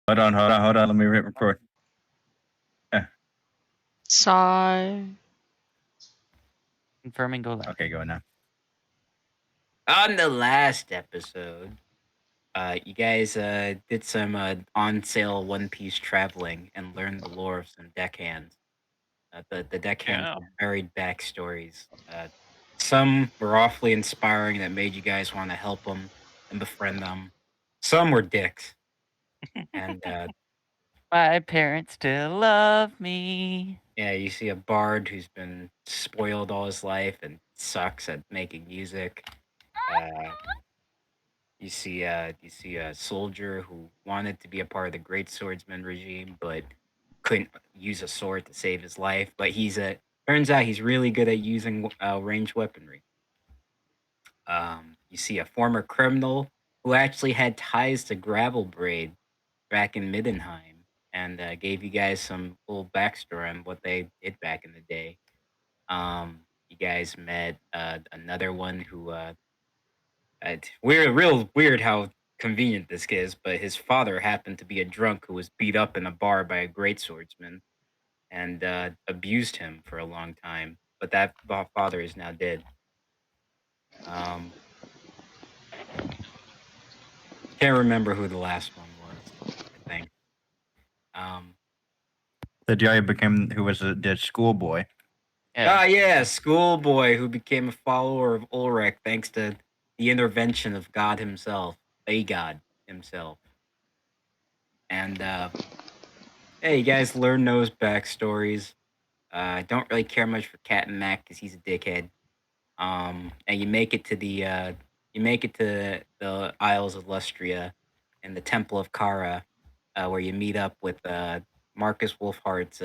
Hold on. Let me hit record. Eh, Sigh. Confirming go live. okay, go now. On the last episode, you guys did some on sale One Piece traveling and learned the lore of some deckhands. The deckhands Yeah. have varied backstories. Some were awfully inspiring that made you guys want to help them and befriend them. Some were dicks, and My parents still love me. yeah, you see a bard who's been spoiled all his life and sucks at making music. Uh, you see a soldier who wanted to be a part of the great swordsman regime, but couldn't use a sword to save his life. But turns out he's really good at using ranged weaponry. You see a former criminal who actually had ties to Gravel Braid back in Middenheim, and gave you guys some little backstory on what they did back in the day. You guys met another one who real weird how convenient this is, but his father happened to be a drunk who was beat up in a bar by a great swordsman and abused him for a long time. But that father is now dead. Um, can't remember who the last one was. I think. Um, The guy who was the schoolboy. yeah, schoolboy who became a follower of Ulrich thanks to the intervention of God himself, a God himself. And hey, you guys learn those backstories. I don't really care much for Captain Mac because he's a dickhead. And you make it to the Isles of Lustria and the Temple of Kara, where you meet up with Marcus Wolfhardt's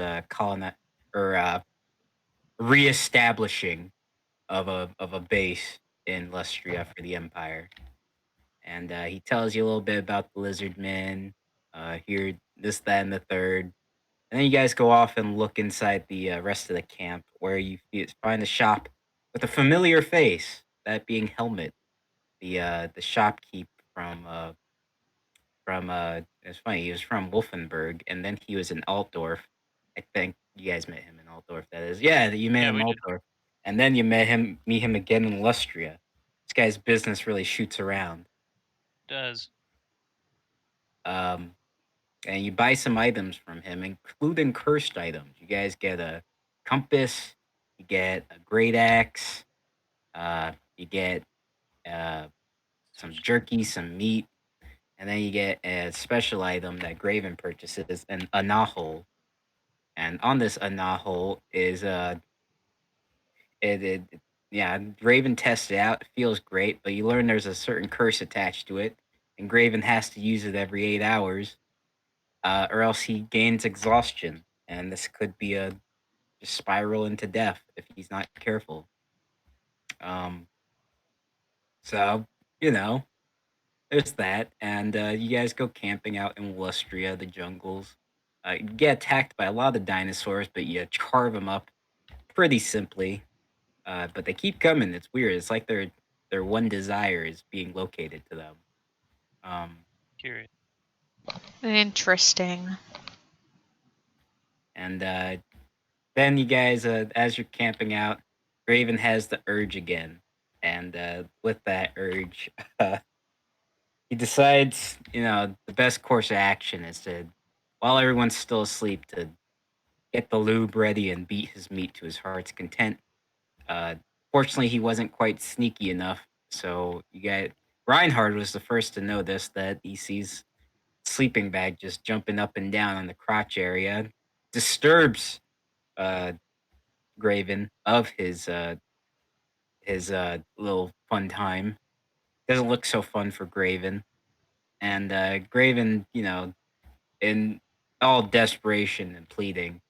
or reestablishing of a base in Lustria for the Empire. And he tells you a little bit about the Lizard Men, here this, that, and the third. And then you guys go off and look inside the rest of the camp, where you find a shop with a familiar face, that being Helmet, the shopkeep it's funny, he was from Wolfenburg, and then he was in Altdorf. I think you guys met him in Altdorf. That is, yeah, you met Yeah, him in we did. Altdorf, and then you meet him again in Lustria. This guy's business really shoots around. Does. Um, and you buy some items from him, including cursed items. You guys get a compass, you get a great axe, you get uh, some jerky, some meat, and then you get a special item that Graven purchases, an anahol. And on this anahol is it, it yeah, Graven tests it out. It feels great, but you learn there's a certain curse attached to it, and Graven has to use it every 8 hours, or else he gains exhaustion, and this could be a just spiral into death if he's not careful. Um, so you know, there's that, and you guys go camping out in Lustria, the jungles. You get attacked by a lot of dinosaurs, but you carve them up pretty simply. But they keep coming. It's weird. It's like their one desire is being located to them. Um, Curious. Interesting. and then you guys, as you're camping out, Raven has the urge again, and with that urge, he decides, the best course of action is to, while everyone's still asleep, to get the lube ready and beat his meat to his heart's content. Uh, Fortunately, he wasn't quite sneaky enough, so you got Reinhard was the first to notice that he sees sleeping bag just jumping up and down on the crotch area, disturbs uh, Graven of his little fun time. Doesn't look so fun for Graven, and Graven, in all desperation and pleading,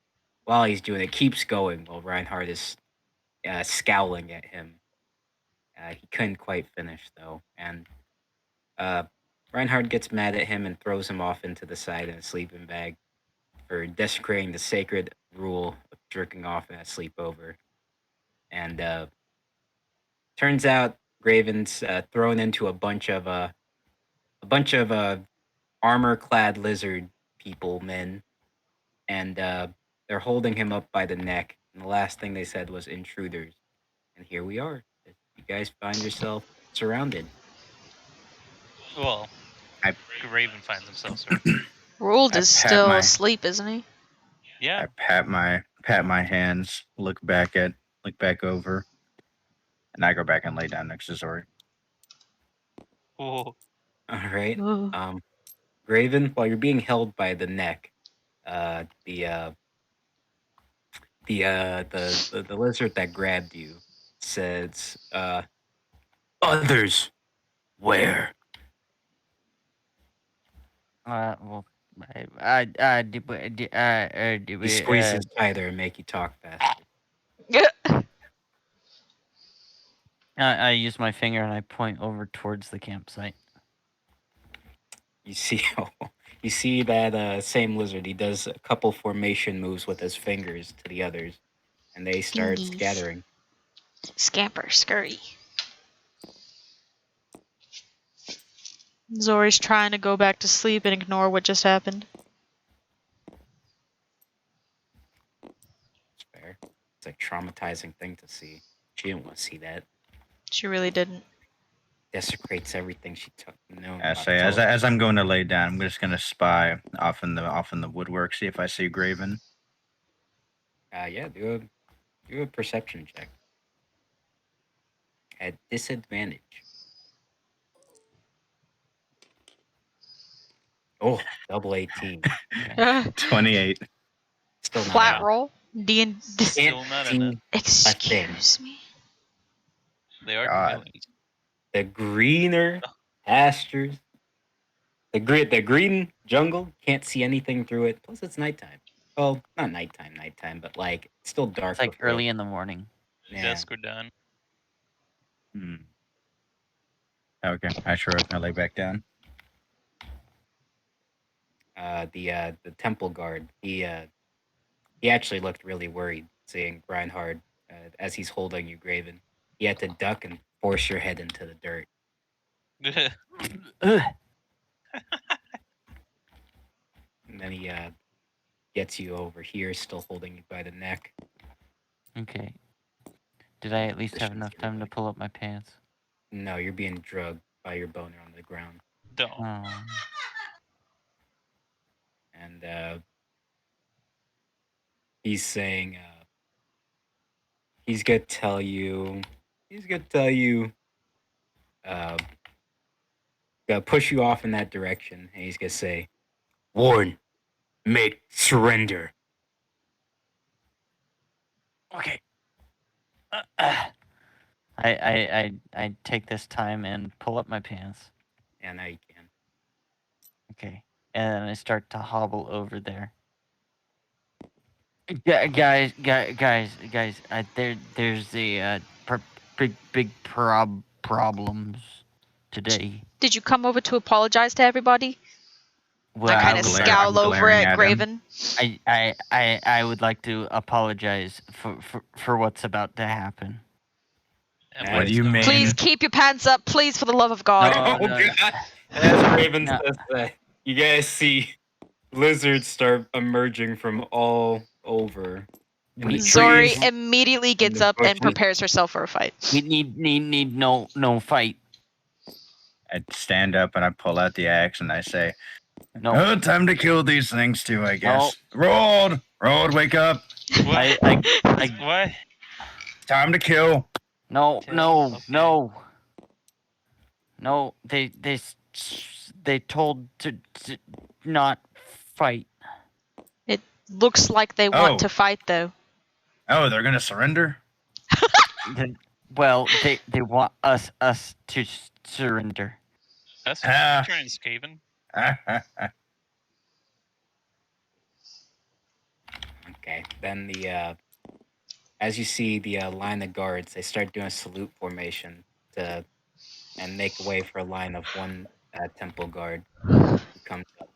while he's doing it, keeps going while Reinhardt is scowling at him. He couldn't quite finish though, and uh, Reinhardt gets mad at him and throws him off into the side in a sleeping bag for desecrating the sacred rule of jerking off at a sleepover. And turns out Graven's thrown into a bunch of armor-clad lizard people men, and they're holding him up by the neck. And the last thing they said was intruders. And here we are. You guys find yourself surrounded. Well, I- Raven finds himself surrounded. Ruled I is pat still my- asleep, isn't he? Yeah. I pat my hands, look back over, and I go back and lay down next to Zori. Whoa. All right. Ooh. Graven, while you're being held by the neck, the lizard that grabbed you says, "Others, where?" Well, He squeezes tighter and make you talk faster. I use my finger and I point over towards the campsite. You see, you see that same lizard. He does a couple formation moves with his fingers to the others, and they start Fingies. scattering. Scamper, scurry. Zori's trying to go back to sleep and ignore what just happened. It's fair. It's a traumatizing thing to see. She didn't want to see that. She really didn't. Desecrates everything she took. No. I say as I'm going to lay down, I'm just gonna spy off in the woodwork, see if I see Graven. Yeah. Do a perception check. At disadvantage. Oh, double 18. 28. Still not Flat out. roll. Can't Still not see enough. Excuse me. They are God. chameleons. the greener pastures. The green jungle, can't see anything through it. Plus, it's nighttime. Well, not nighttime, but like it's still dark. It's like before- early in the morning. Yeah. Dusk or dawn. Hmm. Okay, I shrug. I lay back down. The temple guard. He actually looked really worried seeing Reinhard as he's holding you, Graven. He had to duck and force your head into the dirt. Ugh. And then he gets you over here, still holding you by the neck. Okay. Did I at least have Positions enough your time to leg. pull up my pants? No, you're being drugged by your boner on the ground. Don't. Oh. And he's saying he's gonna tell you gonna push you off in that direction, and he's gonna say, "Warn, make surrender." Okay. I take this time and pull up my pants. Yeah, now you can. Okay. And then I start to hobble over there. Guys, there's a big problems today. Did you come over to apologize to everybody? Well, I kind I'm of glare- scowl I'm over glaring at at him. Graven. I would like to apologize for what's about to happen. And What what's do you the- mean? Please keep your pants up, please, for the love of God. No, no. God! As Raven No. says that, you guys see lizards start emerging from all over. In the Zori trees, immediately gets the up and bushes. prepares herself for a fight. We need no fight. I stand up and I pull out the axe and I say, No. "Oh, time to kill these things too, I guess." Rolled, wake up! What? I What? Time to kill. no Okay. no. They told to not fight. It looks like they Oh. want to fight, though. Oh, they're gonna surrender. Well, they want us to surrender. That's Ah. trying Skaven. Okay. Then as you see the line of guards, they start doing a salute formation and make way for a line of one temple guard who comes up.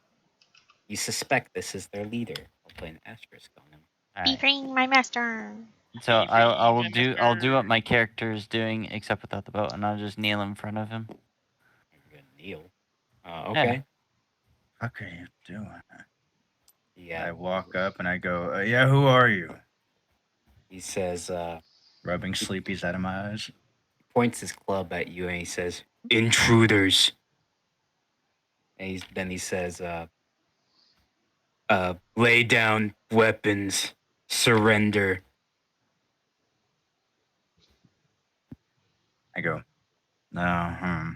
You suspect this is their leader. I'll play an asterisk on him. Alright. freeing my master. So I'll my do what my character is doing, except without the bow, and I'll just kneel in front of him. You're gonna kneel. Okay. What are you doing? Yeah. I walk up and I go, yeah, who are you? He says, Rubbing sleepies out of my eyes. he points his club at you and he says, "Intruders." And then he says, "Lay down weapons, surrender." I go, no,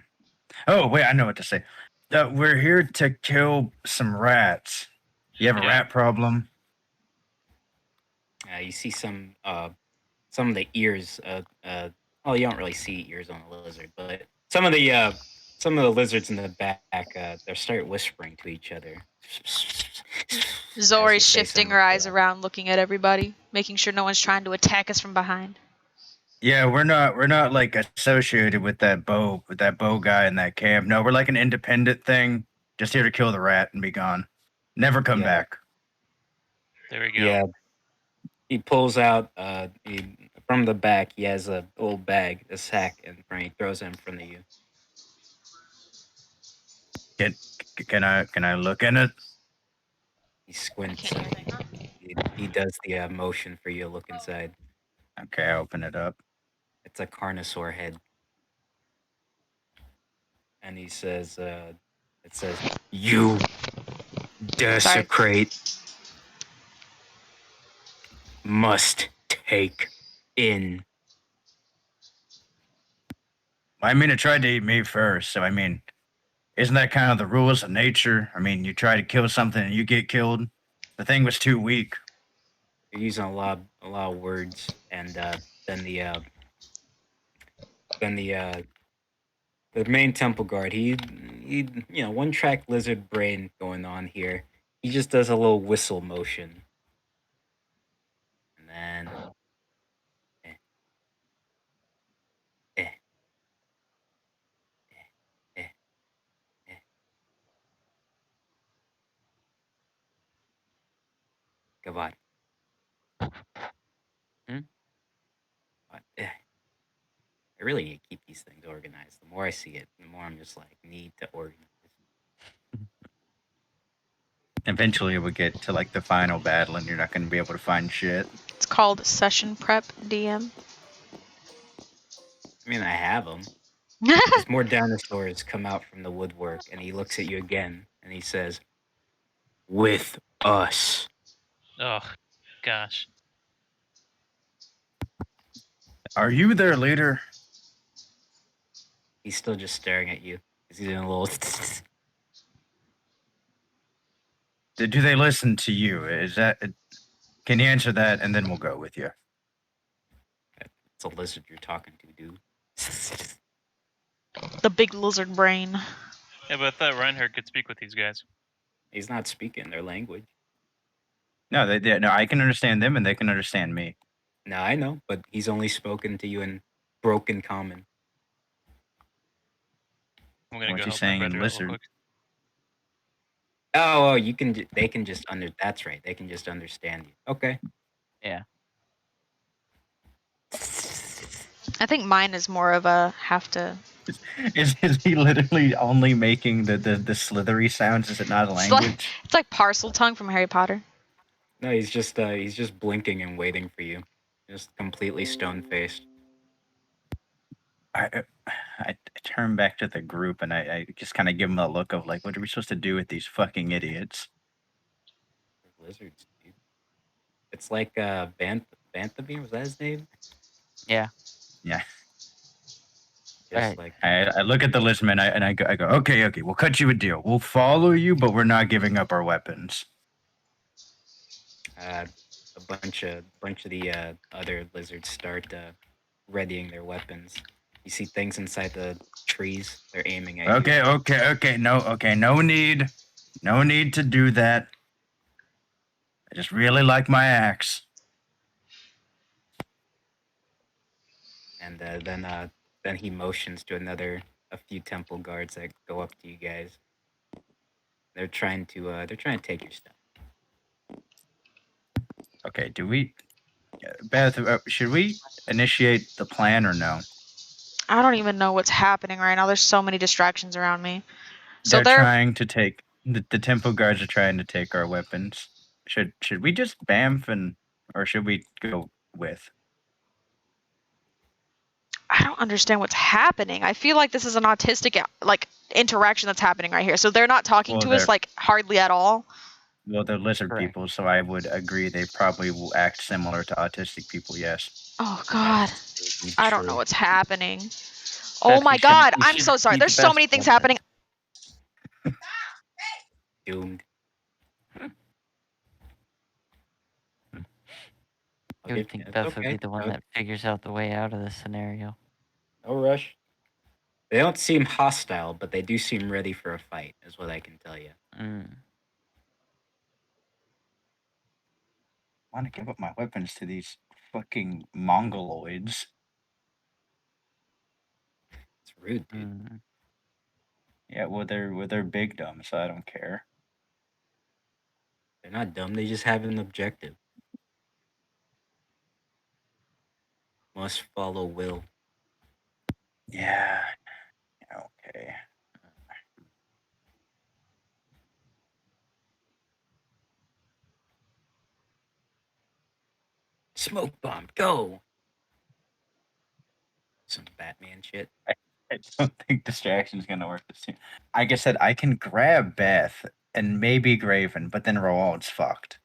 Oh, wait, I know what to say. We're here to kill some rats. You have a Yeah. rat problem? You see some of the ears. Well, you don't really see ears on a lizard, but some of the lizards in the back, they start whispering to each other. As you Zori's say shifting some her of eyes the- around, looking at everybody, making sure no one's trying to attack us from behind. Yeah, we're not like associated with that bow guy in that camp. No, we're like an independent thing. Just here to kill the rat and be gone. Never come Yeah. back. There we go. Yeah. He pulls out from the back. He has a little bag, a sack, and he throws it in front of you. Can I look in it? He squints and he does the motion for you to look inside. Okay, I open it up. It's a carnosaur head. And he says, it says, "You desecrate must take in." I mean, it tried to eat me first, so I mean, isn't that kind of the rules of nature? I mean, you try to kill something and you get killed. The thing was too weak. You're using a lot of words, and then the main temple guard, he one track lizard brain going on here. He just does a little whistle motion, and then eh, eh, eh, eh. Come on. I really need to keep these things organized. The more I see it, the more I'm just like, need to organize. Eventually, it would get to like the final battle, and you're not going to be able to find shit. It's called session prep, DM. I mean, I have them. As more dinosaurs come out from the woodwork, and he looks at you again, and he says, "With us." Oh, gosh. Are you their leader? He's still just staring at you. He's doing a little. Do they listen to you? Is that? Can you answer that, and then we'll go with you. It's a lizard you're talking to, dude. The big lizard brain. Yeah, but I thought Reinhardt could speak with these guys. He's not speaking their language. No, no. I can understand them, and they can understand me. No, I know, but he's only spoken to you in broken common. I'm gonna What go you help saying my in brother out real lizard? quick. Oh, you can. They can just under. That's right. They can just understand you. Okay. Yeah. I think mine is more of a have to. Is he literally only making the slithery sounds? Is it not a It's language? It's like parcel tongue from Harry Potter. No, he's just blinking and waiting for you, just completely stone faced. I turn back to the group and I just kind of give them a look of like, what are we supposed to do with these fucking idiots? Lizards, dude. It's like Banthabine, was that his name? Yeah. Yeah. Just Right. like I look at the listman and I go, okay, we'll cut you a deal. We'll follow you, but we're not giving up our weapons. a bunch of the other lizards start readying their weapons. You see things inside the trees. They're aiming at you. Okay. No need to do that. I just really like my axe. And then he motions to a few temple guards that go up to you guys. They're trying to take your stuff. Okay, do we, Beth? Should we initiate the plan or no? I don't even know what's happening right now. There's so many distractions around me. So They're trying to take the temple guards are trying to take our weapons. Should we just bamf or should we go with? I don't understand what's happening. I feel like this is an autistic like interaction that's happening right here. So they're not talking Well, to us they're- like hardly at all. Well, they're lizard Correct. people, so I would agree they probably will act similar to autistic people. Yes. Oh God, Absolutely I don't know true. what's happening. Oh Beth, my you should- God, you I'm should so sorry. be There's the so best many things at happening. this. Doomed. I would think Beth would be the one that figures out the way out of this scenario. No rush. They don't seem hostile, but they do seem ready for a fight, is what I can tell you. Mm. I want to give up my weapons to these fucking mongoloids. It's rude, dude. Mm. Yeah, well, they're big dumb, so I don't care. They're not dumb. They just have an objective. Must follow will. Yeah. Okay. Smoke bomb, go! Some Batman shit. I don't think distraction's gonna work this time. Like I said, I can grab Beth and maybe Graven, but then Roald's fucked.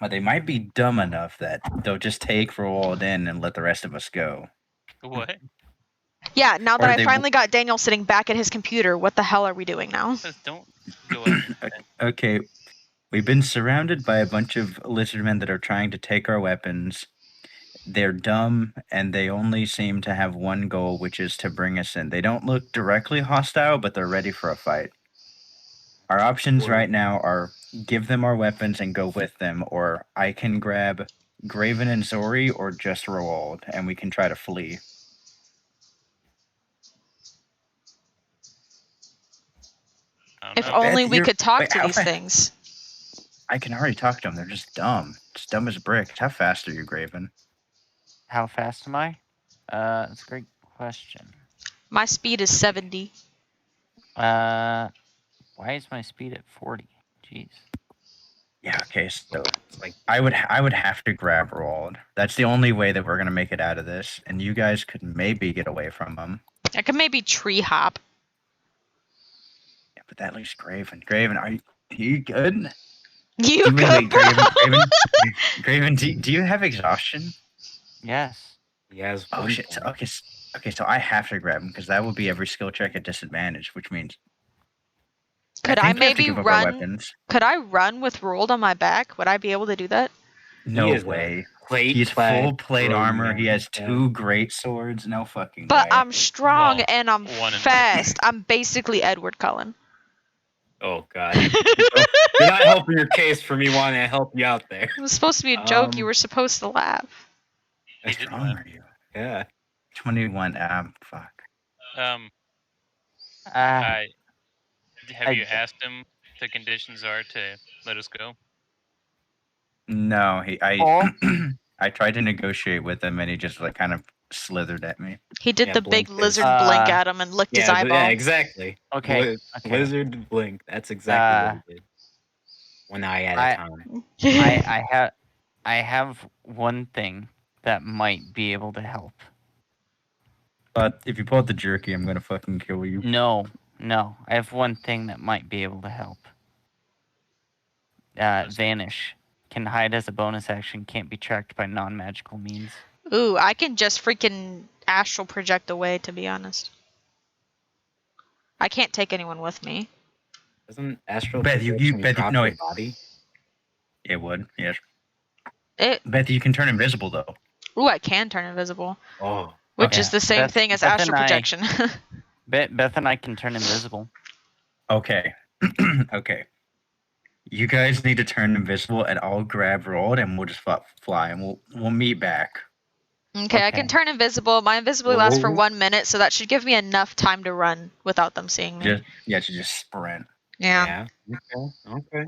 But they might be dumb enough that they'll just take Roald in and let the rest of us go. What? Yeah, now that Or I they finally got Daniel sitting back at his computer, what the hell are we doing now? Just don't go after that. Okay, we've been surrounded by a bunch of lizardmen that are trying to take our weapons. They're dumb and they only seem to have one goal, which is to bring us in. They don't look directly hostile, but they're ready for a fight. Our options right now are give them our weapons and go with them, or I can grab Graven and Zori or just Roald and we can try to flee. I don't If know. only Beth, we you're- could talk wait, to how these fa- things. I can already talk to them. They're just dumb. It's dumb as bricks. How fast are you, Graven? How fast am I? That's a great question. My speed is 70. Why is my speed at 40? Jeez. Yeah, okay, so It's like I would have to grab Roald. That's the only way that we're gonna make it out of this, and you guys could maybe get away from them. I could maybe tree hop. Yeah, but that leaves Graven. Graven, are you good? You Wait, go. Graven, do you have exhaustion? Yes. he has Oh one shit. So, point. okay, so I have to grab him because that will be every skill check at disadvantage, which means Could I think we have to maybe give up our run? weapons. Could I run with Rolled on my back? Would I be able to do that? No is a way. Plate He's clad full plate armor. He Roman. has two great swords. No fucking But way. I'm strong Well, and I'm 1 in fast. I'm basically Edward Cullen. Oh god. You're not helping your case for me wanting to help you out there. It was supposed to be a joke. You Um, were supposed to laugh. He How didn't strong laugh. are you? Yeah. 21. Fuck. Have you I- asked him the conditions are to let us go? No, Oh. I tried to negotiate with him, and he just like kind of slithered at me. He did Yeah, the big blinked his- lizard blink at him and licked his Yeah, eyeball. yeah, exactly. Okay. Okay. Lizard blink. That's exactly what he did. One eye at a I- time. I have one thing that might be able to help. But if you pull out the jerky, I'm gonna fucking kill you. No. I have one thing that might be able to help. Vanish. Can hide as a bonus action, can't be tracked by non-magical means. Ooh, I can just freaking astral project away, to be honest. I can't take anyone with me. Doesn't astral Beth, projection Beth, drop no, your it- body? It would, yes. It. Beth, you can turn invisible though. Ooh, I can turn invisible, Oh. which Okay. is the same Beth- thing as Beth and astral I- projection. Beth and I can turn invisible. Okay. Okay. You guys need to turn invisible, and I'll grab Roald, and we'll just fly, and we'll meet back. Okay, I can Okay. turn invisible. My invisibility lasts for Whoa. 1 minute, so that should give me enough time to run without them seeing me. Just sprint. Yeah. Okay.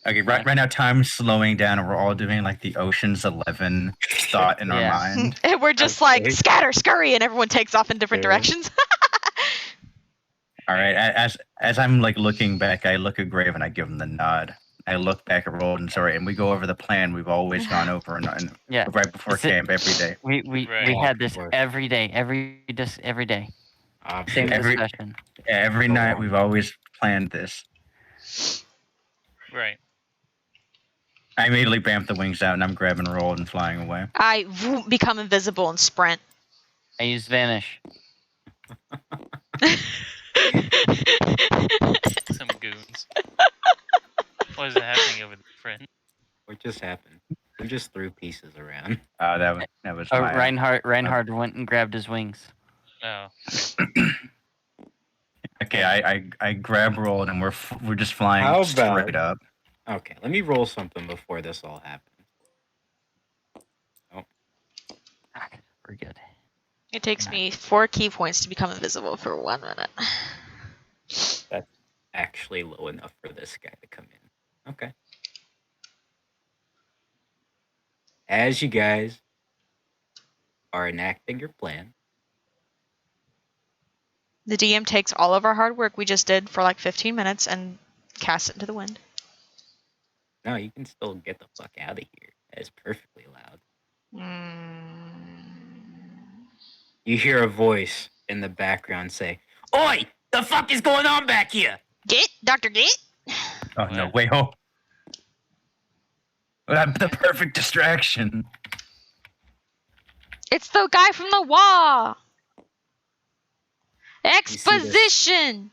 Okay, right now time's slowing down, and we're all doing like the Ocean's 11 thought in our Yeah. mind. And we're just like Okay. scatter, scurry, and everyone takes off in different Yeah. directions. All right. As I'm like looking back, I look at Grave and I give him the nod. I look back at Roland and sorry, and we go over the plan we've always gone over and Yeah. right before It's it- camp every day. We Right. had this Of course. every day, every day. Same Obviously. discussion. Every Go night on. we've always planned this. Right. I immediately bamf the wings out and I'm grabbing Roland and flying away. I become invisible and sprint. I use vanish. Some goons. What is happening over there, friend? What just happened? We just threw pieces around. That was my Reinhard went and grabbed his wings. Oh. okay. I grab Roland and we're just flying How straight about- up. Okay, let me roll something before this all happens. Okay, we're good. It takes me 4 key points to become invisible for 1 minute. That's actually low enough for this guy to come in. Okay. As you guys are enacting your plan, The DM takes all of our hard work we just did for like 15 minutes and casts it into the wind. no, you can still get the fuck out of here. That is perfectly loud. You hear a voice in the background say, "Oi! The fuck is going on back here?" Get, Dr. Get? Oh no! What? Wait, oh! The perfect distraction. It's the guy from the wall. see this? Exposition.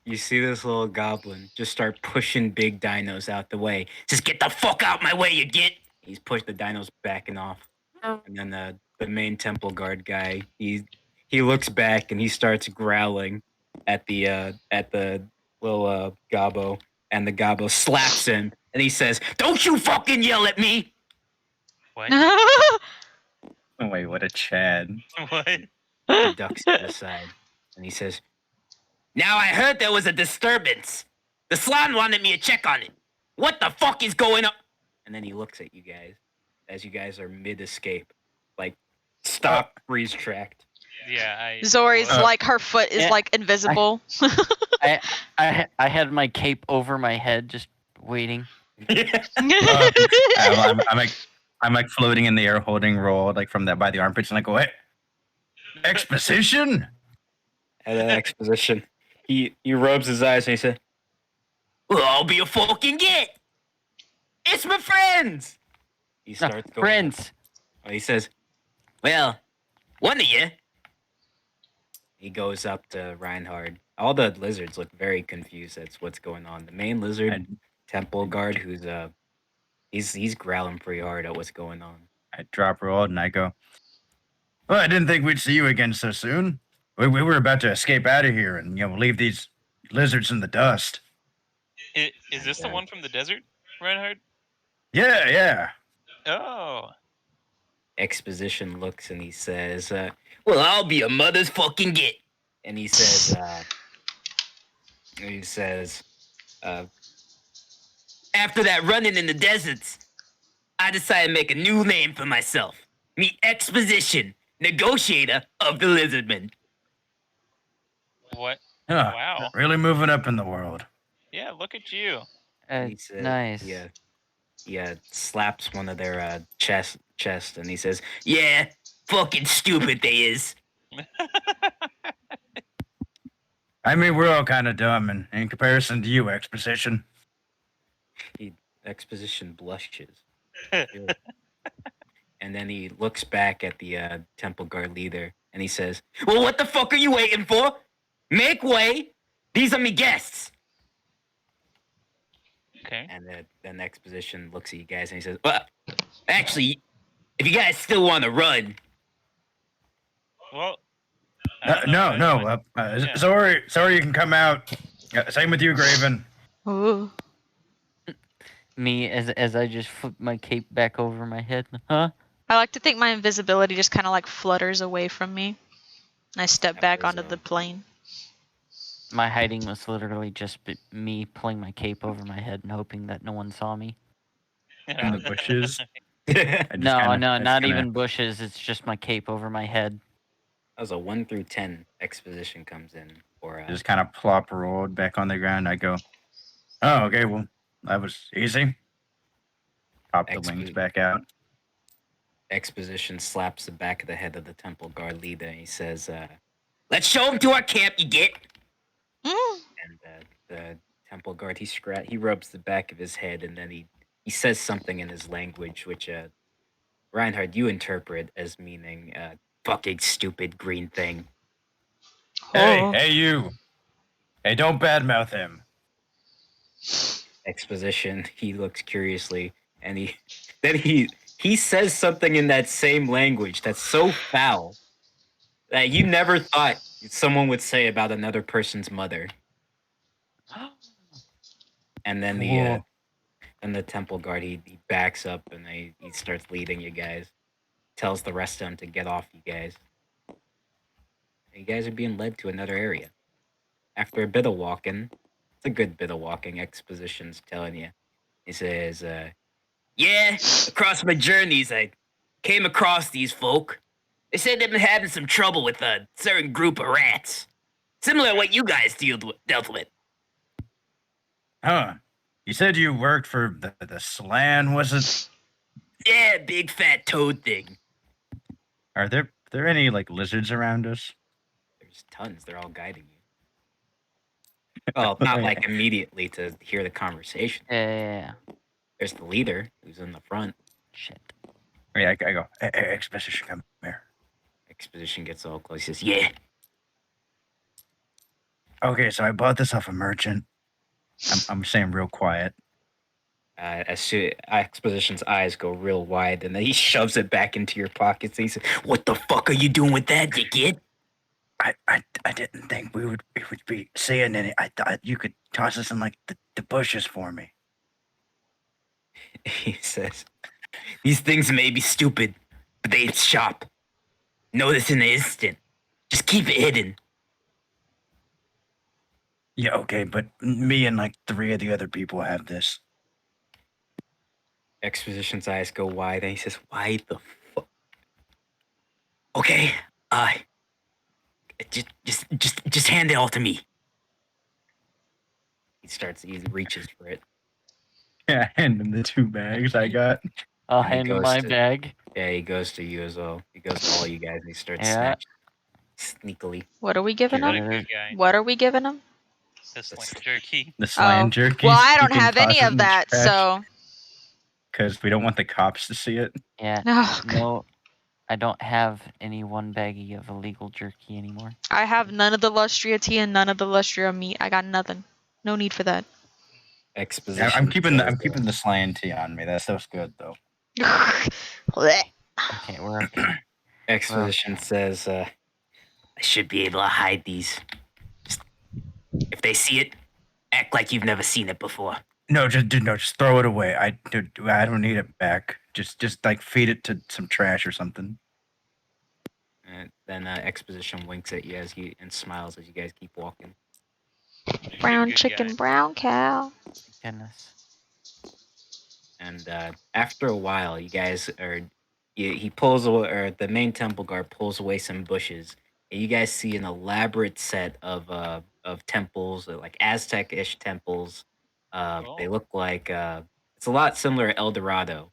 You see this little goblin just start pushing big dinos out the way. Just get the fuck out my way, you get. He's pushed the dinos backing off, and then the main temple guard guy he looks back and he starts growling at the little gobbo, and the gobbo slaps him and he says, "Don't you fucking yell at me!" What? Oh, wait, what a Chad. What? He ducks to the side and he says, "Now I heard there was a disturbance. The Slan wanted me to check on it. What the fuck is going on?" And then he looks at you guys as you guys are mid-escape. Like, stop, freeze tracked. Yeah, Zori's well, like, her foot is Yeah, like invisible. I had my cape over my head, just waiting. I'm like floating in the air, holding Roll like from that by the armpits, and I go, "What? Exposition?" At an exposition, he rubs his eyes and he said, "Well, I'll be a fucking get. It's my friends." He No, starts going. friends. He says, "Well, one of you." He goes up to Reinhard. All the lizards look very confused at what's going on. The main lizard, And temple guard, who's he's growling pretty hard at what's going on. I drop Roll and I go, "Well, I didn't think we'd see you again so soon. We were about to escape out of here and leave these lizards in the dust." is this the one from the desert, Reinhardt? Yeah. Oh. Exposition looks and he says, "Well, I'll be a mother's fucking get." And he says, "After that running in the deserts, I decided to make a new name for myself. Me Exposition, negotiator of the lizardmen." What? Huh, Wow. really moving up in the world. Yeah, look at you. And he said, Nice. He slaps one of their chest, and he says, "Yeah, fucking stupid they is." I mean, we're all kind of dumb in comparison to you, Exposition. Exposition blushes. And then he looks back at the temple guard leader and he says, "Well, what the fuck are you waiting for? Make way! These are me guests." Okay. And then Exposition looks at you guys and he says, "Well, actually, if you guys still want to run." Well. I don't No. know, yeah. Sorry, you can come out. Same with you, Graven. Ooh. Me as I just flip my cape back over my head. Huh? I like to think my invisibility just kind of like flutters away from me. And I step back onto the plane. My hiding was literally just me pulling my cape over my head and hoping that no one saw me. In the bushes. That No, not even bushes. It's just my cape over my head. was a 1 through 10 exposition comes in. Or Just kind of plop rolled back on the ground. I go, oh, okay, well, that was easy. Pop the wings back out. Exposition slaps the back of the head of the temple guard leader and he says, let's show him to our camp, you get. Mm. And the temple guard, he rubs the back of his head and then he says something in his language, which Reinhard, you interpret as meaning fucking stupid green thing. Oh. Hey, you. Hey, don't badmouth him. Exposition, he looks curiously and he says something in that same language that's so foul that you never thought someone would say about another person's mother. And then the temple guard he backs up and he starts leading you guys. Tells the rest of them to get off you guys. You guys are being led to another area. After a bit of walking, it's a good bit of walking, Exposition's telling you. He says, yeah, across my journeys I came across these folk. They said they've been having some trouble with a certain group of rats. Similar to what you guys dealt with. Huh. You said you worked for the Slan, was it? Yeah, big fat toad thing. Are there any, like, lizards around us? There's tons. They're all guiding you. Well, not like immediately to hear the conversation. Yeah. There's the leader who's in the front. Shit. Yeah, I go, hey, Exposition, come here. Exposition gets all close. He says, yeah. Okay, so I bought this off a merchant. I'm saying real quiet. As soon Exposition's eyes go real wide, and then he shoves it back into your pockets. And he says, "What the fuck are you doing with that, you kid?" I didn't think we would be seeing any. I thought you could toss us in like the bushes for me. He says, "These things may be stupid, but they sharp. Notice in an instant. Just keep it hidden." Yeah, okay, but me and like 3 of the other people have this. Exposition's eyes go wide, and he says, "Why the fuck?" Okay, just hand it all to me. He reaches for it. Yeah, hand him the 2 bags I got. I'll And he hand him goes my to- bag. Yeah, he goes to you as well. He goes to all you guys, and he starts Yeah. sneakily. What are we giving Get What a him? rid good guy. What are we giving him? This like jerky. The Slan Oh. jerky. Well, I you don't can have toss any it of in the that, trash, so. because we don't want the cops to see it. Yeah. Oh, No, I don't have any 1 baggie of illegal jerky anymore. I have none of the Lustria tea and none of the Lustria meat. I got nothing. No need for that. Exposition. I'm keeping says, I'm keeping the Slan tea on me. That stuff's good though. Blech. Okay, we're okay. Exposition says, "I should be able to hide these. Just, if they see it, act like you've never seen it before." No, just throw it away. I don't need it back. Just like feed it to some trash or something. And then Exposition winks at you and smiles as you guys keep walking. Brown Good chicken, guy. brown cow. Goodness. And after a while, you guys are. He pulls away, or the main temple guard pulls away some bushes, and you guys see an elaborate set of temples, like Aztec-ish temples. They Oh. look like it's a lot similar to El Dorado,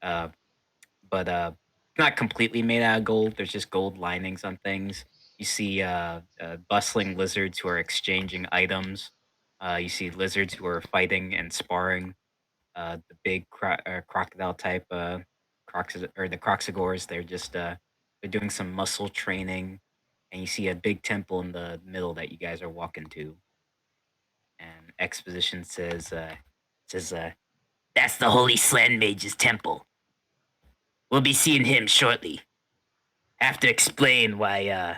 but not completely made out of gold. There's just gold linings on things. You see bustling lizards who are exchanging items. You see lizards who are fighting and sparring. The big crocodile type or the croxagores. They're doing some muscle training, and you see a big temple in the middle that you guys are walking to. And Exposition says that's the Holy Slan Mage's temple. We'll be seeing him shortly. Have to explain why a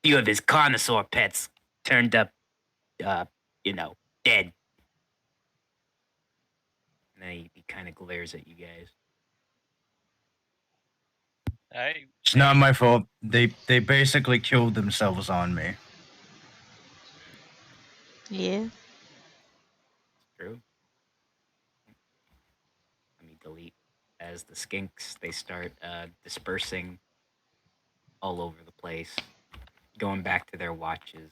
few of his carnosaur pets turned up, dead. And then he kind of glares at you guys. It's not my fault. They basically killed themselves on me. Yeah. True. Let me delete. As the skinks, they start dispersing all over the place, going back to their watches.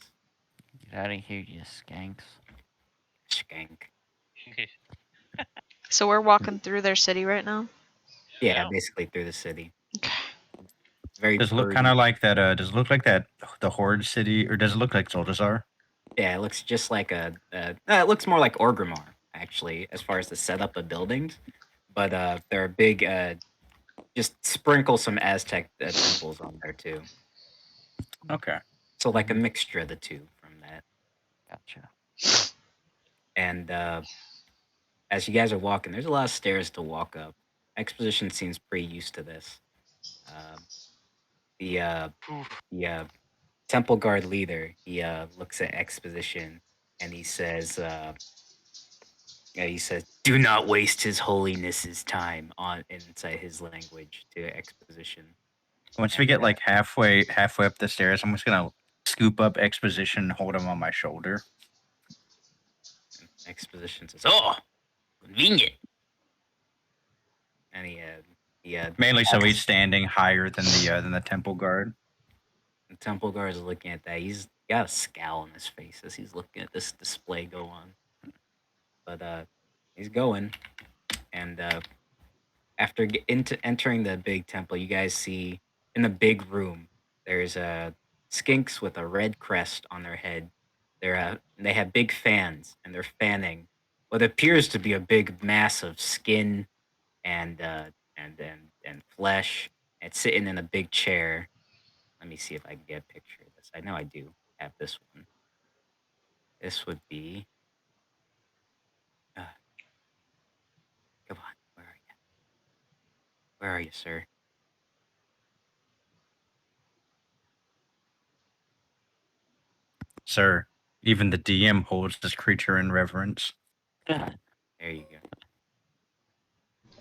Get out of here, you skanks. Skank. Okay. So we're walking through their city right now. Yeah, Yeah. basically through the city. Okay. Very Does it look kind purdy. of like that? Does it look like that the Horde city, or does it look like Zoldazar? Yeah, it looks just like it looks more like Orgrimmar, actually, as far as the setup of buildings. But there are big, just sprinkle some Aztec temples on there too. Okay. So like a mixture of the two from that. Gotcha. And as you guys are walking, there's a lot of stairs to walk up. Exposition seems pretty used to this. Uh, the Oof. temple guard leader, he looks at Exposition and he says, "Do not waste His Holiness's time on inside his language to Exposition." Once we And get like halfway up the stairs, I'm just gonna scoop up Exposition and hold him on my shoulder. Exposition says, "Oh, convenient." And he Mainly so he's standing higher than the temple guard. the temple guard is looking at that. He's got a scowl on his face as he's looking at this display go on. But he's going, and after entering the big temple, you guys see in the big room there's skinks with a red crest on their head. They have big fans, and they're fanning what appears to be a big mass of skin and flesh. It's sitting in a big chair. Let me see if I can get a picture of this. I know I do have this one. This would be. Come on, where are you? Where are you, sir? Sir, even the DM holds this creature in reverence. There you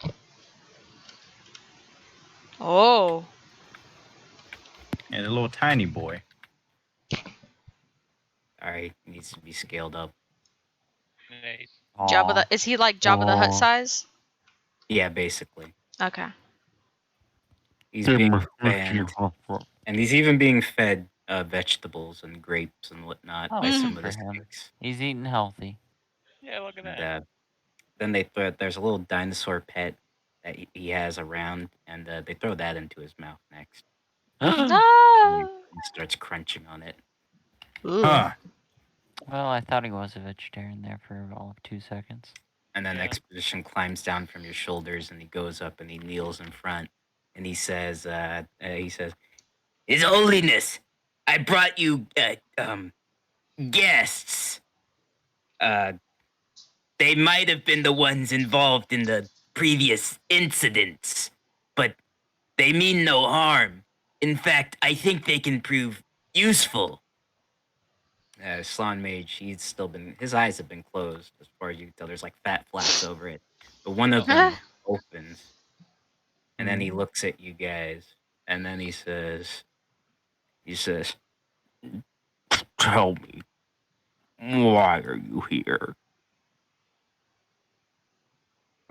go. Oh. And a little tiny boy. All right, needs to be scaled up. Nice. Jabba the is he like Jabba the Hutt Aw. size? Yeah, basically. Okay. He's being fed, and he's even being fed vegetables and grapes and whatnot Oh, by Mhm. some good of the for him. skinks. He's eating healthy. Yeah, look at And that. then there's a little dinosaur pet that he has around, and they throw that into his mouth next. Ah. He starts crunching on it. Ooh. Huh. Well, I thought he was a vegetarian there for all of 2 seconds. And then Yeah. Exposition climbs down from your shoulders, and he goes up and he kneels in front, and he says, "His Holiness, I brought you guests. They might have been the ones involved in the previous incidents, but they mean no harm. In fact, I think they can prove useful." Slan Mage, his eyes have been closed as far as you can tell. There's like fat flaps over it, but one of them opens, and then he looks at you guys, and then he says, "Tell me, why are you here?"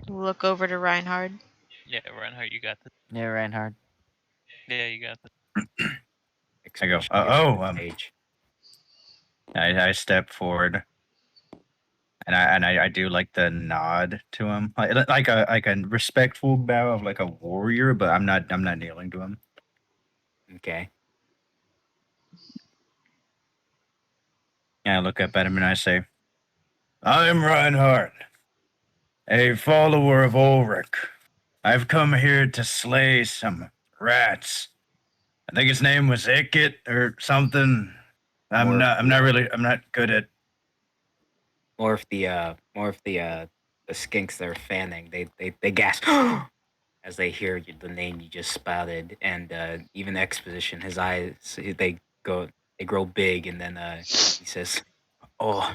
Look over to Reinhard. Yeah, Reinhardt, you got this. Yeah, Reinhard. Yeah, you got this. I go, Exposition gives you the page. I step forward, and I do like the nod to him, like a respectful bow of like a warrior, but I'm not kneeling to him. Okay. And I look up at him and I say, "I am Reinhardt, a follower of Ulrich. I've come here to slay some rats. I think his name was Ikit or something. I'm not good at." More of the skinks that are fanning, they gasp as they hear the name you just spouted, and even Exposition, his eyes they grow big, and then he says, "Oh,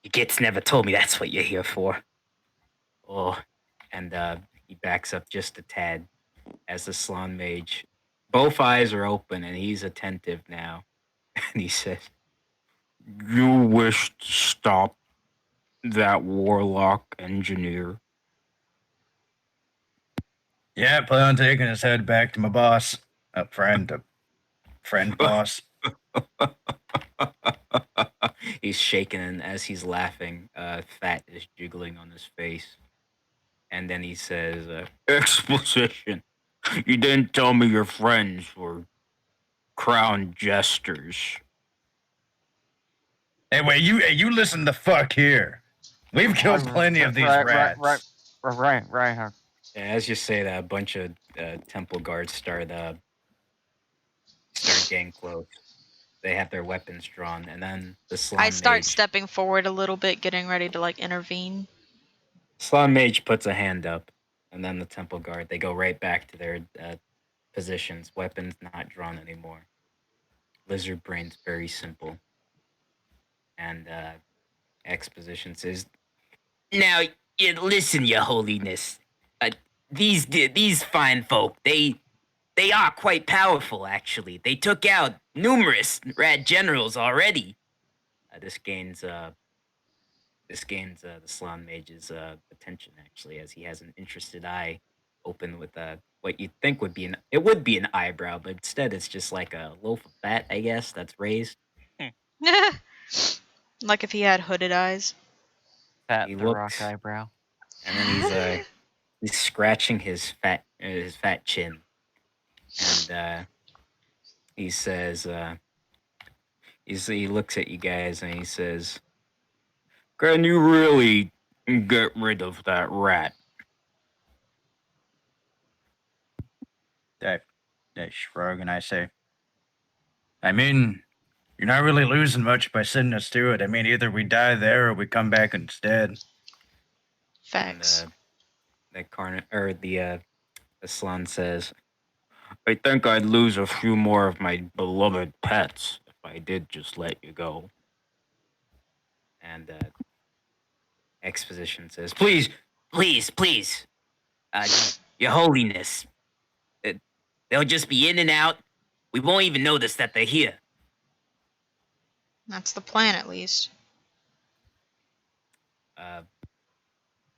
your gits never told me that's what you're here for." Oh, and he backs up just a tad as the Slan Mage, both eyes are open, and he's attentive now, and he says, "You wish to stop that warlock engineer?" Yeah, plan on taking his head back to my boss, a friend boss. He's shaking, and as he's laughing, fat is jiggling on his face. And then he says, "Exposition. You didn't tell me your friends were crown jesters." Hey, wait, you listen the fuck here. We've killed plenty of these rats. Right. And as you say that, a bunch of temple guards start getting close. They have their weapons drawn, and then the I Slan start Mage. stepping forward a little bit, getting ready to like intervene. Slan Mage puts a hand up, and then the temple guard. They go right back to their positions. Weapons not drawn anymore. Lizard Brain's very simple. And Exposition says, "Now, listen, Your Holiness. These fine folk, they are quite powerful, actually. They took out numerous rat generals already." This gains the Slan Mage's attention, actually, as he has an interested eye open with what you'd think would be an eyebrow, but instead it's just like a loaf of fat, I guess, that's raised. Like if he had hooded eyes. Fat He the Rock looks, eyebrow. and then he's scratching his fat chin, and he says, he looks at you guys and he says, "Can you really get rid of that rat?" I shrug and I say, I mean, you're not really losing much by sending us to it. I mean, either we die there or we come back instead. Facts. And the Slan says, "I think I'd lose a few more of my beloved pets if I did just let you go." And Exposition says, "Please, please, please, Your Holiness, they'll just be in and out. We won't even notice that they're here." That's the plan, at least.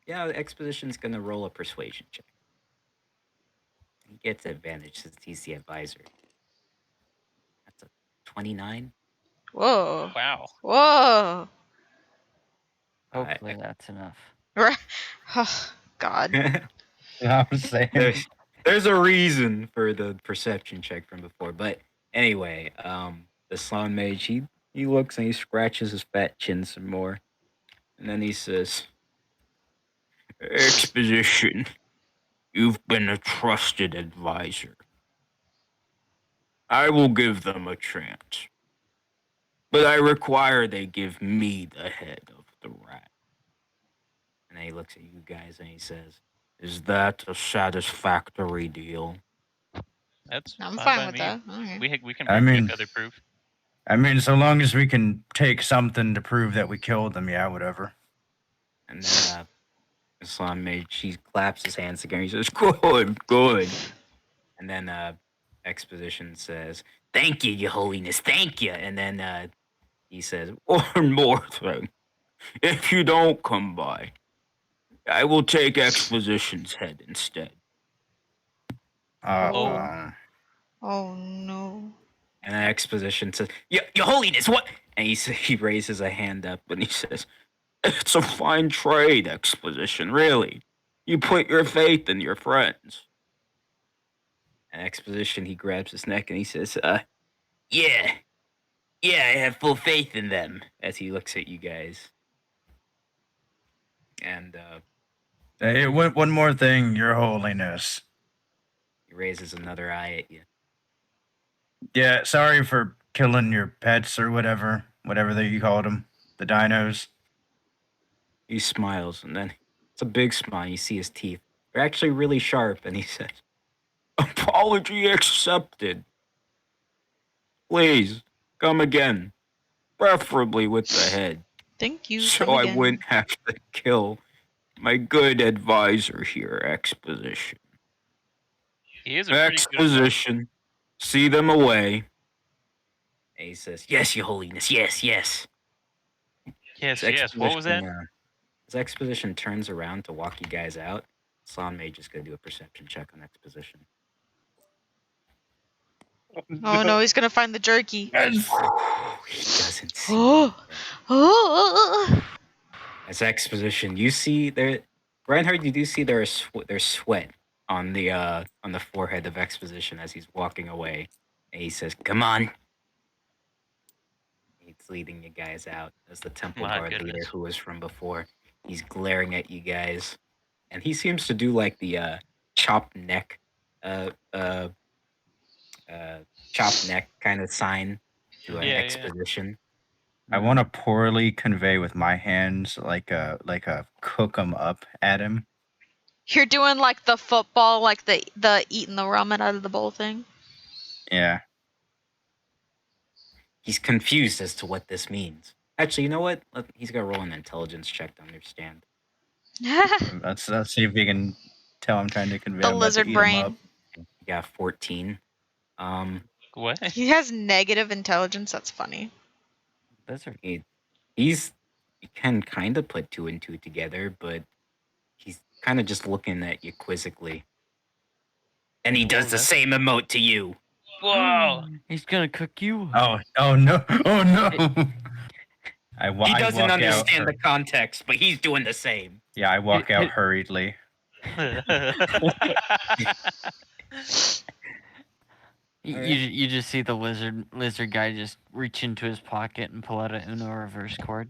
Yeah, Exposition's gonna roll a persuasion check. He gets advantage since he's the advisor. That's a 29. Whoa. Wow. Whoa. Hopefully that's enough. Right. Oh, God. I'm saying. there's a reason for the perception check from before, but anyway, the Slan Mage, he looks and he scratches his fat chin some more, and then he says, "Exposition, you've been a trusted advisor. I will give them a chance, but I require they give me the head of the rat." And then he looks at you guys and he says, "Is that a satisfactory deal?" That's I'm fine fine by with me. that. Okay. We can I project mean- other proof. I mean, so long as we can take something to prove that we killed them, yeah, whatever. And then Islam Mage, she claps his hands again. He says, "Good, good." And then Exposition says, "Thank you, Your Holiness, thank you." And then he says, "One more thing. If you don't come by, I will take Exposition's head instead." Oh. Oh, no. And then Exposition says, Your Holiness, what?" And he raises a hand up and he says, "It's a fine trade, Exposition, really. You put your faith in your friends." And Exposition, he grabs his neck and he says, "Yeah, yeah, I have full faith in them," as he looks at you guys. And Hey, one more thing, Your Holiness. he raises another eye at you. Yeah, sorry for killing your pets or whatever you called them, the dinos. He smiles, and then it's a big smile. You see his teeth. They're actually really sharp, and he says, "Apology accepted. Please, come again. Preferably with the head. Thank you. So Come I again. wouldn't have to kill my good advisor here, Exposition." He is a pretty good advisor. Exposition. See them away. And he says, "Yes, Your Holiness, yes, yes." Yes, His yes. What was that? His Exposition turns around to walk you guys out. Slan Mage is going to do a perception check on Exposition. Oh no, he's gonna find the jerky. Yes. He doesn't see Oh. anything. Oh. As exposition, you see there, Reinhardt. You do see there's sweat on the forehead of exposition as he's walking away, and he says, "Come on." He's leading you guys out as the temple My guard leader goodness. who was from before. He's glaring at you guys, and he seems to do like the chopped neck, uh, uh, chopped neck kind of sign to Yeah, yeah. exposition. I want to poorly convey with my hands, like a cook 'em up at him. You're doing like the football, like the eating the ramen out of the bowl thing. Yeah. He's confused as to what this means. Actually, you know what? He's gonna roll an intelligence check to understand. Let's see if we can tell I'm trying to convey. The I'm about to lizard eat 'em up. brain. He got 14. What? He has negative intelligence. That's funny. Lizard. He can kind of put 2 and 2 together, but he's kind of just looking at you quizzically. And he does the that's- same emote to you. Whoa! He's gonna cook you. Oh no! Oh no! I He doesn't walk understand out. the context, but he's doing the same. Yeah, I walk out Hit- hurriedly. You just see the lizard guy just reach into his pocket and pull out a Uno reverse chord.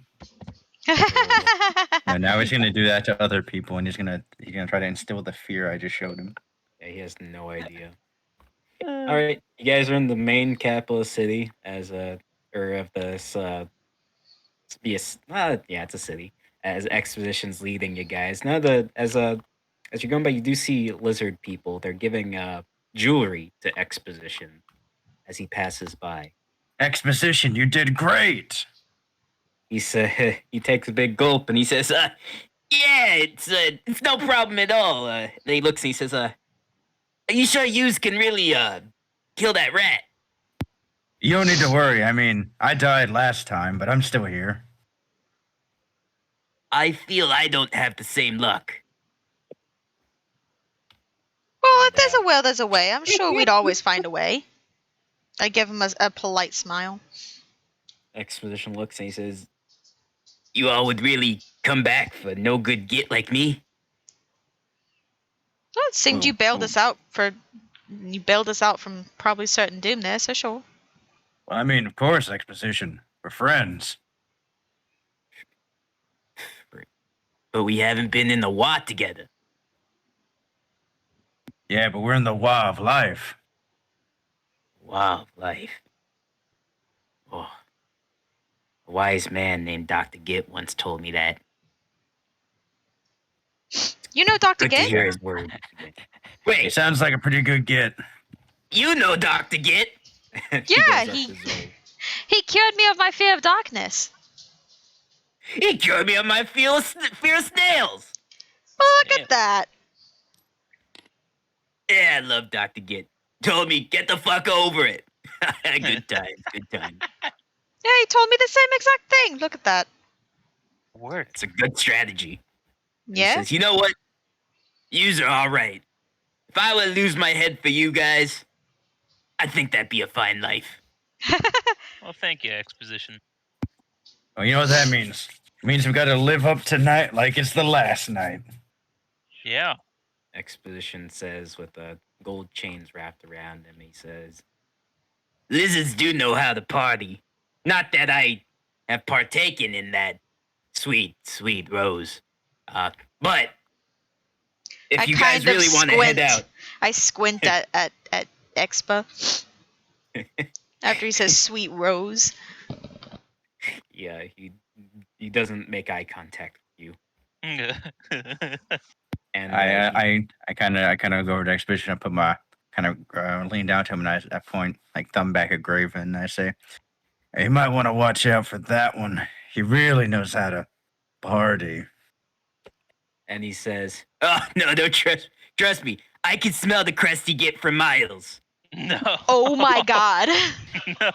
And now he's gonna do that to other people, and he's gonna try to instill the fear I just showed him. Yeah, he has no idea. All right, you guys are in the main capital city as or of this it's a city. As exposition's leading you guys. Now as you're going by, you do see lizard people. They're giving jewelry to exposition as he passes by. Exposition, you did great. He said he takes a big gulp and he says, "Yeah, it's no problem at all." And he looks and he says, "Are you sure yous can really kill that rat?" You don't need to worry. I mean, I died last time, but I'm still here. I feel I don't have the same luck. Well, if there's a will, there's a way. I'm sure we'd always find a way. I give him a polite smile. Exposition looks and he says, "You all would really come back for no good git like me?" Well, it seemed you Oh, bailed oh. us out from probably certain doom there, so sure. Well, I mean, of course, exposition. We're friends. But we haven't been in the Wa together. Yeah, but we're in the Wa of life. Wow, life. Oh. A wise man named Dr. Git once told me that. You know Dr. Good to Git? hear his words. He Wait, sounds like a pretty good get. you know Dr. Git? Yeah, goes up he- to Zoe. He cured me of my fear of darkness. He cured me of my fear of snails. Well, look Damn. at that. Yeah, I love Dr. Git. Told me, get the fuck over it. Good times, good times. Yeah, he told me the same exact thing. Look at that. Work. It's a good strategy. He Yeah? says, you know what? Yous are all right. If I were to lose my head for you guys, I think that'd be a fine life. Well, thank you, exposition. Well, you know what that means? It means we've got to live up tonight like it's the last night. Yeah. Exposition says with the gold chains wrapped around him, he says, lizards do know how to party. Not that I have partaken in that sweet, sweet rose. But if I you guys kind of really want to head squint. out, I squint at Expa. After he says sweet rose. yeah, he doesn't make eye contact with you. And I kind of go over to exposition. I put my kind of lean down to him, and I point like thumb back at Graven, and I say, "Hey, you might want to watch out for that one. He really knows how to party." and he says, "Oh no, don't trust me. I can smell the crust you get from miles." No. Oh my god. No.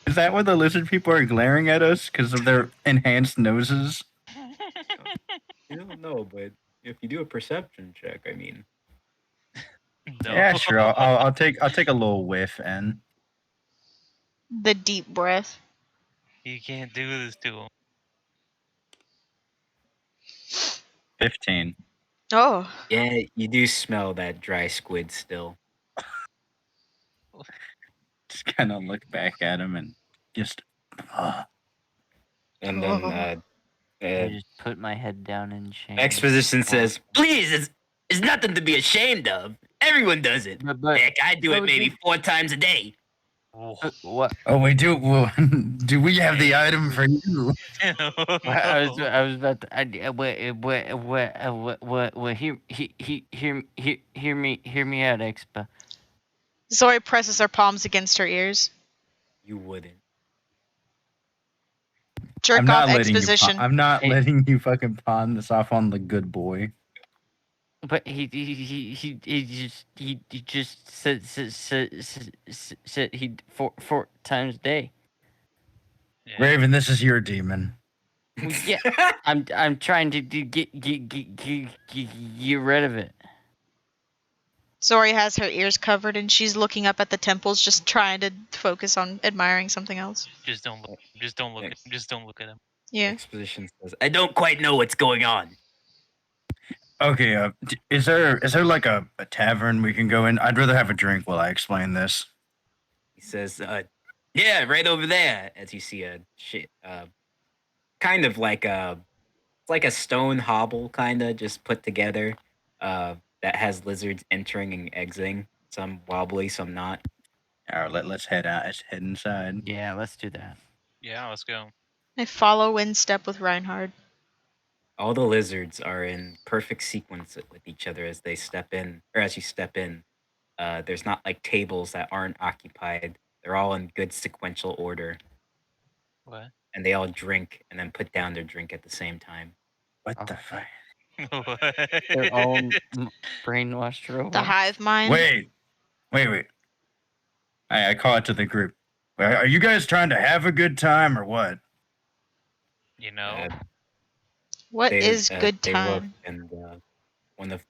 Is that why the lizard people are glaring at us because of their enhanced noses? You don't know, but if you do a perception check, I mean, No. Yeah, sure. I'll take a little whiff and The deep breath. You can't do this to him. 15. Oh. Yeah, you do smell that dry squid still. Just kind of look back at him and just. And then I just put my head down in shame. Exposition says, "Please, it's nothing to be ashamed of. Everyone does it. But Heck, I do it maybe 4 times a day." what? Oh, we do. Well, do we have the item for you? I was about to. Hear me out, Expa. Zori presses her palms against her ears. You wouldn't. Jerk I'm off not letting you. exposition. I'm not Hey. letting you fucking pawn this off on the good boy. But he just said he four times a day. Yeah. Raven, this is your demon. Well, yeah, I'm trying to get rid of it. Zori has her ears covered and she's looking up at the temples, just trying to focus on admiring something else. Just don't look. Just don't look. Thanks. Just don't look at him. Yeah. Exposition says, "I don't quite know what's going on." Okay. Is there like a tavern we can go in? I'd rather have a drink while I explain this. He says, "Yeah, right over there." As you see a shit, kind of like it's like a stone hobble, kind of just put together, that has lizards entering and exiting. Some wobbly, some not. All right, let's head out. Let's head inside. Yeah, let's do that. Yeah, let's go. I follow in step with Reinhard. All the lizards are in perfect sequence with each other as they step in, or as you step in. There's not like tables that aren't occupied. They're all in good sequential order, What? and they all drink and then put down their drink at the same time. What the Okay. fuck? What? They're all brainwashed robots. The hive mind. Wait. I call it to the group. Are you guys trying to have a good time or what? You know. Uh, What is good they look, time? and one of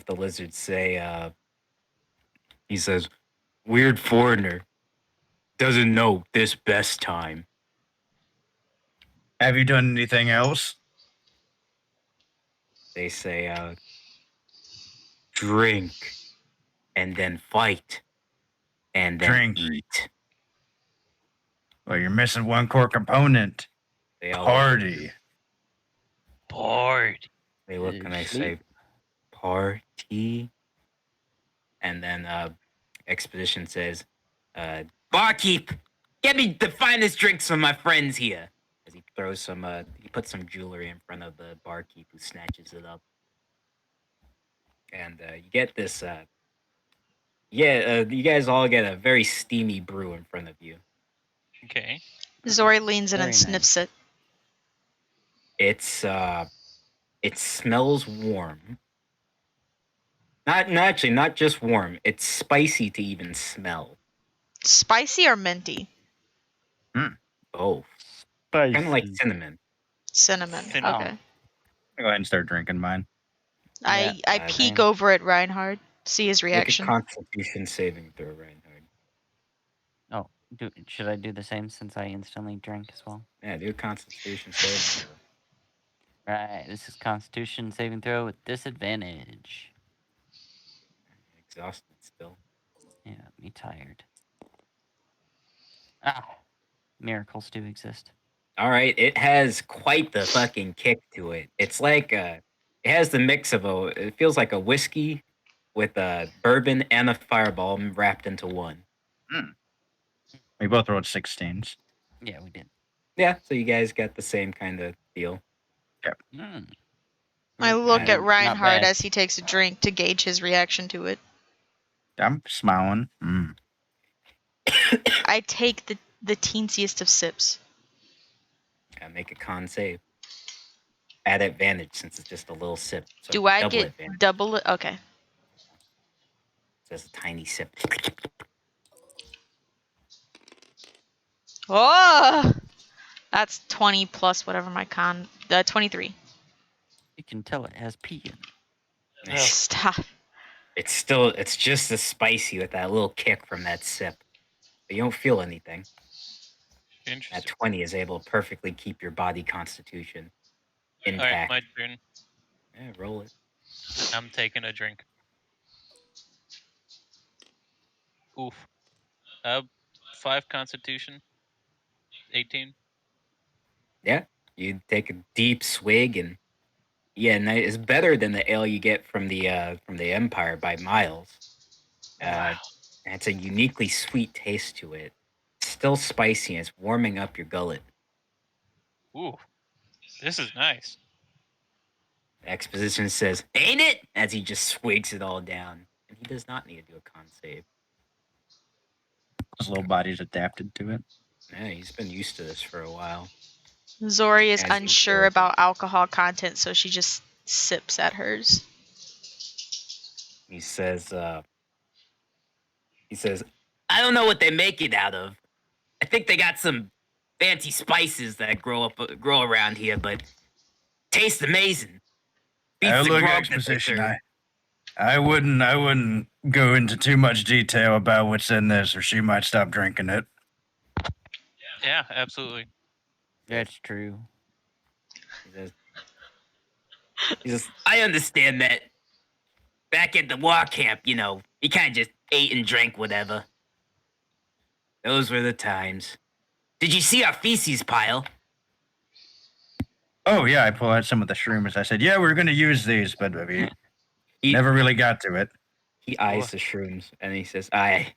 the lizards say, he says, "Weird foreigner doesn't know this best time." Have you done anything else? They say, "Drink, and then fight, and then Drink. eat." Well, you're missing one core component. They all Party. Bored. They look and they Sleep. say, "Party," and then Expedition says, "Barkeep, get me the finest drinks for my friends here." As he throws some, he puts some jewelry in front of the barkeep, who snatches it up, and you get this. You guys all get a very steamy brew in front of you. Okay. Zori leans in Very and sniffs it. It's it smells warm. Not just warm. It's spicy to even smell. Spicy or minty? Oh, Spicy. kind of like cinnamon. Cinnamon. Cinnamon. Okay. I'll go ahead and start drinking mine. I Yeah, peek same. over at Reinhard, see his Make a reaction. Constitution saving throw, Reinhard. Oh, should I do the same since I instantly drank as well? Yeah, do a Constitution saving throw. Right, this is Constitution saving throw with disadvantage. Exhausted still. Yeah, me tired. Ah, miracles do exist. All right, it has quite the fucking kick to it. It's like it has the mix of it feels like a whiskey with a bourbon and a fireball wrapped into one. We both rolled 16s. Yeah, we did. Yeah, so you guys got the same kind of deal. Mm. I look at Not Reinhard bad. as he takes a drink to gauge his reaction to it. I'm smiling. I take the teensiest of sips. Make a con save. At advantage since it's just a little sip. So Do I double get advantage. double it? Okay. Just a tiny sip. Oh! That's 20 plus whatever my 23. You can tell it has pee in it. Nice. Stop. It's just as spicy with that little kick from that sip. But you don't feel anything. That Interesting. 20 is able to perfectly keep your body constitution All right, intact. my turn. Yeah, roll it. I'm taking a drink. Oof. 5 Constitution. 18. Yeah, you take a deep swig, and yeah, and it's better than the ale you get from the Empire by miles. Wow. And it's a uniquely sweet taste to it. It's still spicy, and it's warming up your gullet. Ooh. This is nice. Exposition says, "Ain't it?" As he just swigs it all down, and he does not need to do a con save. His little body's adapted to it. Yeah, he's been used to this for a while. Zori is As he unsure says, about alcohol content, so she just sips at hers. He says, "I don't know what they make it out of. I think they got some fancy spices that grow around here, but tastes amazing. Beats Oh, the look, grog that they exposition. serve." I wouldn't go into too much detail about what's in this, or she might stop drinking it. Yeah, absolutely. That's true. He says, "I understand that. Back at the war camp, you kind of just ate and drank whatever. Those were the times. Did you see our feces pile?" Oh yeah, I pull out some of the shrooms. I said, "Yeah, we're gonna use these, but we He, never really got to it." he eyes the shrooms and he says, "I,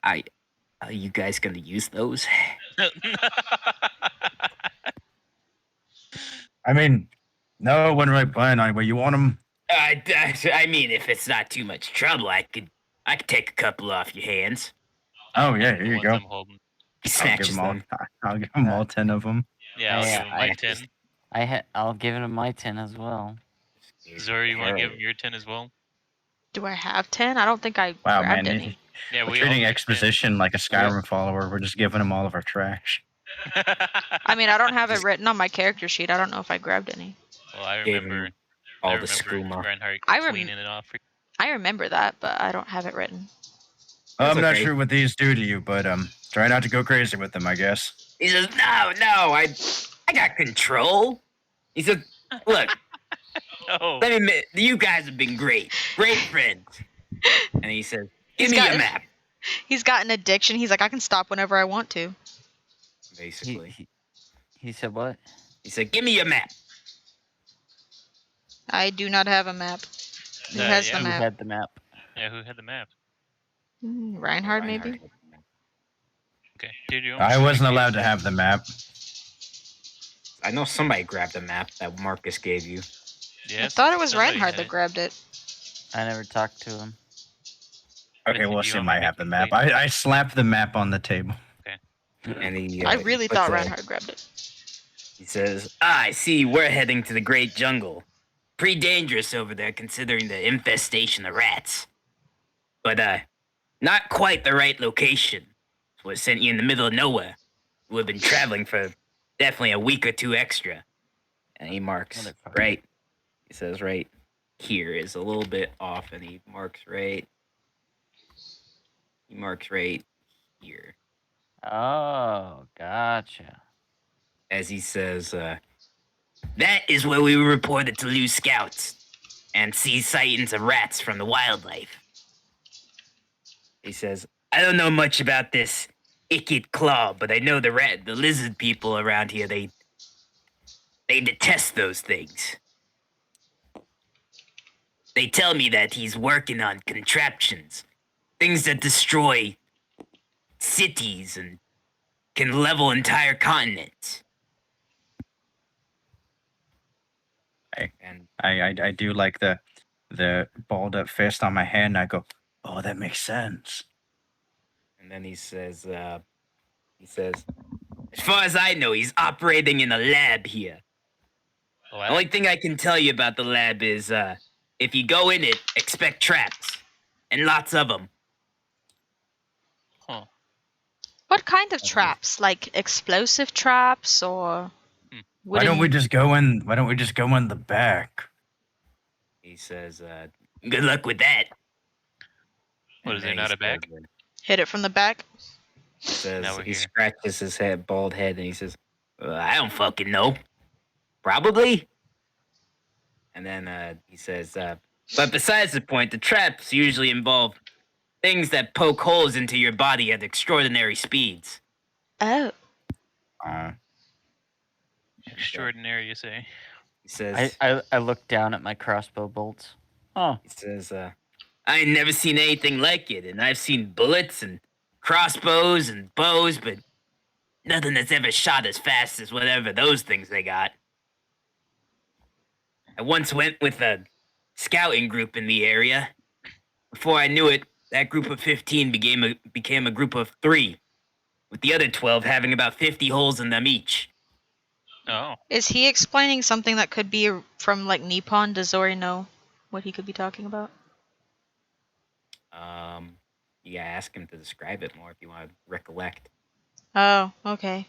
are you guys gonna use those?" I mean, no, when really plan on it. Well, you want them? I mean, if it's not too much trouble, I could take a couple off your hands. Oh I'm yeah, holding here the you ones go. I'm holding. He I'll give snatches them all. them. I'll give them all 10 of them. Yeah, I'll I, give him my I- 10. I'll give him my 10 as well. Zori, you want to give him your 10 as well? Do I have 10? I don't think I Wow, grabbed man, any. Yeah, we're we all treating get 10. exposition like a Skyrim follower. We're just giving him all of our trash. I mean, I don't have it written on my character sheet. I don't know if I grabbed any. Well, I Gave remember. him all I the remember skooma. Reinhardt I rem- cleaning it off. I remember that, but I don't have it written. I'm not okay. sure what these do to you, but try not to go crazy with them, I guess. He says, "No, I got control." He says, "Look, Oh, let me admit, you guys have been great friends." And he says, "Give He's me got- your map." He's got an addiction. He's like, I can stop whenever I want to. Basically, He said what? he said, "Give me your map." I do not have a map. Who Yeah, has yeah. the Who map? had the map? yeah. Who had the map? Reinhard, maybe? Reinhardt. Okay, did you? I wasn't allowed to have the map. I know somebody grabbed the map that Marcus gave you. Yes. I thought it was somebody Reinhard had that it. grabbed it. I never talked to him. Okay, Listen, well, do you she want me to might make have the you map. clean? I slapped the map on the table. And he, I he really puts thought a- Reinhard grabbed it. He says, "I see we're heading to the great jungle. Pretty dangerous over there considering the infestation of rats. But, not quite the right location. So I sent you in the middle of nowhere. We've been traveling for definitely a week or two extra." And he marks, Motherfucker. right. He says, right here is a little bit off, and he marks right. He marks right here. Oh, gotcha. As he says, that is where we were reported to lose scouts and see sightings of rats from the wildlife. He says, "I don't know much about this Ickid Claw, but I know the lizard people around here, they detest those things. They tell me that he's working on contraptions, things that destroy cities and can level entire continents." Hey. And I do like the balled up fist on my hand. And I go, oh, that makes sense. and then he says, "As far as I know, he's operating in a lab here. The only thing I can tell you about the lab is, if you go in it, expect traps, and lots of them." Huh. What kind of traps? Like explosive traps or Hmm. Why don't we just go in? Why don't we just go in the back? He says, "Good luck with that." What, And is there then he not a says, back? Hit it from the back. Now we're he here. scratches his head, bald head, and he says, "I don't fucking know. Probably." And then he says, "But besides the point, the traps usually involve things that poke holes into your body at extraordinary speeds." Oh. Uh, Extraordinary, you say? He says, I look down at my crossbow bolts. Oh, "I ain't never seen anything like it, and I've seen bullets and crossbows and bows, but nothing that's ever shot as fast as whatever those things they got. I once went with a scouting group in the area. Before I knew it, that group of 15 became a group of 3, with the other 12 having about 50 holes in them each." Oh. Is he explaining something that could be from like Nippon? Does Zori know what he could be talking about? You gotta ask him to describe it more if you want to recollect. Oh, okay.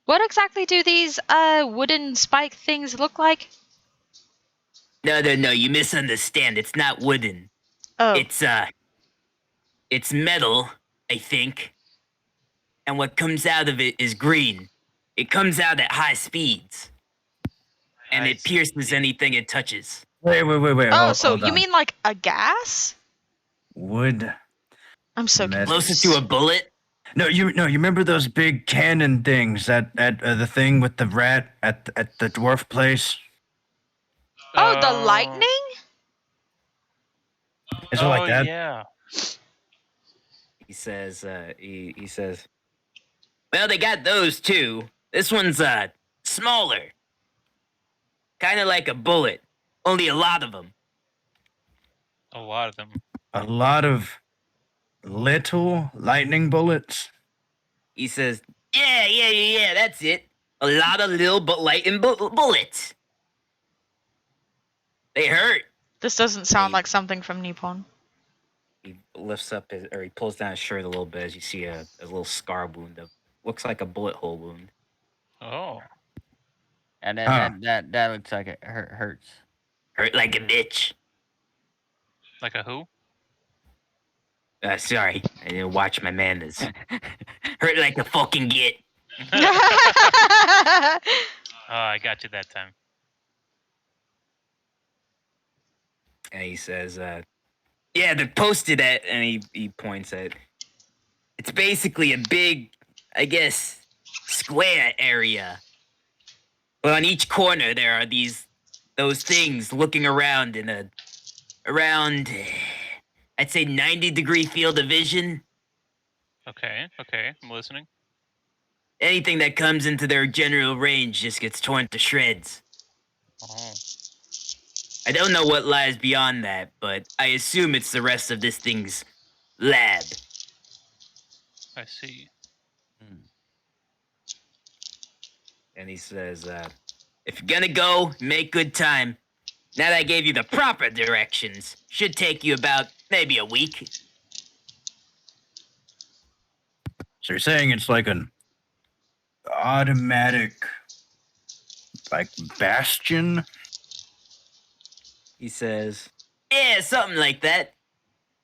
What exactly do these wooden spike things look like? No, you misunderstand. It's not wooden. Oh, It's metal, I think. And what comes out of it is green. It comes out at high speeds, and I it pierces see. anything it touches. wait. oh, so Hold you on. mean like a gas? Wood. I'm so Metal. confused. Closer to a bullet? No, you remember those big cannon things at the thing with the rat at the dwarf place? Oh, the lightning? Is it like that? Yeah. He says, he says, "Well, they got those too. This one's, smaller. Kind of like a bullet. Only a lot of them." A lot of them. A lot of little lightning bullets. He says, yeah, that's it. A lot of little but lightning bullets. They hurt." This doesn't sound Hey. like something from Nippon. He lifts up he pulls down his shirt a little bit as you see a little scar wound of looks like a bullet hole wound. Oh. and Huh. that looks like it hurts. Hurt like a bitch. Like a who? Sorry, I didn't watch my manners. Hurt like a fucking git. Oh, I got you that time. And he says, yeah, they're posted at, and he points at, it's basically a big, I guess, square area. But on each corner there are those things looking around in around, I'd say 90-degree field of vision. Okay, I'm listening. Anything that comes into their general range just gets torn to shreds. Oh. I don't know what lies beyond that, but I assume it's the rest of this thing's lab. I see. And he says, if you're gonna go, make good time. Now that I gave you the proper directions, should take you about maybe a week. So you're saying it's like an automatic, like bastion? He says, yeah, something like that.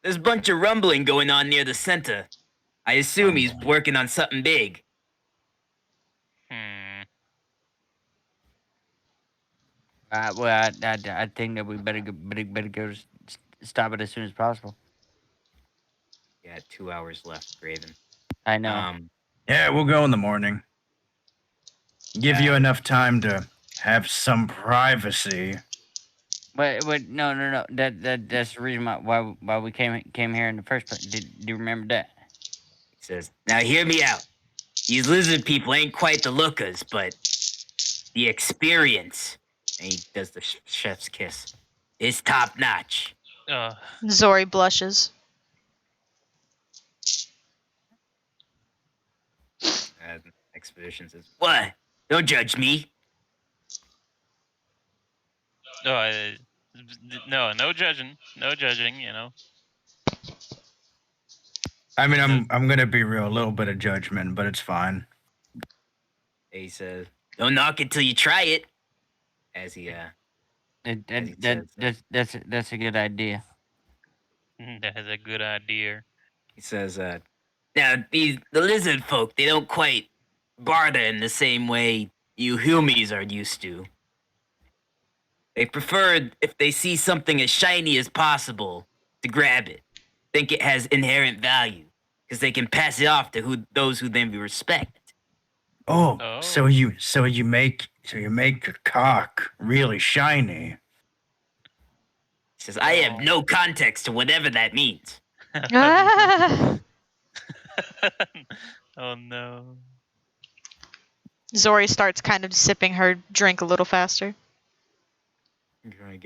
There's a bunch of rumbling going on near the center. I assume he's working on something big. Well, I think that we better go stop it as soon as possible. Yeah, 2 hours left, Graven. I know. Yeah, we'll go in the morning. Give you enough time to have some privacy. But no. That's the reason why we came here in the first place. Do you remember that? He says, now hear me out. These lizard people ain't quite the lookers, but the experience, and he does the chef's kiss, is top notch. Zori blushes. Expedition says, what? Don't judge me. No judging. No judging, you know. I mean, I'm gonna be real, a little bit of judgment, but it's fine. He says, don't knock it till you try it. as he That, as he that, says that's a good idea. That's a good idea. he says now the lizard folk, they don't quite barter in the same way you humies are used to. They prefer, if they see something as shiny as possible, to grab it. Think it has inherent value because they can pass it off to those who they respect. Oh, Oh. so you make your cock really shiny. He says, I have no context to whatever that means. Oh no. Zori starts kind of sipping her drink a little faster.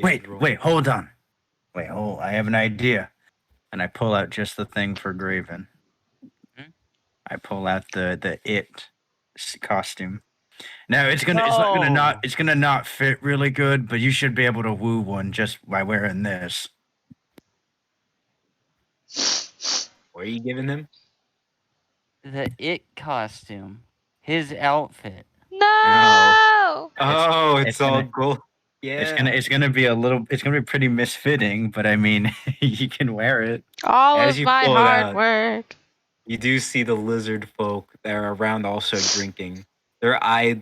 Wait, hold on. I have an idea. And I pull out just the thing for Graven. Hmm? I pull out the costume. Now it's No. gonna not fit really good, but you should be able to woo one just by wearing this. What are you giving him? The it costume, his outfit. No. Oh, it's all gold. Yeah. It's gonna be pretty misfitting, but I mean you can wear it. All As of you my pull it hard out, work. you do see the lizard folk that are around also drinking. Their eyes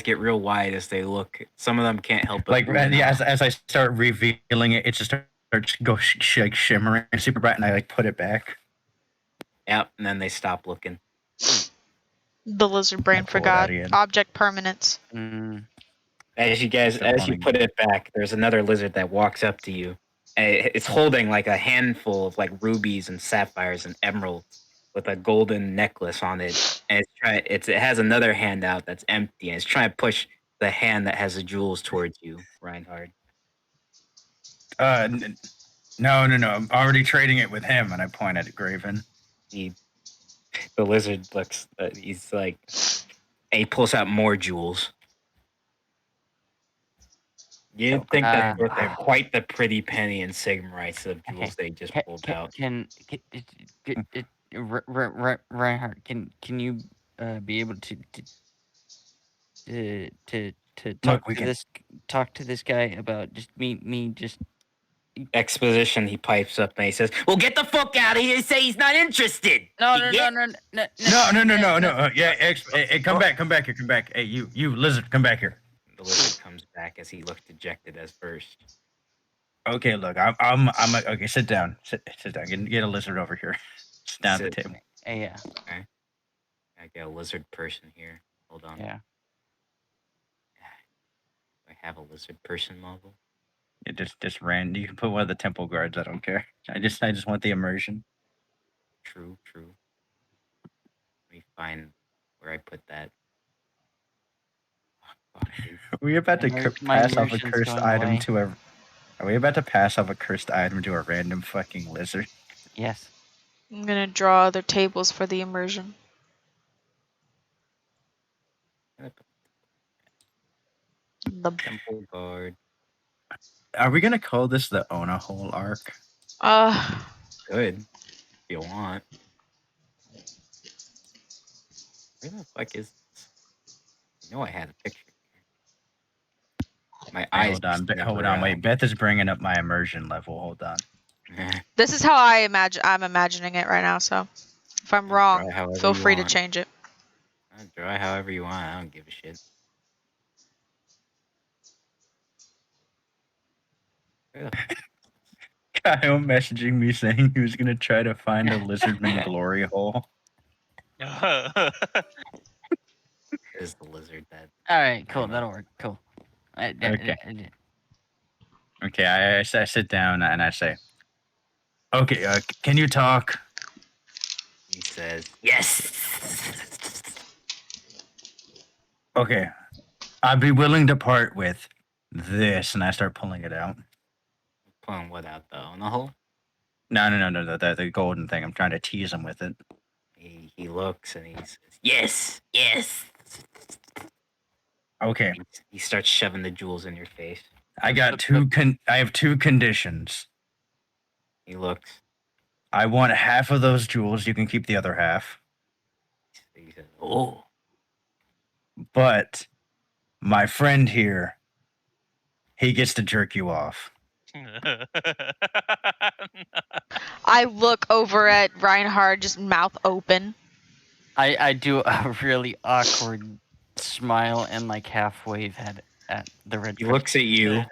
get real wide as they look. Some of them can't help but Like ooh and ah. as I start revealing it, it just starts like shimmering super bright, and I like put it back. Yep, and then they stop looking. The lizard I brain pull it out forgot. again. Object permanence. Mm. As you running. put it back, there's another lizard that walks up to you. It's holding like a handful of like rubies and sapphires and emeralds with a golden necklace on it, and it has another hand out that's empty, and it's trying to push the hand that has the jewels towards you, Reinhard. No. I'm already trading it with him, and I point at Graven. The lizard looks. He's like, and he pulls out more jewels. You'd think that they're quite the pretty penny and Sigmarites of jewels they just pulled out. Reinhardt, can you be able to Look, talk to this guy about just me just Exposition, he pipes up and he says, well, get the fuck out of here and say he's not interested. no. Yeah, come back here. Hey, you lizard, come back here. The lizard comes back as he looks dejected as first. Okay, look, okay. Sit down. Sit down. Get a lizard over here. Sit down at the table. Yeah. Okay. I get a lizard person here. Hold on. Yeah. I have a lizard person model. It just ran. You can put one of the temple guards. I don't care. I just want the immersion. True. Let me find where I put that. Are we about to pass off a cursed item to a? Are we about to pass off a cursed item to a random fucking lizard? Yes. I'm gonna draw other tables for the immersion. The Temple guard. Are we gonna call this the Ona hole arc? Good. If you want. Where the fuck is this? I know I had a picture. My eyes. Hold on. Wait, Beth is bringing up my immersion level. Hold on. This is how I'm imagining it right now. So, if I'm wrong, feel free to change it. Draw it however you want. I don't give a shit. Kyle messaging me saying he was gonna try to find a lizardman glory hole. Is the lizard that? All right. Cool. That'll work. Cool. Okay. I sit down and I say, okay. Can you talk? He says, yes. Okay. I'd be willing to part with this, and I start pulling it out. Pulling what out though? In the hole? No, the golden thing. I'm trying to tease him with it. He looks and he says, yes. Okay. He starts shoving the jewels in your face. I have two conditions. He looks. I want half of those jewels. You can keep the other half. He says, oh. But My friend here, he gets to jerk you off. I look over at Reinhard, just mouth open. I do a really awkward smile and like half wave at the red. He looks at you, and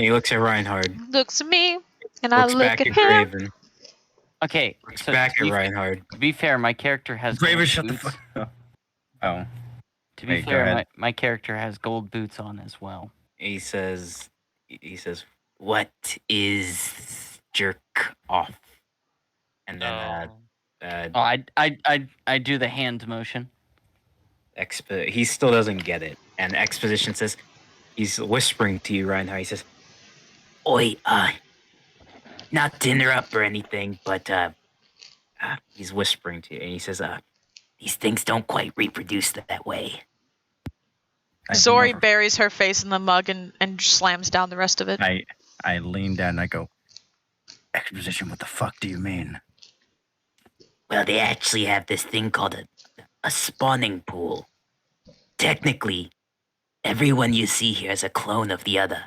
he looks at Reinhard. Looks at me, and I Looks look back at at him. Graven. Okay, Looks so back at Reinhard. to be fair, my character has Graven, gold shut the boots. fuck up. Oh, To be Wait, go fair, ahead. my character has gold boots on as well. He says, "What is jerk off?" And then Oh, I do the hand motion. he still doesn't get it. And exposition says, he's whispering to you, Reinhard. He says, "Oi, not to interrupt or anything, but he's whispering to you, and he says, these things don't quite reproduce that way." I lean Zori over- buries her face in the mug and slams down the rest of it. I lean down and I go, exposition, what the fuck do you mean? Well, they actually have this thing called a spawning pool. Technically, everyone you see here is a clone of the other.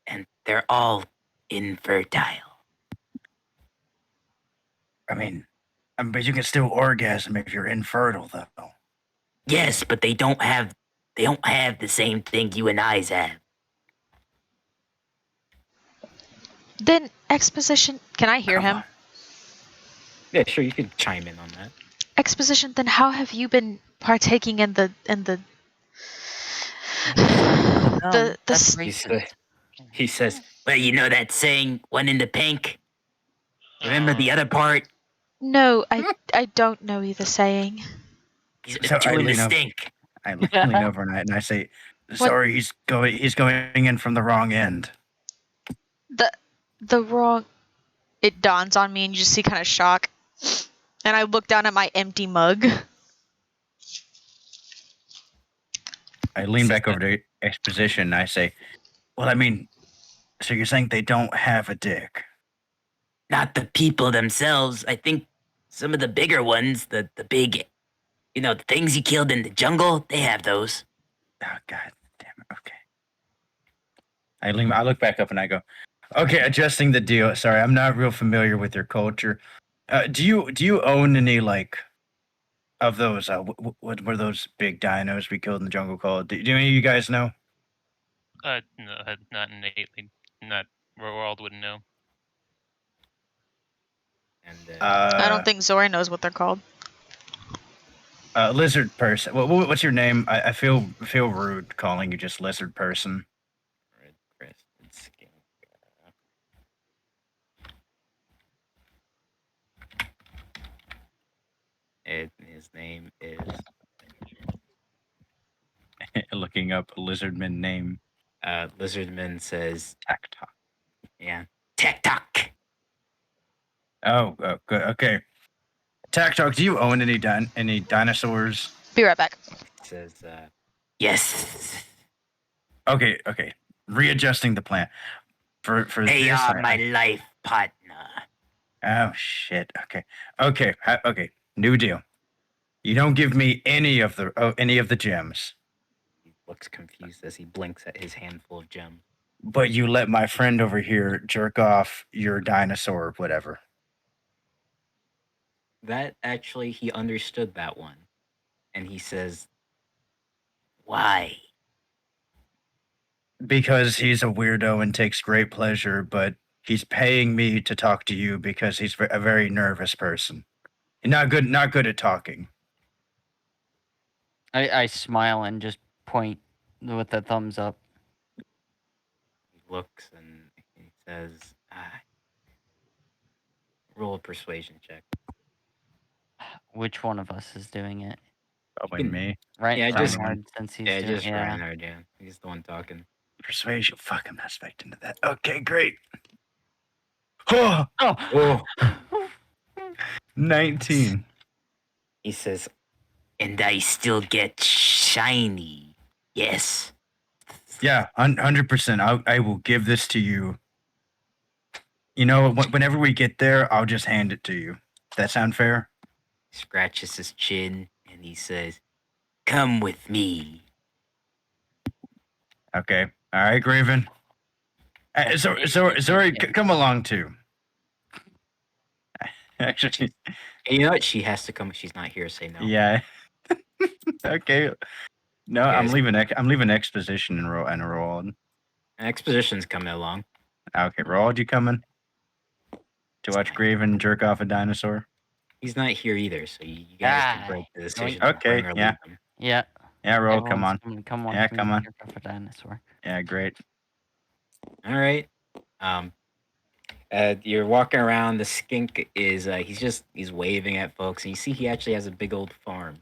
And they're all infertile. I mean, but you can still orgasm if you're infertile, though. Yes, but they don't have the same thing you and I's have. Then exposition. Can I hear Come him? on. Yeah, sure, you could chime in on that. Exposition. Then how have you been partaking in the the That's s- racist. He says, well, you know that saying, one in the pink? Remember the other part? No, I don't know the saying. He's So I two in the lean up. stink. I lean over and I say, sorry, he's going in from the wrong end. The wrong. It dawns on me, and you just see kind of shock. And I look down at my empty mug. I lean back over to exposition and I say, well, I mean, so you're saying they don't have a dick? Not the people themselves. I think some of the bigger ones, the big, the things you killed in the jungle, they have those. Oh, God damn it. Okay. I look back up and I go, okay, adjusting the deal. Sorry, I'm not real familiar with your culture. Do you own any, like, of those, what were those big dinos we killed in the jungle called? Do any of you guys know? No, not innately. Not World wouldn't know. And I don't think Zori knows what they're called. Lizard person. What's your name? I feel rude calling you just lizard person. Red-crested skin. His name is Looking up lizardman name. Lizardman says, TikTok. yeah, TikTok. Oh, good. Okay. TikTok, do you own any dinosaurs? Be right back. He says, yes. Okay. Readjusting the plan. For They this, are my life partner. Oh shit. Okay. New deal. You don't give me any of the gems, He looks confused as he blinks at his handful of gems. but you let my friend over here jerk off your dinosaur or whatever. That actually, he understood that one. And he says, why? Because he's a weirdo and takes great pleasure, but he's paying me to talk to you because he's a very nervous person. Not good at talking. I smile and just point with the thumbs up. He looks and he says, roll a persuasion check. Which one of us is doing it? Probably can- me. Right? Yeah, just- Reinhard, since he's Yeah, doing, just Reinhard, yeah. He's the one talking. Persuasion. Fuck, I'm not expecting to that. Okay, great. Oh, Oh. 19. He says, and I still get shiny. Yes. Yeah, 100%. I will give this to you. You know, whenever we get there, I'll just hand it to you. Does that sound fair? He scratches his chin and he says, Come with me. Okay. All right, Graven. Sorry, come along too. Actually, And you know what? She has to come. She's not here. Say no. yeah. Okay. No, I'm Guys. leaving. I'm leaving exposition and roll. Exposition's coming along. Okay, Roald, you coming to watch Graven jerk off a dinosaur? He's not here either, so you guys can break the decision. Okay, bring or yeah. leave him. Yeah. Yeah, Roald, come on. Come watch Yeah, me come on. jerk off a dinosaur. Yeah, great. All right. You're walking around. The skink is he's waving at folks, and you see he actually has a big old farm.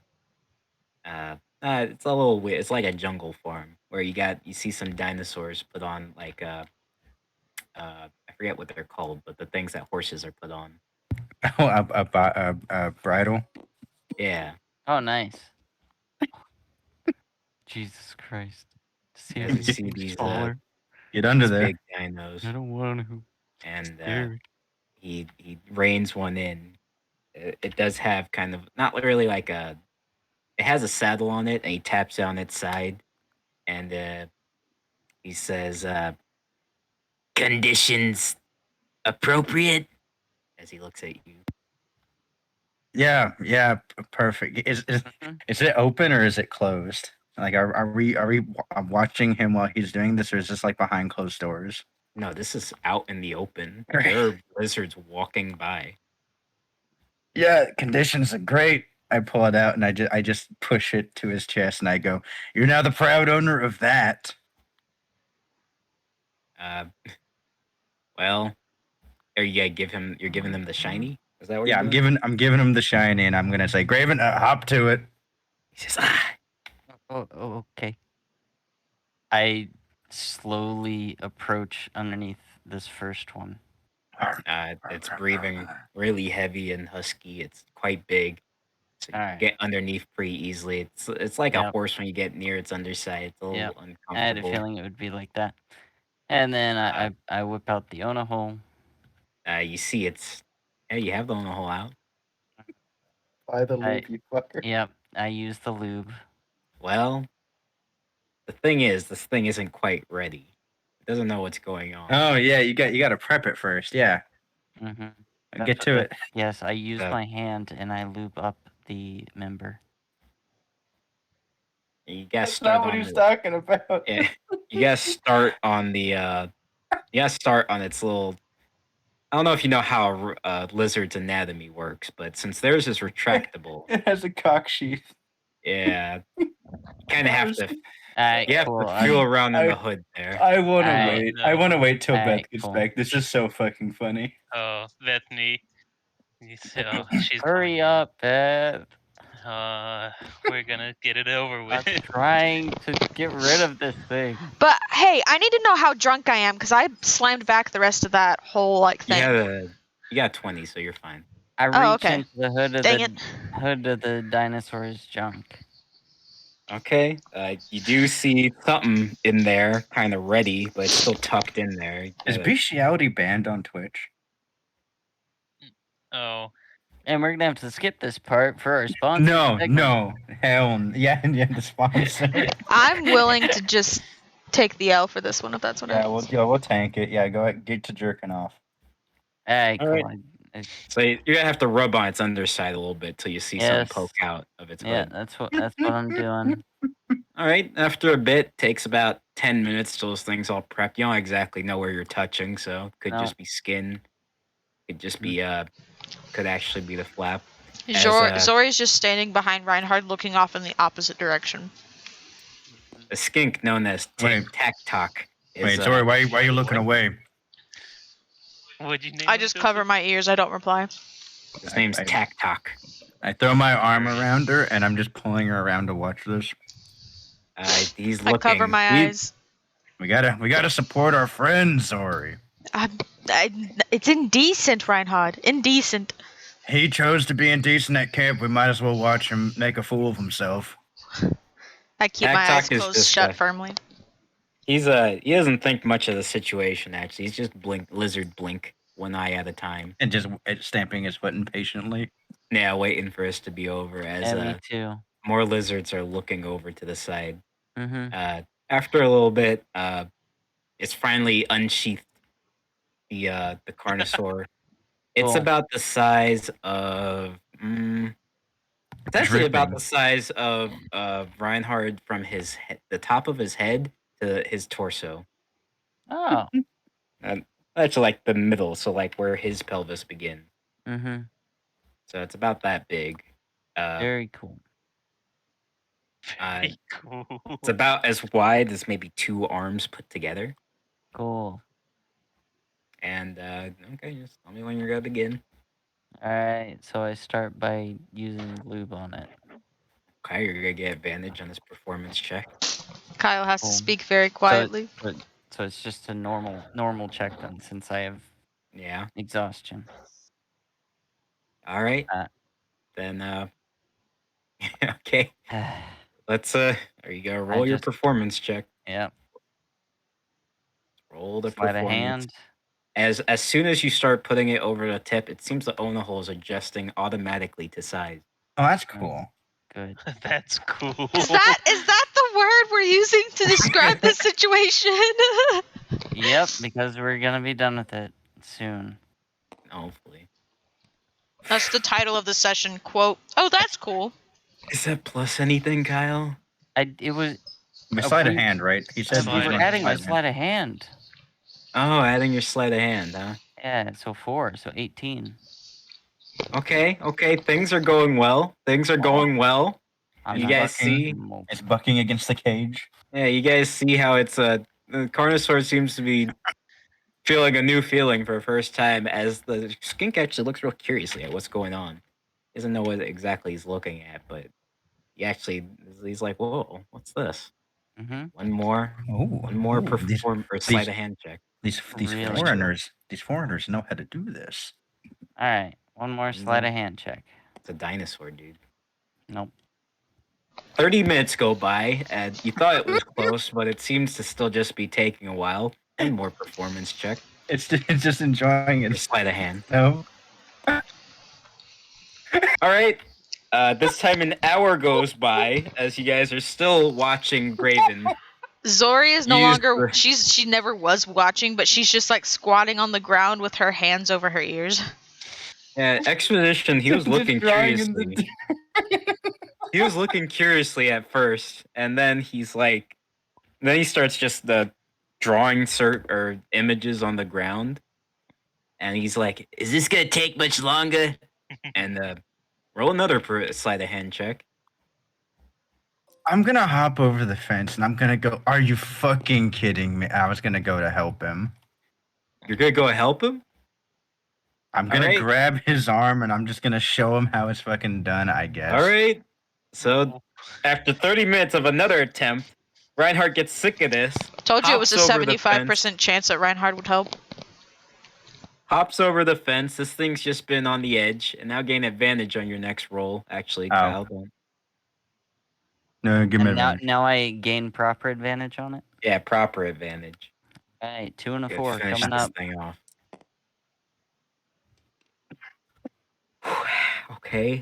It's a little weird. It's like a jungle farm where you see some dinosaurs put on like I forget what they're called, but the things that horses are put on. Oh, a bridle. Yeah. Oh, nice. Jesus Christ. See As him you see getting these smaller. Get under these there. big dinos, I don't want to. and Scared. he reins one in. It does have kind of not really like a. It has a saddle on it, and he taps it on its side, and he says, "Conditions appropriate." As he looks at you, Yeah, perfect. Is it open or is it closed? Like, are we watching him while he's doing this, or is this like behind closed doors? no, this is out in the open. Right. There are lizards walking by. Yeah, conditions are great. I pull it out and I just push it to his chest and I go, "You're now the proud owner of that." Well, are you gonna give him? You're giving them the shiny. Is that what? Yeah, you're doing? I'm giving him the shiny, and I'm gonna say, Graven, hop to it. He says, "Ah." Oh, okay. I slowly approach underneath this first one. It's breathing really heavy and husky. It's quite big, so you Alright. get underneath pretty easily. It's like a Yep. horse when you get near its underside. It's a little Yep. uncomfortable. I had a feeling it would be like that. And then I whip out the Ona hole. You see, you have the hole out. By the lube, you fucker. Yep. I use the lube. Well, the thing is, this thing isn't quite ready. It doesn't know what's going on. Oh yeah, you got to prep it first. Yeah, Mm-hmm. get to it. Yes, I use my hand and I lube up the member. You gotta start not what he's talking about. Yeah, you gotta start on the. You gotta start on its little. I don't know if you know how a lizard's anatomy works, but since theirs is retractable, It has a cock sheath. yeah, you kind of have to. Alright, You have cool. to feel around in the hood there. I want to Alright. wait. I want to wait till Alright, Beth gets cool. back. This is so fucking funny. Oh, Bethany. So she's Hurry coming up, Beth. We're gonna get it over with. I'm trying to get rid of this thing. But hey, I need to know how drunk I am because I slammed back the rest of that whole like thing. You got 20, so you're fine. I reach okay. into the hood of Dang hood of the dinosaur's junk. Okay, you do see something in there, kind of ready, but it's still tucked in there. Is bestiality banned on Twitch? Oh. And we're gonna have to skip this part for our sponsor. No, hell, yeah, the sponsor. I'm willing to just take the L for this one if that's what it is. We'll tank it. Yeah, go ahead, get to jerking off. Alright, cool. Alright. So you're gonna have to rub on its underside a little bit till you see something poke out of its Yeah, hood. that's what I'm doing. All right. After a bit, takes about 10 minutes till this thing's all prepped. You don't exactly know where you're touching, so it could just be skin. Could just be could actually be the flap. Zori's just standing behind Reinhard, looking off in the opposite direction. The skink known as Tac-Toc. Wait, Zori, why are you looking away? What'd you name I him, just Joseph? cover my ears. I don't reply. His name's Tac-Toc. I throw my arm around her and I'm just pulling her around to watch this. He's looking. I cover my eyes. We gotta support our friends, Zori. It's indecent, Reinhard. Indecent. He chose to be indecent at camp. We might as well watch him make a fool of himself. I keep my eyes closed shut firmly. He doesn't think much of the situation. Actually, he's just lizard blink one eye at a time, and just stamping his foot impatiently. Yeah, waiting for us to be over. As me too. more lizards are looking over to the side. Mm-hmm. After a little bit, it's finally unsheathed the Carnosaur. It's Cool. about the size of. It's actually about Dripping. the size of Reinhard from the top of his head to his torso. Oh. That's like the middle, so like where his pelvis begins. Mm-hmm. So it's about that big. Very cool. Very cool. It's about as wide as maybe 2 arms put together. Cool. And okay, just tell me when you're gonna begin. All right. So I start by using lube on it. Okay, you're gonna get advantage on this performance check. Kyle has to Cool. speak very So, quietly. so it's just a normal check then, since I have Yeah. exhaustion. All right. Uh, Then okay. Let's are you gonna roll your just- performance check? yeah. Roll the Sleight of performance. hand. As soon as you start putting it over the tip, it seems the Ona hole is adjusting automatically to size. Oh, that's cool. Good. That's cool. Is that the word we're using to describe this situation? Yep, because we're gonna be done with it soon. Hopefully. That's the title of the session. Quote. Oh, that's cool. Is that plus anything, Kyle? It was. We sleight of we- hand, right? He said we Sleight were of adding my hand. sleight of hand. Oh, adding your sleight of hand, huh? Yeah, so 4, so 18. Okay, things are going well. Things are going well. I'm You not guys fucking see? multiple. It's bucking against the cage. Yeah, you guys see how it's the Carnosaur seems to be feeling a new feeling for the first time as the skink actually looks real curiously at what's going on. He doesn't know what exactly he's looking at, but he's like, whoa, what's this? Mm-hmm. One more These sleight of hand check. Really? these foreigners know how to do this. All right, one more sleight of hand check. It's a dinosaur, dude. Nope. 30 minutes go by, and you thought it was close, but it seems to still just be taking a while. One more performance check. It's just enjoying Your it. sleight of hand. No. All right. This time an hour goes by as you guys are still watching Graven. Zori is no Use longer. the- She never was watching, but she's just like squatting on the ground with her hands over her ears. Yeah, Expedition, he was Just looking drawing in the- curiously. He was looking curiously at first, and then he starts just drawing images on the ground, and he's like, "Is this gonna take much longer?" And roll another sleight of hand check. I'm gonna hop over the fence and I'm gonna go. Are you fucking kidding me? I was gonna go to help him. You're gonna go help him? I'm gonna Alright. grab his arm and I'm just gonna show him how it's fucking done. I guess. All right. So after 30 minutes of another attempt, Reinhardt gets sick of this. Told you it was a Hops over the 75% chance that Reinhard would help. Hops over the fence. This thing's just been on the edge, and now gain advantage on your next roll. Actually, Oh. Kyle. Don't. No, give me And a now I gain proper advantage on it. Yeah, proper advantage. All right, 2 and a Good, 4 finish coming this up. thing off. Okay.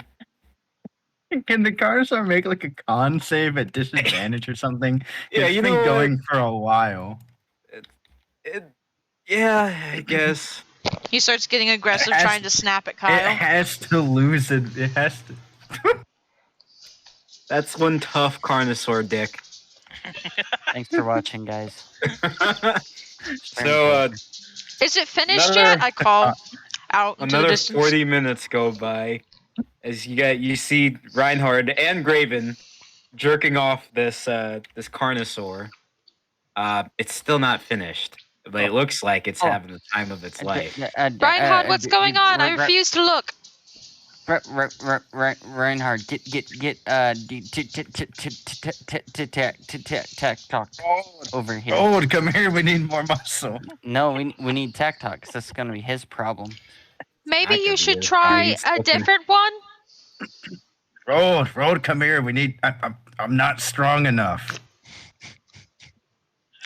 Can the Carnosaur make like a con save at disadvantage or something? Yeah, It's you been know what? going for a while. Yeah, I guess. He starts getting aggressive, It has- trying to snap at It Kyle. has to lose it. It has to. That's one tough Carnosaur dick. Thanks for watching, guys. So Is it finished Another- yet? I call out into the another distance. 40 minutes go by as you see Reinhard and Graven jerking off this Carnosaur. It's still not finished, but it looks like it's having the time of its life. Reinhard, what's going on? I refuse to look. Reinhard, get tech talk over here. Oh, come here. We need more muscle. No, we need tech talk. 'Cause that's gonna be his problem. Maybe Not you gonna should be try he's a looking- different one. Road, come here. We need. I'm not strong enough.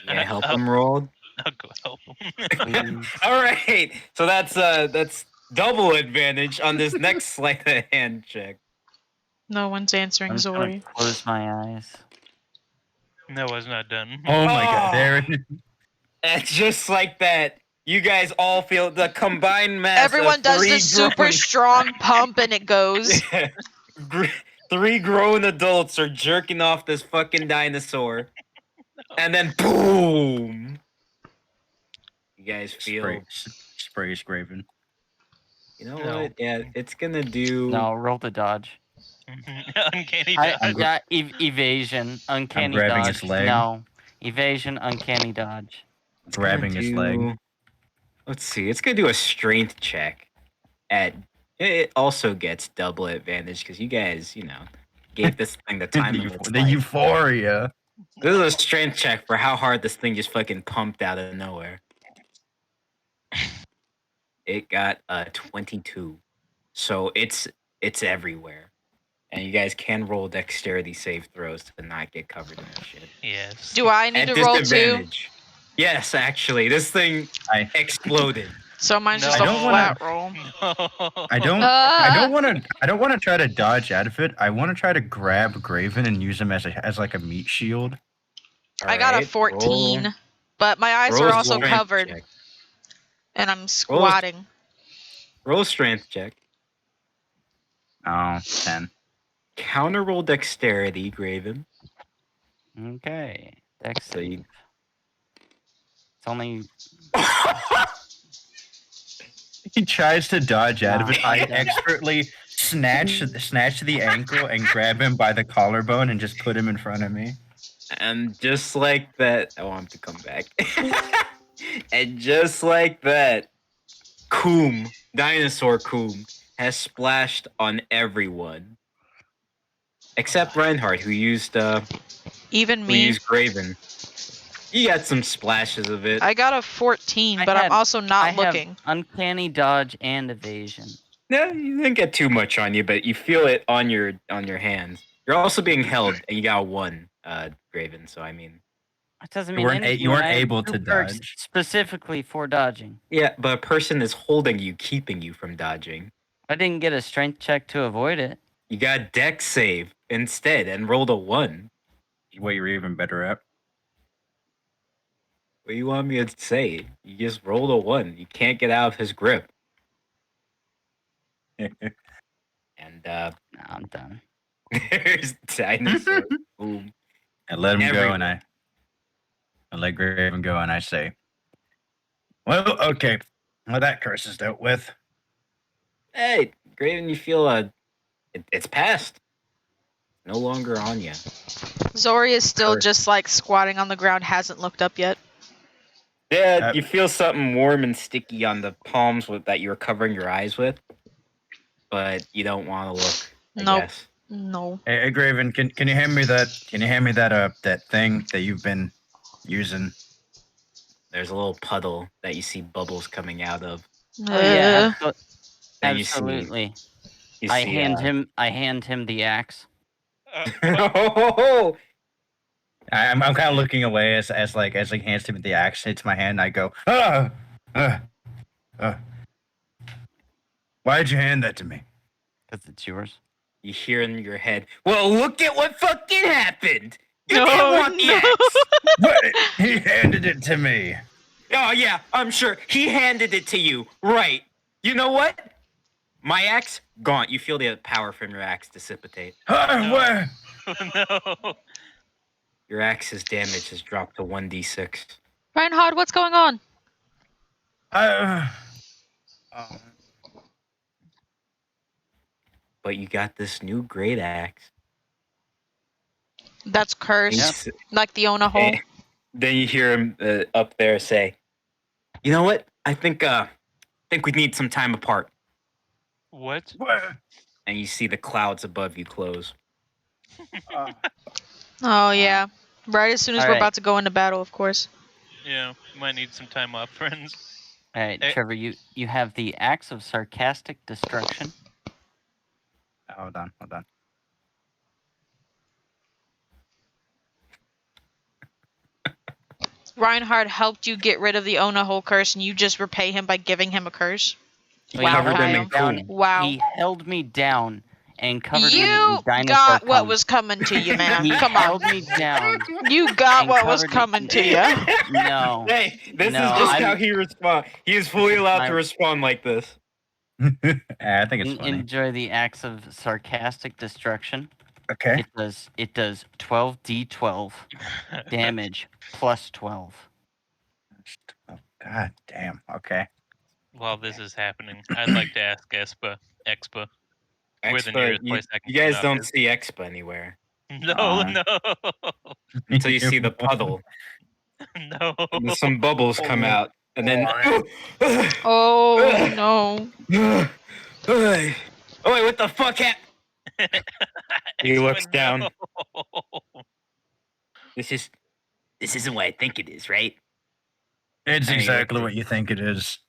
Yeah, help him roll. I'll go help him. Please. All right, so that's double advantage on this next sleight of hand check. No one's answering I'm just gonna Zori. close my eyes. No, I was not done. Oh my god, Oh. there it is. It's just like that. You guys all feel the combined mass Everyone of does three this super grown, strong pump and it goes. gr- 3 grown adults are jerking off this fucking dinosaur, and then boom. You guys feel. Sprays Graven. You know No. what? Yeah, it's gonna do. No, roll the dodge. Uncanny I, dodge. yeah, evasion, uncanny grabbing dodge. his leg. No, evasion, uncanny dodge. It's gonna Grabbing his leg. do- Let's see. It's gonna do a strength check. It also gets double advantage because you guys, gave this thing the time of its The life. euphoria. This is a strength check for how hard this thing just fucking pumped out of nowhere. It got a 22, so it's everywhere, and you guys can roll dexterity save throws to not get covered in the shit. Yes. Do I need At to roll too? disadvantage. Yes, actually, this thing I exploded. So mine's No. just I a don't wanna- flat roll. No. I don't I don't want to try to dodge out of it. I want to try to grab Graven and use him as like a meat shield. I got a Alright, 14, but my eyes roll are a also strength covered, check. and I'm squatting. Roll a strength check. Oh, 10. Counter roll dexterity, Graven. Okay, dex So you- save. It's only He tries to dodge out of it. Nah, I I'm done. expertly snatch the ankle and grab him by the collarbone and just put him in front of me. And just like that, I want him to come back. And just like that, Dinosaur Coom, has splashed on everyone. Except Reinhardt, who used Even me. Graven. You got some splashes of it. I got a 14, I but I'm had- also not I have looking. uncanny dodge and evasion. No, you didn't get too much on you, but you feel it on your hands. You're also being held, and you got 1, Graven. So I mean, That doesn't You mean weren't anything. you when weren't I have able 2 to perks dodge. specifically for dodging. yeah, but a person is holding you, keeping you from dodging. I didn't get a strength check to avoid it. You got dex save instead and rolled a 1. What you're even better at. What do you want me to say? You just rolled a 1. You can't get out of his grip. And Nah, I'm done. there's dinosaur. Boom. I let him go, Everyone. and I let Graven go, and I say, "Well, okay. Well, that curse is dealt with." Hey, Graven, you feel it's past. No longer on you. Zori is still Curse. just like squatting on the ground, hasn't looked up yet. Yeah, you feel something warm and sticky on the palms that you were covering your eyes with, but you don't want to look. I Nope. guess. No. Hey, Graven, can you hand me that? Can you hand me that thing that you've been using? There's a little puddle that you see bubbles coming out of. Oh yeah, Then you see- absolutely. You I see, hand him the axe. Oh, I'm kind of looking away as he hands to me the axe, hits my hand, and I go, why'd you hand that to me? Because it's yours. you hear in your head, well, look at what fucking happened. You No, didn't want the no. axe. What? He handed it to me. Oh, yeah, I'm sure. He handed it to you. Right. You know what? My axe, gone. You feel the power from your axe dissipate. Where? No. Your axe's damage has dropped to 1d6. Reinhard, what's going on? Oh. But you got this new great axe. That's And you cursed. s- Like the Ona hole. and then you hear him up there say, "You know what? I think we need some time apart." What? Where? And you see the clouds above you close. Oh, yeah. Right as soon as we're Alright. about to go into battle, of course. Yeah, might need some time off, friends. All right, Eh. Trevor, you have the axe of sarcastic destruction. Hold on. Reinhard helped you get rid of the Ona hole curse, and you just repay him by giving him a curse. You Wow, covered them Kyle. in down, cool. Wow. He held me down and covered me You in dinosaur got what cum. was coming to you, man. He Come held on. me down. You got and what was covered me coming in- to you. No. Hey, this No, is just I'm- how he responds. He is fully is allowed my- to respond like this. I think it's funny. Enjoy the acts of sarcastic destruction. Okay. It does 12d12 damage plus 12. Oh, God damn. Okay. While this is happening, I'd like to ask Expa. Where the Expa, nearest you, place I can you guys clean up don't is. see Expa anywhere No, no, until you see the puddle. no. And then some bubbles come out, and then. Oh no. Oh wait, what the fuck happened? He Expa, looks down. no. This isn't what I think it is, right? It's And he exactly looks what you think it is.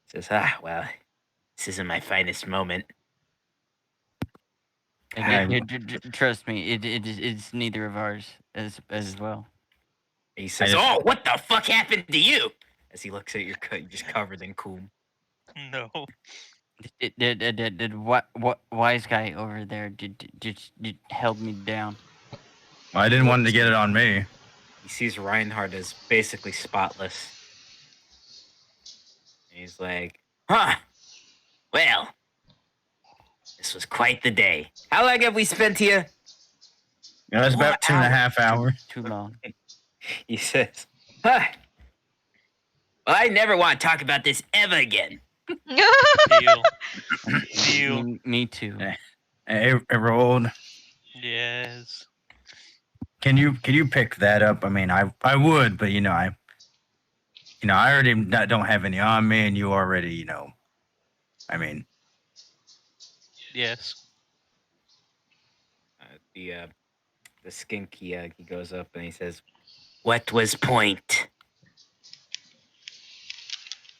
Says, well, this isn't my finest moment. Trust me, it's neither of ours as well. He says, just- "Oh, what the fuck happened to you?" As he looks at your cut, just covered in coom. No. What wise guy over there did held me down. I didn't want to get it on me. He sees Reinhardt as basically spotless. And he's like, "Huh? Well, this was quite the day. How long have we spent here?" It was about 2.5 hours. hours. Too long. He says, "Huh? Well, I never want to talk about this ever again." Deal. Deal. Me too. It rolled. Yes. Can you pick that up? I mean, I would, but I already don't have any on me, and you already, I mean, Yes. The skink he goes up and he says, "What was point?"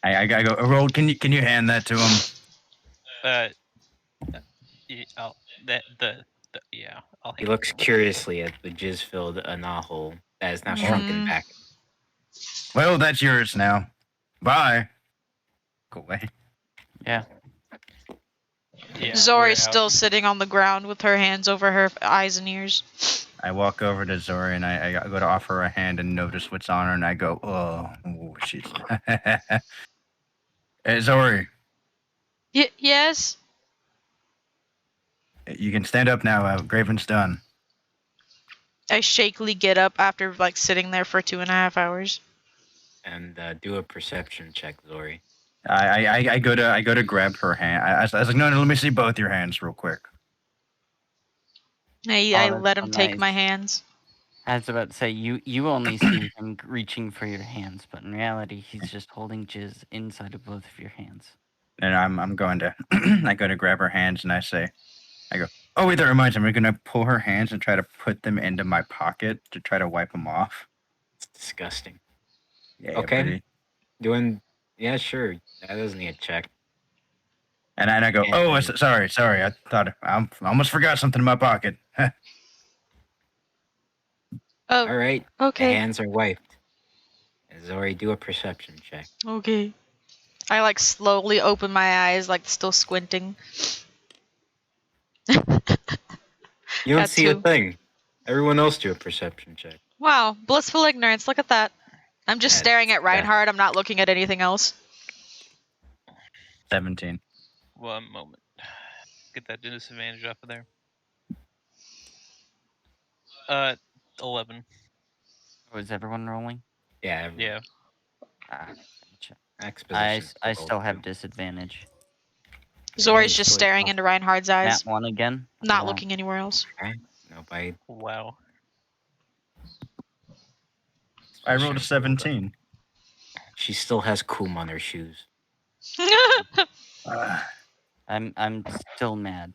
I gotta go. Roll. Can you hand that to him? Yeah, yeah. I'll He hand looks it. curiously at the jizz-filled anahole that is now shrunken Mhm. back. Well, that's yours now. Bye. Go away. Yeah. Yeah, Zori's we're still out. sitting on the ground with her hands over her eyes and ears. I walk over to Zori and I go to offer her a hand and notice what's on her, and I go, oh she's. Hey, Zori, Yes? you can stand up now. Graven's done. I shakily get up after sitting there for 2.5 hours. And do a perception check, Zori. I go to grab her hand. I was like, no, let me see both your hands real quick. I that's let so him take my nice. hands. I was about to say you only see him reaching for your hands, but in reality he's just holding jizz inside of both of your hands. And I'm going to I go to grab her hands and I go, oh wait, that reminds me, I'm gonna pull her hands and try to put them into my pocket to try to wipe them off. It's disgusting. Yeah, Okay. buddy. Yeah, sure. That doesn't need a check. And I go, Yeah, oh, dude. sorry. I thought I almost forgot something in my pocket. Oh, All right. okay. The hands are wiped. And Zori, do a perception check. Okay. I slowly open my eyes, still squinting. You don't Got see a 2. thing. Everyone else do a perception check. Wow, blissful ignorance. Look at that. I'm just Yeah, staring at yeah. Reinhardt. I'm not looking at anything else. 17. 1 moment. Get that disadvantage off of there. 11. Oh, is everyone rolling? Yeah. Everyone. Yeah. Gotcha. Exposition's I still still old, have too. disadvantage. Zori's he's just still staring young. into Reinhardt's eyes, Nat 1 again. not Wow. looking anywhere else. Okay. Nobody. Wow. I rolled a Exposition's still old. 17. She still has coom on her shoes. Uh, I'm still mad.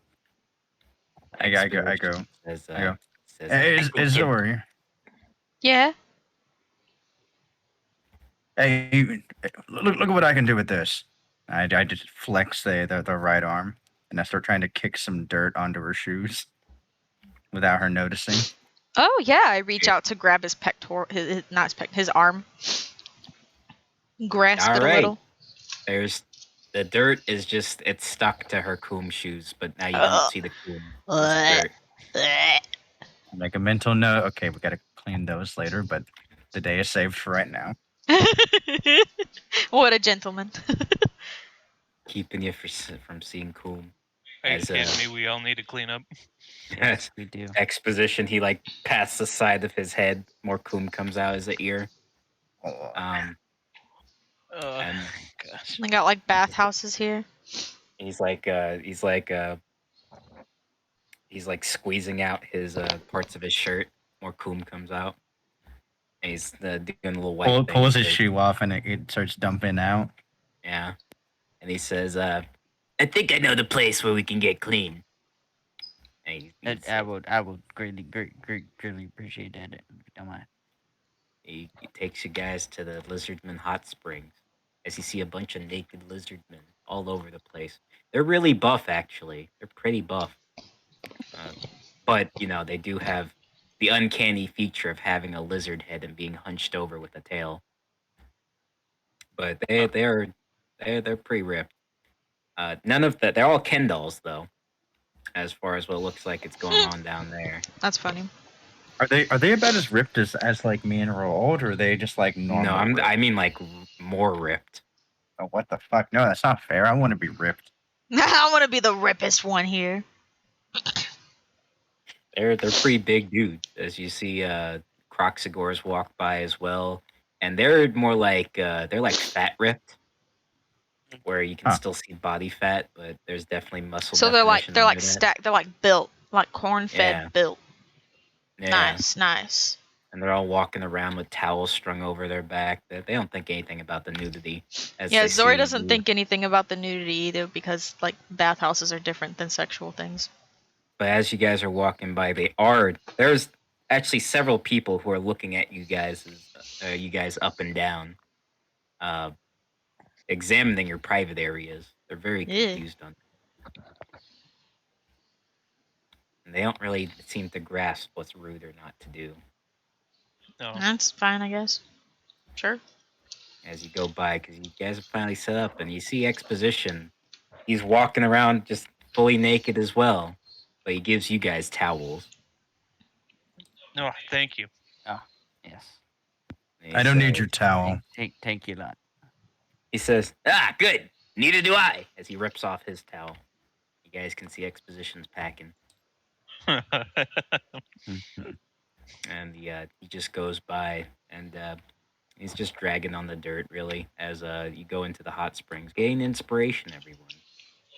I go. Exposition Says, I go. says, Hey, "I think it- Zori. Yeah? Hey, look at what I can do with this. I just flex the right arm, and I start trying to kick some dirt onto her shoes without her noticing. Oh, yeah. I reach out to grab his not his arm. Grasp All it a right. little. There's The dirt is just it's stuck to her coom shoes, but now you Ugh. don't see the coom. Just dirt. Make a mental note. Okay, we gotta clean those later, but the day is saved for right now. What a gentleman. Keeping you from seeing coom. Are you As kidding me? We all need to clean up. Yes, we do. exposition, he like pats the side of his head. More coom comes out as the ear. Oh, And Gosh. They got like bathhouses here. he's like squeezing out his parts of his shirt. More coom comes out. And he's doing a little white thing. pulls He his says, shoe off and it starts dumping out. yeah. And he says, I think I know the place where we can get clean. And I would greatly appreciate that. If you don't mind. he takes you guys to the Lizardman Hot Springs as you see a bunch of naked lizardmen all over the place. They're really buff, actually. They're pretty buff. But, they do have the uncanny feature of having a lizard head and being hunched over with a tail. But they're pretty ripped. None of that. They're all Ken dolls, though, as far as what looks like it's going on down there. That's funny. Are they about as ripped as like me and Roald, or are they just like normal? No, ripped? I mean like more ripped. Oh, what the fuck? No, that's not fair. I want to be ripped. I want to be the rippest one here. They're pretty big dudes, as you see Croxagores walk by as well, and they're more like they're like fat ripped, where you can still see body fat, but there's definitely muscle. So they're like definition under that. stacked. They're like built, like corn fed Yeah. built. Yeah. Nice. And they're all walking around with towels strung over their back. They don't think anything about the nudity. Yeah, Zori doesn't think anything about the nudity either because like bathhouses are different than sexual things. But as you guys are walking by, there's actually several people who are looking at you guys up and down, examining your private areas. They're very confused on it. And they don't really seem to grasp what's rude or not to do. No. That's fine, I guess. Sure. As you go by, because you guys have finally set up, and you see Exposition. He's walking around just fully naked as well, but he gives you guys towels. No, thank you. Oh, yes. I don't need your towel. Thank you a lot. He says, good. Neither do I. As he rips off his towel. You guys can see Exposition's packing. And he just goes by, and he's just dragging on the dirt, really, as you go into the hot springs. Gain inspiration, everyone.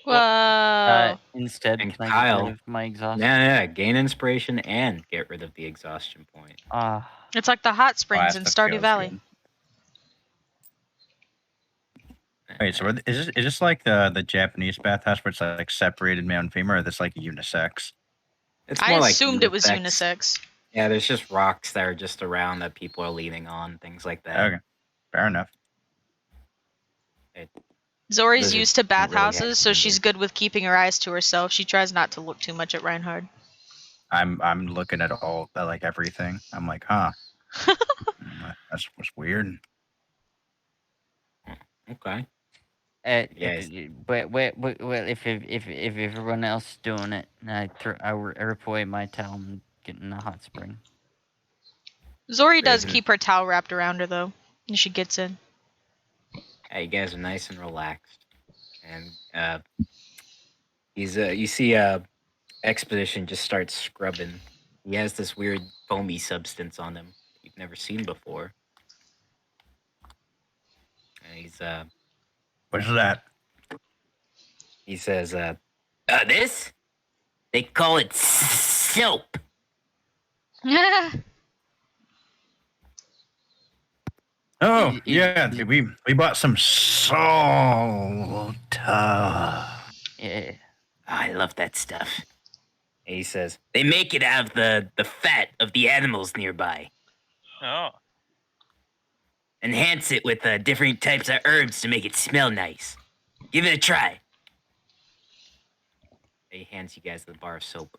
Whoa. Instead, And can I Kyle, get rid of my exhaustion? Yeah, gain inspiration and get rid of the exhaustion point. It's like the hot springs in that Stardew feels Valley. good. Wait, so is this like the Japanese bathhouse where it's like separated male and female, or this like unisex? It's I more like assumed it was unisex. Yeah, there's just rocks that are just around that people are leaning on, things like that. Okay, fair enough. Zori's used to don't really bathhouses, have so she's standards. good with keeping her eyes to herself. She tries not to look too much at Reinhard. I'm looking at all like everything. I'm like, huh. That's weird. Okay. Yes. But if everyone else is doing it, I rip away my towel and get in the hot spring. Zori does keep her towel wrapped around her though, and she gets in. Yeah, you guys are nice and relaxed, and you see Expedition just starts scrubbing. He has this weird foamy substance on him you've never seen before, and he's What is that? he says, this they call it soap. Oh, yeah, we bought some salt. Yeah. I love that stuff. And he says, they make it out of the fat of the animals nearby. Oh. Enhance it with different types of herbs to make it smell nice. Give it a try. He hands you guys the bar of soap.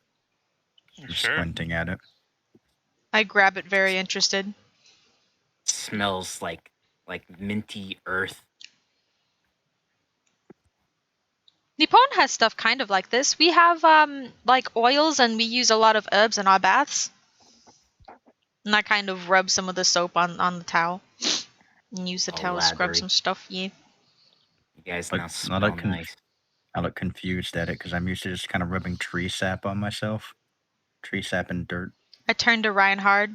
I'm squinting at it. I grab it very interested. Smells like minty earth. Nippon has stuff kind of like this. We have like oils, and we use a lot of herbs in our baths. And I kind of rub some of the soap on the towel and use the All towel to scrub lathery. some stuff. Yeah. You guys Like, now I smell look, nice. I look confused at it because I'm used to just kind of rubbing tree sap on myself. Tree sap and dirt. I turn to Reinhard,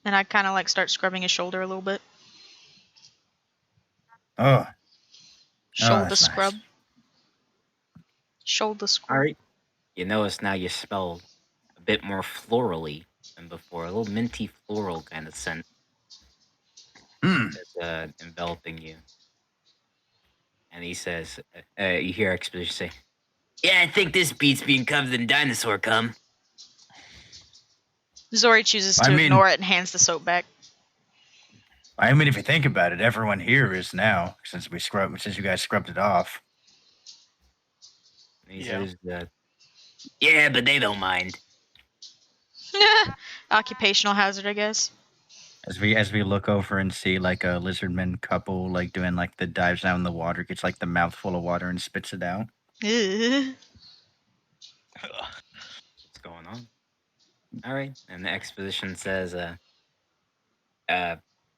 and I kind of like start scrubbing his shoulder a little bit. Oh, Shoulder that's scrub. nice. Shoulder scrub. All right. You notice now you smell a bit more florally than before. A little minty floral kind of scent Hmm. that's enveloping you. And he says, you hear Exposition say, "Yeah, I think this beats being covered in dinosaur cum." Zori chooses I to mean- ignore it and hands the soap back. I mean, if you think about it, everyone here is now since you guys scrubbed it off. And he Yeah. says, "Yeah, but they don't mind." Occupational hazard, I guess. As we look over and see like a lizardman couple like doing like the dives down in the water, gets like the mouthful of water and spits it out. Ugh. What's going on? All right. And the exposition says,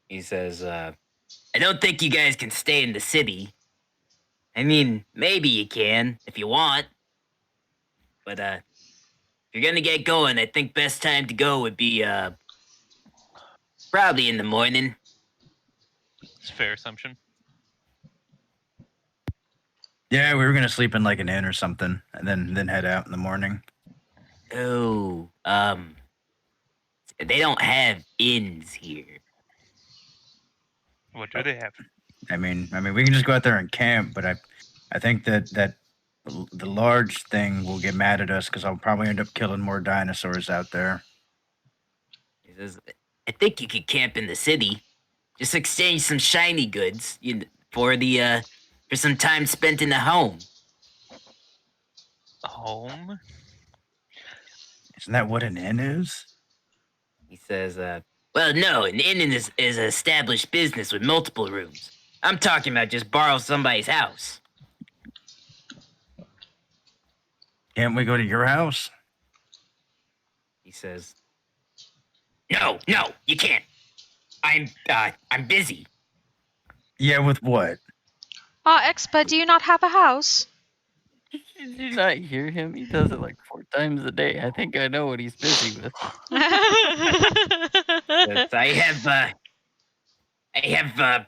he says, "I don't think you guys can stay in the city. I mean, maybe you can if you want. But if you're gonna get going, I think best time to go would be probably in the morning." It's a fair assumption. Yeah, we were gonna sleep in like an inn or something, and then head out in the morning. Oh, they don't have inns here. What do they have? I mean, we can just go out there and camp, but I think that the large thing will get mad at us because I'll probably end up killing more dinosaurs out there. He says, "I think you could camp in the city. Just exchange some shiny goods for some time spent in the home." Home? Isn't that what an inn is? He says, "Well, no, an inn is an established business with multiple rooms. I'm talking about just borrow somebody's house." Can't we go to your house? He says, No, you can't. I'm busy." Yeah, with what? Expa, do you not have a house? Did you not hear him? He does it like 4 times a day. I think I know what he's busy with. Says, I have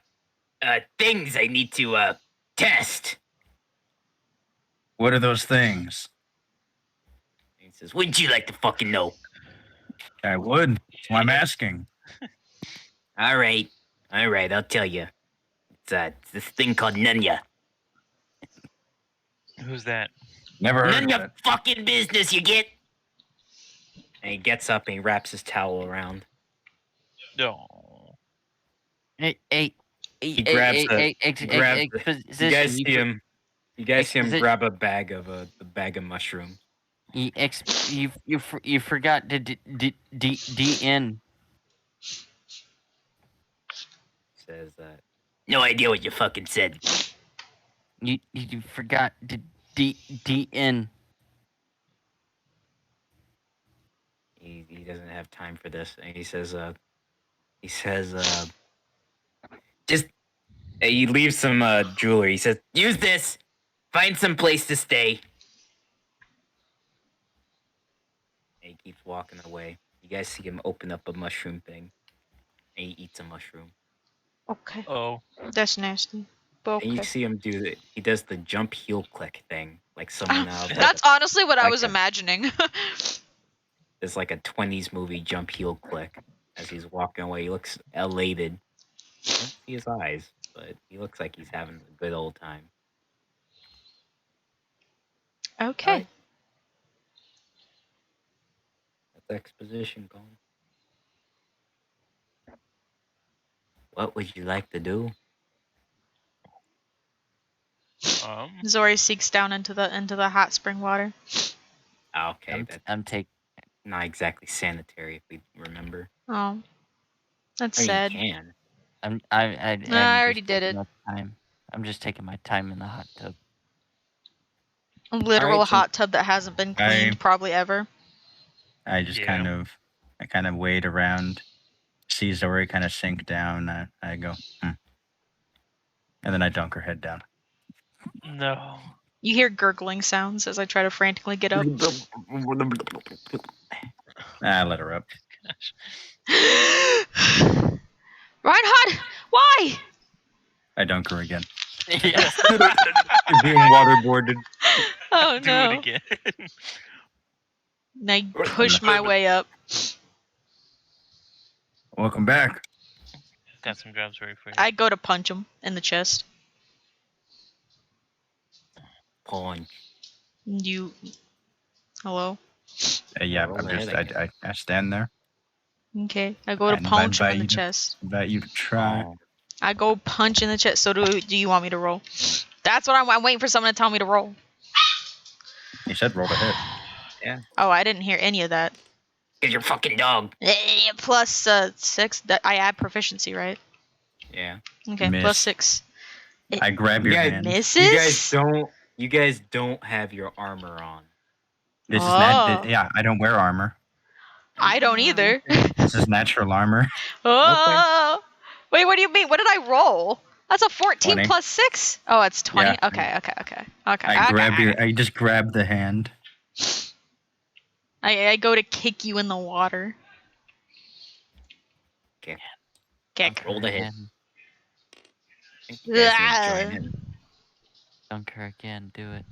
things I need to test." What are those things? He says, "Wouldn't you like to fucking know?" I would. That's why I'm asking. All right, I'll tell you. It's this thing called Nunya. Who's that? Never heard None of your it. fucking business, you get? And he gets up and he wraps his towel around. No. Hey, He grabs the. exposition. You guys see him. You guys see him Exposi- grab a bag of mushrooms. You forgot the DN. Says, "No idea what you fucking said." You forgot the DN. He doesn't have time for this, and he says, just he leaves some jewelry. He says, "Use this. Find some place to stay." And he keeps walking away. You guys see him open up a mushroom thing, and he eats a mushroom. Okay. Oh. That's nasty. But And you okay. see him do it. He does the jump heel click thing, like someone out of That's honestly what I like was a- imagining. it's like a 20s movie jump heel click. As he's walking away, he looks elated. You don't see his eyes, but he looks like he's having a good old time. Okay. Alright. That's exposition gone. What would you like to do? Zori seeks down into the hot spring water. Okay, that's I'm taking. not exactly sanitary if we remember. Oh, that's I mean, sad. you can. I I'm already just did taking it. my time. I'm just taking my time in the hot tub. Literal Alright, so hot tub that hasn't been cleaned probably ever. I just Yeah. I kind of wade around, see Zori kind of sink down. I go, and then I dunk her head down. No. You hear gurgling sounds as I try to frantically get up. I let her up. Gosh. Reinhardt, why? I dunk her again. Yes. you're being waterboarded. Oh Do no. it again. And I push my way up. Welcome back. Got some jobs ready for you. I go to punch him in the chest. Punch. You. Hello? Yeah, roll I'm ahead, just I I stand there. Okay. I go to And punch him invite in the you to- chest. Invite you to try. Oh, I go punch in the chest. So do you want me to roll? That's what I'm waiting for someone to tell me to roll. You said roll to hit. Oh, I didn't hear any of that. get your fucking dog. Plus 6. I add proficiency, right? Yeah. Okay, Miss. plus 6. I grab your Yeah, hand. Misses? You guys don't have your armor on. This is not. Oh. Yeah, I don't wear armor. I don't either. This is natural armor. Oh. Wait, what do you mean? What did I roll? That's a 14 20. plus 6? Oh, it's 20? Yeah. Okay. I just grab the hand. I go to kick you in the water. Okay. Kick. Roll the hit. Again. I think you guys need to join in. Dunk her again. Do it.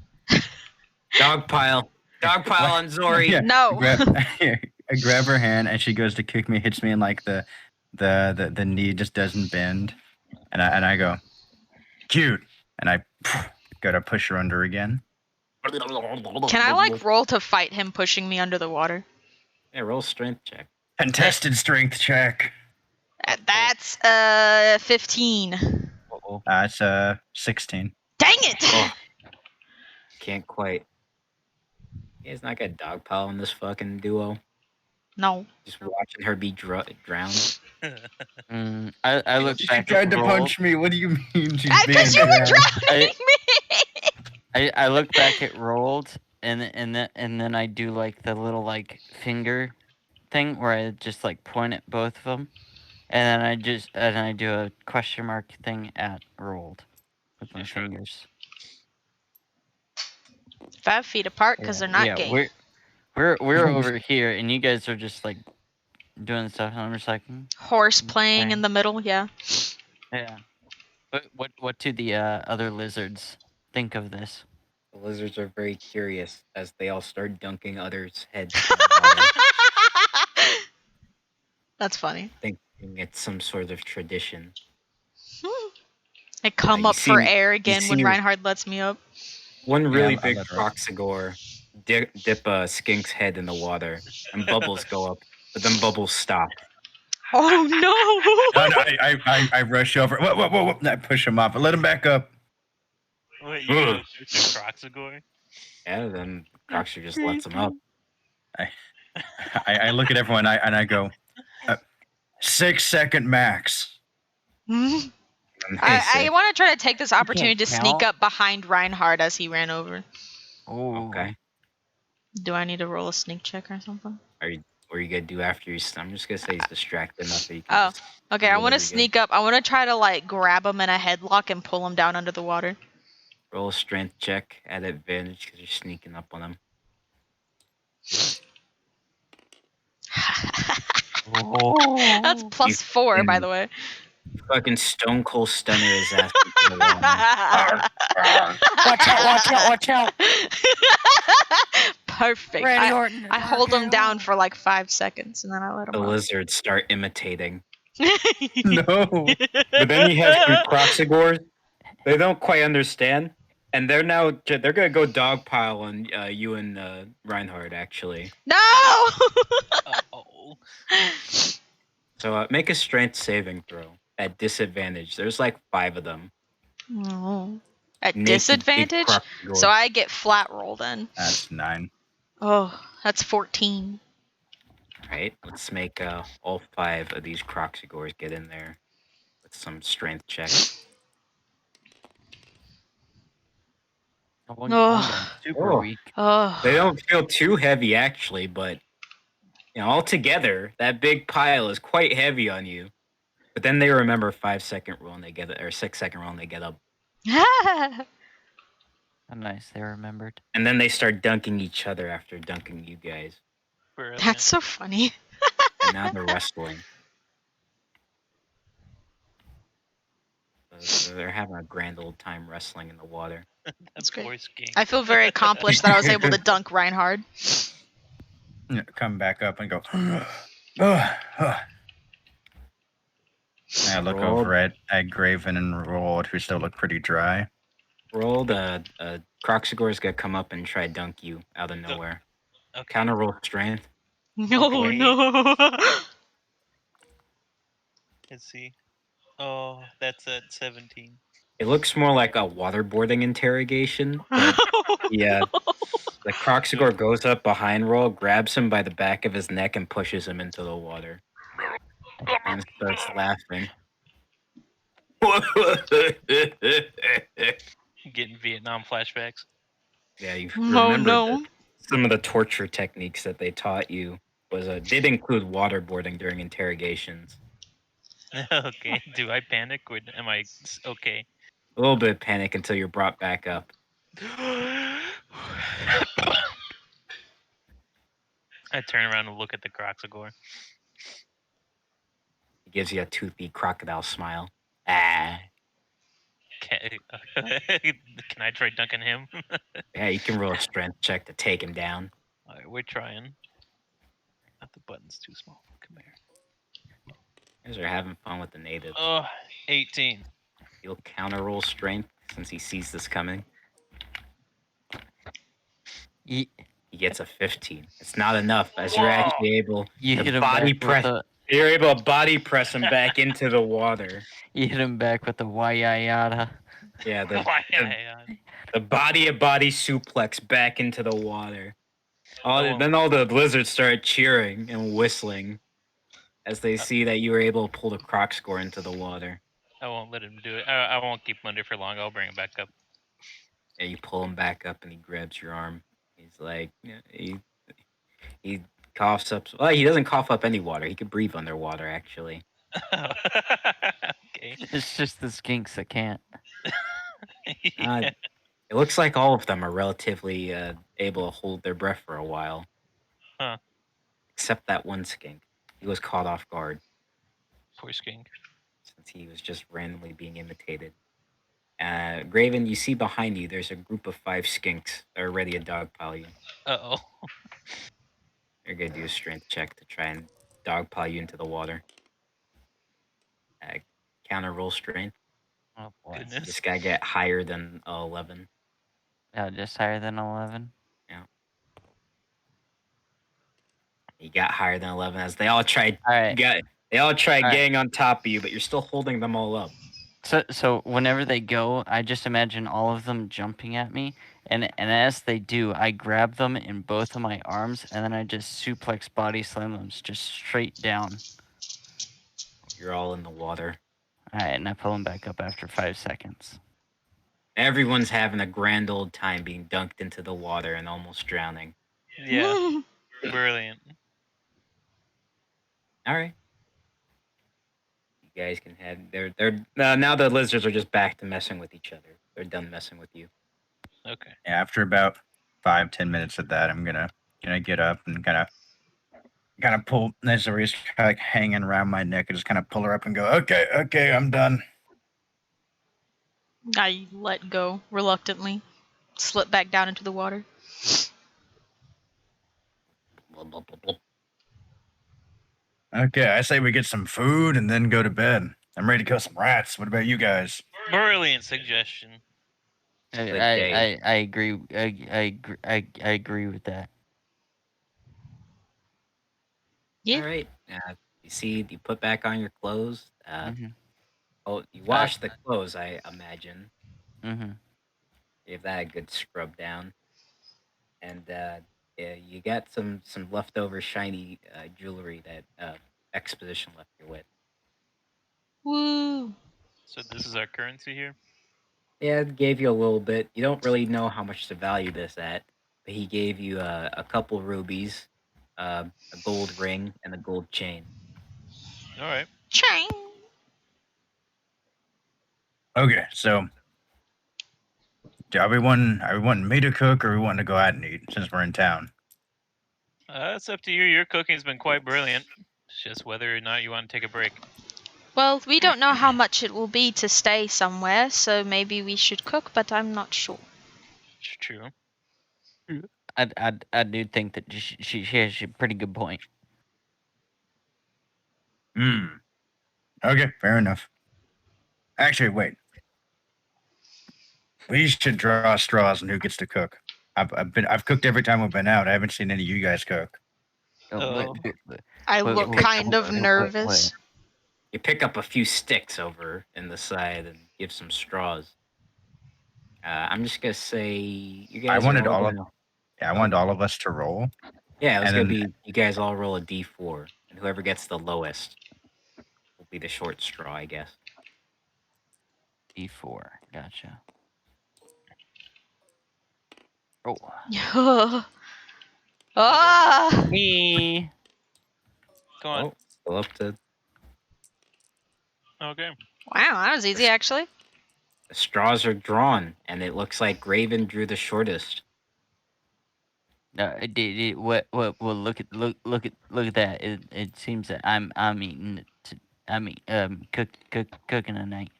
Dogpile. Dogpile on Zori. Yeah. No. I grab her hand and she goes to kick me, hits me in like the knee just doesn't bend, and I go cute, and I go to push her under again. Can I like roll to fight him pushing me under the water? Yeah, roll strength check. Contested strength check. That's 15. Uh-oh. It's 16. Dang it! Oh, can't quite. You guys not got Dogpile in this fucking duo? No. Just watching her be drowned. I look She back tried at to roll. punch me. What do you mean? She's Because being you were drowned? drowning me! I look back at rolled and then I do like the little like finger thing where I just like point at both of them, and then I do a question mark thing at rolled with my You shrug. fingers. 5 feet apart because they're not yeah, gay. we're over here, and you guys are just like doing stuff, and I'm just like, Horse playing in the middle, yeah. yeah. What do the other lizards think of this? The lizards are very curious as they all start dunking others' heads in the water, That's funny. thinking it's some sort of tradition. I come you up for see- air again when see- Reinhard lets me up. One really I big let her up. Proxigor dip a skink's head in the water, and bubbles go up, but then bubbles stop. Oh no! No, I rush over. Whoa. I push him off. I let him back up. Wait, you go through Croxagore? Yeah, then Proxigor just lets him up. I look at everyone and I go, 6 second max. And they I say, want to try to take this opportunity to count. sneak up behind Reinhard as he ran over. Oh, okay. Do I need to roll a sneak check or something? What are you gonna do after you? I'm just gonna say he's distracted enough that you can. Oh, Just okay. do I want to whatever you sneak up. I want to try to like grab him in a headlock and pull him down under the water. roll a strength check at advantage because you're sneaking up on him. That's plus 4, by the way. Fucking Stone Cold Stunner his ass into the water. Watch out! Perfect. Randy Orton. I hold him down for like 5 seconds and then I let him The up. lizards start imitating. No. But then you have some Croxigors. They don't quite understand. And they're gonna go dogpile on you and Reinhard, actually. No! Oh. So make a strength saving throw at disadvantage. There's like 5 of them. Oh. At Naked big disadvantage? Croxigor. So I get flat roll then. That's 9. Oh, that's 14. Alright, let's make all 5 of these Croxigors get in there with some strength checks. One Oh. condom, super Oh. weak. Oh. They don't feel too heavy actually, but altogether, that big pile is quite heavy on you. But then they remember 5-second rule and they get it, or 6-second rule and they get up. How nice, they remembered. And then they start dunking each other after dunking you guys. Brilliant. That's so funny. And now they're wrestling. So they're having a grand old time wrestling in the water. That's great. Poor skink. I feel very accomplished that I was able to dunk Reinhard. Come back up and go. I look Roll. over at Graven and Rold, who still look pretty dry. Rolled Croxagor's gonna come up and try dunk you out of nowhere. Okay. Counter roll strength. No, Okay. no. Let's see. Oh, that's at 17. It looks more like a waterboarding interrogation, but yeah, the Croxagor goes up behind Roll, grabs him by the back of his neck, and pushes him into the water. And starts laughing. Getting Vietnam flashbacks. Yeah, you No, remember no. some of the torture techniques that they taught you did include waterboarding during interrogations. Okay. Do I panic? Or am I okay? A little bit of panic until you're brought back up. I turn around and look at the Croxagor. He gives you a toothy crocodile smile. Ah, Can I try dunking him? yeah, you can roll a strength check to take him down. Alright, we're trying. Not the button's too small. Come here. You guys are having fun with the natives. Oh, 18. He'll counter roll strength since he sees this coming. Ye- He gets a 15. It's not enough, as you're actually able You hit to him body back press. with a You're able to body press him back into the water. you hit him back with a wayayada. Yeah, Why? the body suplex back into the water. won't- Then all the lizards start cheering and whistling as they see that you were able to pull the croc score into the water. I won't let him do it. I won't keep him under for long. I'll bring him back up. Yeah, you pull him back up and he grabs your arm. He's like, he coughs up. Well, he doesn't cough up any water. He can breathe underwater, actually. Okay. It's just the skinks that can't. Yeah. It looks like all of them are relatively able to hold their breath for a while. Huh. Except that one skink. He was caught off guard Poor skink. since he was just randomly being imitated. Graven, you see behind you, there's a group of 5 skinks that are ready to dogpile you. Uh-oh. You're going to do a strength check to try and dogpile you into the water. Counter roll strength. Oh boy. Goodness. This guy get higher than 11. Yeah, just higher than 11. He got higher than 11 as they all tried. All right. They all tried All right. getting on top of you, but you're still holding them all up. So whenever they go, I just imagine all of them jumping at me, and as they do, I grab them in both of my arms, and then I just suplex body slam them just straight down. You're all in the water. All right, and I pull them back up after 5 seconds. Everyone's having a grand old time being dunked into the water and almost drowning. Yeah. Brilliant. All right. You guys can have. They're now the lizards are just back to messing with each other. They're done messing with you. Okay. Yeah, after about 5-10 minutes of that, I'm gonna get up and kind of pull Nezari's kind of like hanging around my neck and just kind of pull her up and go, okay, I'm done. I let go reluctantly, slip back down into the water. Okay, I say we get some food and then go to bed. I'm ready to kill some rats. What about you guys? Brilliant suggestion. I day. agree. I agree with that. Yeah. All right. You put back on your clothes. Mhm. Oh, you wash the clothes, I imagine. Mhm. Give that a good scrub down. And yeah, you got some leftover shiny jewelry that Exposition left you with. Woo. So this is our currency here? Yeah, it gave you a little bit. You don't really know how much to value this at, but he gave you a couple rubies, a gold ring, and a gold chain. All right. Chang. Okay, so are we wanting me to cook, or we wanting to go out and eat since we're in town? It's up to you. Your cooking's been quite brilliant. It's just whether or not you want to take a break. Well, we don't know how much it will be to stay somewhere, so maybe we should cook, but I'm not sure. It's true. I do think that she has a pretty good point. Hmm. Okay, fair enough. Actually, wait. We should draw straws on who gets to cook. I've cooked every time we've been out. I haven't seen any of you guys cook. Oh. I Wait, look wait, kind of wait, nervous. You pick up a few sticks over in the side and give some straws. I'm just gonna say you guys are all gonna. I wanted all of us to roll. Yeah, it was and gonna then be you guys all roll a d4, and whoever gets the lowest will be the short straw, I guess. D4. Gotcha. Oh. Ah! Me. Go on. Oh, still up to Okay. Wow, that was easy actually. the straws are drawn, and it looks like Graven drew the shortest. What? Well, look at that. It seems that I'm eating. Cooking tonight.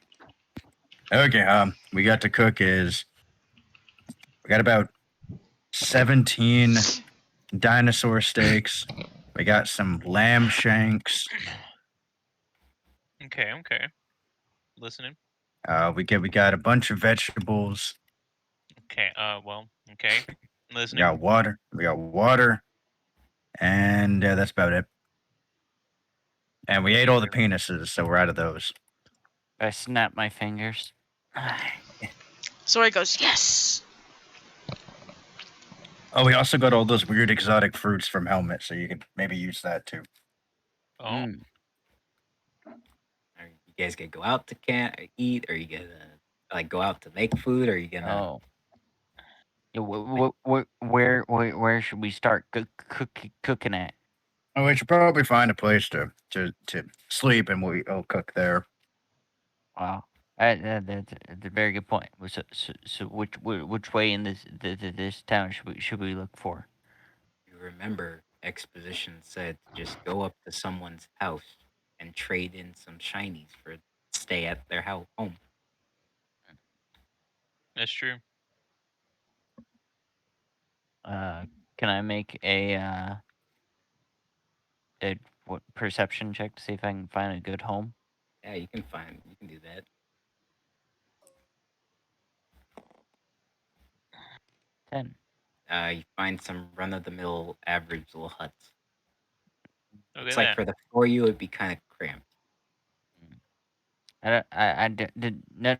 okay, we got to cook is we got about 17 dinosaur steaks. We got some lamb shanks. Okay. Okay. Listening. We got a bunch of vegetables. Okay. Well. Okay. We Listening. got water. We got water, and that's about it. And we ate all the penises, so we're out of those. I snap my fingers. So he goes, yes. Oh, we also got all those weird exotic fruits from Helmet, so you can maybe use that too. Oh. Mm. Are you guys gonna go out to camp, or eat? Or are you gonna like go out to make food? Or are you gonna? Oh. Yeah, where should we start cooking at? Oh, we should probably find a place to sleep, and we'll cook there. Wow. That's a very good point. So which way in this town should we look for? You remember exposition said to just go up to someone's house and trade in some shinies for stay at their home. That's true. Can I make a what perception check to see if I can find a good home? Yeah, you can do that. 10. You find some run of the mill average little huts. Look It's at like that. for the four of you it'd be kind of cramped.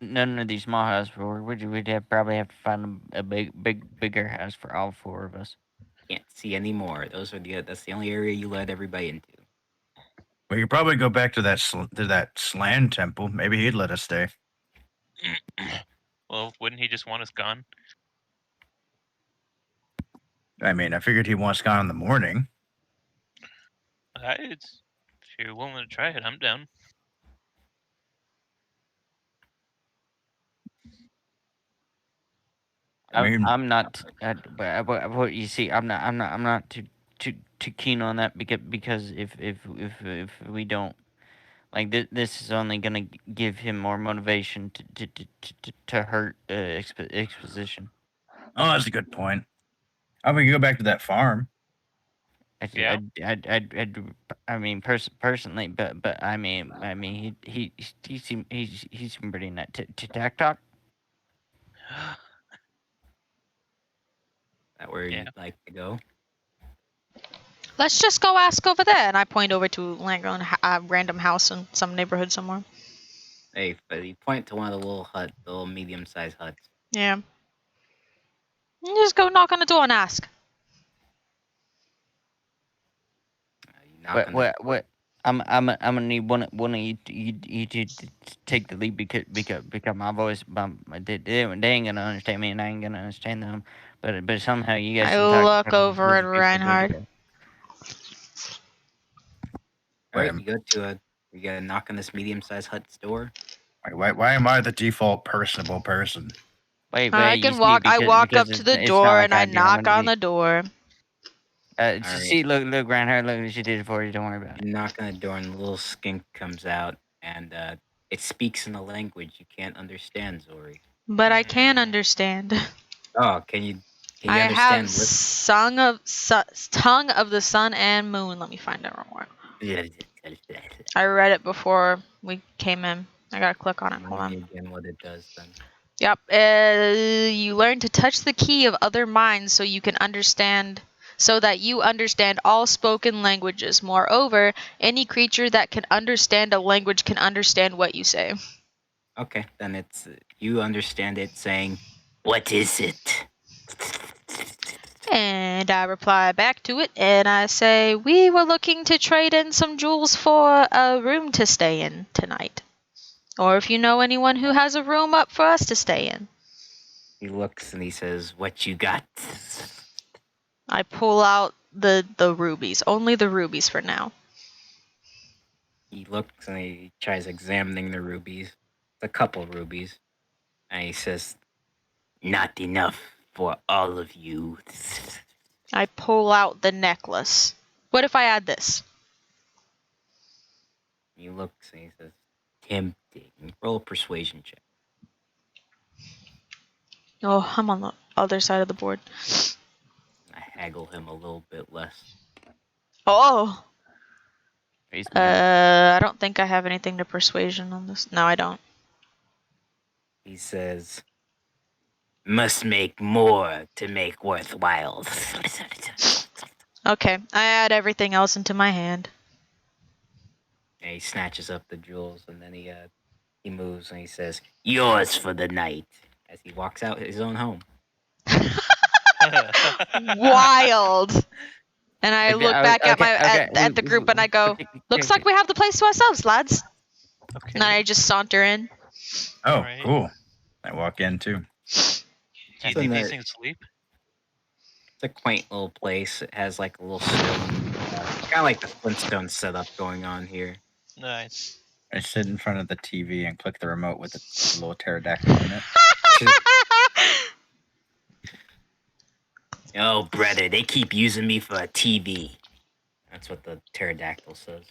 None of these small houses. We'd probably have to find a bigger house for all four of us. Can't see any more. That's the only area you let everybody into. We could probably go back to that Slan temple. Maybe he'd let us stay. Well, wouldn't he just want us gone? I mean, I figured he wants gone in the morning. If you're willing to try it, I'm down. I mean, I'm not. But you see, I'm not too keen on that because if we don't like this is only gonna give him more motivation to hurt exposition. oh, that's a good point. Oh, we can go back to that farm. Yeah. I mean, personally, but I mean, he's pretty net to talk. That where Yeah. you'd like to go? Let's just go ask over there. And I point over to like a random house in some neighborhood somewhere. Hey, but you point to one of the little medium-sized huts. Yeah. You just go knock on the door and ask. You knock on the door. What? I'm gonna need one of you to take the lead because my voice they ain't gonna understand me and I ain't gonna understand them. But somehow you guys I can look talk over at music super good Reinhard. together. Right, Um, you gotta knock on this medium-sized hut's door. why am I the default personable person? Wait, I you can see walk. I walk because up to the it's not door like and I I'm knock gonna on be. the door. All Just right. see, look, Reinhardt, look, she did it for you. Don't worry about it. You knock on the door, and a little skink comes out, and it speaks in a language you can't understand, Zori. But I can understand. Oh, can I you have understand? tongue of the sun and moon. Let me find it real quick. I read it before we came in. I gotta click on it. Hold Remind me on. again what it does then. Yep. You learn to touch the key of other minds so you can understand. So that you understand all spoken languages. Moreover, any creature that can understand a language can understand what you say. Okay, then it's you understand it saying, "What is it?" And I reply back to it and I say, we were looking to trade in some jewels for a room to stay in tonight. Or if you know anyone who has a room up for us to stay in. He looks and he says, "What you got?" I pull out the rubies. Only the rubies for now. He looks and he tries examining the rubies. It's a couple rubies. And he says, "Not enough for all of you." I pull out the necklace. What if I add this? He looks and he says, "Tempting." Roll a persuasion check. Oh, I'm on the other side of the board. I haggle him a little bit less. Oh! He's mad. I don't think I have anything to persuasion on this. No, I don't. He says, "Must make more to make worthwhile." Okay, I add everything else into my hand. And he snatches up the jewels and then he moves and he says, "Yours for the night," as he walks out his own home. Wild! And I look back at my Okay. at the group and I go, looks like we have the place to ourselves, lads. And Okay. I just saunter in. Oh, Alright. cool. I walk in too. Do you It's think a these nice- things sleep? It's a quaint little place. It has like a little stone, kind of like the Flintstone setup going on here. Nice. I sit in front of the TV and click the remote with the little pterodactyl in it. Oh, brother, they keep using me for a TV. That's what the pterodactyl says.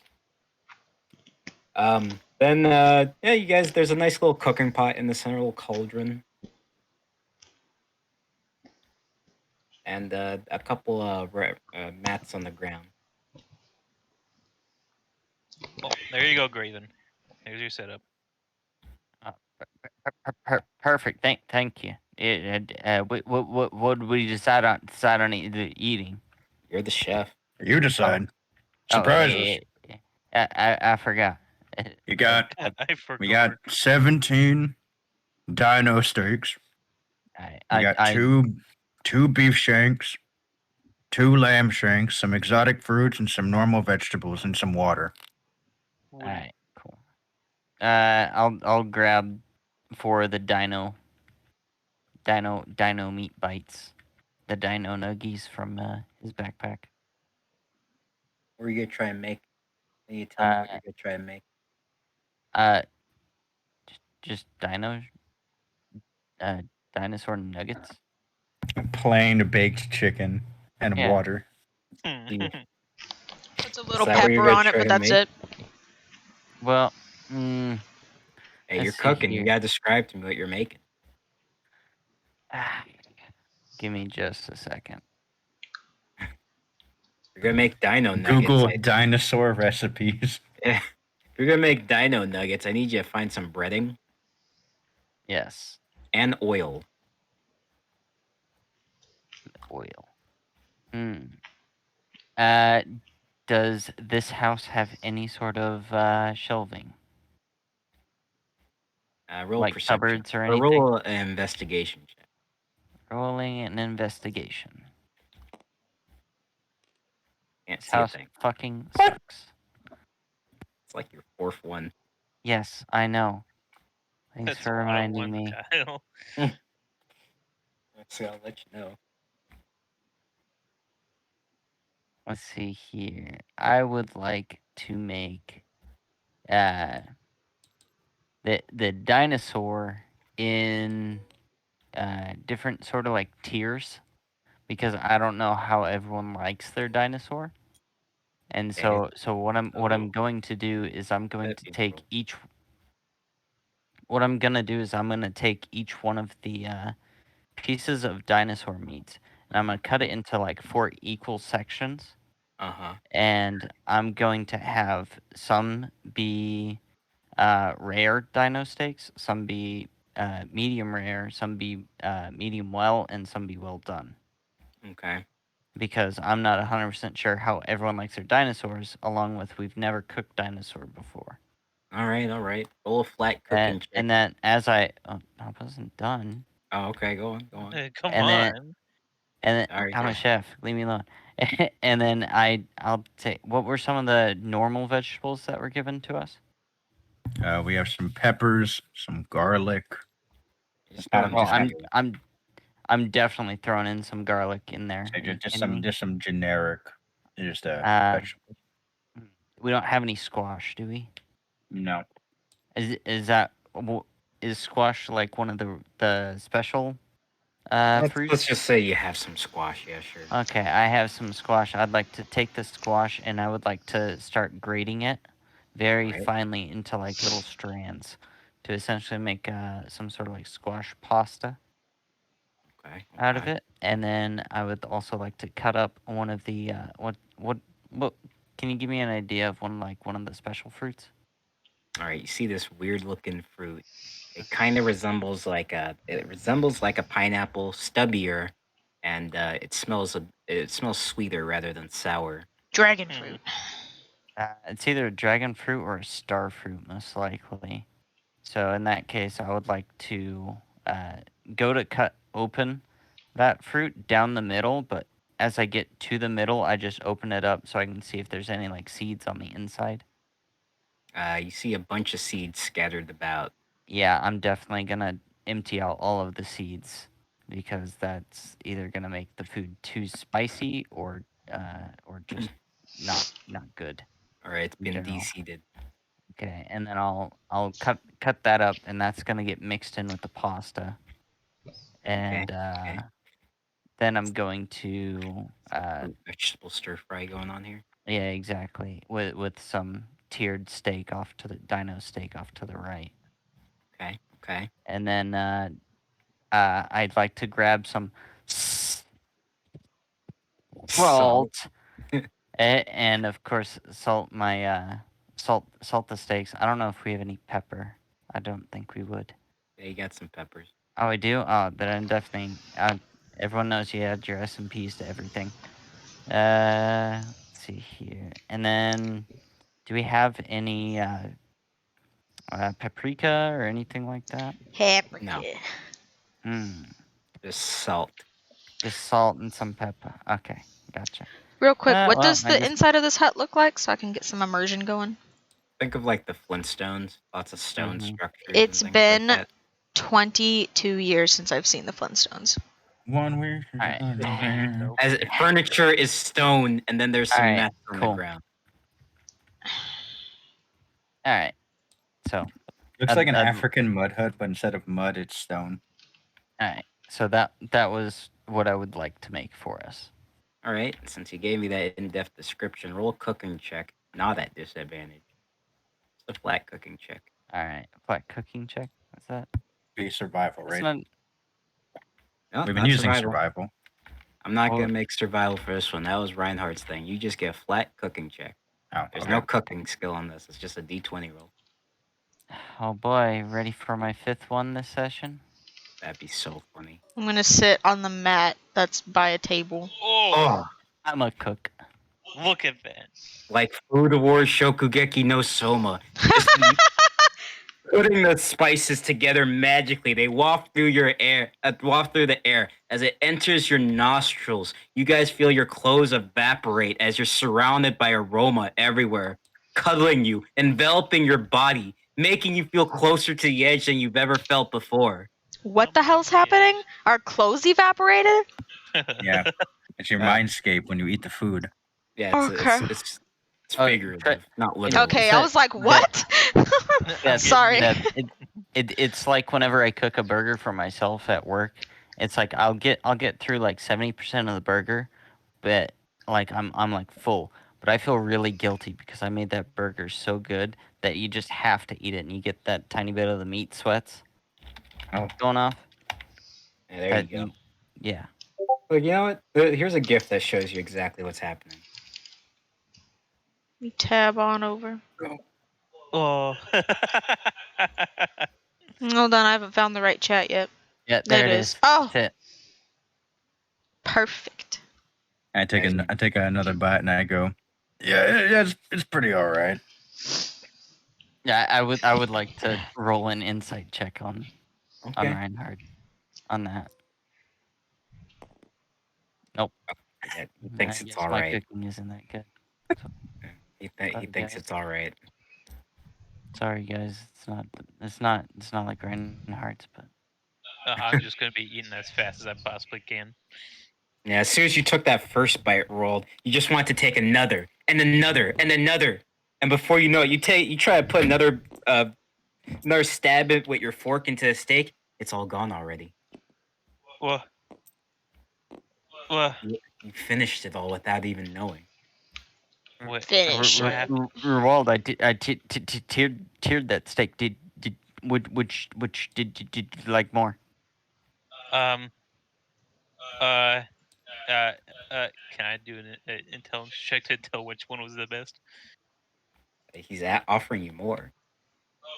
Then yeah, you guys, there's a nice little cooking pot in the center, little cauldron, and a couple mats on the ground. Oh, there you go, Graven. Here's your setup. Perfect. Thank you. What did we decide on eating? You're the chef. You decide. Oh, Surprises. I forgot. You got I we got forgot. 17 dino steaks. We got I two beef shanks, 2 lamb shanks, some exotic fruits, and some normal vegetables, and some water. Woody. Alright, cool. I'll grab 4 of the dino meat bites, the dino nuggies from his backpack. What are you gonna try and make? Can you tell me what you're gonna try and make? Uh, just dinosaur nuggets. Plain baked chicken and Yeah. water. You- Puts a little that what you're pepper gonna on it, try but to that's make? it. Well, Hey, you're let's see cooking. You here. gotta describe to me what you're making. Give me just a second. You're gonna make dino nuggets. Google dinosaur recipes. If you're gonna make dino nuggets, I need you to find some breading Yes, and oil. oil. Uh, does this house have any sort of shelving, Roll like perception cupboards or or anything? roll an investigation check. Rolling an investigation. Can't This see a house thing. fucking sucks. It's like your fourth one. Yes, I know. Thanks That's for a lot of reminding ones, me. Kyle. So I'll let you know. Let's see here. I would like to make the dinosaur in different sort of like tiers, because I don't know how everyone likes their dinosaur. And Okay. so what I'm going to do is I'm going That'd to be take cool. each what I'm gonna do is I'm gonna take each one of the pieces of dinosaur meat, and I'm gonna cut it into like 4 equal sections, Uh-huh. and I'm going to have some be rare dino steaks, some be medium rare, some be medium well, and some be well done. Okay. Because I'm not 100% sure how everyone likes their dinosaurs, along with we've never cooked dinosaur before. All right. Roll a flat cooking check. And then as I wasn't done. Oh, okay. Go on. Come And then on. All right. I'm a chef. Leave me alone. And then I'll take. What were some of the normal vegetables that were given to us? We have some peppers, some garlic. Just Not go Well, just I'm definitely throwing in some garlic in there. say just Any? some generic, just Uh, vegetable. we don't have any squash, do we? No, Is that is squash like one of the special let's fruits? just say you have some squash. Yeah, sure. Okay, I have some squash. I'd like to take the squash and I would like to start grating it very Right. finely into like little strands to essentially make some sort of like squash pasta Okay. out of it. And then I would also like to cut up one of the what can you give me an idea of one of the special fruits? All right. You see this weird looking fruit. It kind of resembles like a pineapple, stubbier, and it smells sweeter rather than sour. Dragon Hmm. fruit. It's either a dragon fruit or a star fruit, most likely. So in that case, I would like to uh, go to cut open that fruit down the middle, but as I get to the middle, I just open it up so I can see if there's any like seeds on the inside. You see a bunch of seeds scattered about. Yeah, I'm definitely gonna empty out all of the seeds because that's either gonna make the food too spicy or just not good All right, it's in been general. de-seeded. Okay, and then I'll cut that up, and that's gonna get mixed in with the pasta, Okay. and then I'm going to Fruit vegetable stir fry going on here. yeah, exactly, with some tiered steak off to the dino steak off to the right, Okay. and then I'd like to grab some Salt. salt, and of course salt my salt the steaks. I don't know if we have any pepper. I don't think we would. Yeah, you got some peppers. Oh, I do. Oh, then I'm definitely. Everyone knows you add your S&Ps to everything. Let's see here, and then do we have any paprika or anything like that? Paprika. No, Hmm. just salt. Just salt and some pepper. Okay, gotcha. Real quick, what Well, does I the just inside of this hut look like so I can get some immersion going? Think of like the Flintstones. Lots of stone Mhm. structures It's and things like been that. 22 years since I've seen the Flintstones. one way. Alright. So As furniture is stone, and then there's some Alright, mess on the cool. ground. All right. So, Looks like an I'd- African mud hut, but instead of mud, it's stone. all right. So that was what I would like to make for us. All right, since you gave me that in-depth description, roll a cooking check. Not at disadvantage. It's a flat cooking check. All right. Flat cooking check. What's that? Be survival, That's right? not. No, We've been not using survival. survival. I'm not Well- gonna make survival for this one. That was Reinhardt's thing. You just get a flat cooking check. Oh, There's okay. no cooking skill on this. It's just a D20 roll. Oh boy, ready for my 5th one this session? That'd be so funny. I'm gonna sit on the mat that's by a table. Oh, I'm a cook. look at that. Like Food Wars Shokugeki no Soma. Just putting the spices together magically. They waft through the air. As it enters your nostrils, you guys feel your clothes evaporate as you're surrounded by aroma everywhere. cuddling you, enveloping your body, making you feel closer to the edge than you've ever felt before. What the hell's happening? Our clothes evaporated? Yeah. It's your Uh, mindscape when you eat the food. Yeah, Okay. it's Oh, figurative, not it- literal. Okay, I was like, that- what? I'm Sorry. that it's like whenever I cook a burger for myself at work, it's like I'll get through like 70% of the burger, but like I'm like full. But I feel really guilty because I made that burger so good that you just have to eat it and you get that tiny bit of the meat sweats Oh. going off. Yeah, there That you go. yeah. Look, you know what? Here's a gift that shows you exactly what's happening. We tab on over. Oh. Hold on, I haven't found the right chat yet. Yeah, There there it it is. is. Oh, That's it. perfect. I take Nice. I take another bite and I go, yeah, it's pretty all right. Yeah, I would like to roll an insight check on Okay. Reinhard on that. Nope. Yeah, he I thinks it's guess all my right. cooking isn't that good. So, Yeah, he sorry, thinks guys. it's all right. Sorry, guys. It's not like Reinhardt's, but I'm just gonna be eating as fast as I possibly can. Yeah, as soon as you took that first bite, rolled, you just want to take another and another and another, and before you know it, you try to put another stab it with your fork into the steak. It's all gone already. Well, well, You finished it all without even knowing. what? Finish What it. happened? Rewald, I tiered that steak. Did which did you like more? Um. Uh. Uh. Can I do an intelligence check to tell which one was the best? He's offering you more.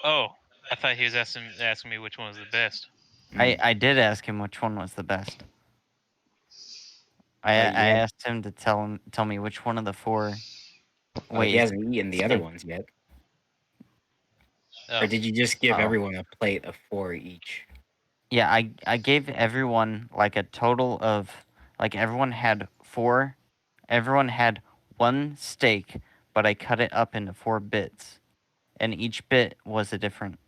Oh, I thought he was asking me which one was the best. I did ask him which one was the best. I Yeah. asked him to tell me which one of the four Well, he ways. hasn't eaten the other ones yet. Oh. Or did you just give Oh. everyone a plate of 4 each? Yeah, I gave everyone like a total of like everyone had four. Everyone had one steak, but I cut it up into 4 bits, and each bit was a different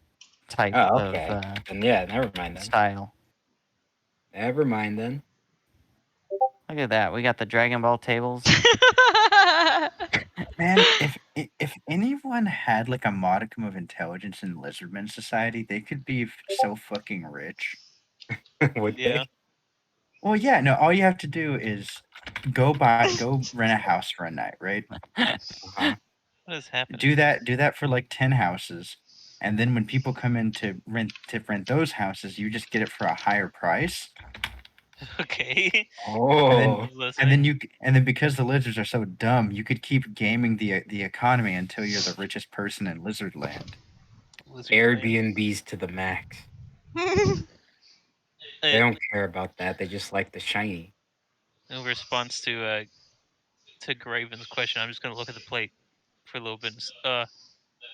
type Oh, of okay. Then yeah, never mind then. style. Never mind then. Look at that. We got the Dragon Ball tables. Man, if anyone had like a modicum of intelligence in Lizardman society, they could be so fucking rich. Would Yeah. Well, yeah, no, all you have to do is go rent a house for a night, right? Uh-huh. What is happening? Do that for like 10 houses. And then when people come in to rent those houses, you just get it for a higher price. Okay. Oh. And then because the lizards are so dumb, you could keep gaming the economy until you're the richest person in Lizardland. Airbnbs to the max. They don't care about that. They just like the shiny. In response to Graven's question, I'm just gonna look at the plate for a little bit.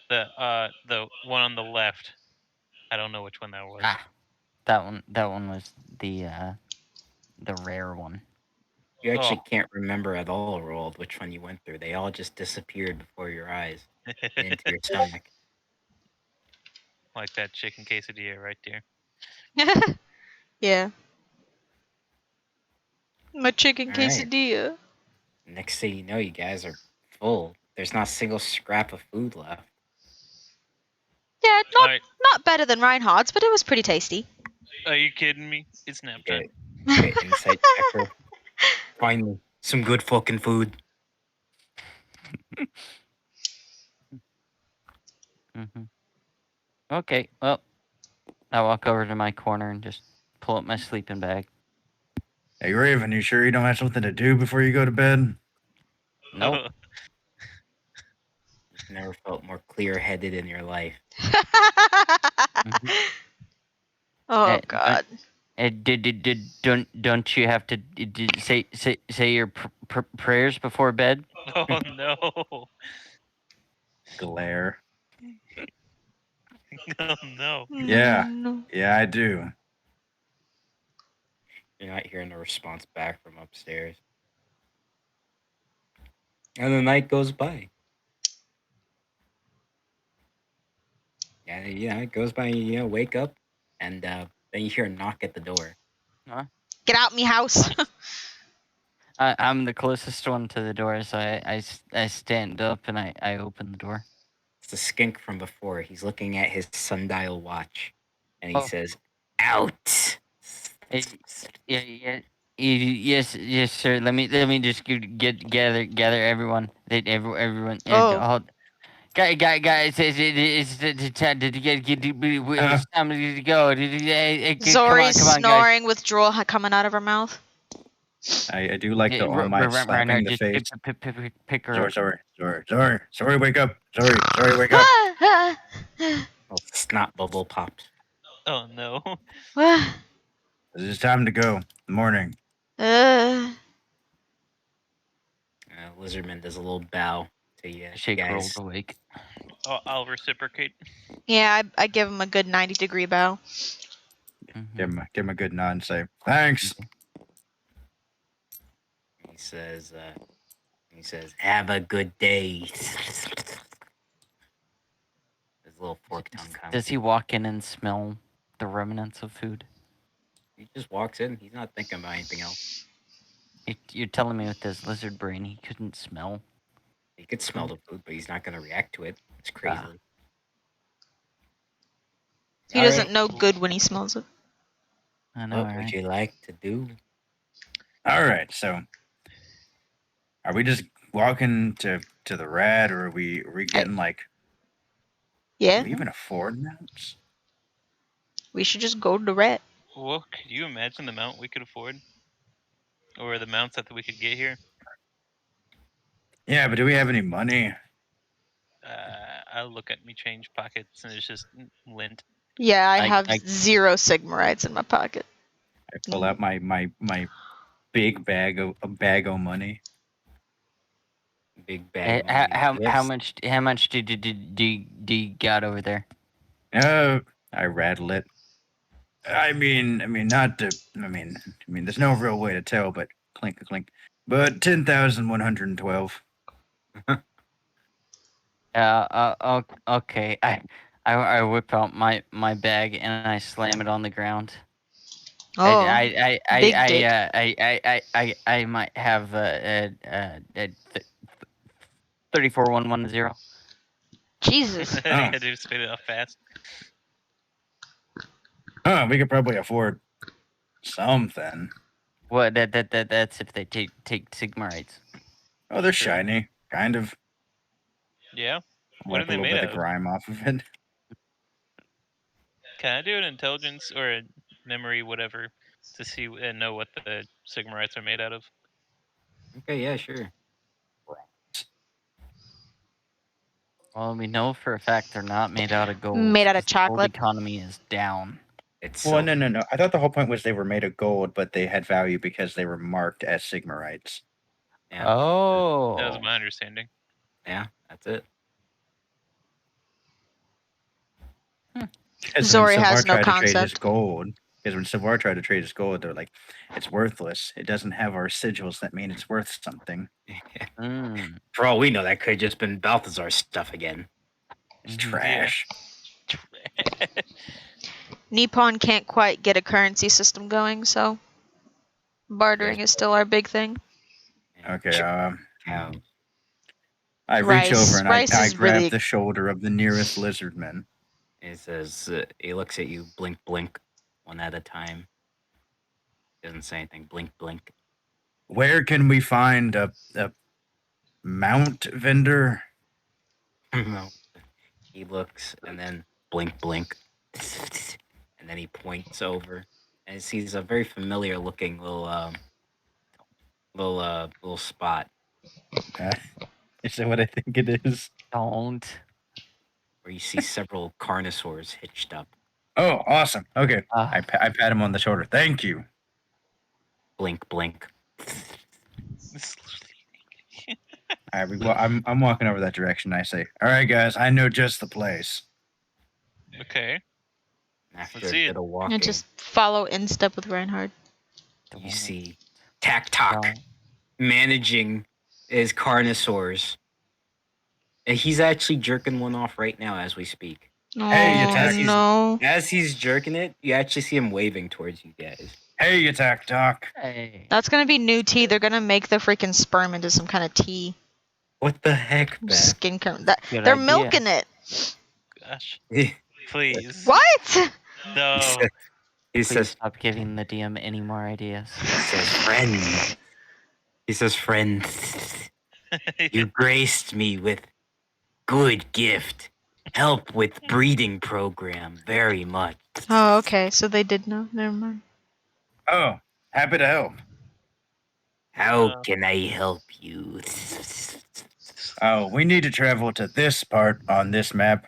The one on the left. I don't know which one that was. Ah, that one was the rare one. You actually Oh. can't remember at all, Rold, which one you went through. They all just disappeared before your eyes and into your stomach. Like that chicken quesadilla right there. Yeah. My chicken All right. quesadilla. Next thing you know, you guys are full. There's not a single scrap of food left. Yeah, Alright, not better than Reinhardt's, but it was pretty tasty. are you kidding me? It's nap time. Okay, insight checker. Finally, some good fucking food. hmm Okay, well, I walk over to my corner and just pull up my sleeping bag. Hey Raven, you sure you don't have something to do before you go to bed? Nope. You've never felt more clear-headed in your life. Mhm. Oh God. Don't you have to say your prayers before bed? Oh no. Glare. Oh no. Yeah. No. Yeah, I do. You're not hearing a response back from upstairs. And the night goes by. Yeah, it goes by. Wake up, and then you hear a knock at the door. Get out me house. What? I'm the closest one to the door, so I stand up and I open the door. It's the skink from before. He's looking at his sundial watch, and he Oh. says, "Out." Yes, sir. Let me just gather everyone. Everyone. Oh. Guys, it's time to it's time to go. Zori's Come on, guys. snoring with drool coming out of her mouth. I do like the All Might slapping the Just face. pick her up. Sorry, wake up. Sorry, wake up. Well, snot bubble pops. Oh no. This is time to go. Morning. Lizardman does a little bow to you Shake guys. rolls awake. I'll reciprocate. Yeah, I give him a good 90-degree bow. Give him a good nod and say thanks. He says, "Have a good day." His little fork tongue comes. Does he walk in and smell the remnants of food? He just walks in. He's not thinking about anything else. You're telling me with his lizard brain he couldn't smell? He could smell the food, but he's not going to react to it. It's crazy. He doesn't know good when he smells it. I know, What would you like to do? All right, so are we just walking to the rat, or are we getting like? Yeah, Can we even afford mounts? we should just go to the rat. Well, could you imagine the mount we could afford? Or the mounts that we could get here? Yeah, but do we have any money? I look at me change pockets and it's just lint. Yeah, I I- have I- 0 Sigmarites in my pocket. I pull out my big bag of money. Big bag. of money. How much do you got over there? I rattle it. I mean, not to. I mean, there's no real way to tell, but clink, clink. But 10,112. Okay. I whip out my bag and I slam it on the ground. Oh, big dick. I might have 34110. Jesus. I had to spit it off fast. We could probably afford something. What that's if they take Sigmarites. Oh, they're True. shiny, kind of. Yeah. What Wipe are a they little made bit out of of? grime off of it. Can I do an intelligence or a memory, whatever, to see and know what the Sigmarites are made out of? Okay, yeah, sure. Well, we know for a fact they're not made out of gold. Made out of 'cause the gold chocolate. economy is down. It's Well, silver. no. I thought the whole point was they were made of gold, but they had value because they were marked as Sigmarites. Yeah. That Oh. was my understanding. Yeah, that's it. Because Zori when has Savar no tried to trade his concept. gold, they're like, it's worthless. It doesn't have our sigils that mean it's worth something. Mm. For all we know, that could have just been Balthazar's stuff again. It's Mhm. trash. Nippon can't quite get a currency system going, so bartering is still our big thing. Okay, Cows. I reach over and Rice I is grab really- the shoulder of the nearest lizardman. He says, he looks at you, blink, blink, one at a time. Doesn't say anything, blink, blink. Where can we find a mount vendor? No. He looks and then blink, blink. And then he points over and sees a very familiar looking little spot Is that what I think it is? Don't. where you see several carnosaurs hitched up. Oh, awesome. Okay, Ah. I pat him on the shoulder. Thank you. Blink, blink. All right, I'm walking over that direction. I say, "All right, guys, I know just the place." Okay. After Let's a see bit it. of walking, And just follow in step with Reinhard. you see Tak Tok managing his carnosaurs. And he's actually jerking one off right now as we speak. Hey, Oh attack. no. As he's jerking it, you actually see him waving towards you guys. Hey, attack doc. Hey. That's gonna be new tea. They're gonna make the freaking sperm into some kind of tea. What the heck, Beth? Skin that Good they're idea. milking it. Gosh, he please. What? No. says, he Please says, stop giving the DM any more ideas. friend. He says, friend, you graced me with good gift. Help with breeding program very much. Oh, okay. So they did know. Never mind. Oh, happy to help. How can I help you? Oh, we need to travel to this part on this map,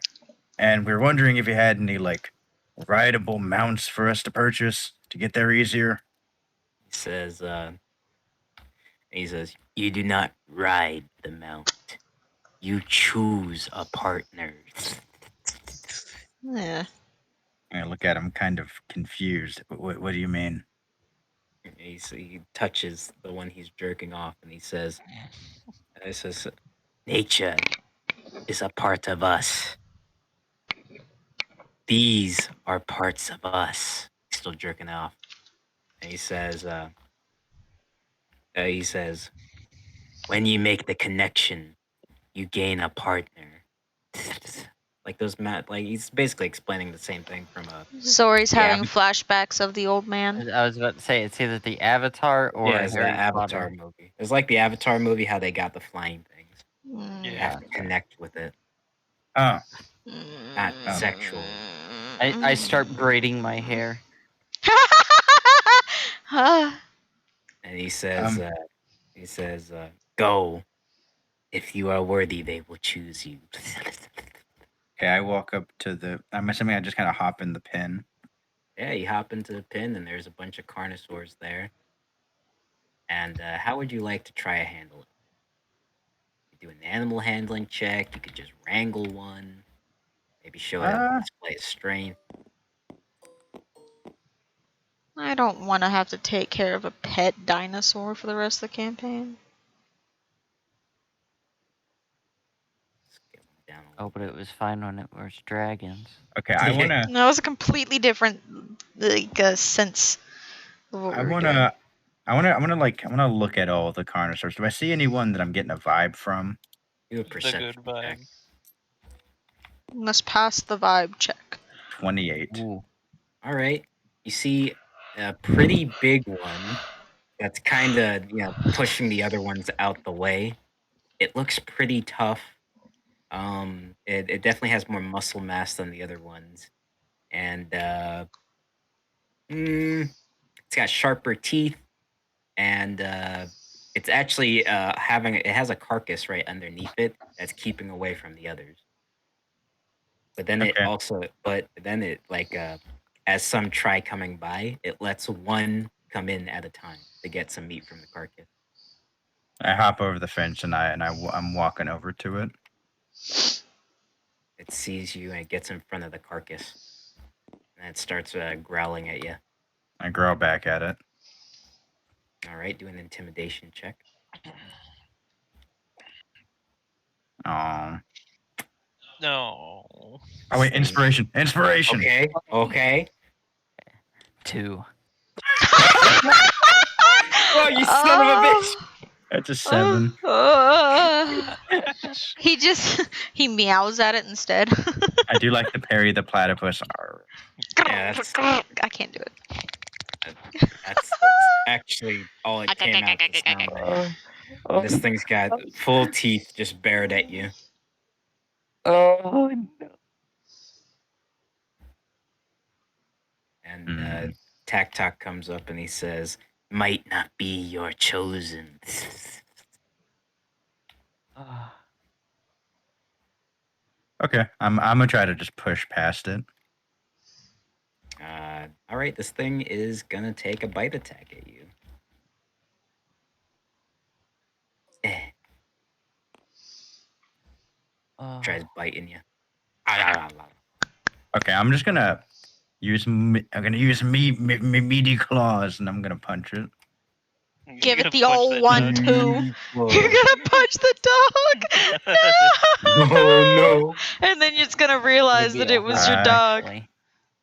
and we're wondering if you had any like rideable mounts for us to purchase to get there easier. He says, you do not ride the mount. You choose a partner. Yeah. I look at him kind of confused. What do you mean? He touches the one he's jerking off and he says, nature is a part of us. These are parts of us. He's still jerking off. And he says, when you make the connection, you gain a partner. Like those like he's basically explaining the same thing from Zori's Yeah. having flashbacks of the old man. I was about to say it's either the Avatar or it's the Harry Avatar Potter. movie. It's like the Avatar movie, how they got the flying things. Mm. You Yeah. have to connect with it. Oh, Not sexual. I start braiding my hair. Ah. And he says, go. If you are worthy, they will choose you. okay. I walk up to the. I'm assuming I just kind of hop in the pin. Yeah, you hop into the pin, and there's a bunch of carnosaurs there. And how would you like to try a handle it? You do an animal handling check. You could just wrangle one. Maybe show it a display of strength. I don't want to have to take care of a pet dinosaur for the rest of the campaign. Scale them down a Oh, little but it was fine when it was dragons. Okay, I wanna. No, it was a completely different sense of what I we were wanna. doing. I wanna look at all the carnosaurs. Do I see anyone that I'm getting a vibe from? Do a The perception good check. vibe. Must pass the vibe check. 28. Ooh. All right. You see a pretty big one that's kind of, pushing the other ones out the way. It looks pretty tough. It definitely has more muscle mass than the other ones. And it's got sharper teeth. And it's actually it has a carcass right underneath it that's keeping away from the others. But then it like as some try coming by, it lets one come in at a time to get some meat from the carcass. I hop over the fence and I'm walking over to it. It sees you and it gets in front of the carcass, and it starts growling at you. I growl back at it. All right, do an intimidation check. Oh. No. Oh wait, inspiration. Inspiration. Okay. 2. Oh, you son of a bitch! That's a 7. He meows at it instead. I do like to parry the platypus. Arr. Yeah, I can't do it. that's actually all it came out to sound like. This thing's got full teeth just bared at you. Oh no. And Tak Tak comes up and he says, might not be your chosen. Okay, I'm gonna try to just push past it. All right, this thing is gonna take a bite attack at you. Tries biting you. Okay, I'm just gonna use meaty claws and I'm gonna punch it. Give You're it gonna the punch old that one dog. too. Whoa. You're gonna punch the dog. Oh no. And then you're just gonna realize Maybe that it was your hurt, dog, actually.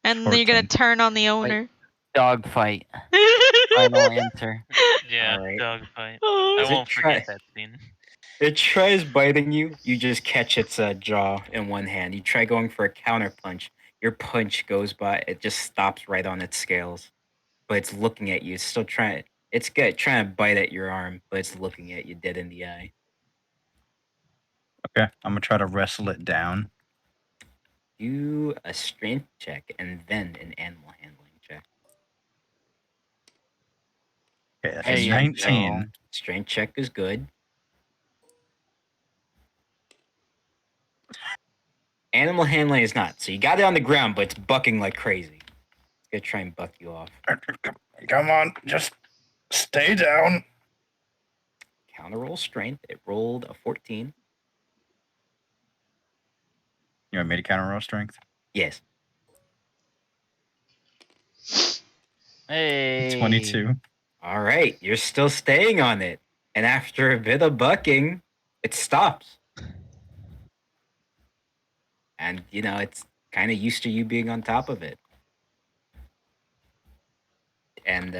and then you're gonna 14. turn on the owner. Dog fight. Final answer. Yeah, All right. dog fight. Oh, I As it won't forget try- that scene. It tries biting you. You just catch its jaw in one hand. You try going for a counter punch. Your punch goes by. It just stops right on its scales. But it's looking at you. It's still trying. It's good trying to bite at your arm, but it's looking at you dead in the eye. Okay, I'm gonna try to wrestle it down. Do a strength check and then an animal handling check. Okay, that's There a you 19. go. Strength check is good. Animal handling is not. So you got it on the ground, but it's bucking like crazy. It's gonna try and buck you off. Come on, just stay down. Counter roll strength. It rolled a 14. You want me to counter roll strength? Yes. Hey. 22. All right. You're still staying on it. And after a bit of bucking, it stops. And, it's kind of used to you being on top of it. And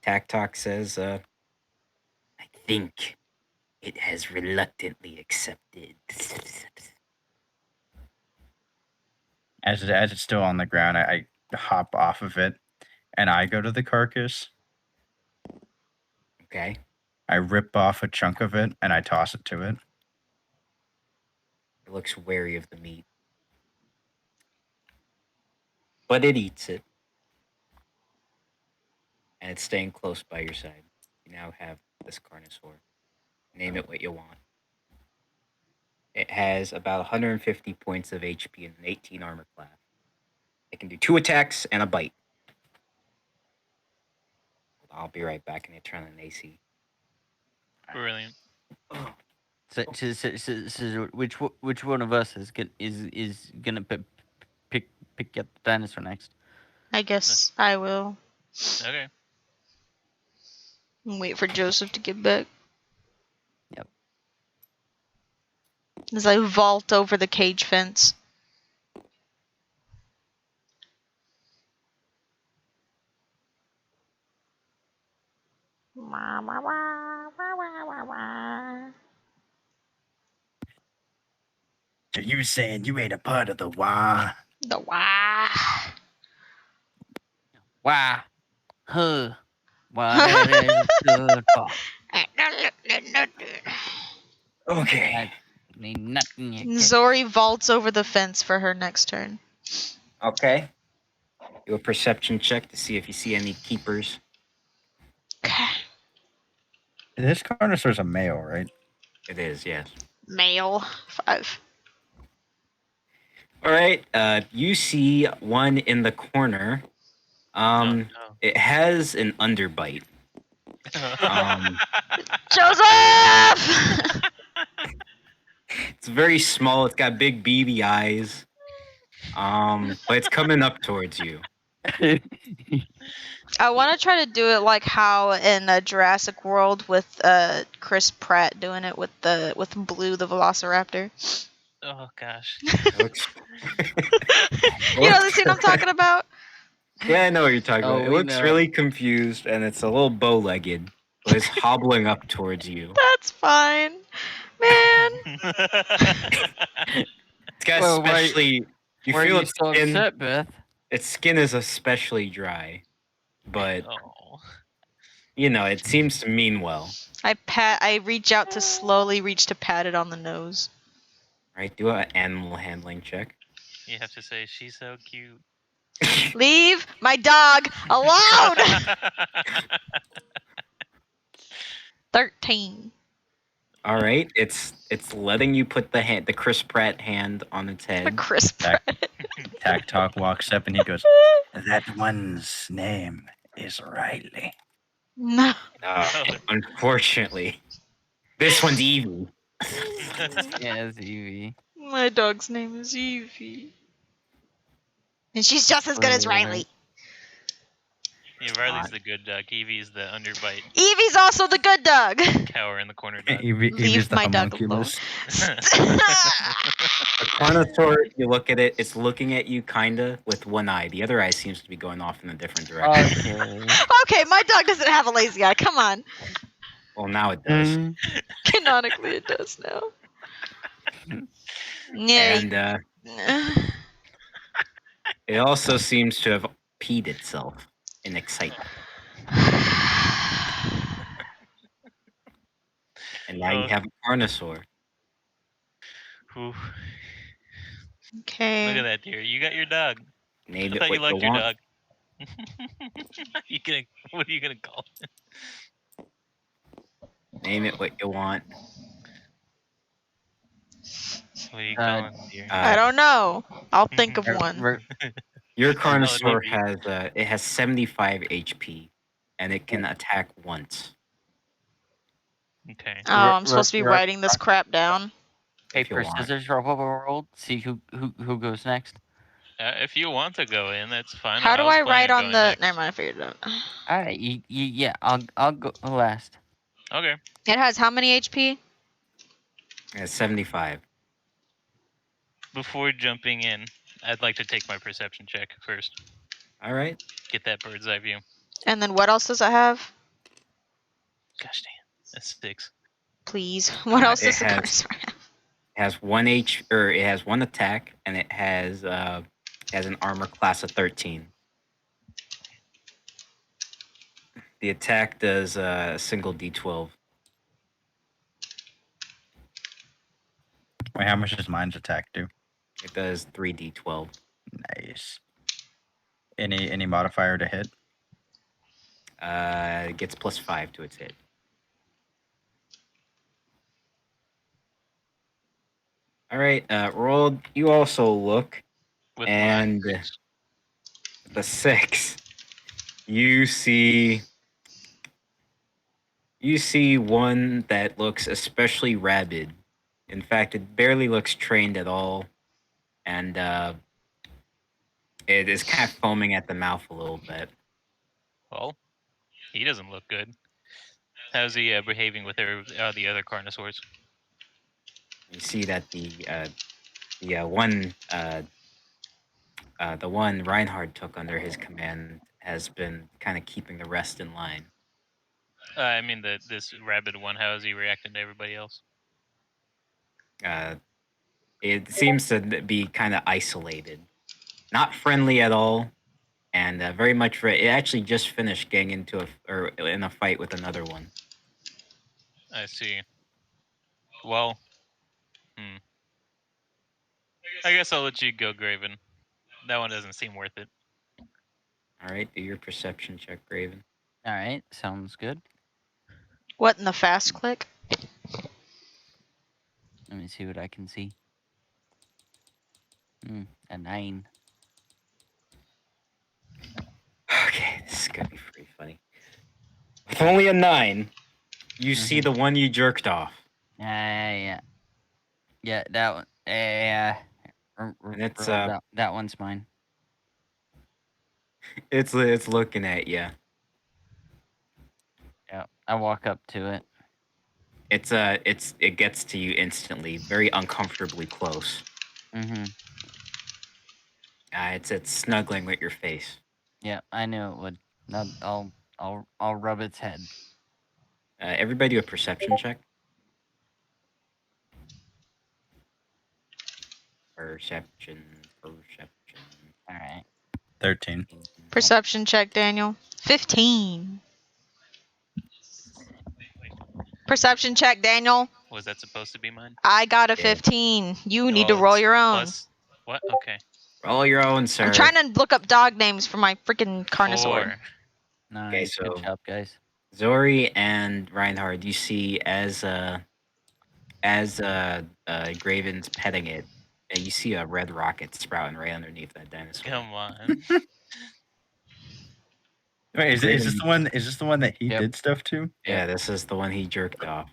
Tack Talk says, I think it has reluctantly accepted. As it's still on the ground, I hop off of it, and I go to the carcass. Okay. I rip off a chunk of it, and I toss it to it. It looks wary of the meat. But it eats it. And it's staying close by your side. You now have this Carnosaur. Name it what you want. It has about 150 points of HP and an 18 armor class. It can do 2 attacks and a bite. I'll be right back. I need to turn on an AC. Brilliant. So, which one of us is gonna pick up the dinosaur next? I guess I will. Okay. Wait for Joseph to get back. Yep. As I vault over the cage fence. So you saying you ain't a part of the wah? The wah. Wow. Huh. What is it good for? Okay. Ain't nothing you can. Zori vaults over the fence for her next turn. Okay. Do a perception check to see if you see any keepers. Okay. This Carnosaur's a male, right? It is, yes. Male. 5. All right. You see one in the corner. No. It has an underbite. Joseph! It's very small. It's got big beady eyes. But it's coming up towards you. I want to try to do it like how in Jurassic World with Chris Pratt doing it with Blue the Velociraptor. Oh gosh. It looks. You know the scene I'm talking about? Yeah, I know what you're talking Oh, about. It we looks know. really confused, and it's a little bow-legged, but it's hobbling up towards you. That's fine. Man. It's got Well, why- especially. You Why are feel you its so skin. upset, Beth? Its skin is especially dry, but Oh. it seems to mean well. I reach out to slowly reach to pat it on the nose. Right? Do an animal handling check. You have to say she's so cute. Leave my dog alone. 13. All right, it's letting you put the Chris Pratt hand on its A head. Chris Tack, Pratt. Tack Talk walks up and he goes, "That one's name is Riley." No. Unfortunately, this one's Evie. Yes, Evie. My dog's name is Evie. And she's just as good as Spoiler alert. Riley. Riley's not. the good dog. Evie's the underbite Evie's also the good dog. cower in the corner dog. Eevee, Eevee's Leave the my dog alone. homunculus. A Carnosaur, you look at it, it's looking at you kinda with one eye. The other eye seems to be going off in a different direction. Okay. Okay, my dog doesn't have a lazy eye. Come on. Well, now it does. Mm, Canonically, it does now. Yeah. And it also seems to have peed itself in excitement. And now you Oh. have a Carnosaur. Whew. Okay. Look at that, dear. You got your dog. Name I it thought you what you liked your want. dog. What are you gonna call it? Name it what you want. What are you Uh, calling it, dear? I don't know. I'll think of r- one. r- Your Call it Carnosaur Evie. has 75 HP, and it can attack once Okay. Oh, I'm supposed to be writing this crap down. if you paper, want. scissors, roll. See who goes next. If you want to go in, that's fine. How do was I planning write on going the? next. Never mind, I figured it out. All right, yeah, I'll go last. Okay. It has how many HP? It has 75. Before jumping in, I'd like to take my perception check first. All right. Get that bird's eye view. And then what else does it have? Gosh damn. That's 6. Please. What else It does the has- Carnosaur have? It has it has one attack, and it has an armor class of 13. The attack does a single D12. Wait, how much does mine's attack do? It does 3D12. Nice. Any modifier to hit? It gets +5 to its hit. All right, Rold, you also look. With And- my 6. The 6. You see one that looks especially rabid. In fact, it barely looks trained at all, and it is kind of foaming at the mouth a little bit. Well, he doesn't look good. How's he behaving with the other Carnosaurs? You see that the one Reinhard took under his command has been kind of keeping the rest in line. I mean, this rabid one. How is he reacting to everybody else? It seems to be kind of isolated, not friendly at all, and very much. It actually just finished getting into in a fight with another one. I see. Well, I guess I'll let you go, Graven. That one doesn't seem worth it. All right, do your perception check, Graven. All right, sounds good. What in the fast click? Let me see what I can see. A 9. Okay, this is gonna be pretty funny. With only a 9, you see the one you jerked off. Yeah, that one. Yeah, And it's, that one's mine. It's looking at you. Yeah, I walk up to it. It gets to you instantly, very uncomfortably close. Mm-hmm. It's snuggling with your face. Yeah, I knew it would. I'll rub its head. Everybody do a perception check. Perception. All right. 13. Perception check, Daniel. 15. Perception check, Daniel. Was that supposed to be mine? I got a Yeah. 15. You need to Well, roll it's your own. Plus what? Okay. Roll your own, sir. I'm trying to look up dog names for my freaking Carnosaur. 4. Nice. so- Good job, guys. Zori and Reinhard, you see as Graven's petting it, you see a red rocket sprouting right underneath that dinosaur. Come on. Wait, is this the one? Is this the one that he Yep. did stuff to? Yeah, this is the one he jerked off.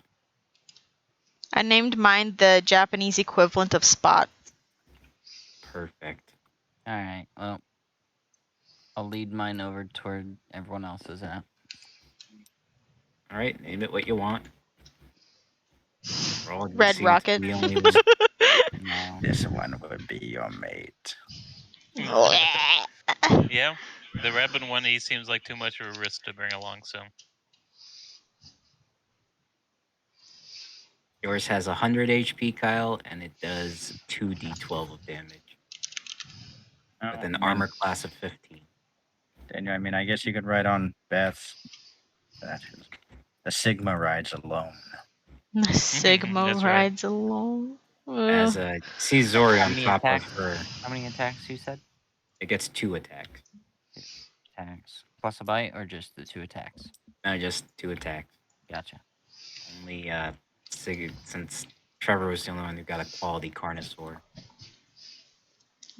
I named mine the Japanese equivalent of Spot. Perfect. All right. Well, I'll lead mine over toward everyone else's at. All right, name it what you want. Roll. You Red seem to rocket. be the only one. No. This one would be your mate. Yeah, the rabbit one, he seems like too much of a risk to bring along. So Yours has 100 HP, Kyle, and it does 2d12 of damage Oh, with an I mean, armor class of 15. Daniel, I mean, I guess you could ride on Beth's. That is, the Sigma rides alone. The Sigma That's right. rides alone. As see Zori How on many top attacks? of her, How many attacks you said? it gets 2 attacks. Attacks plus a bite, or just the 2 attacks? No, just 2 attacks. Gotcha. Only since Trevor was the only one who got a quality Carnosaur.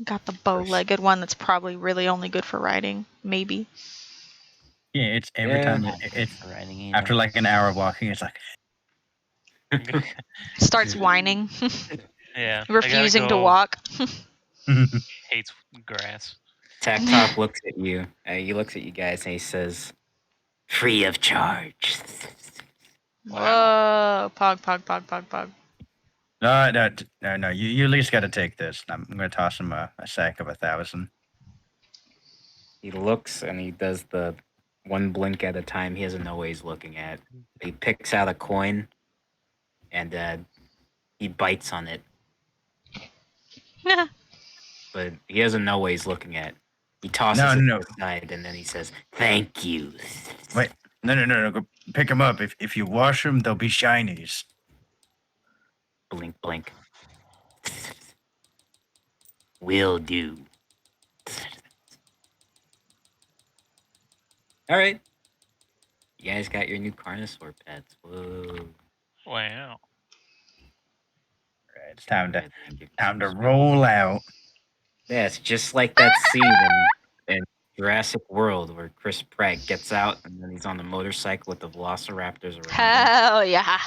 Got the bow-legged one that's probably really only good for riding. Maybe. Yeah, it's every Yeah. time Not good it's for riding after either. like an hour of walking, it's like Starts whining. Yeah, Refusing I to gotta go. walk. Hates grass. Tack Talk looks at you. He looks at you guys and he says, "Free of charge." Whoa. Pog, pog, pog, pog, pog. no. You at least got to take this. I'm going to toss him a sack of 1,000. He looks and he does the one blink at a time. He doesn't know what he's looking at. He picks out a coin and he bites on it, but he doesn't know what he's looking at. He tosses it No. to the side and then he says, "Thank you." Wait, no. Go pick them up. If you wash them, they'll be shinies. Blink, blink. Will do. All right. You guys got your new Carnosaur pets. Whoa. Wow. Right, it's time to Alright, then give me time to some roll out. Yeah, it's just like that scene in Jurassic World where Chris Pratt gets out and then he's on the motorcycle with the velociraptors around him. Hell yeah.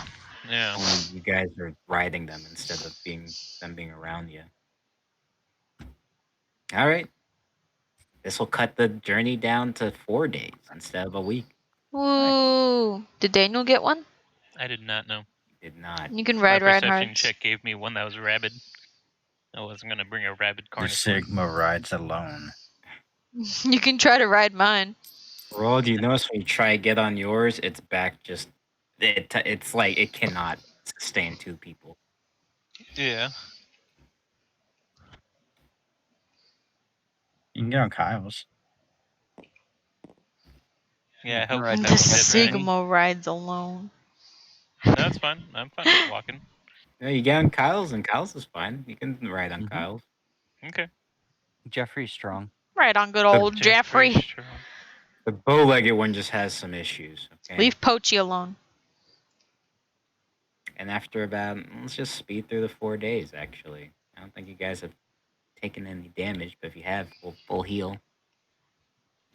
Yeah. Only you guys are riding them instead of being around you. All right. This will cut the journey down to 4 days instead of a week. Woo. Did Daniel get one? I did not know. Did not. You can My ride perception hard. check gave me one that was rabid. I wasn't gonna bring a rabid The Carnosaur. Sigma rides alone. You can try to ride mine. Roll, do you notice when you try to get on yours, its back just it's like it cannot sustain 2 people. Yeah. You can get on Kyle's. Yeah, I You can hope ride that The my won't get Sigma. ready. Sigma rides alone. No, that's fine. I'm fine with walking. Yeah, you get on Kyle's and Kyle's is fine. You can ride on Mhm. Kyle's. Okay. Jeffrey's strong. Right on good old Jeffrey. Strong. The bow-legged one just has some issues. Okay. Leave Poachy alone. And after about, let's just speed through the 4 days, actually. I don't think you guys have taken any damage, but if you have, we'll heal.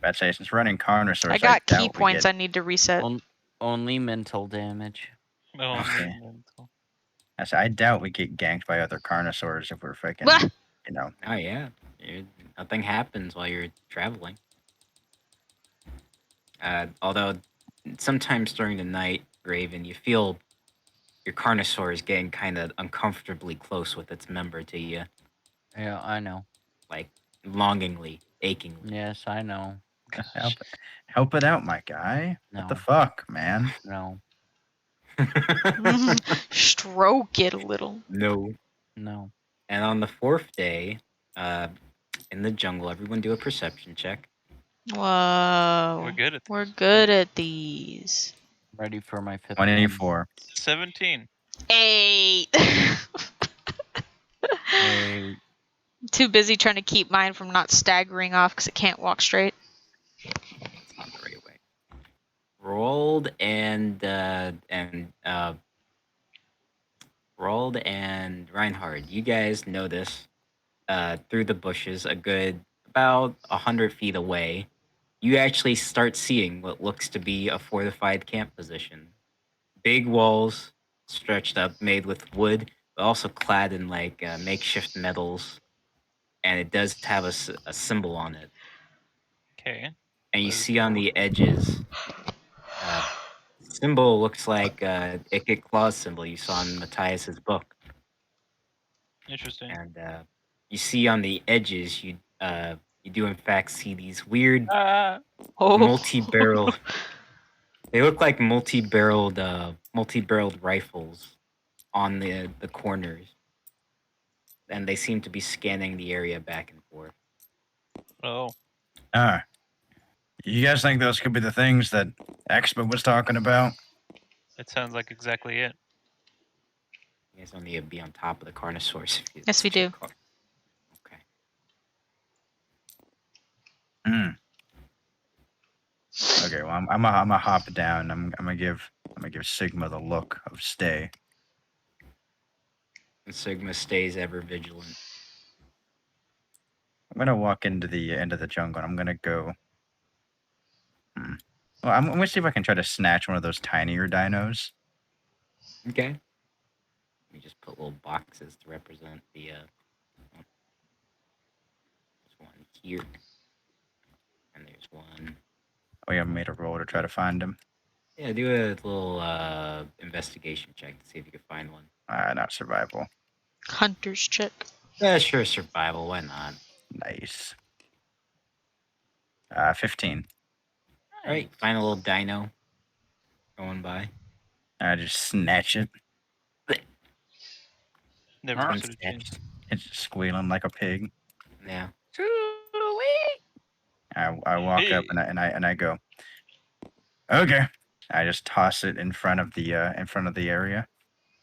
I'd say since running Carnosaurs, I got key doubt we points get- I need to reset. Only mental damage. Oh, Okay. mental. I doubt we get ganked by other Carnosaurs if we're freaking, Wah! Oh, yeah. Nothing happens while you're traveling. Although, sometimes during the night, Raven, you feel your Carnosaur is getting kind of uncomfortably close with its member to you. Yeah, I know. Like, longingly, achingly. Yes, I know. help it out, my guy. What the No. fuck, man? No. Stroke it a little. No. No. And on the 4th day, in the jungle, everyone do a perception check. Whoa. We're good at this. We're good at these. Ready for my 5th 184. 17. 8. Hey, Too busy trying to keep mine from not staggering off because it can't walk straight. That's not the right way. Rolled and Reinhard, you guys notice through the bushes a good about 100 feet away, you actually start seeing what looks to be a fortified camp position. Big walls stretched up, made with wood, but also clad in like makeshift metals, and it does have a symbol on it. Okay. And you What is see on the edges, symbol looks like Icket Claw's symbol you saw in Matthias's book. Interesting. And you see on the edges, you do in fact see these weird Ah. Oh. multi-barreled. They look like multi-barreled rifles on the corners, and they seem to be scanning the area back and forth. Oh. Ah. You guys think those could be the things that Expo was talking about? It sounds like exactly it. You guys don't need to be on top of the Carnosaurs. If you Yes, we do. Okay. Hmm. Okay, well, I'm gonna hop down. I'm gonna give Sigma the look of stay. And Sigma stays ever vigilant. I'm gonna walk into the jungle. And I'm gonna go. Well, I'm gonna see if I can try to snatch one of those tinier dinos. Okay. Let me just put little boxes to represent the. There's one here, and there's one. We haven't made a roll to try to find him. Yeah, do a little investigation check to see if you can find one. Not survival. Hunter's check. Yeah, sure, survival. Why not? Nice. 15. All right, find a little dino going by. I just snatch it. Never One stood a chance. snatched. It's just squealing like a pig. Yeah. I walk up Hey. and I go. Okay. I just toss it in front of the area.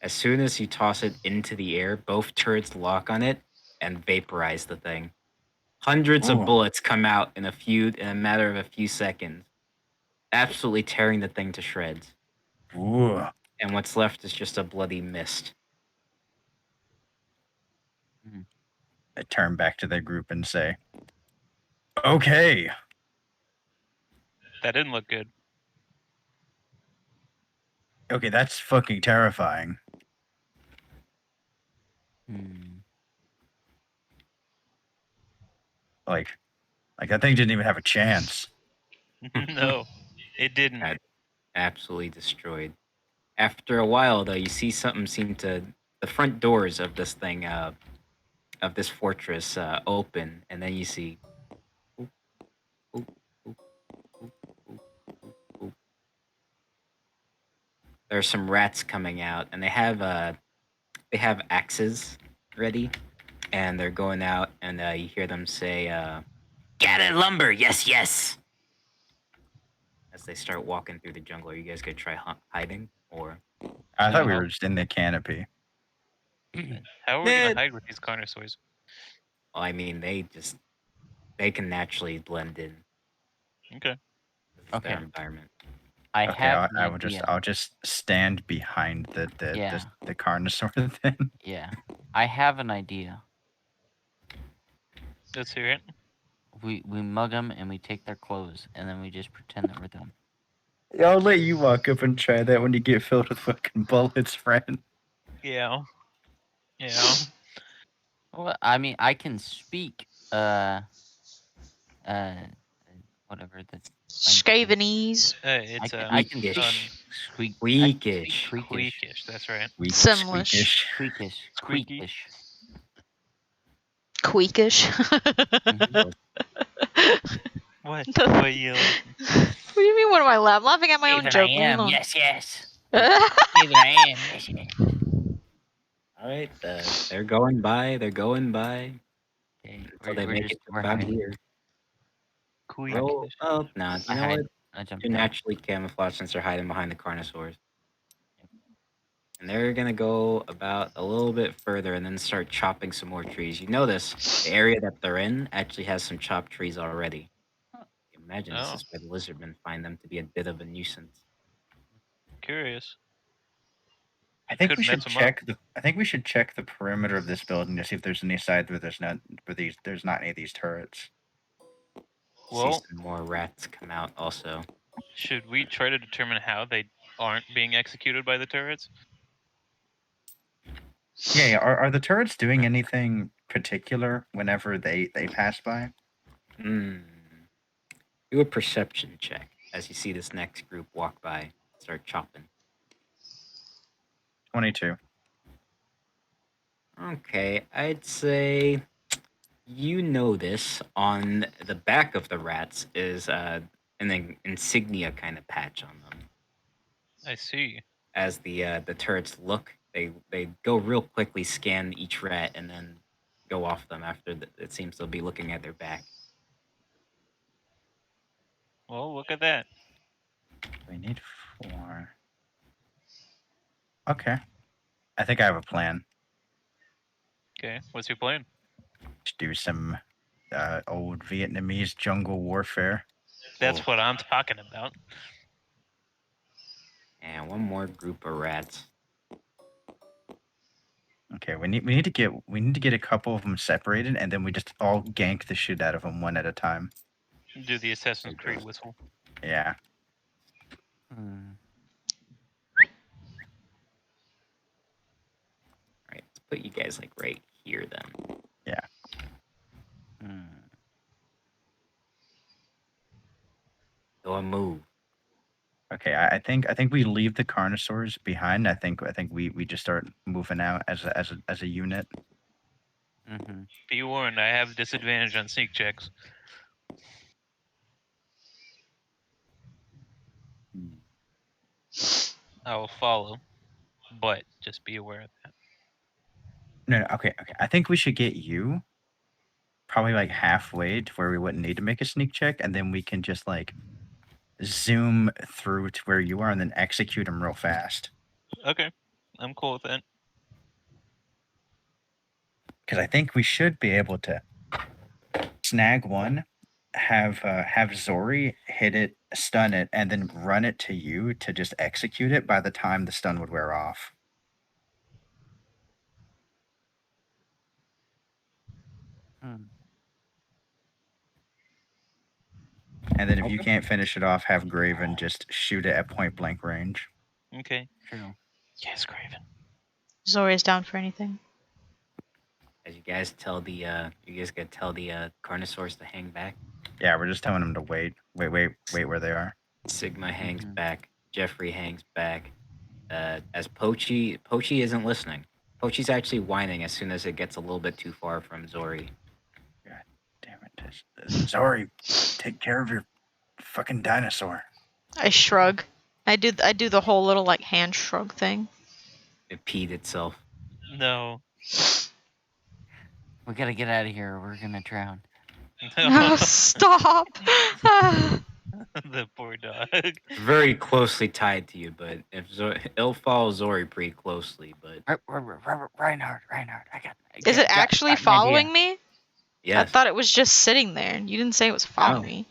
As soon as you toss it into the air, both turrets lock on it and vaporize the thing. Hundreds Ooh. of bullets come out in a matter of a few seconds, absolutely tearing the thing to shreds. Ooh. And what's left is just a bloody mist. I turn back to the group and say, "Okay, That didn't look good. okay, that's fucking terrifying." Like that thing didn't even have a chance. No, it didn't. Got absolutely destroyed. After a while, though, you see something seem to the front doors of this thing, of this fortress, open, and then you see. Oop, oop, oop, oop, oop, oop, oop. There's some rats coming out, and they have axes ready, and they're going out, and you hear them say, "Gather lumber, yes, yes." As they start walking through the jungle, are you guys gonna try hiding, or? I thought we No. were just in the canopy. How are we gonna Yeah. hide with these Carnosaurs? Well, I mean, they can naturally blend in. Okay. This is their Okay. environment. I Okay, have an I'll idea. just stand behind Yeah. the Carnosaur thing. Yeah. I have an idea. Let's hear it. We mug them and we take their clothes and then we just pretend that we're them. I'll let you walk up and try that when you get filled with fucking bullets, friend. Yeah. Yeah. Well, I mean, I can speak whatever the Skavenese. It's I can Squeakish. speak Squeakish. Creakish. Squeakish. That's right. Simlish. Squeakish. Squeaky. Squeakish. Queekish. What? Why are you laughing? What do you mean? What am I laughing? Laughing at my own joke. Leave me alone. Yes, yes. Even I am. Yes, yes. All right, they're going by. They're going by Okay, until they make it to we're about hiding. here. Squeakish. Roll. Oh no! You I know hide. what? I jumped They're out. naturally camouflaged since they're hiding behind the Carnosaurs. And they're gonna go about a little bit further and then start chopping some more trees. You notice the area that they're in actually has some chopped trees already. Imagine this Oh. is where the lizardmen find them to be a bit of a nuisance. Curious. I think Could we mess should 'em check the perimeter of this building to see if there's any side where there's not any of these turrets. Well, See some more rats come out also. should we try to determine how they aren't being executed by the turrets? Yeah. Are the turrets doing anything particular whenever they pass by? Hmm. Do a perception check as you see this next group walk by, start chopping. 22. Okay, I'd say you notice on the back of the rats is an insignia kind of patch on them. I see. As the turrets look, they go real quickly, scan each rat, and then go off them after it seems they'll be looking at their back. Well, look at that. We need 4. Okay. I think I have a plan. Okay, what's your plan? Just do some old Vietnamese jungle warfare. That's Oh. what I'm talking about. And one more group of rats. Okay, we need to get a couple of them separated, and then we just all gank the shit out of them one at a time. Do the Assassin's There you Creed go. whistle. Yeah. Hmm. All right, let's put you guys like right here then. Hmm. Go and move. Okay, I think we leave the carnosaurs behind. I think we just start moving out as a unit. Mm-hmm. Be warned, I have disadvantage on sneak checks. I will follow, but just be aware of that. No, okay. I think we should get you probably like halfway to where we wouldn't need to make a sneak check, and then we can just like zoom through to where you are and then execute them real fast. Okay, I'm cool with that. Because I think we should be able to snag one, have Zori hit it, stun it, and then run it to you to just execute it by the time the stun would wear off. Hmm. And then if you Okay. can't finish it off, have Graven just shoot it at point blank range. Okay. True. Yes, Craven. Zori's down for anything. As you guys tell the you guys gotta tell the carnosaurs to hang back. Yeah, we're just telling them to wait where they are. Sigma hangs Mhm. back. Jeffrey hangs back. As Pochi isn't listening. Pochi's actually whining as soon as it gets a little bit too far from Zori. God damn it. Zori, take care of your fucking dinosaur. I shrug. I do the whole little like hand shrug thing. It peed itself. No. We gotta get out of here. Or we're gonna drown. No, stop. The poor dog. It's very closely tied to you, but if it'll follow Zori pretty closely, but Reinhardt, I got. Is it actually got an idea. following me? I yes. thought it was just sitting there. You didn't say it was following No. me.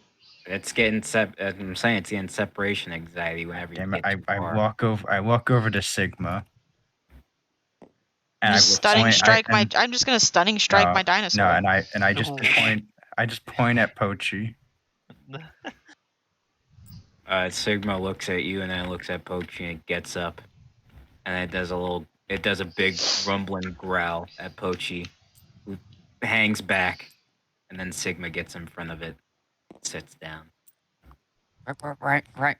It's getting I'm saying it's getting separation anxiety whenever you Damn it, get too I far. walk over to Sigma. And Just stunning strike my. and- I'm just gonna stunning strike no, my dinosaur. No, and I just Oh. point at Pochi. Sigma looks at you and then looks at Pochi and it gets up, and it does a big rumbling growl at Pochi, who hangs back, and then Sigma gets in front of it, sits down.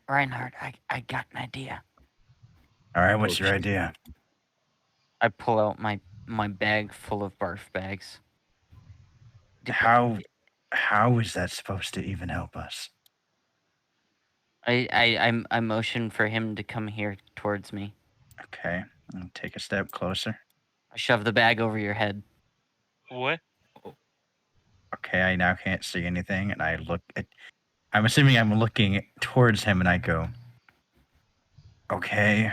Reinhardt, I got an idea. All right, what's your Pochi. idea? I pull out my bag full of barf bags. How is that supposed to even help us? I motion for him to come here towards me. Okay, I'll take a step closer. I shove the bag over your head. What? Okay, I now can't see anything, and I look at. I'm assuming I'm looking towards him, and I go, "Okay."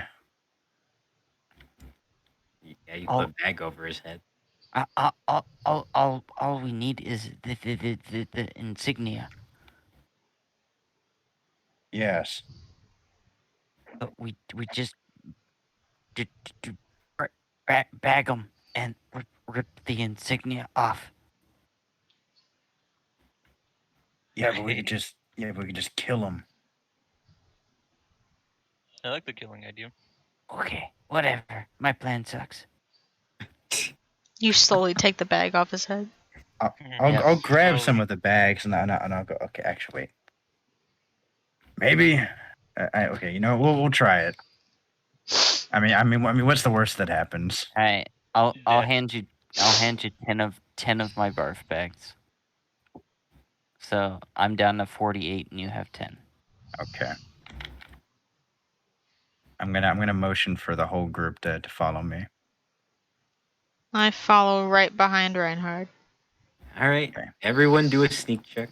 Yeah, you Oh. put a bag over his head. All we need is the insignia. Yes. But we just bag them and rip the insignia off. Yeah, but we could just kill him. I like the killing idea. Okay, whatever. My plan sucks. You slowly take the bag off his head. I'll grab Slowly. some of the bags and I'll go. Okay, actually, wait. Maybe. Okay, you know, we'll try it. I mean, what's the worst that happens? All right, I'll Yeah. hand you 10 of my barf bags. So I'm down to 48, and you have 10. Okay. I'm gonna motion for the whole group to follow me. I follow right behind Reinhard. All right. Okay. Everyone do a sneak check.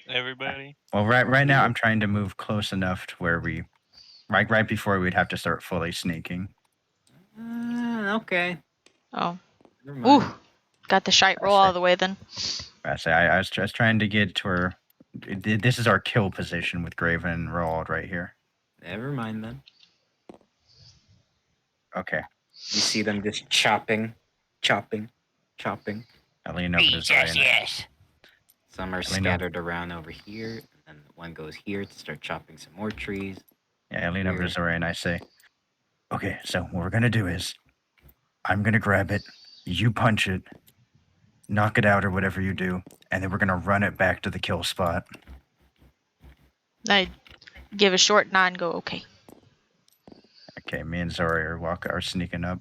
Everybody. Well, right now I'm trying to move close enough to where we, right before we'd have to start fully sneaking. Okay. Oh. Never mind. Ooh. Got the shite roll I out see. of the way then. I was just trying to get to where this is our kill position with Graven and Roald right here. Never mind then. Okay. You see them just chopping. I lean over to Zari. yes. Some are I lean over- scattered around over here, and then one goes here to start chopping some more trees. Yeah, I lean over to Here. Zori and I say, okay, so what we're gonna do is I'm gonna grab it, you punch it, knock it out or whatever you do, and then we're gonna run it back to the kill spot. I give a short nod and go, okay. Okay, me and Zori are sneaking up.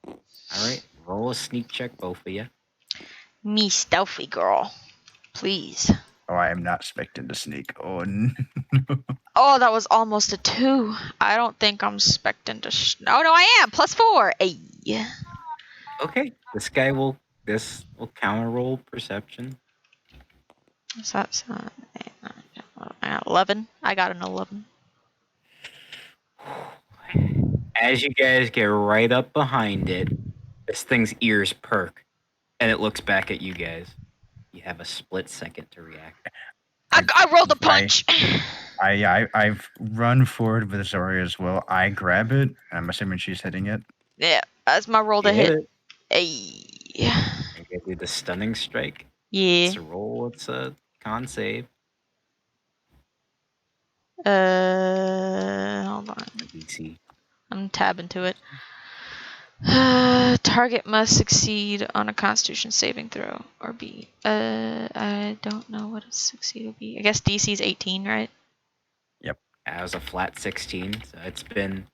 All right. Roll a sneak check, both of you. Me stealthy girl. Please. Oh, I am not expecting to sneak. Oh, no. Oh, that was almost a 2. I don't think I'm expecting to. Oh, no, I am. +4. Hey. Okay. This will counter roll perception. What's that? I got 11. I got an 11. As you guys get right up behind it, this thing's ears perk, and it looks back at you guys. You have a split second to react. I rolled a punch. I've run forward with Zori as well. I grab it. I'm assuming she's hitting it. Yeah, that's my roll to You hit. it. Hey. You guys do the stunning strike. Yeah. It's a roll. It's a con save. Hold on. DC. I'm tabbing to it. Target must succeed on a Constitution saving throw or be. I don't know what a succeed would be. I guess DC's 18, right? That was a flat 16. So it's been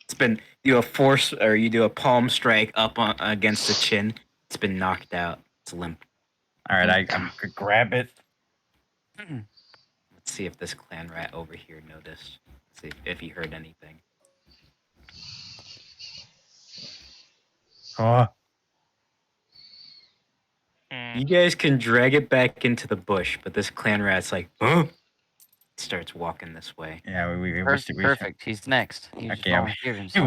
you do a palm strike up against the chin. It's been knocked out. It's limp. All right, I'm gonna grab it. Let's see if this clan rat over here noticed. See if he heard anything. Oh, Hmm. You guys can drag it back into the bush, but this clan rat's like, huh? Starts walking this way. yeah, we Perfect. He's next. He just Okay, volunteered himself.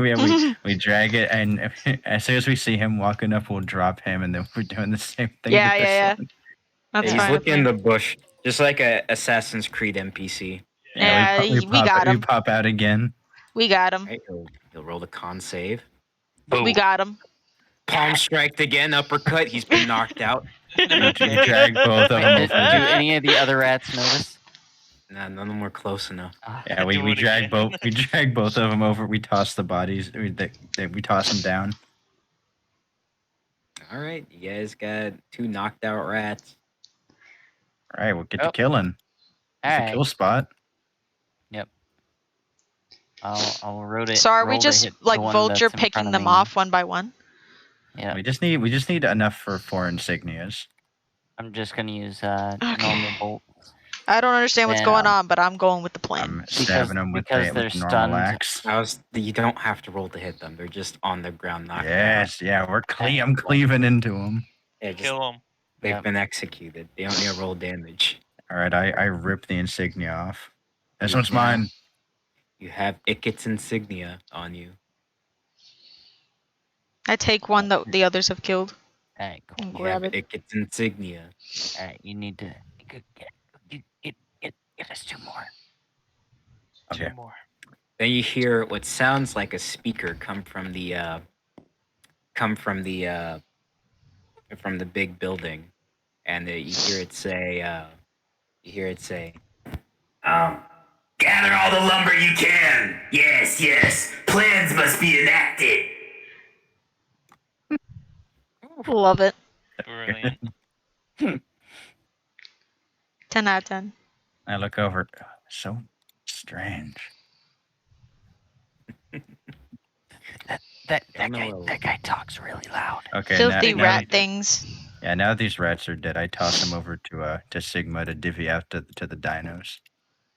we drag it, and as soon as we see him walking up, we'll drop him, and then we're doing the same thing. Yeah, with this yeah. one. That's He's fine. looking in the bush, just like a Assassin's Creed NPC. Yeah, we got him. We pop out again. We got him. Right, he'll roll the con save. We got him. Palm striked again, uppercut. He's been knocked out. We drag both of Wait, them do over. any of the other rats notice? Nah, none of them were close enough. Yeah, we Do it drag again. both of them over. We toss the bodies. We toss them down. All right, you guys got 2 knocked out rats. All right, we'll get to Oh. killing. It's the Alright. kill spot. I'll roll it. So are we roll to just hit the like one vulture that's in front picking of them me. off one by one? Yeah. We just need enough for 4 insignias. I'm just gonna use Okay. normal bolt. I don't understand what's And, going on, but I'm going with the plan. I'm stabbing them with because a they're normal stunned. axe. You don't have to roll to hit them. They're just on the ground knocked out. Yes, yeah, I'm cleaving into them. Yeah, just, Kill him. they've Yep. been executed. They don't need to roll damage. All right, I rip the insignia off. This You one's now- mine. You have Ikit's insignia on you. I take one that the others have killed Alright, cool. and You have grab it. Ikit's insignia. Alright, you need to get us 2 more. Okay. 2 more. Then you hear what sounds like a speaker come from the big building, and you hear it say, Gather all the lumber you can. Yes, yes. Plans must be enacted. Love it. Brilliant. 10 out of 10. I look over. strange. That Don't know what- guy talks really loud. Okay, Filthy now rat things. yeah, now these rats are dead. I toss them over to Sigma to divvy out to the dinos.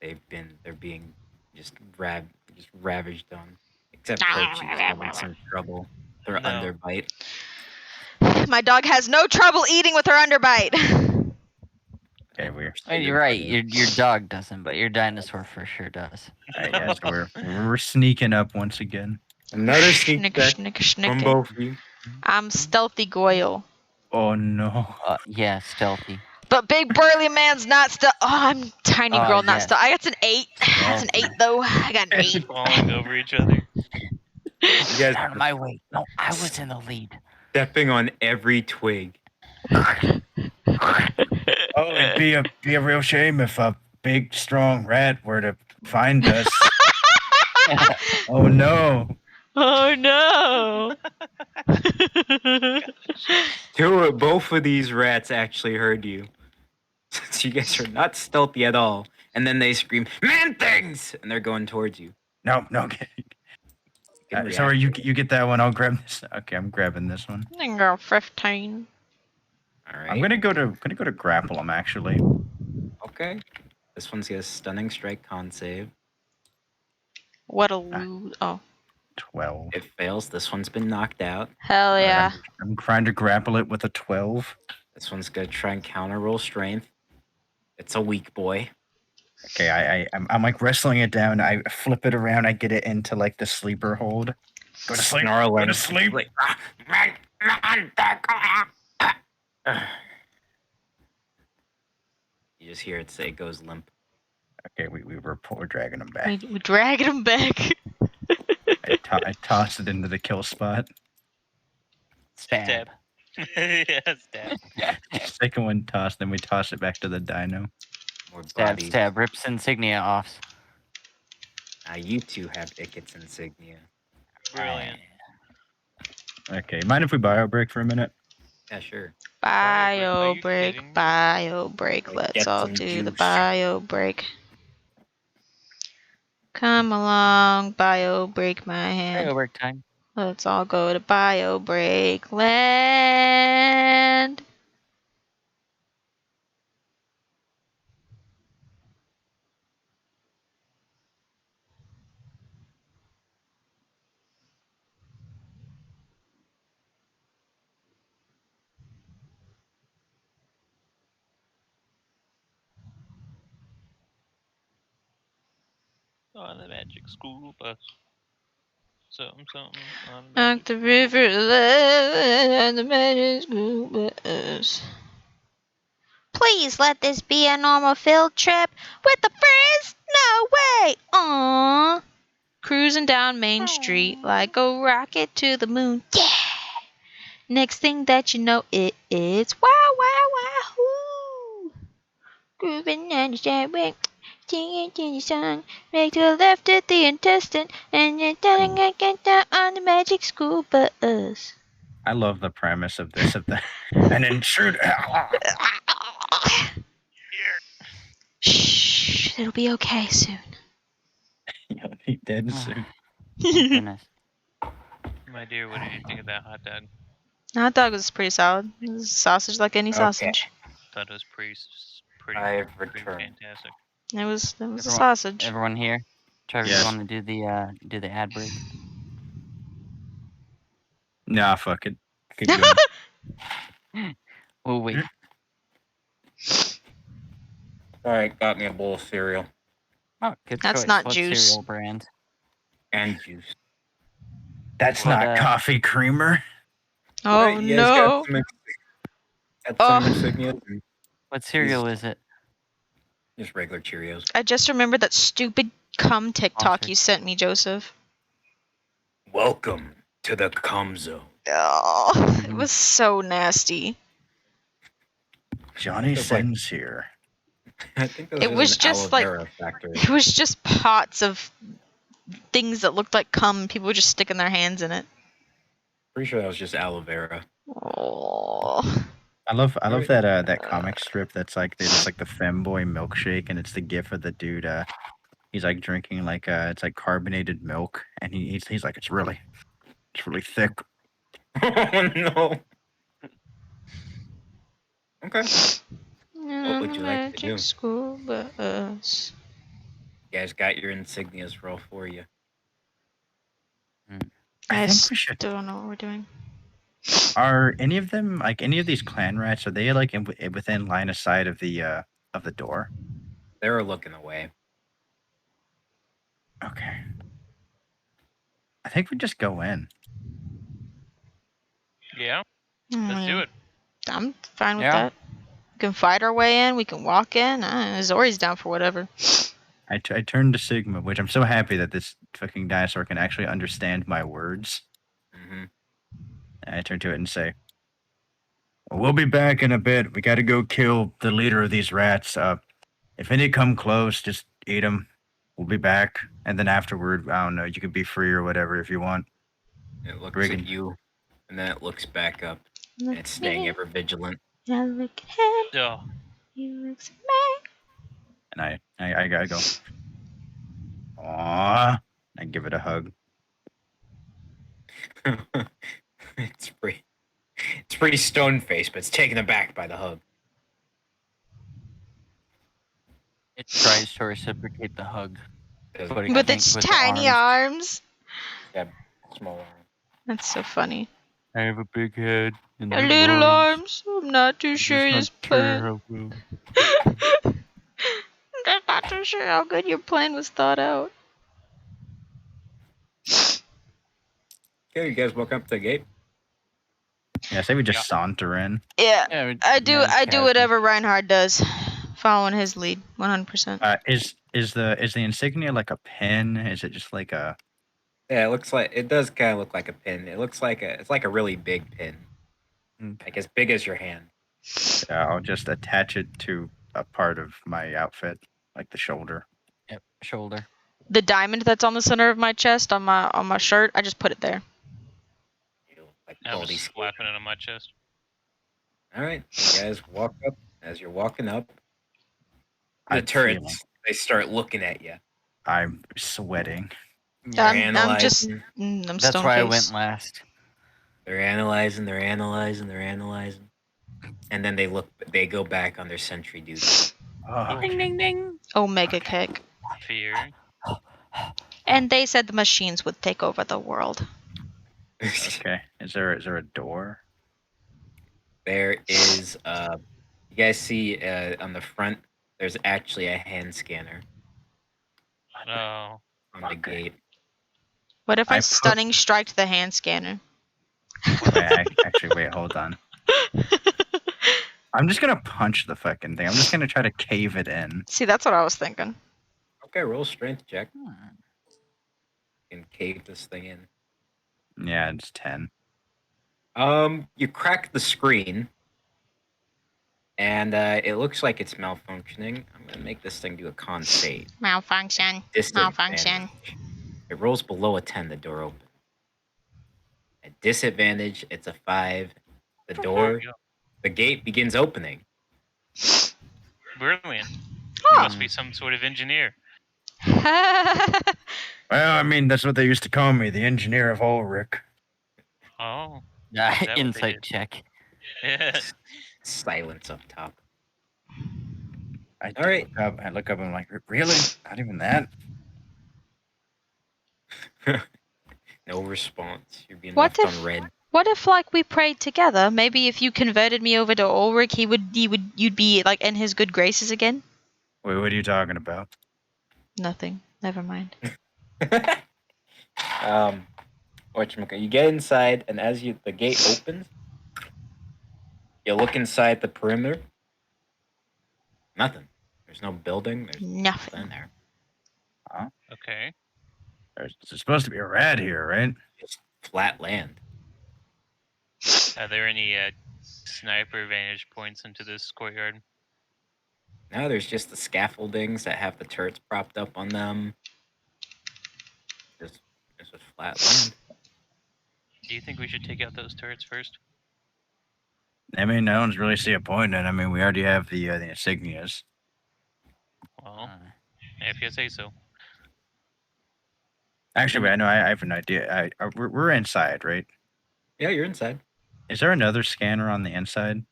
they're being just ravaged on. Except Perchy's having some trouble with her No. underbite. My dog has no trouble eating with her underbite. Okay, we're Oh, you're right. Your dog doesn't, but your dinosaur for sure does. yeah, so we're sneaking up once again. Another sneak Schnick, attack schnick, from schnick. both of you. I'm stealthy Goyle. Oh no. Yeah, stealthy. But big burly man's not stealth. Oh, I'm tiny Oh, girl, not yes. stealth. I got an 8. That's an 8 though. I got an 8. Falling over each other. You guys Get out of my way. No, I was in the lead. stepping on every twig. Oh, it'd be a real shame if a big strong rat were to find us. Oh no. Oh no. Both of these rats actually heard you. So you guys are not stealthy at all. And then they scream, "Man things!" And they're going towards you. No. You can Sorry, react. you get that one. I'll grab this. Okay, I'm grabbing this one. Girl 15. All right. I'm gonna go to grapple him actually. Okay. This one's got a stunning strike con save. What a lose. Oh. 12. It fails. This one's been knocked out. Hell Alright, yeah. I'm trying to grapple it with a 12. This one's gonna try and counter roll strength. It's a weak boy. Okay, I'm like wrestling it down. I flip it around. I get it into like the sleeper hold. Go to sleep. Snarling. Go to sleep. Like, you just hear it say it goes limp. Okay, we're dragging him back. We dragging him back. I toss it into the kill spot. Stab. Yeah, stab. Second one toss, then we toss it back to the dino. More Stab, bodies. stab. Rips insignia off. You two have Ickett's insignia. Brilliant. Okay, mind if we bio break for a minute? Yeah, sure. Bio you break, kidding me? bio break. Like, Let's get all some do the juice. bio break. Come along, bio break my hand. Work time. Let's all go to bio break land. On the magic school bus. Something on the Like magic the school river and the magic school bus. Please let this be a normal field trip with the friends? No way! Aww. Cruising down Main Street like a rocket to the moon. Yeah! Next thing that you know, it's wow, wow, wahoo! Grooving and staring, singing to the song. Make to the left at the intestine, and you're telling I get down on the magic school bus. I love the premise of this. An intruder. Shh, it'll be okay soon. You'll be dead soon. Thank goodness. My dear, what did you think of that hot dog? Hot dog was pretty solid. It was sausage like any sausage. Thought it was pretty I've pretty returned. fantastic. It was a Everyone- sausage. Everyone here? Trevor, Yes. you want to do the ad break? Nah, fuck it. Keep going. Oh wait. All right, got me a bowl of cereal Oh, good That's choice. not What juice. cereal brand? and juice. That's What, not coffee creamer. Oh Right, you guys no. got Oh. some insignias and What cereal is it? just regular Cheerios. I just remembered that stupid cum TikTok Sponsored. you sent me, Joseph. Welcome to the cum zone. Oh, it was so nasty. Johnny It's like- Sins here. I think that It was an just aloe like- vera factory. It was just pots of things that looked like cum. People were just sticking their hands in it. Pretty sure that was just aloe vera. Oh. I love Alright. that comic strip that's like it's like the femboy milkshake and it's the gif of the dude He's like drinking like it's like carbonated milk, and he's like it's really thick. Oh no. Okay. What would you like to Magic do? school bus. You guys got your insignias roll for you. I I think we should. still don't know what we're doing. Are any of them like any of these clan rats? Are they like within line of sight of the door? They're looking away. Okay. I think we just go in. Yeah, let's do it. I'm fine with Yeah. that. We can fight our way in. We can walk in. Zori's down for whatever. I turned to Sigma, which I'm so happy that this fucking dinosaur can actually understand my words. Mm-hmm. And I turn to it and say, "We'll be back in a bit. We got to go kill the leader of these rats. If any come close, just eat them. We'll be back. And then afterward, I don't know, you can be free or whatever if you want." It looks Riggin. at you, and then it looks back up, and Look it's at staying me. ever vigilant. I look at him. Oh, He looks at me. And I gotta go, "Aw." I give it a hug. It's pretty stone faced, but it's taken aback by the hug. It tries to reciprocate the hug. Doesn't But it With can't its with the tiny arms. have small arm. That's so funny. I have a big head and A little arms. I'm not too sure this plan. I'm not too sure how good your plan was thought out. Okay, you guys walk up to the gate. Yeah, I say we just Yeah. saunter in. Yeah, Yeah, I do casual. whatever Reinhard does, following his lead, 100%. Is the insignia like a pin? Is it just like a? Yeah, it does kind of look like a pin. It's like a really big pin, like as big as your hand. Yeah, I'll just attach it to a part of my outfit, like the shoulder. Yep, shoulder. The diamond that's on the center of my chest on my shirt, I just put it there. Like I'm baldy just skin. slapping it on my chest. All right, you guys walk up. As you're walking up, the I'm turrets feeling. they start looking at you. I'm sweating. They're I'm just analyzing. I'm That's stone why I faced. went last. They're analyzing. And then they go back on their sentry duty. Oh, Ding ding ding. Omega kick. Fear. And they said the machines would take over the world. okay. Is there a door? There is you guys see on the front there's actually a hand scanner Oh, on the gate. What if I I put- stunning strike the hand scanner? Wait, hold on. I'm just gonna punch the fucking thing. I'm just gonna try to cave it in. See, that's what I was thinking. Okay, roll strength check and cave this thing in. Yeah, it's 10. You crack the screen, and it looks like it's malfunctioning. I'm gonna make this thing do a con save. Malfunction. Disadvantage. It rolls below a 10. The door opens. At disadvantage, it's a 5. The gate begins opening. brilliant. You Huh. must be some sort of engineer. Well, I mean, that's what they used to call me, the engineer of Ulrich. Oh, Yeah, that what they insight did? check. yeah. Silence up top. I All right. look up and I'm like, really? Not even that? No response. You're being What left if- on red. What if like we prayed together? Maybe if you converted me over to Ulrich, you'd be like in his good graces again? Wait, what are you talking about? Nothing. Never mind. Whatchamacallit, you get inside, and as the gate opens, you look inside the perimeter. Nothing. There's no building. There's Nothing. nothing there. Okay. There's supposed to be a rat here, right? Just flat land. Are there any sniper vantage points into this courtyard? No, there's just the scaffoldings that have the turrets propped up on them. Just flat land. Do you think we should take out those turrets first? I mean, I don't really see a point in it. I mean, we already have the insignias. Well, if you say so. Actually, wait, I know. I have an idea. We're inside, right? Yeah, you're inside. Is there another scanner on the inside?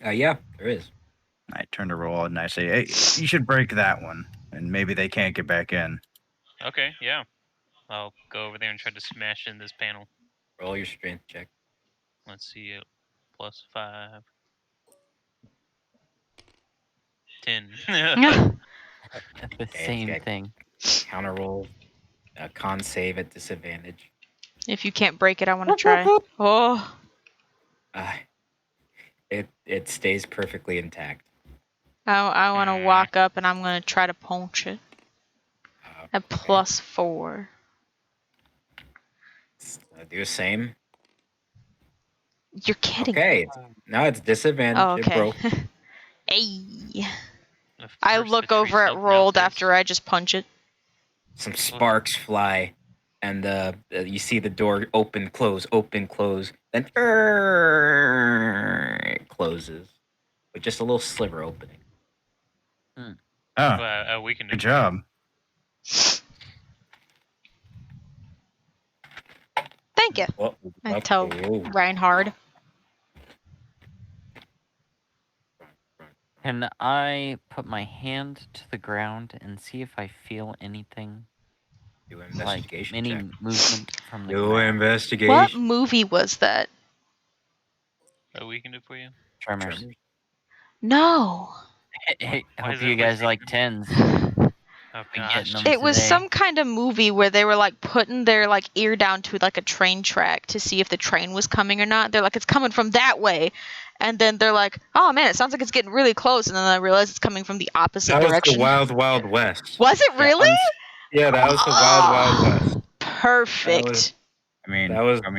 Yeah, there is. I turn to roll and I say, "Hey, you should break that one, and maybe they can't get back in." Okay, yeah. I'll go over there and try to smash in this panel. Roll your strength check. Let's see, +5. 10. The Okay, same check. thing. Counter roll. Con save at disadvantage. If you can't break it, I want to try. Oh, It stays perfectly intact. I want to walk up and I'm going to try to punch it. At Okay. +4. Do the same. You're kidding. Okay. No, it's disadvantage. Oh, It okay. broke. Hey. At I first, the look tree over at still Rolled counts after I just punch it. Some sparks fly, and you see the door open, close, then it closes with just a little sliver opening. Oh, we can do good job. Thank you. What? I tell Ooh. Reinhard. Can I put my hand to the ground and see if I feel anything? Do an Like investigation any check. movement from the Do ground? investigation. What movie was that? we can do for you. Tremors. No. I Why hope is you it guys like like tens. Oh Been gosh. getting them It was today. some kind of movie where they were like putting their like ear down to like a train track to see if the train was coming or not. They're like, it's coming from that way. And then they're like, oh man, it sounds like it's getting really close. And then I realize it's coming from the opposite direction. Wild West. Was it really? Yeah, that was the Wild West. Perfect. I mean,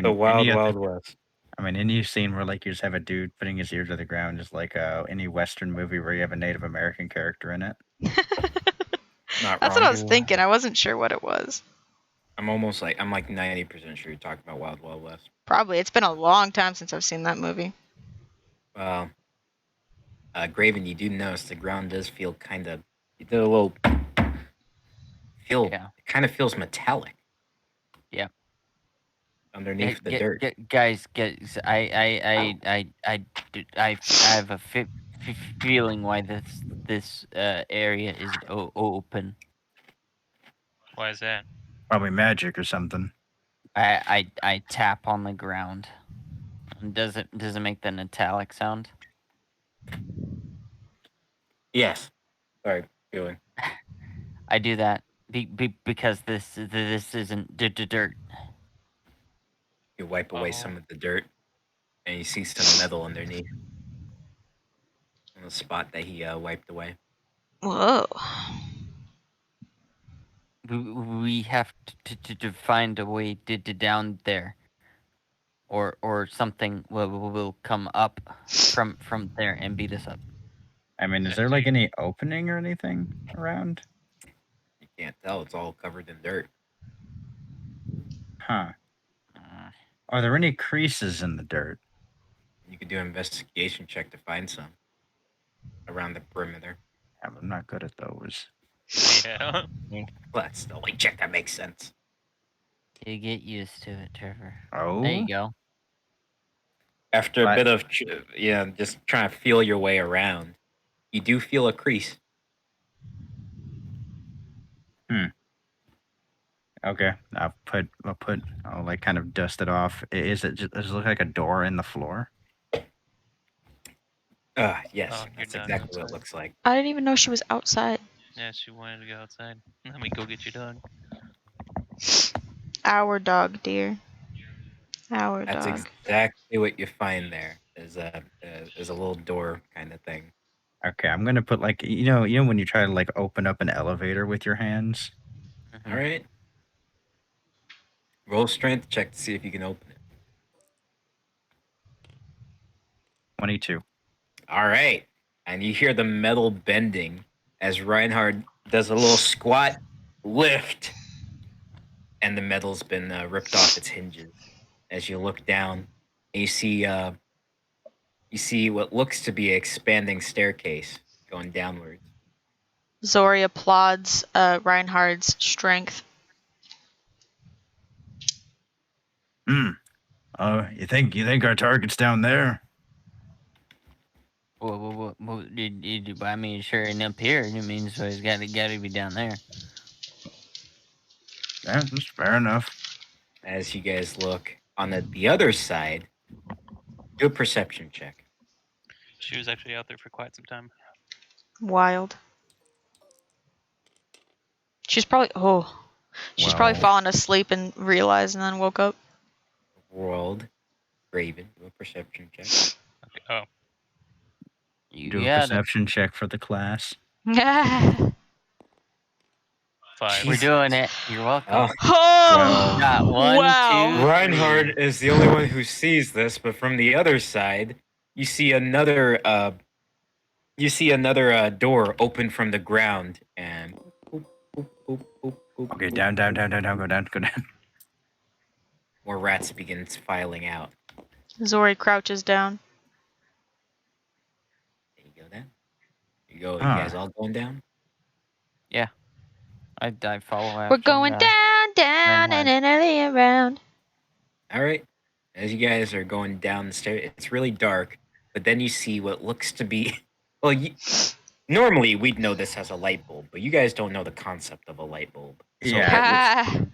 the Wild West. I mean, any scene where like you just have a dude putting his ear to the ground is like any Western movie where you have a Native American character in it. Not That's wrong. what I was thinking. I wasn't sure what it was. I'm like 90% sure you're talking about Wild West. Probably. It's been a long time since I've seen that movie. Graven, you do notice the ground does feel kind of, you did a little feel. Yeah. It kind of feels metallic. Yeah. Underneath the dirt. Guys, I have a feeling why this area is open. Why is that? Probably magic or something. I tap on the ground. Does it make the metallic sound? Yes. Sorry, feeling. I do that because this isn't dirt. You wipe away some of the dirt, and you see some metal underneath. On the spot that he wiped away. Whoa. We have to find a way to down there, or something will come up from there and beat us up. I mean, is there like any opening or anything around? You can't tell. It's all covered in dirt. Huh. Are there any creases in the dirt? You could do an investigation check to find some around the perimeter. I'm not good at those. Yeah. That's the only check that makes sense. You get used to it, Trevor. Oh. There you go. After a bit of just trying to feel your way around, you do feel a crease. Okay, I'll like kind of dust it off. Does it look like a door in the floor? Yes, that's exactly what it looks like. I didn't even know she was outside. Yeah, she wanted to go outside. Let me go get your dog. Our dog, dear. Our That's dog. exactly what you find there. Is a little door kind of thing. Okay, I'm gonna put like you know when you try to like open up an elevator with your hands. All right. Roll strength check to see if you can open it. 22. All right. And you hear the metal bending as Reinhard does a little squat lift, and the metal's been ripped off its hinges. As you look down, and you see what looks to be an expanding staircase going downwards. Zori applauds Reinhard's strength. Hmm. You think our target's down there? Well, I mean, sure, and up here, it means so he's got to be down there. Yeah, that's fair enough. As you guys look on the other side, do a perception check. She was actually out there for quite some time. Wild. She's probably she's probably Well, fallen asleep and realized and then woke up. World, Raven, do a perception check. Okay. Oh, You do a got it. perception check for the class. 5. We're doing it. You're welcome. Oh, Got one, wow. 2, Reinhard 3. is the only one who sees this, but from the other side, you see another door open from the ground, and boop, boop, boop, boop, boop, Okay, boop. down, go down. More rats begins filing out. Zori crouches down. There you go. Then you go. You Huh. guys all going down. I follow after. We're going down, Reinhard. and then around. All right. As you guys are going down the stairs, it's really dark, but then you see what looks to be. Well, normally we'd know this as a light bulb, but you guys don't know the concept of a light bulb. So Yeah. it looks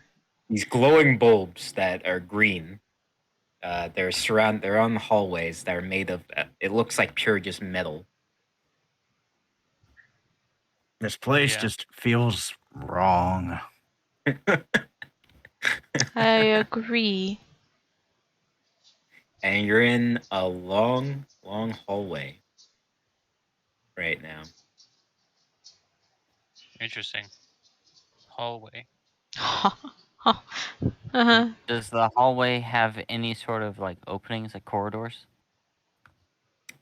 these glowing bulbs that are green. They're on the hallways that are made of. It looks like pure just metal. This place Yeah. just feels wrong. I agree. And you're in a long, long hallway right now. Interesting. Hallway. uh-huh. Does the hallway have any sort of like openings, like corridors?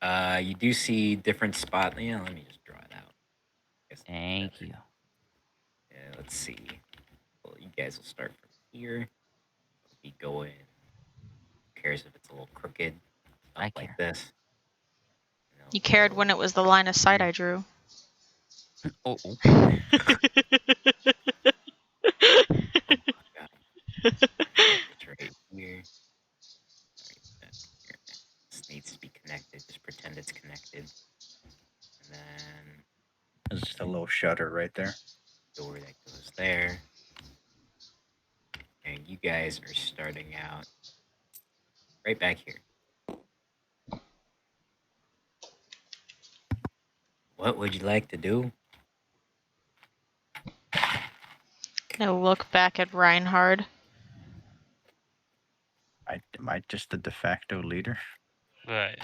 You do see different spots. Yeah, let me just draw it out. Thank you. Yeah, let's see. Well, you guys will start from here. Be going. Who cares if it's a little crooked? I Up care. like this. You cared when it was the line of sight I drew. Oh, It's right here. Right here. This needs to be connected. Just pretend it's connected. And then There's just a little shutter right there. door that goes there. And you guys are starting out right back here. What would you like to do? I look back at Reinhard. Am I just the de facto leader? But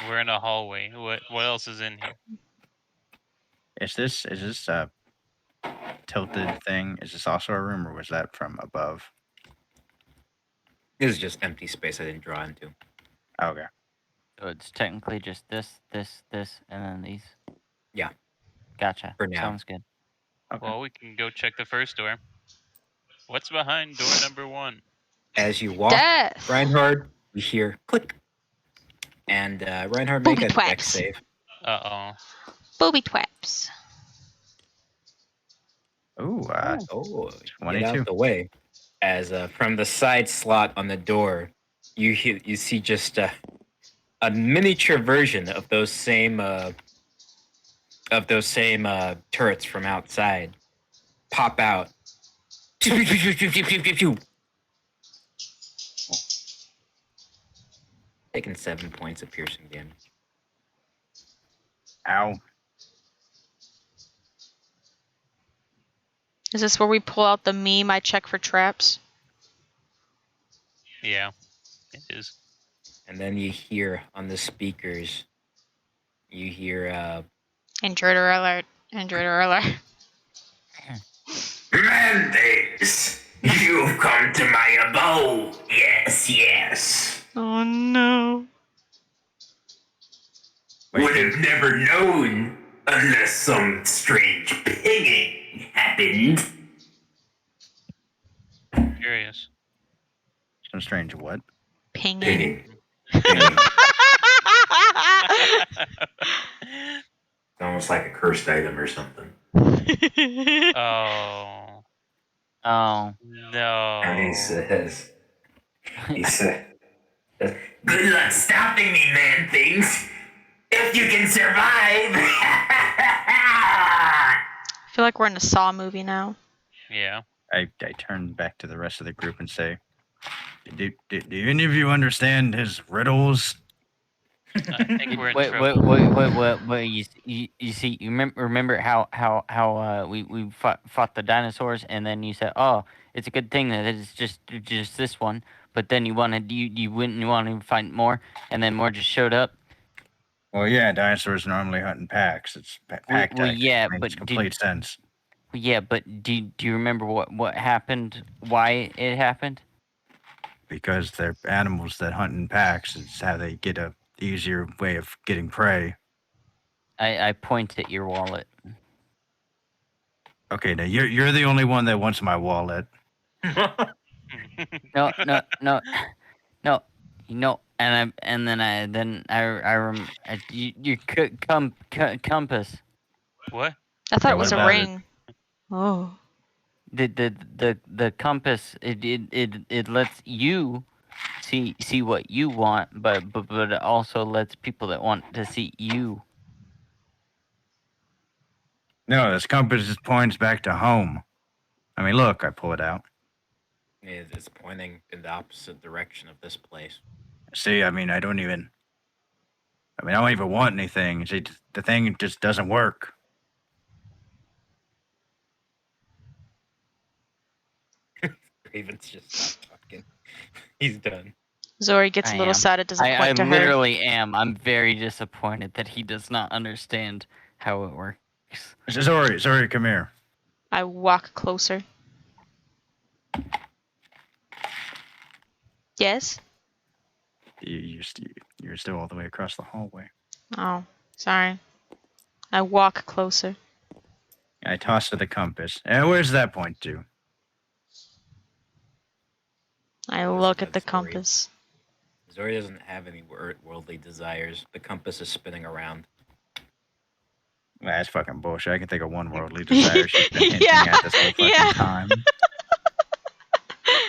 we're in a hallway. What else is in here? Is this a tilted thing? Is this also a room, or was that from above? This is just empty space I didn't draw into. Okay. so it's technically just this, and then these. Yeah. Gotcha. For now. Sounds good. Okay. Well, we can go check the first door. What's behind door number 1? As you walk, Death. Reinhard, you hear click. And Reinhard, make Booby a deck twaps. save. Uh-oh. Booby twaps. Ooh, Get out 22. the way. As from the side slot on the door, you see just a miniature version of those same turrets from outside pop out. Taking 7 points of piercing damage. Ow. Is this where we pull out the meme I check for traps? Yeah, it is. And then you hear on the speakers, you hear Intruder alert. Intruder alert. Mandates, you've come to my abode. Yes, yes. Oh no. Would have never known unless some strange pinging happened. Curious. Some strange what? Pinging. Pinging. Pinging. It's almost like a cursed item or something. Oh. Oh. No. And he says, He said, "Good luck stopping me, man things. If you can survive." I feel like we're in a Saw movie now. Yeah. I turn back to the rest of the group and say, do any of you understand his riddles? I think we're in Wait, trouble. wait. You see, you remember how we fought the dinosaurs, and then you said, "Oh, it's a good thing that it's just this one." But then you went and you wanted to find more, and then more just showed up. Well, yeah, dinosaurs normally hunt in packs. It's pack Well, tactics. yeah, Makes but complete sense. do you remember what happened? Why it happened? Because they're animals that hunt in packs. It's how they get a easier way of getting prey. I point at your wallet. Okay, now you're the only one that wants my wallet. No. And your compass. What? I thought Yeah, it was what a about it? ring. Oh. The compass it lets you see what you want, but it also lets people that want to see you. No, this compass just points back to home. I mean, look, I pull it out. It's pointing in the opposite direction of this place. See, I don't even want anything. See, the thing just doesn't work. Raven's just stopped talking. He's done. Zori gets I a little am. sad it doesn't I point to her. literally am. I'm very disappointed that he does not understand how it works. Zori, come here. I walk closer. Yes? You're still all the way across the hallway. Oh, sorry. I walk closer. I toss her the compass. Where's that point to? I Listen look to at the Zori. compass. Zori doesn't have any worldly desires. The compass is spinning around. That's fucking bullshit. I can think of one worldly desire she's been hinting Yeah, at this whole fucking yeah. time.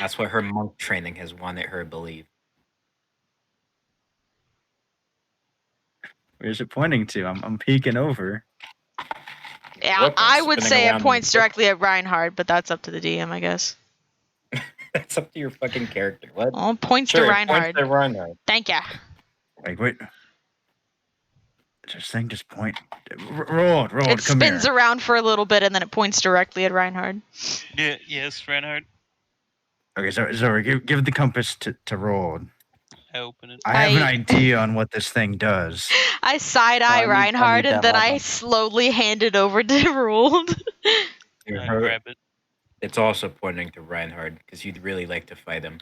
That's what her monk training has wanted her to believe. Where's it pointing to? I'm peeking over. Yeah, Look, I it's would spinning say it around points in the- directly at Reinhardt, but that's up to the DM, I guess. That's up to your fucking character. What? Oh, it points Sure, to it Reinhardt. points to Reinhardt. Thank ya. Like, wait. This thing just point. Roll it, It come spins here. around for a little bit and then it points directly at Reinhardt. Yeah. Yes, Reinhardt. Okay, Zori, give the compass to roll. I open it. I have an idea on what this thing does. I side eye I need Reinhardt and that then light I on. slowly hand it over to Roald. I grab it. It's also pointing to Reinhardt because you'd really like to fight him.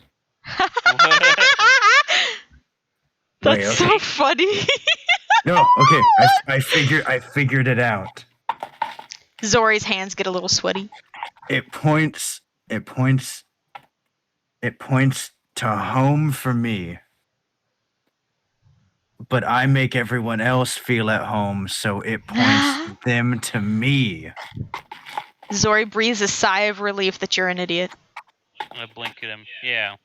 That's Wait, so okay. funny. No, okay. I figured it out. Zori's hands get a little sweaty. It points to home for me. But I make everyone else feel at home, so it points them to me. Zori breathes a sigh of relief that you're an idiot. I blink at him. Yeah.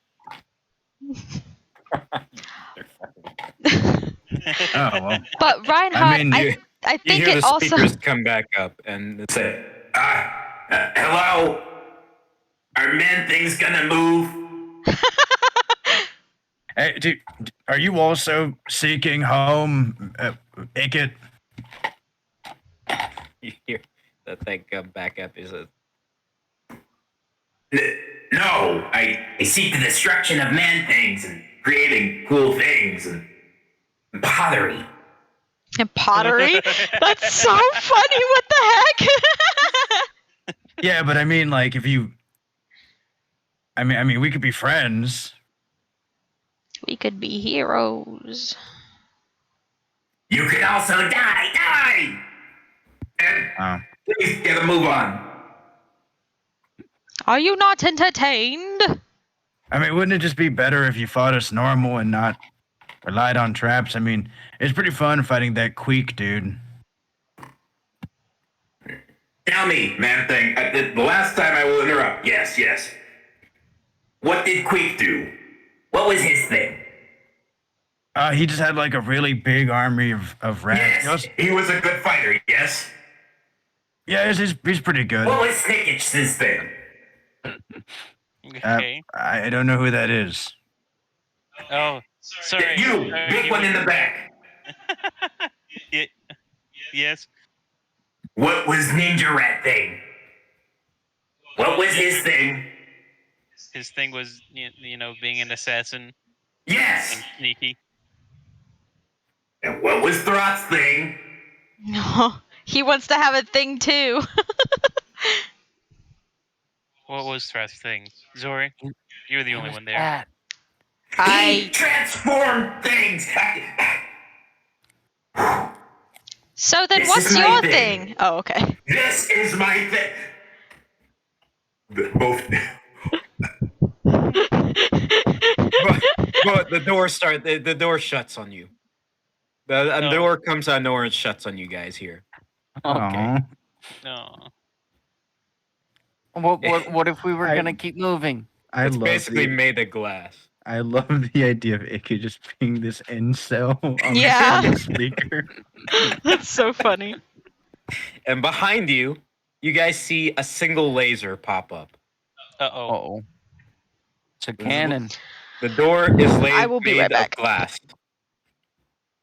Oh well. But Reinhardt, I mean, I You think hear it the also. speakers come back up and it's Say, hello? Are man things gonna move? Hey, dude, are you also seeking home, Icket? you hear the thing come back up. Is it? No, I seek the destruction of man things and creating cool things and pottery. And pottery? That's so funny. What the heck? Yeah, but I mean, like, if you, I mean, we could be friends. We could be heroes. You can also die! And please get a move on. Are you not entertained? I mean, wouldn't it just be better if you fought us normal and not relied on traps? I mean, it's pretty fun fighting that Queek dude. Tell me, man thing, the last time I will interrupt. Yes. What did Queek do? What was his thing? He just had like a really big army of rats. Yes, he was a good fighter. Yes. Yeah, he's pretty good. What was Skreech's thing? Okay. I don't know who that is. Oh, sorry. You, big one in the back. Yeah, yes. What was Ninja Rat thing? What was his thing? His thing was, being an assassin Yes. and sneaky. And what was Throt's thing? No, he wants to have a thing too. What was Thrust's thing? Zori, you were the only one there. That. He I. transformed things. So then, This what's is my your thing. thing? Oh, okay. This is my thing. Both. But the door shuts on you. The No. door comes out of nowhere and shuts on you guys here. Okay. Aw. No. What if we were I- gonna keep moving? It's basically made of glass. I love the idea of Icky just being this incel on, Yeah. on the speaker. That's so funny. And behind you, you guys see a single laser pop up. Uh-oh. Uh-oh. It's a cannon. The door is I will be made right back. of glass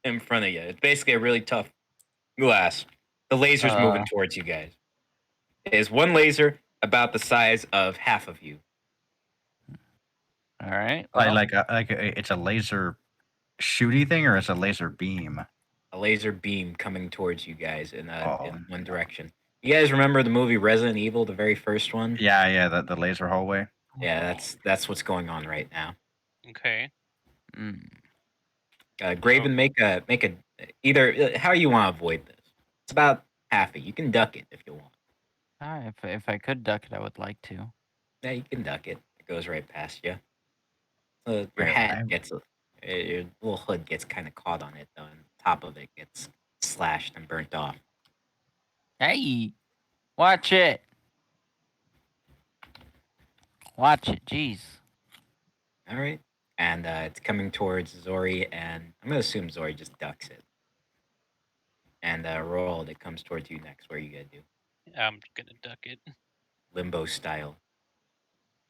in front of you. It's basically a really tough glass. The laser's moving towards you guys. It is one laser about the size of half of you. All right. It's a laser shooty thing, or it's a laser beam. A laser beam coming towards you guys in Oh, one direction. You guys remember the movie Resident Evil, the very first one? Yeah, the laser hallway. Yeah, that's what's going on right now. Okay. Graven, make a either how you want to avoid this. It's about half it. You can duck it if you want. All right. If I could duck it, I would like to. Yeah, you can duck it. It goes right past you. Your Wait, hat gets your little hood gets kind of caught on it though, and top of it gets slashed and burnt off. Hey, watch it. Watch it. Jeez. All right, and it's coming towards Zori, and I'm gonna assume Zori just ducks it. And roll that comes towards you next. What are you gonna do? I'm gonna duck it. Limbo style.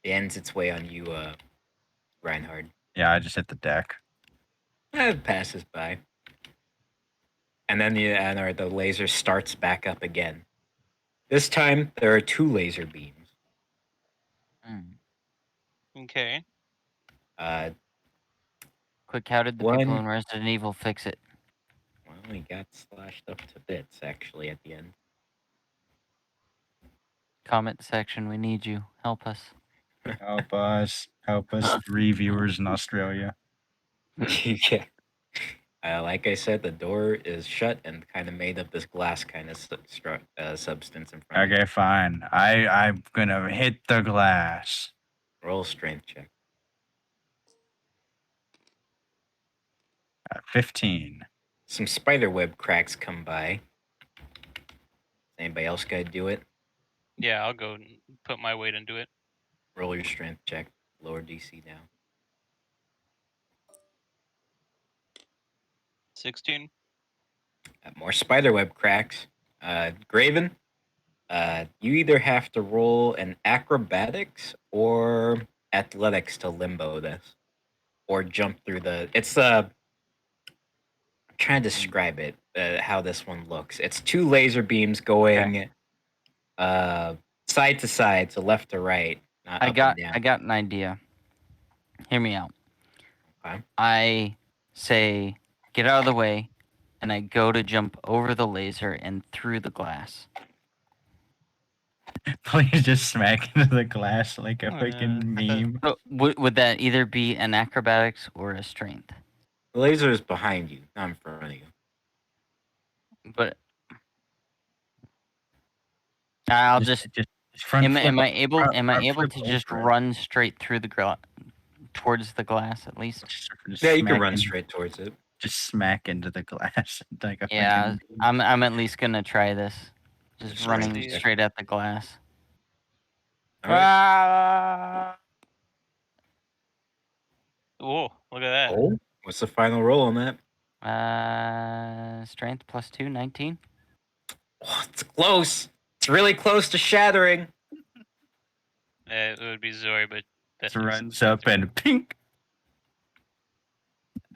It ends its way on you, Reinhard. Yeah, I just hit the deck. It passes by. And then the laser starts back up again. This time, there are two laser beams. Okay. Quick, how did the people in Resident Evil fix it? Well, he got slashed up to bits, actually, at the end. Comment section, we need you. Help us. Help us. Help us. 3 viewers in Australia. Yeah. Like I said, the door is shut and kind of made of this glass kind of substance in front of Okay, fine. I'm gonna hit the glass. you. Roll strength check. 15. Some spiderweb cracks come by. Anybody else got to do it? Yeah, I'll go and put my weight into it. Roll your strength check. Lower DC now. 16. More spiderweb cracks. Graven, you either have to roll an acrobatics or athletics to limbo this, or jump through the. It's I'm trying to describe it. How this one looks. It's two laser beams going, side to side, so left to right. Not I up got and down. I got an idea. Hear me out. Okay. I say get out of the way, and I go to jump over the laser and through the glass. Please just smack into the glass like a freaking meme. So, would that either be an acrobatics or a strength? The laser is behind you, not in front of you. But I'll just front am flip. I able flip to just over it. run straight through the towards the glass at least? Just Yeah, you can smack run in- straight towards it. Just smack into the glass like a Yeah, freaking meme. I'm at least gonna try this. Just Just running see. straight at the glass. All right. Ah! Oh, look at that. Oh, what's the final roll on that? Strength +2, 19. Oh, it's close. It's really close to shattering. It would be Zori, but that Runs up and pink.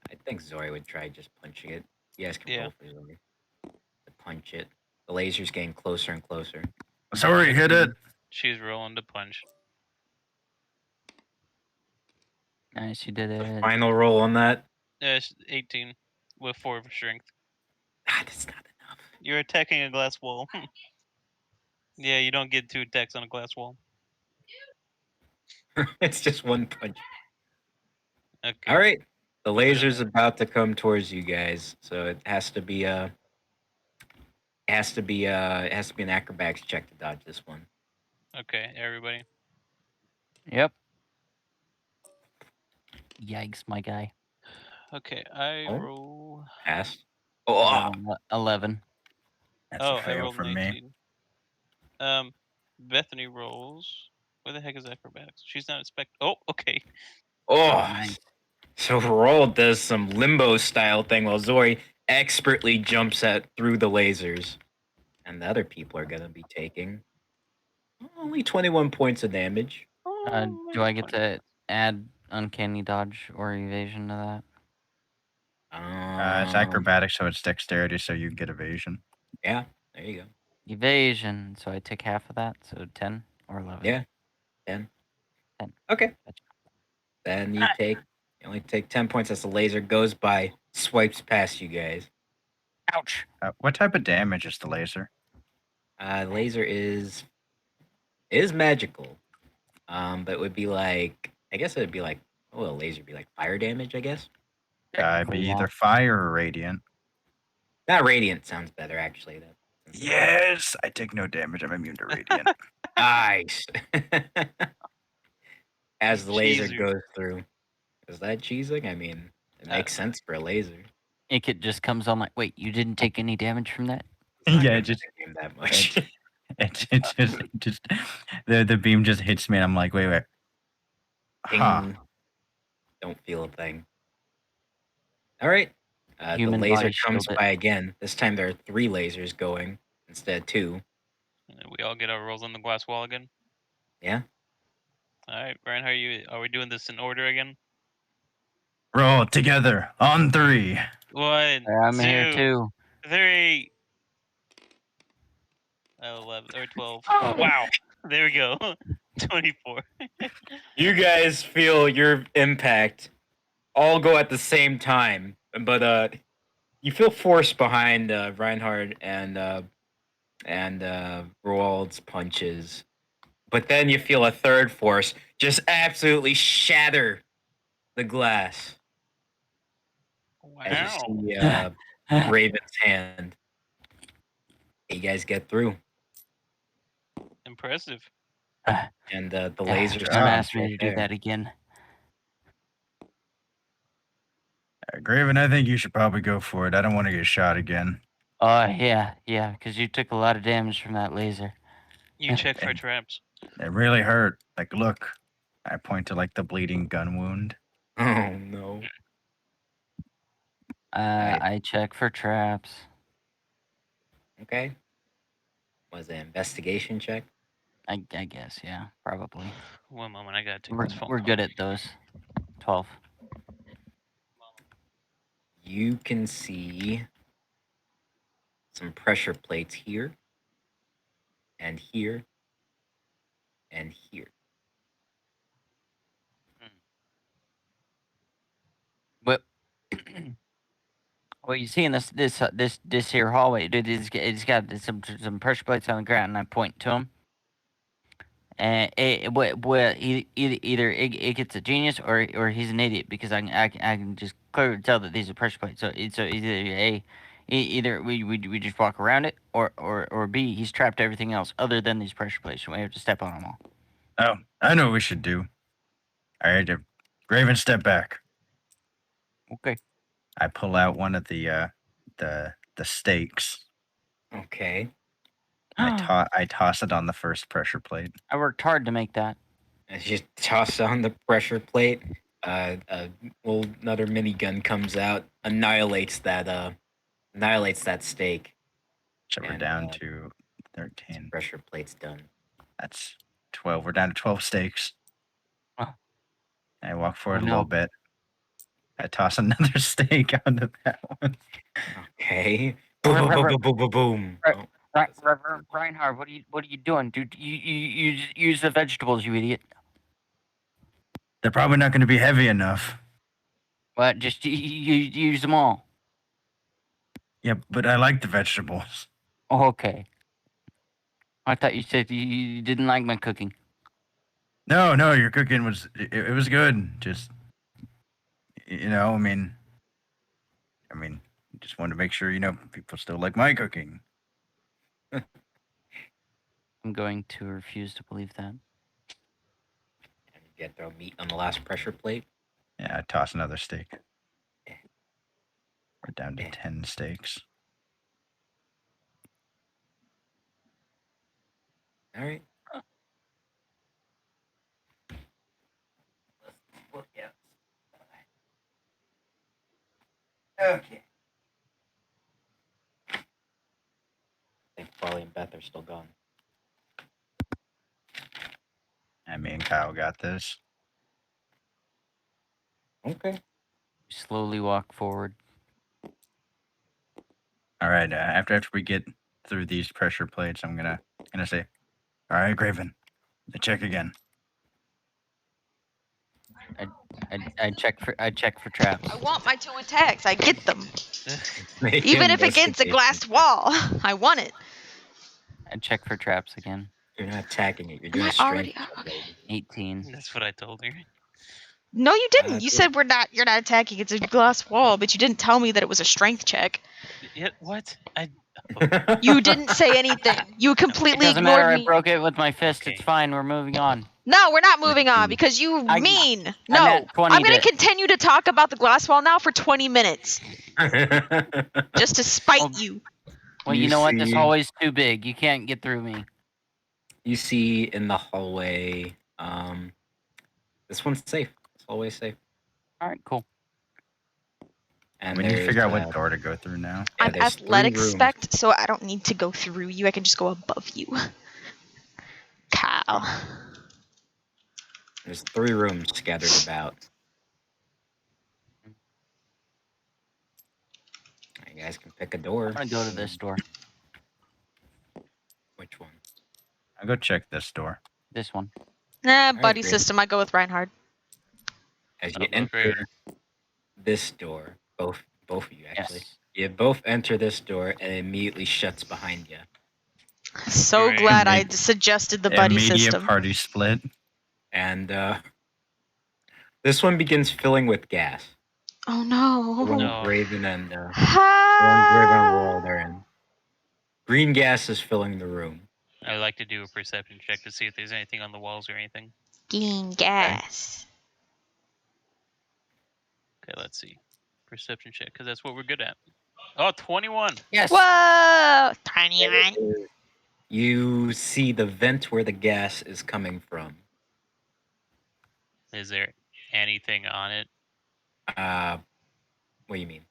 I think Zori would try just punching it. You guys can Yeah. roll for Zori to punch it. The laser's getting closer and closer. Sorry, hit it. She's rolling to punch. Nice, you did The it. final roll on that. It's 18 with 4 of strength. Ah, that's not enough. You're attacking a glass wall. Yeah, you don't get 2 attacks on a glass wall. It's just one punch. Okay. All right. The Put it laser's in. about to come towards you guys, so it has to be an acrobatics check to dodge this one. Okay, everybody. Yep. Yikes, my guy. Okay, I Oh. roll. Pass. Oh, 11. That's Oh, a I fail rolled from me. 19. Bethany rolls. Where the heck is acrobatics? She's not expect. Oh, okay. oh. Nice. So Roll does some limbo style thing while Zori expertly jumps through the lasers, and the other people are gonna be taking only 21 points of damage. Do I get to add uncanny dodge or evasion to that? It's acrobatics, so it's dexterity, so you get evasion. Yeah, there you go. Evasion. So I take half of that, so 10 or 11. Yeah, 10. 10. Okay. Gotcha. Then you only take 10 points as the laser goes by, swipes past you guys. Ouch. What type of damage is the laser? Laser is magical. But it would be like, I guess it would be like, oh, a laser would be like fire damage, I guess. It'd be Technically, yeah. either fire or radiant. Not radiant sounds better, actually. Yes, I take no damage. I'm immune to radiant. Nice. As the laser Cheeser. goes through. Is that cheesing? I mean, it makes sense for a laser. It just comes on like, wait, you didn't take any damage from that? It's not Yeah, gonna it just make him that much. it just the beam just hits me, and I'm like, wait. Huh. Ding. Don't feel a thing. All right. The Human laser body comes shield it. by again. This time there are 3 lasers going instead of 2. We all get our rolls on the glass wall again. Yeah. All right, Brian, are we doing this in order again? Roll together on 3. 1, I'm 2, here too. 3. 11 or 12. Wow. There we go. 24. You guys feel your impact all go at the same time, but you feel force behind Reinhard and Roald's punches. But then you feel a third force just absolutely shatter the glass as Wow. you see Raven's hand. You guys get through, Impressive. and the Yeah, laser don't job. ask me right to do there. that again. Graven, I think you should probably go for it. I don't want to get shot again. Yeah, because you took a lot of damage from that laser. You check for traps. It really hurt. Like, look. I point to like the bleeding gun wound. Oh no! Right. I check for traps. Okay. Was it an investigation check? I guess, yeah, probably. One moment, I gotta take this phone We're call. good at those. 12. You can see some pressure plates here, and here, and here. But what you see in this here hallway, dude, it's got some pressure plates on the ground, and I point to them. And either it gets a genius or he's an idiot, because I can just clearly tell that these are pressure plates. So either we just walk around it, or B, he's trapped everything else other than these pressure plates. So we have to step on them all. Oh, I know what we should do. All right, Graven, step back. Okay. I pull out one of the stakes. Okay. I toss it on the first pressure plate. I worked hard to make that. As you toss on the pressure plate, Another minigun comes out, annihilates that steak. So we're And, down to 13. Pressure plate's done. That's 12. We're down to 12 steaks. Oh. I walk forward a no. little bit. I toss another steak onto that one. Okay. Boom, boom, boom, boom, boom, boom, boom. Right. Oh, Reinhard, what are you doing, dude? You just use the vegetables, you idiot. They're probably not going to be heavy enough. What? Just you use them all. Yeah, but I like the vegetables. Oh, okay. I thought you said you didn't like my cooking. No, your cooking was it was good. Just I mean, just wanted to make sure people still like my cooking. I'm going to refuse to believe that. And you get throw meat on the last pressure plate. Yeah, I toss another steak. We're down to 10 steaks. All right. Okay. I think Farley and Beth are still gone. And me and Kyle got this. Okay. Slowly walk forward. All right. After we get through these pressure plates, I'm gonna say, "All right, Graven, check again." I check for traps. I want my 2 attacks. I get them. Make Even an if against a investigation glass check. wall. I want it. I check for traps again. You're not attacking it. You're Am doing I a strength already- check, lady. 18. That's what I told her. No, you didn't. You do said you're not attacking. It's a glass wall, but you didn't tell me that it was a strength check. Yeah, what? You didn't say anything. You It completely doesn't matter. ignored I me. broke it with my fist. Okay. It's fine. We're moving on. No, we're not moving on see. because you I- mean. I No, nat 20 I'm gonna to- continue to talk about the glass wall now for 20 minutes just to spite Well- you. Well, You you know what? This see- hallway's too big. You can't get through me. You see in the hallway, this one's safe. This hallway's safe. All right, cool. And We need to there's, figure out what door to go through now. yeah, I'm there's 3 athletic rooms. spect, so I don't need to go through you. I can just go above you. Kyle. There's 3 rooms scattered about. You guys can pick a door. I'm gonna go to this door. Which one? I'll go check this door. This one. Nah, right, buddy great. system. I go with Reinhard. As I'll you go enter Graven. this door, both of you actually, Yes. you both enter this door and it immediately shuts behind you. So Great. glad I Imme- suggested the buddy Immediate system. party split. And this one begins filling with gas. Oh The one no. with Raven and the one Graven and World are in. Green gas is filling the room. I would like to do a perception check to see if there's anything on the walls or anything. Green gas. Okay, let's see. Perception check, because that's what we're good at. Oh, 21. Yes. Whoa! 21. You see the vent where the gas is coming from. Is there anything on it? What do you mean?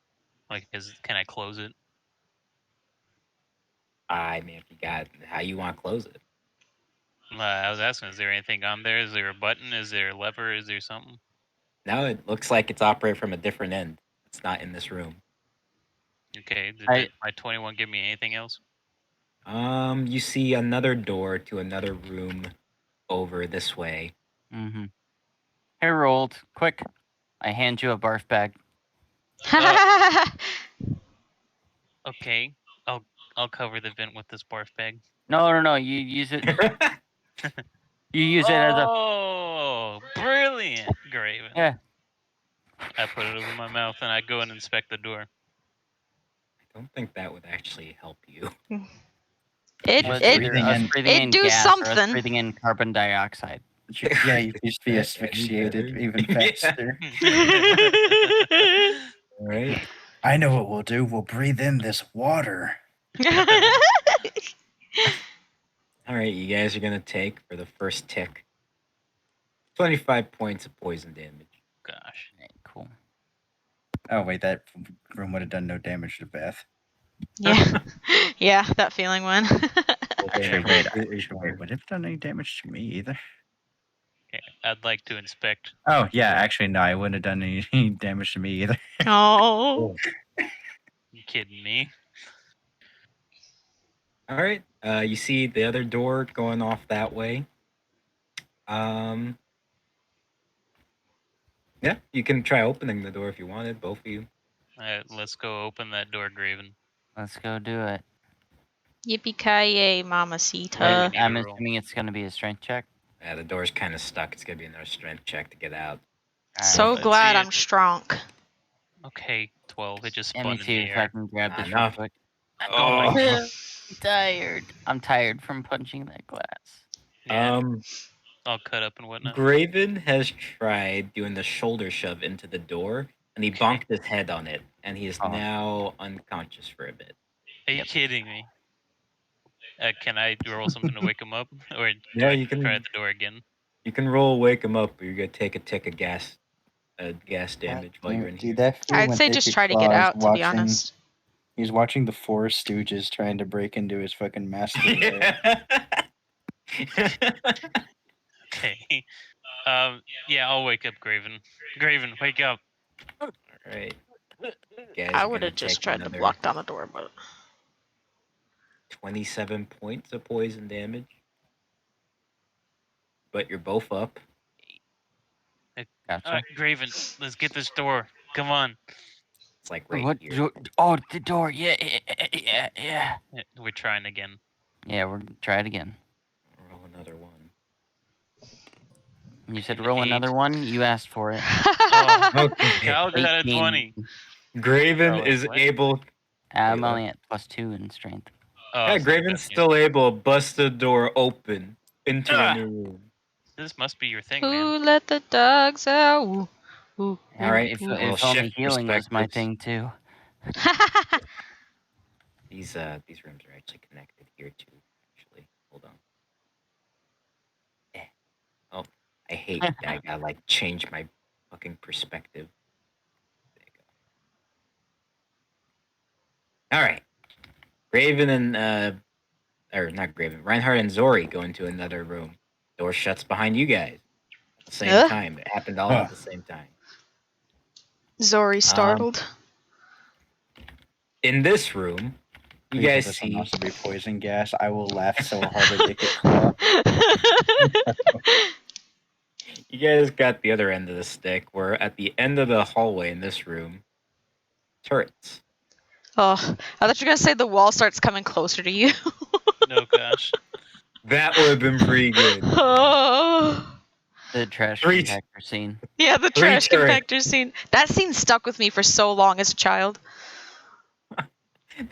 Like, can I close it? I mean, if you got how you want to close it. I was asking, is there anything on there? Is there a button? Is there a lever? Is there something? Now it looks like it's operated from a different end. It's not in this room. Okay, did my 21 give me anything else? You see another door to another room over this way. Mm-hmm. Harold, quick! I hand you a barf bag. Okay, I'll cover the vent with this barf bag. No. You use it. You use it as a. Oh, brilliant, Graven. Yeah. I put it over my mouth and I go and inspect the door. I don't think that would actually help you. It Just it breathing us in- breathing it in do gas or us something. breathing in carbon dioxide. Yeah, you just be Any asphyxiated better? even Yeah. faster. All right. I know what we'll do. We'll breathe in this water. All right, you guys are going to take, for the first tick, 25 points of poison damage. gosh. Alright, cool. Oh wait, that room would have done no damage to Beth. Yeah. Yeah, that feeling one. Actually, wait. completely Actually, wait. sure. Would it have done any damage to me either? Okay, I'd like to inspect. Oh yeah. Actually, no. I wouldn't have done any damage to me either. Oh. You kidding me? All right. You see the other door going off that way. Yeah, you can try opening the door if you wanted, both of you. Let's go open that door, Graven. Let's go do it. Yippee-ki-yay, What do we mamacita. need I'm to roll? assuming it's gonna be a strength check. Yeah, the door's kind of stuck. It's gonna be another strength check to get out. So Let's glad see I'm it. strong. Okay, 12. It just Let me spun in see the if I air. can grab this real Enough. quick. Oh my Oh. god. I'm tired. I'm tired from punching that glass. Yeah, all cut up and whatnot. Graven has tried doing the shoulder shove into the door, and he Okay. bonked his head on it, and he is Oh. now unconscious for a bit. Are you Yep. kidding me? Can I roll something to wake him up, or do Yeah, I you can. try at the door again? You can roll wake him up, or you're gonna take a tick of gas damage while you're in Dude, here. that fool I'd went say Thick just and try to get Claws out, to be watching. honest. He's watching the Four Stooges trying to break into his fucking master lair. Okay. Yeah, I'll wake up Graven. Graven, wake up. All right. Guys I are would gonna have just take tried to another block down the door, but 27 points of poison damage. But you're both up. Gotcha. All right, Graven, let's get this door. Come on. It's like right What? here. Oh, the door. Yeah. Yeah, we're trying again. Yeah, we're gonna try it again. Roll another one. You said An roll 8. another one. You asked for it. Oh, Okay. Kyle got a 18. 20. Graven Oh, is what? able. I'm Wait, only at +2 in strength. Oh, Yeah, so Graven's that's new. still able to bust the door open into a Ah! new room. This must be your thing, Who man. let the dogs out? Ooh, ooh, All right, If ooh, we'll if only shift healing was my perspectives. thing too. These rooms are actually connected here too. Actually, hold on. Oh, I hate that. I gotta like change my fucking perspective. There you go. All right, Graven and or not Graven, Reinhardt and Zori go into another room. Door shuts behind you guys at the same Ugh. time. It happened all at the same time. Zori startled. In this room, you Please let guys this one see. also be poison gas. I will laugh so hard at Dick at Claw. You guys got the other end of the stick. We're at the end of the hallway in this room. Turrets. Oh, I thought you were gonna say the wall starts coming closer to you. No, gosh. That would have been pretty good. Oh. The trash Three- compactor scene. Yeah, the Three trash turrets. compactor scene. That scene stuck with me for so long as a child.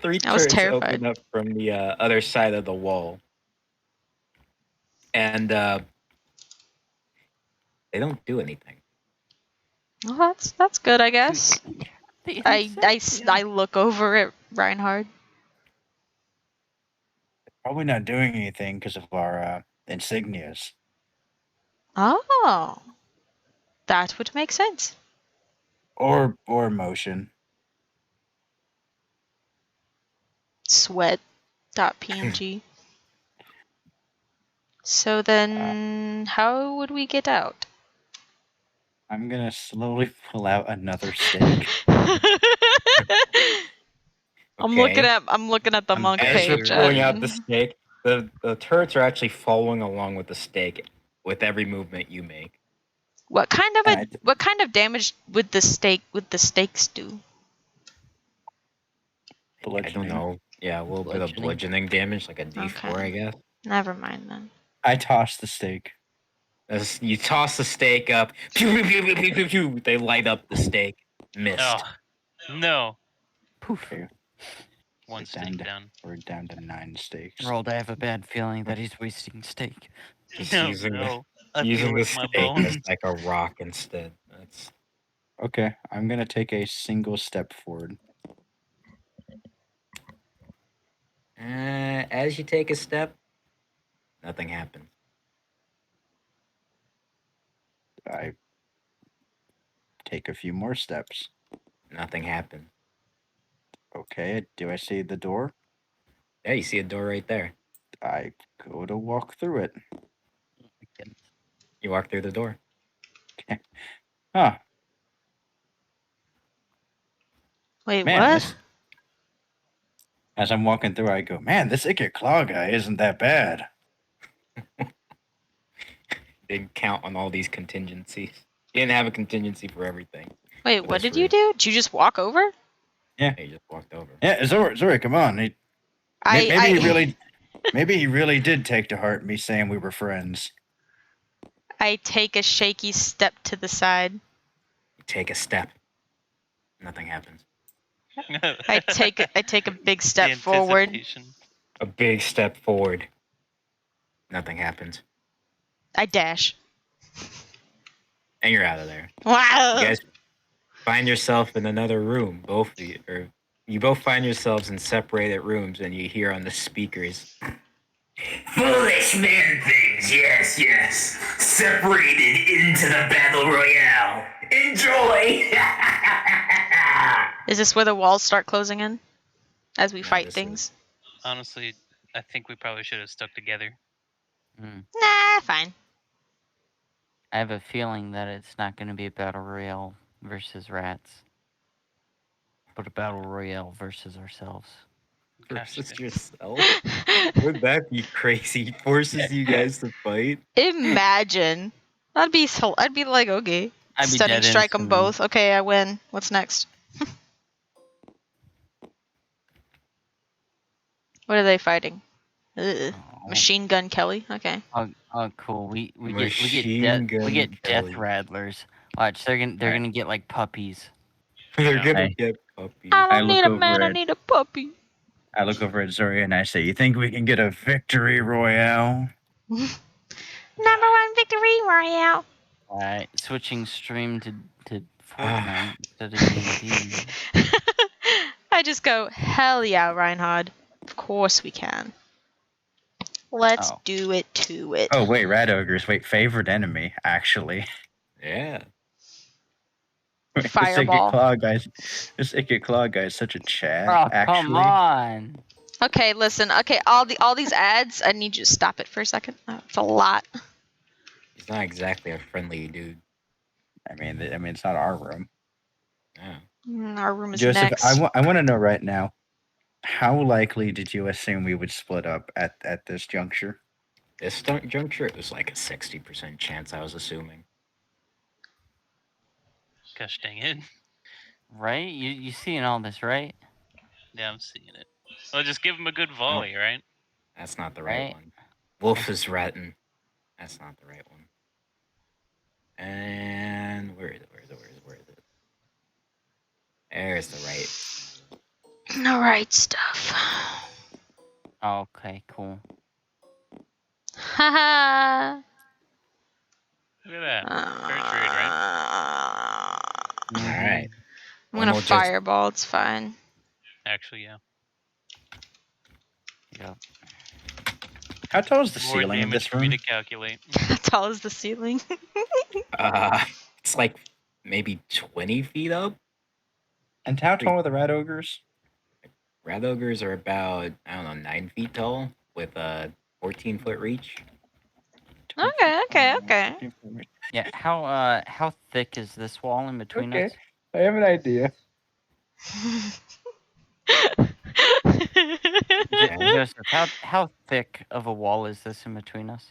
Three I was turrets terrified. open up from the other side of the wall. And they don't do anything. Well, that's good, I guess. The I look over at Reinhard. Probably not doing anything because of our insignias. Oh, that would make sense. Or motion. Sweat.png. So then, how would we get out? I'm gonna slowly pull out another stake. I'm Okay. looking at the monk As you're page. pulling out the and- stake, the turrets are actually following along with the stake with every movement you make. What kind of And what kind of damage would the stakes do? I don't bludgeoning. know. Yeah, a little bit of bludgeoning damage, like a D4, Okay. I guess. Never mind then. I tossed the stake. As you toss the stake up, pew, pew, pew, pew, pew, pew, pew, they light up the stake. Missed. Oh, no. Poof. Okay, One we're stake down. We're down to 9 stakes. Rolled. I have a bad feeling that he's wasting steak. Just No, using no. I using feel the it in my stake as bones. like a rock instead. That's Okay, I'm gonna take a single step forward. as you take a step, nothing happens. I take a few more steps. Nothing happened. Okay, do I see the door? Yeah, you see a door right there. I go to walk through it. You walk through the door. Huh, Wait, man, what? as I'm walking through, I go, man, this Icky Claw guy isn't that bad. Didn't count on all these contingencies. You didn't have a contingency for everything. Wait, for what this did you room. do? Did you just walk over? Yeah, you just walked over. Yeah, Zori, come on. Maybe he really did take to heart me saying we were friends. I take a shaky step to the side. You take a step. Nothing happens. I take a big The step forward. anticipation. A big step forward. Nothing happens. I dash. And you're out of there. Wow. You guys find yourself in another room. Both of you, or you both find yourselves in separated rooms, and you hear on the speakers. Foolish man things, yes, yes. Separated into the battle royale. Enjoy! Is this where the walls start closing in? As we No, fight this things? Honestly, I think we probably should have stuck together. Nah, fine. I have a feeling that it's not going to be a battle royale versus rats, but a battle royale versus ourselves. Gosh, Versus yourself? Would that be crazy? Forces you guys to fight? Imagine. I'd be like, okay. I'd be Stunning dead strike them instantly. both. Okay, I win. What's next? What are they fighting? Ugh. Oh, Machine Gun Kelly. Okay. oh, cool. We Machine Gun get death Kelly. rattlers. Watch, they're Alright. gonna get like puppies. They're Yeah. gonna Hey. get puppies. I I don't look need a over man. I at- need a puppy. I look over at Zori and I say, you think we can get a victory royale? Number 1 victory royale. Alright, switching stream to Fortnite instead of D&D. I just go, hell yeah, Reinhard. Of course we can. Let's Oh. do it to it. Oh, wait, rat ogres. Wait, favorite enemy, actually. Yeah. Fireball. This Icky Claw guy is such a Chad, Oh, actually. come on! Okay, listen. Okay, all these ads. I need you to stop it for a second. It's a lot. He's not exactly a friendly dude. I mean, it's not our room. Yeah. Our room is Joseph, next. I want to know right now, how likely did you assume we would split up at this juncture? This juncture, it was like a 60% chance, I was assuming. Gosh dang it. Right? You seeing all this, right? Yeah, I'm seeing it. Well, just give him a good volley, right? That's not the right Right. one. Wolf is ratting. That's not the right one. And where is it? There's the right. All right, stuff. Oh, okay, cool. Haha. Look at that. Fair trade, right? All right. I'm One gonna will just- fireball. It's fine. Actually, yeah. Yep. How tall is the More ceiling of damage this for me room? to calculate. How tall is the ceiling? It's like maybe 20 feet up. And how tall are the rat ogres? Rat ogres are about, I don't know, 9 feet tall with a 14-foot reach. Okay. Yeah. How thick is this wall in between us? I have an idea. Joseph, how thick of a wall is this in between us?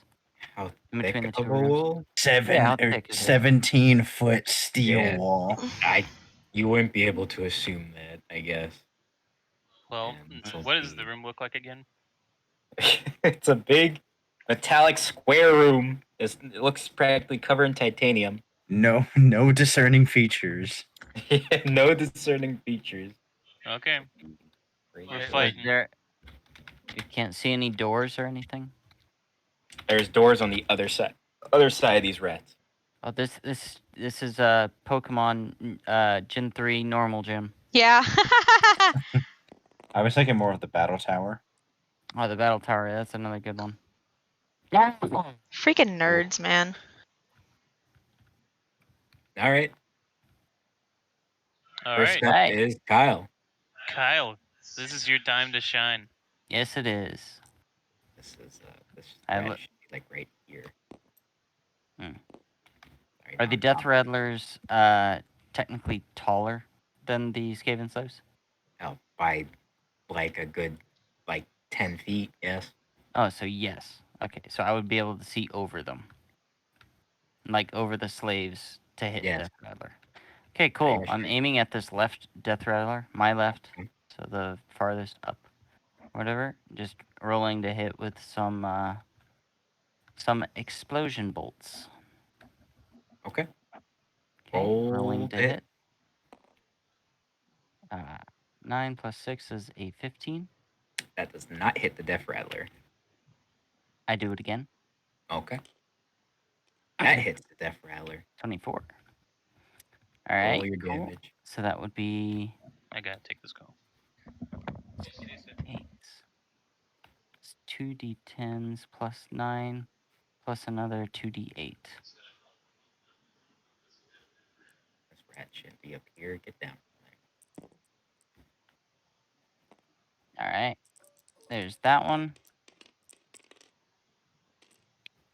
How In thick between the of two a rooms? wall? Yeah, how thick is it? 17-foot steel Yeah. wall. You wouldn't be able to assume that, I guess. Well, And this will what does the be- room look like again? It's a big metallic square room. It looks practically covered in titanium. No discerning features. No discerning features. Okay. Great. We're Is fighting. there? You can't see any doors or anything. There's doors on the other side of these rats. Oh, this is Pokemon Gen 3 normal gym. Yeah. I was thinking more of the battle tower. Oh, the battle tower. That's another good one. Freaking nerds, man. All right. All First right, up Right. is Kyle. Kyle, this is your time to shine. Yes, it is. This is this I rat look- should be like right here. Hmm. Sorry, Are the not Death top. Rattlers technically taller than the Skaven slaves? Oh, by like a good 10 feet. Yes. Oh, so yes. Okay, so I would be able to see over them, like over the slaves to hit Yes. Death Rattler. Okay, cool. yes, I'm sure. aiming at this left Death Rattler, my left, Okay. so the farthest up, whatever. Just rolling to hit with some explosion bolts. Okay. Okay, rolling Roll to it. hit. 9 plus 6 is a 15. That does not hit the Death Rattler. I do it again. Okay. That hits the Death Rattler. 24. All Roll right, your cool. damage. So that would be I gotta take this call. 8. It's 2d10s plus 9 plus another 2d8. This rat shouldn't be up here. Get down. All right. There's that one.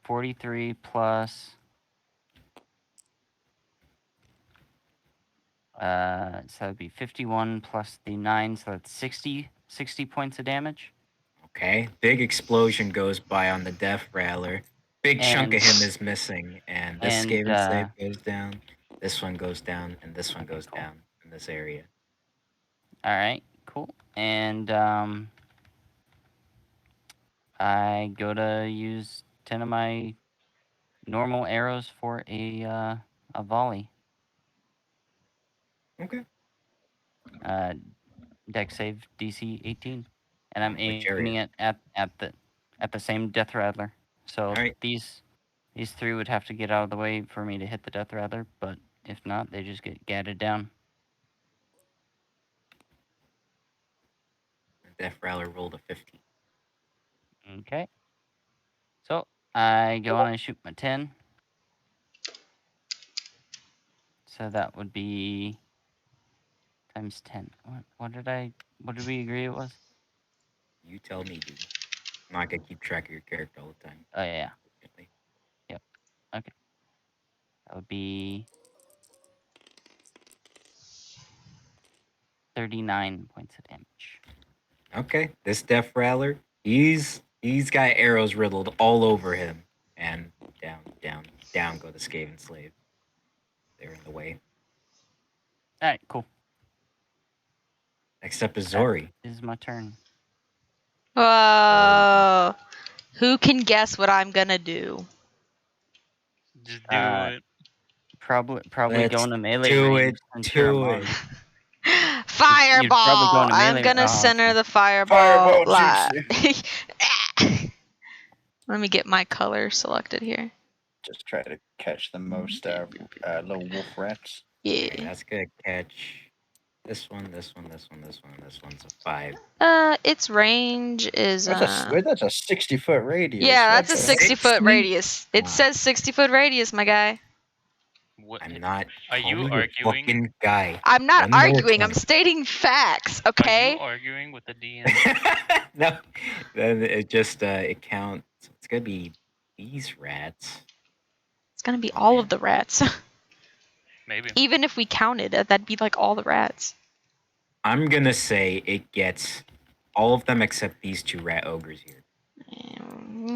43 plus so that'd be 51 plus the 9, so that's 60 points of damage. Okay. Big explosion goes by on the Death Rattler. Big chunk of And- him is missing, and this and, Skaven slave goes down. This one goes down, and this one Okay, goes cool. down in this area. All right, cool. And I go to use 10 of my normal arrows for a volley. Okay. Deck save DC 18, and I'm Which aiming area? it at the same Death Rattler. So Alright. these 3 would have to get out of the way for me to hit the Death Rattler, but if not, they just get gadded down. The Death Rattler rolled a 15. Okay. So I go and I shoot my 10. So that would be times 10. What did we agree it was? You tell me, dude. I'm not gonna keep track of your character all the time. Oh yeah. unfortunately. Okay. That would be 39 points of damage. Okay, this Death Rattler, he's got arrows riddled all over him, and down, down, down go the Skaven slave. They're in the way. All right, cool. Next up is Zori. This is my turn. Whoa. Who can guess what I'm gonna do? Just do it. Probably Let's going to melee do range. it, Since you're a do monk. it. You'd probably go Fireball! into I'm melee- gonna oh, center okay. the fireball. Fireball Let me get my color selected here. Just try to catch the most little wolf rats. Yeah. Okay, that's gonna catch this one, this one, this one, this one, and this one's a 5. Its range is That's a 60-foot radius. yeah, that's a What the- 60-foot 60? radius. It Wow. says 60-foot radius, my guy. What? I'm not. Are Call you me a arguing? fucking guy. I'm not One more arguing. I'm time. stating facts, Are okay? you arguing with the DM? No, then it just it counts. It's gonna be these rats. It's gonna be Oh, all man. of the rats. Maybe. Even if we counted, that'd be like all the rats. I'm gonna say it gets all of them except these 2 rat ogres here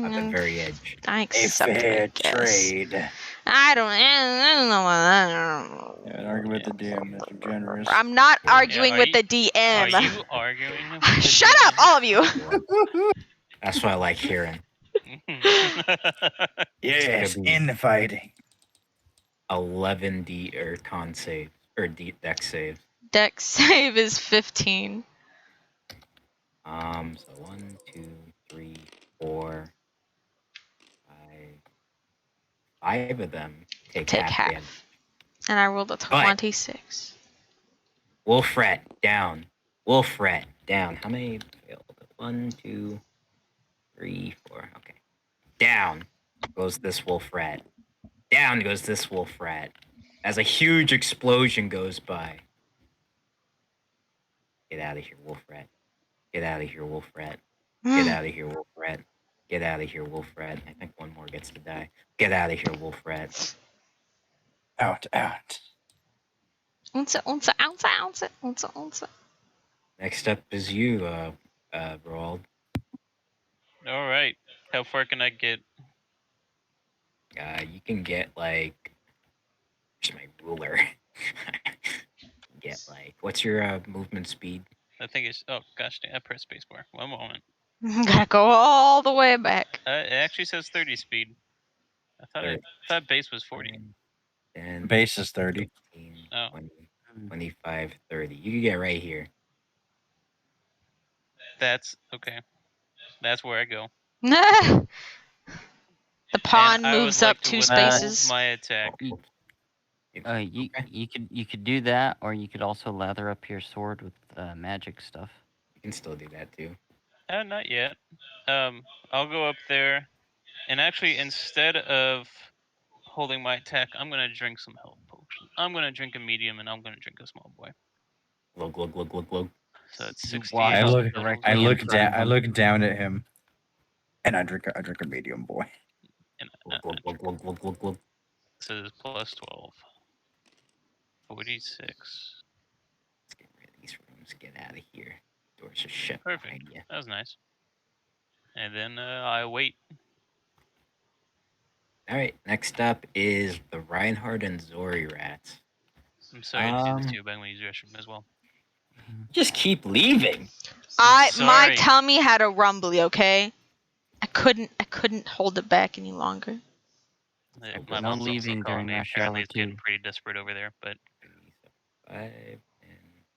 at the very edge. I A accept it, I fair guess. trade. I don't know. Yeah, an argument with the DM is generous. I'm not Yeah. arguing Yeah, with are the DM. Are you arguing? With the Shut up, DM? all of you. That's what I like hearing. Yes, gonna be- in the fighting. 11 D or con save or deck save. Dex save is 15. So 1, 2, 3, 4, 5 of them take half damage. And I rolled a 26. Wolf rat down. Wolf rat down. How many failed? 1, 2, 3, 4. Okay. Down goes this wolf rat. Down goes this wolf rat. As a huge explosion goes by. Get out of here, wolf rat. Get out of here, wolf rat. Get out of here, wolf rat. Get out of here, wolf rat. I think one more gets to die. Get out of here, wolf rat. Out. Unsa, unsa, ounce, ounce, unsa, unsa. Next up is you, Roald. All right. How far can I get? You can get like. Here's my ruler. Get like. What's your movement speed? I think it's. Oh gosh, dang, I pressed spacebar. One moment. Gotta go all the way back. It actually says 30 speed. I thought base was 40. 10, Base is 30. 15, Oh. 20, 25, 30. You can get right here. That's okay. That's where I go. The pawn I would moves like up to 2 withhold spaces. my attack. You Okay. you could do that, or you could also lather up your sword with magic stuff. You can still do that too. Not yet. I'll go up there, and actually, instead of holding my attack, I'm gonna drink some health potion. I'm gonna drink a medium, and I'm gonna drink a small boy. Glug glug glug glug glug. So it's You 68 walk I health look. total. directly I in look front down. of I him. look down at him, and I drink a medium boy. And Glug glug glug glug glug glug glug. this is plus 12. 46. Let's get rid of these rooms. Get out of here. Doors are shut Perfect. behind you. That was nice. And then I wait. All right. Next up is the Reinhardt and Zori rats. I'm sorry to do this to you, but I'm gonna use the restroom as well. Just keep leaving. My sorry. tummy had a rumbly, okay? I couldn't hold it back any longer. My No mom's also leaving calling during me. rush Apparently, hour it's getting 2. pretty desperate over there. But 5, 10,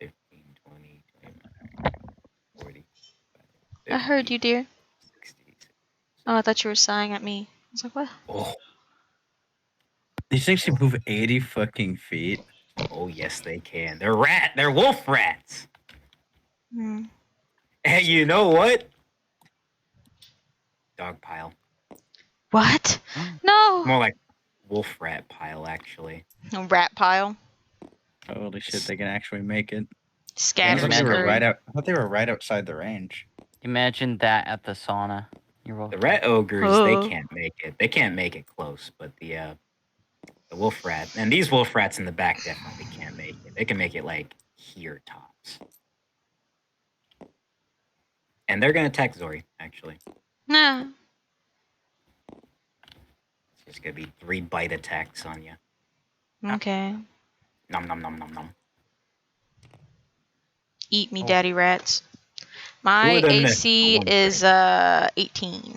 15, 20, 25, 40, I heard 50, you, dear. 60. Oh, I thought you were sighing at me. I was like, what? Oh, These things can move 80 fucking feet. oh yes, they can. They're wolf rats. Hmm. And you know what? Dog pile. What? No. More like wolf rat pile, actually. A rat pile. Holy shit! They can actually make it. I Scatter thought they were Imagine- right scurry. out. I thought they were right outside the range. Imagine that at the sauna. You're The welcome. rat ogres, Oh. they can't make it. They can't make it close, but the wolf rat and these wolf rats in the back definitely can't make it. They can make it like here tops. And they're gonna attack Zori, actually. Nah. It's just gonna be 3 bite attacks on you. Okay. Nom nom nom nom nom. Eat me, Oh. daddy rats. Two My of them miss, AC one is crit. 18.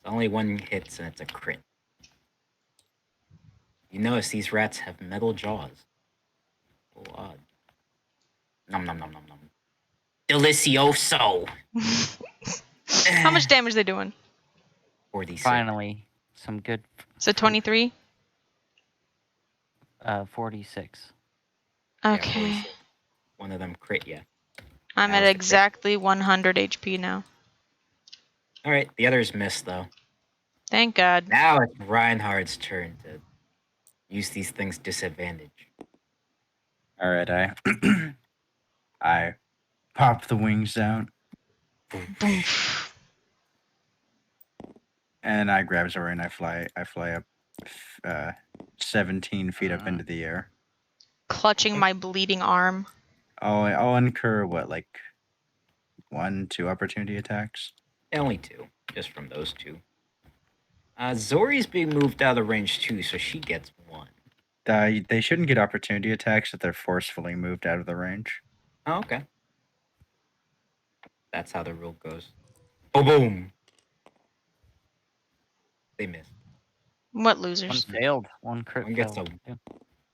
Only one hits and it's a crit. You notice these rats have metal jaws. Oh, odd. Nom nom nom nom nom. Delicioso. How much damage they doing? 46. Finally, some good. So 23? 46. Yeah, Okay. 46. One of them crit ya. I'm That at was the crit. exactly 100 HP now. All right, the others missed though. Thank God. Now it's Reinhardt's turn to use these things disadvantage. All right, I pop the wings out, Boom. and I grab Zori and I fly up 17 feet up into the air. Clutching Okay. my bleeding arm. I'll incur what, like 1, 2 opportunity attacks. Only 2, just from those 2. Zori's being moved out of range too, so she gets 1. They shouldn't get opportunity attacks if they're forcefully moved out of the range. Oh, okay. That's how the rule goes. Boom boom. They missed. What One losers? failed. One crit One gets failed. a-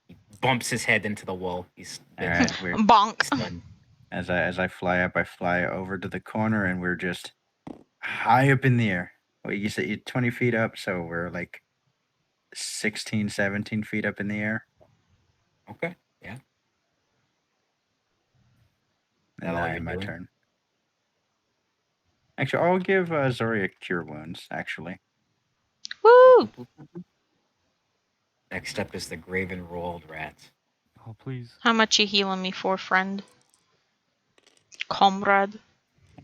He bumps his head into the wall. He's All been right, we're Bonk. stunned. as I fly up, I fly over to the corner, and we're just high up in the air. Well, you said you're 20 feet up, so we're like 16, 17 feet up in the air. Okay. Yeah. And That all you're then my doing? turn. Actually, I'll give Zori a cure wounds, actually. Woo! Next up is the Graven Rolled Rat. Oh please. How much you healing me for, friend? Comrade.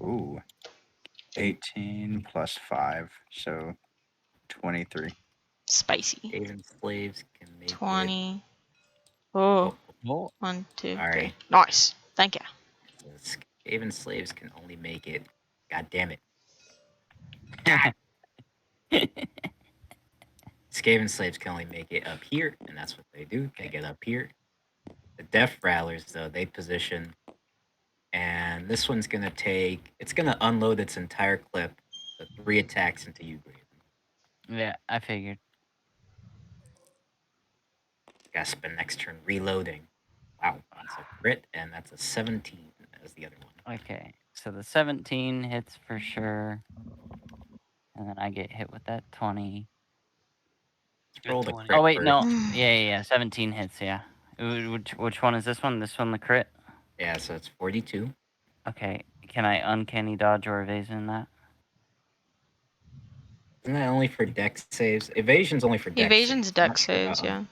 Ooh. 18 plus 5, so 23. Spicy. Even slaves can make it. 20. Oh. Oh, 1, 2, All 3. right. Nice. Thank you. Skaven slaves can only make it. God damn it. Skaven slaves can only make it up here, and that's what they do. They get up here. The Death Rattlers, though, they position, and this one's gonna take. It's gonna unload its entire clip, so 3 attacks into you, Graven. yeah, I figured. Gotta spend next turn reloading. Wow, that's a crit, and that's a 17 as the other one. Okay, so the 17 hits for sure, and then I get hit with that 20. Let's roll the 20. crit Oh wait, first. no, yeah, 17 hits. Yeah. Which one is this one? This one the crit. Yeah, so it's 42. Okay, can I uncanny dodge or evasion that? Isn't that only for dex saves? Evasion's only for dex Evasion's saves. I'm not dex sure saves, about yeah.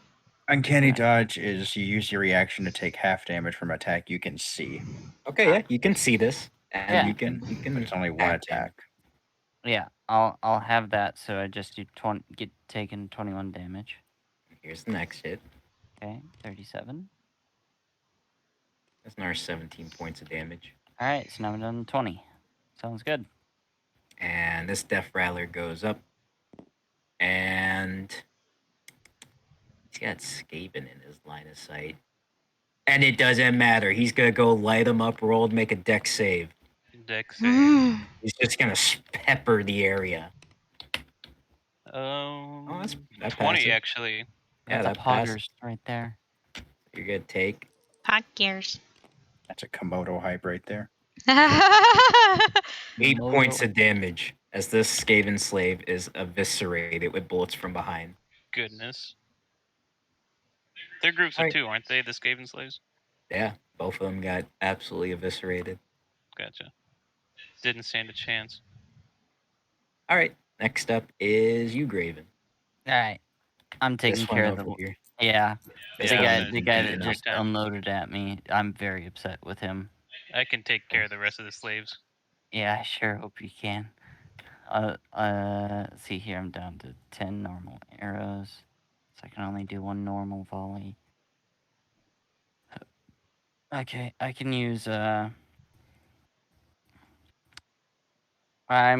Uncanny Right. dodge is you use your reaction to take half damage from attack you can see. Okay, yeah, you can see this, and Yeah. you can But it's only one act in. attack. Yeah, I'll have that. So I just do 20, get taken 21 damage. Here's the next hit. Okay, 37. That's another 17 points of damage. All right, so now I'm done 20. Sounds good. And this Death Rattler goes up, and he's got Skaven in his line of sight. And it doesn't matter. He's gonna go light him up, roll, and make a dex save. Dex save. He's just gonna pepper the area. That 20 passes. passes. Actually. Yeah, That's that a passes. poggers right there. You're gonna take Hot gears. That's a Komodo hype right there. 8 Moto. points of damage as this Skaven slave is eviscerated with bullets from behind. Goodness. They're groups of Alright. 2, aren't they? The Skaven slaves. Yeah, both of them got absolutely eviscerated. Gotcha. Didn't stand a chance. All right, next up is you, Graven. All right, I'm taking This one care of over the. here. Yeah, This the Yeah, guy, I'm one the gonna guy do that it just big time. unloaded at me. I'm very upset with him. I can take care of the rest of the slaves. Yeah, I sure hope you can. Let's see here. I'm down to 10 normal arrows, so I can only do 1 normal volley. Okay, I can use I'm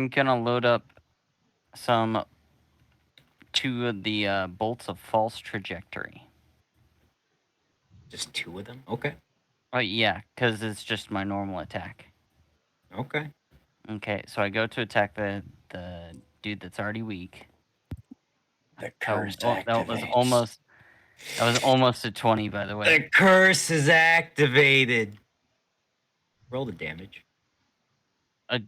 gonna load up some 2 of the bolts of false trajectory. Just 2 of them? Okay. Oh yeah, because it's just my normal attack. Okay. Okay, so I go to attack the dude that's already weak. The curse That was activates. almost a 20, by the way. The curse is activated. Roll the damage. But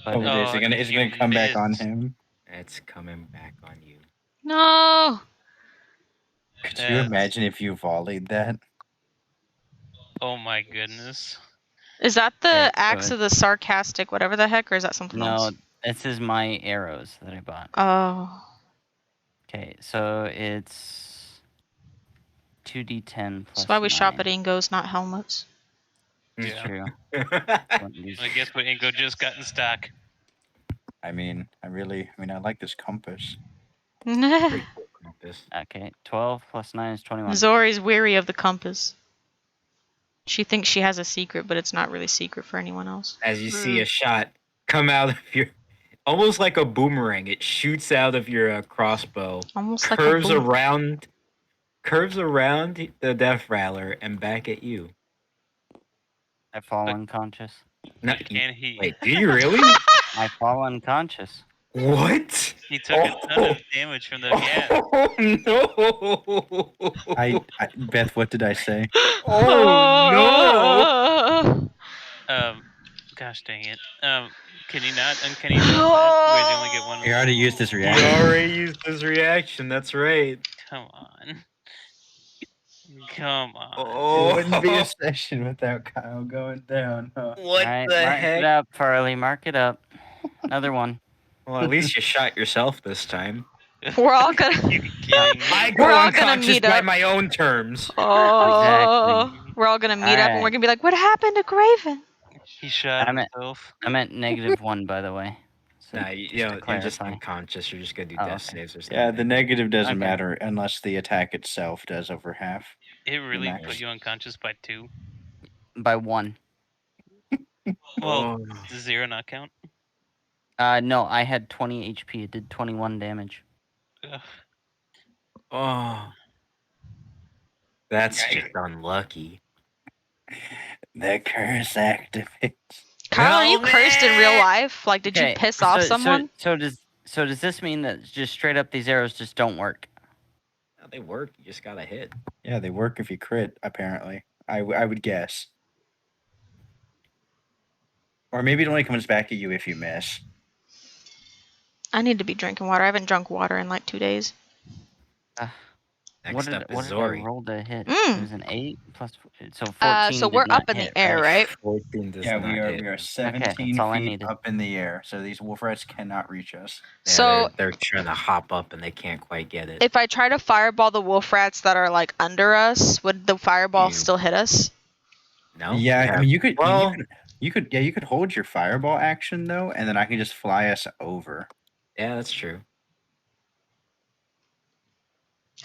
Oh, it, is it gonna you come back on missed. him? It's coming back on you. No. Could you imagine if you volleyed that? Oh my goodness. Is that the Okay, so axe of the sarcastic, whatever the heck, or is that something no, else? this is my arrows that I bought. Oh. Okay, so it's 2d10 plus That's why we shop at 9. Ingo's, not helmets. It's Yeah. true. I guess what Ingo just got in stock. I mean, I like this compass. Pretty cool compass. Okay, 12 plus 9 is 21. Zori's weary of the compass. She thinks she has a secret, but it's not really secret for anyone else. As you see a shot come out of your, almost like a boomerang, it shoots out of your crossbow, Almost like a curves boom. around the Death Rattler and back at you. I fall But- unconscious. No, And he wait, do you really? I fall unconscious. What? he took a ton of damage from the gas. Oh no! Beth, what did I say? Oh Gosh dang it. Can he not uncanny dodge that? Or does he only get one? He already used his no! He reaction. already used his reaction. That's right. Come on. Come on. Oh, It wouldn't be a session without Kyle going down, huh? what Alright, the mark heck? it up, Farley. Mark it up. Another one. Well, at least you shot yourself this time. We're all gonna. You kidding me? I We're go all gonna unconscious meet by up. my own terms. Oh. Exactly. We're all gonna meet up and we're Alright. gonna be like, what happened to Graven? He shot I'm at- himself. I'm at -1, by the way. So Nah, just to you're just clarify. unconscious. You're just gonna do Oh, death okay. saves or something. Yeah, the negative doesn't Okay. matter unless the attack itself does over half. It really max. put you unconscious by 2. By 1. Well, Oh. does 0 not count? No, I had 20 HP. It did 21 damage. Ugh. Oh. That's Right. just unlucky. The curse activates. Kyle, are you Help cursed in real me! life? Like, did you Okay, piss off someone? So does this mean that just straight up these arrows just don't work? No, they work. You just gotta hit. Yeah, they work if you crit, apparently. I would guess. Or maybe it only comes back at you if you miss. I need to be drinking water. I haven't drunk water in like 2 days. Next up What is did I Zori. roll to hit? It Mm. was an 8 plus, so 14 So did we're not up in hit, the air, right? right? 14 does Yeah, not we hit. are Okay, 17 that's all I feet needed. up in the air, so these wolf rats cannot reach us. Yeah, So they're trying to hop up and they can't quite get it. if I try to fireball the wolf rats that are like under us, would the fireball You- still hit us? No. Yeah, I mean you could Well, you could hold your fireball action though, and then I can just fly us over. yeah, that's true.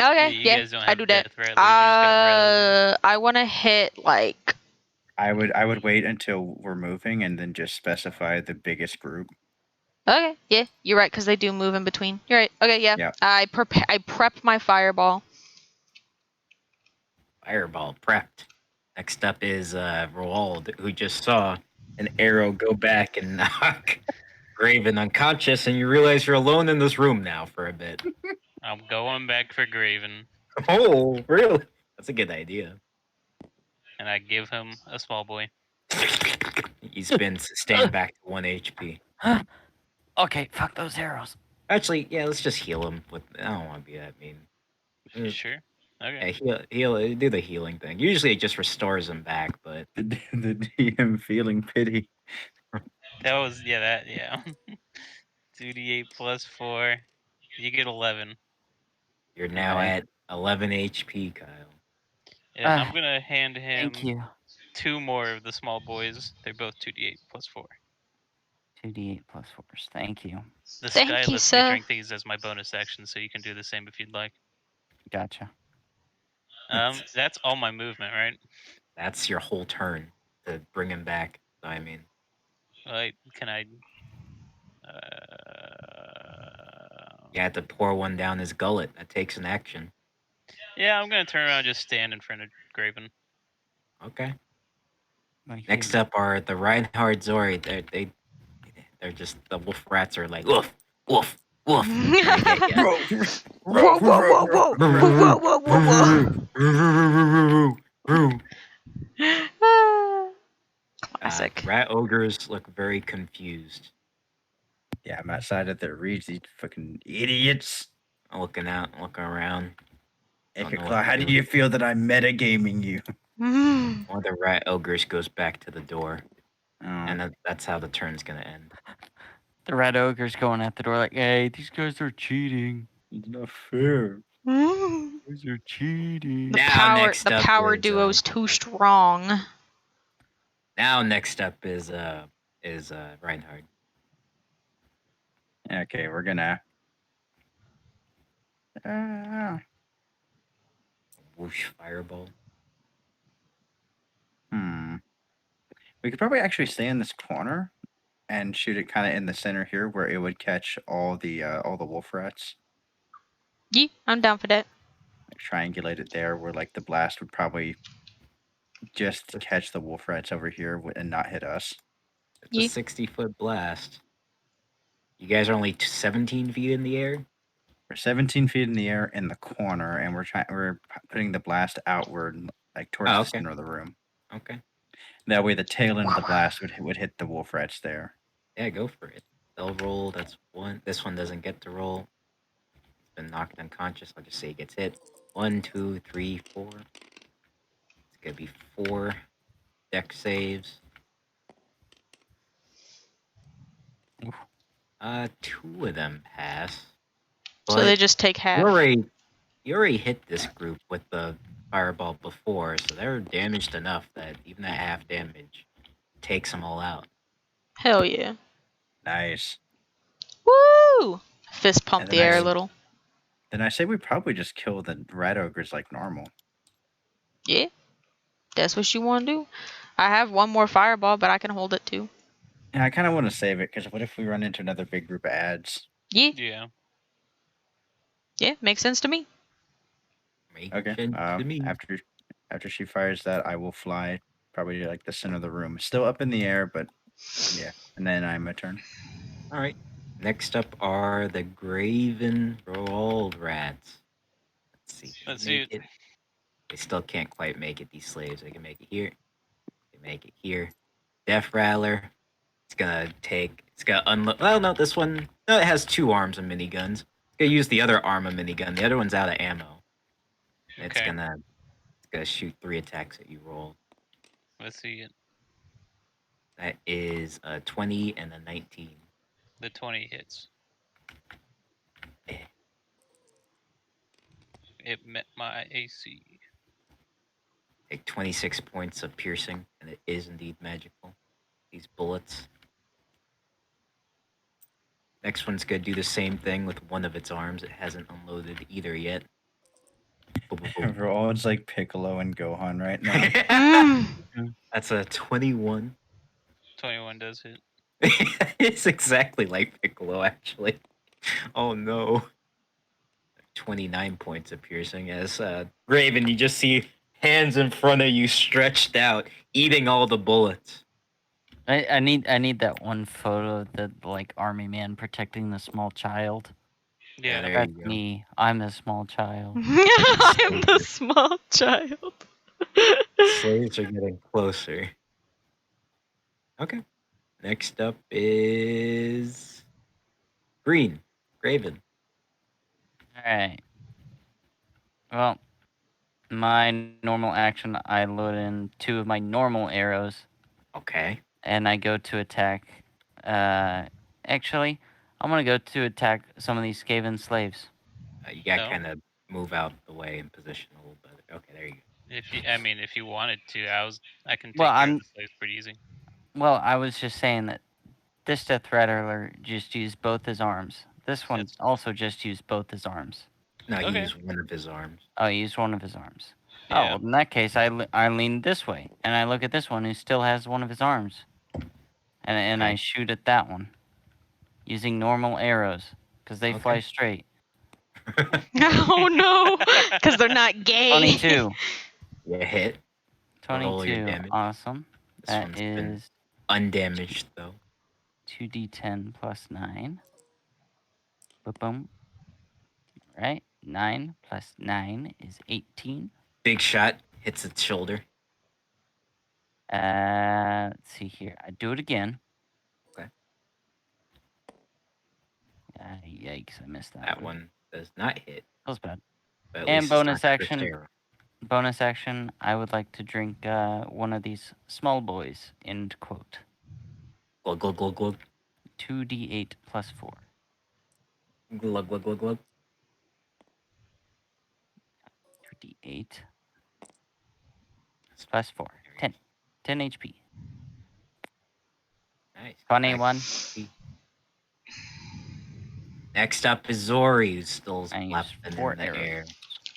Okay, you yeah, guys don't I have do that. death rattler. You just got rattler. I want to hit like. I would wait until we're moving and then just specify the biggest group. Okay, yeah, you're right because they do move in between. You're right. Okay, yeah. Yeah. I prep my fireball. Fireball prepped. Next up is Roald, who just saw an arrow go back and knock Graven unconscious, and you realize you're alone in this room now for a bit. I'm going back for Graven, Oh, really? That's a good idea. and I give him a small boy. He's been sustained back to 1 HP. Okay, fuck those arrows. Actually, yeah, let's just heal him. I don't want to be that mean. Sure. Yeah, Okay. heal, do the healing thing. Usually it just restores him back, but The DM feeling pity. That was yeah. 2d8 plus 4. You get 11. you're now Alright. at 11 HP, Kyle. Yeah, I'm gonna hand him Thank you. 2 more of the small boys. They're both 2d8 plus 4. 2d8 plus 4s. Thank you. The Thank sky you, lets me sir. drink these as my bonus action, so you can do the same if you'd like. Gotcha. That's all my movement, right? That's your whole turn to bring him back. I mean, Can I? you had to pour one down his gullet. That takes an action. Yeah, I'm gonna turn around and just stand in front of Graven. Okay. My Next favorite. up are the Reinhard Zori. They're just the wolf rats are like woof, woof, woof. Trying to get ya. Whoa, whoa, whoa, whoa, whoa, whoa, whoa, whoa, whoa. Classic. Rat ogres look very confused. Yeah, I'm outside of their reach, these fucking idiots. Looking around. Don't know Claw, what how to do you feel that I'm metagaming you? Mm. One of the rat ogres goes back to the door, Oh. and that's how the turn's gonna end. The red ogre's going at the door like, hey, these guys are cheating. It's not fair. Mm. These are cheating. The Now power, next the up power is, duo's too strong. Now next up is Reinhard. Okay, we're gonna. Whoosh, fireball. We could probably actually stay in this corner and shoot it kind of in the center here, where it would catch all the wolf rats. Yeah, I'm down for that. Like, triangulate it there, where like the blast would probably just catch the wolf rats over here and not hit us. It's a 60-foot blast. You guys are only 17 feet in the air. We're 17 feet in the air in the corner, and we're putting the blast outward, like towards the center of the room. Okay. That way, the tail end of the blast would hit the wolf rats there. Yeah, go for it. They'll roll. That's one. This one doesn't get to roll. It's been knocked unconscious. I'll just say he gets hit. 1, 2, 3, 4. It's gonna be 4 deck saves. 2 of them pass. So they just take half. You already hit this group with the fireball before, so they're damaged enough that even at half damage, takes them all out. Hell yeah. Nice. Woo! Fist pump And the then air a I little. Then I say we probably just kill the rat ogres like normal. Yeah. That's what you want to do. I have one more fireball, but I can hold it too. Yeah, I kind of want to save it because what if we run into another big group of ads? Yeah. Yeah. Yeah. Makes sense to me. Make Okay. sense to me. After she fires that, I will fly probably to, like the center of the room. Still up in the air, but yeah. And then I'm a turn. All right. Next up are the Graven Rolled Rats. Let's see. Can Let's they see make it? They still can't quite make it. These slaves. They can make it here. They make it here. Death Rattler. It's gonna take. It's gonna unload. Well, no, this one. No, it has 2 arms of miniguns. It's gonna use the other arm of minigun. The other one's out of ammo. It's Okay. gonna shoot 3 attacks that you roll. Let's see it. That is a 20 and a 19. The 20 hits. Eh. It met my AC. Take 26 points of piercing, and it is indeed magical. These bullets. Next one's gonna do the same thing with one of its arms. It hasn't unloaded either yet. Boom, boom, boom. We're all like Piccolo and Gohan right now. Mm. That's a 21. 21 does hit. It's exactly like Piccolo, actually. Oh no. 29 points of piercing as Raven, you just see hands in front of you stretched out, eating all the bullets. I need that one photo of the like army man protecting the small child. Yeah, Yeah. there That's you go. me. I'm the small child. I'm the small child. Slaves are getting closer. Okay. Next up is Green. Graven. All right. Well, my normal action, I load in 2 of my normal arrows, Okay. and I go to attack. Actually, I'm gonna go to attack some of these Skaven slaves. You gotta No. kind of move out the way and position a little bit. Okay, there you go. If you wanted to, I can take Well, care of I'm the slaves pretty easy. well. I was just saying that this Death Rattler just used both his arms. This one That's also just used both his arms. No, he Okay. used one of his arms. Oh, he used one of his arms. Oh, Yeah. well, in that case, I lean this way, and I look at this one who still has one of his arms, and I Okay. shoot at that one using normal arrows because they fly Okay. straight. Oh no, because they're not gay. 22. You hit. Roll your 22. damage. Awesome. This That one's been is undamaged though. 2d10 plus 9. Boom, boom. Right? 9 plus 9 is 18. Big shot hits its shoulder. Let's see here. I do it again. Okay. Yikes, I missed that, That one does not hit. That was bad. But at And least it's bonus not action. Chris Arrow. Bonus action, I would like to drink one of these small boys, end quote. Glug glug glug glug. 2d8 plus 4. Glug glug glug glug. 2d8 plus 4. 10. 10 HP. Nice. 21. Next up is Zori, who's still I use flapping 4 in the arrows. air.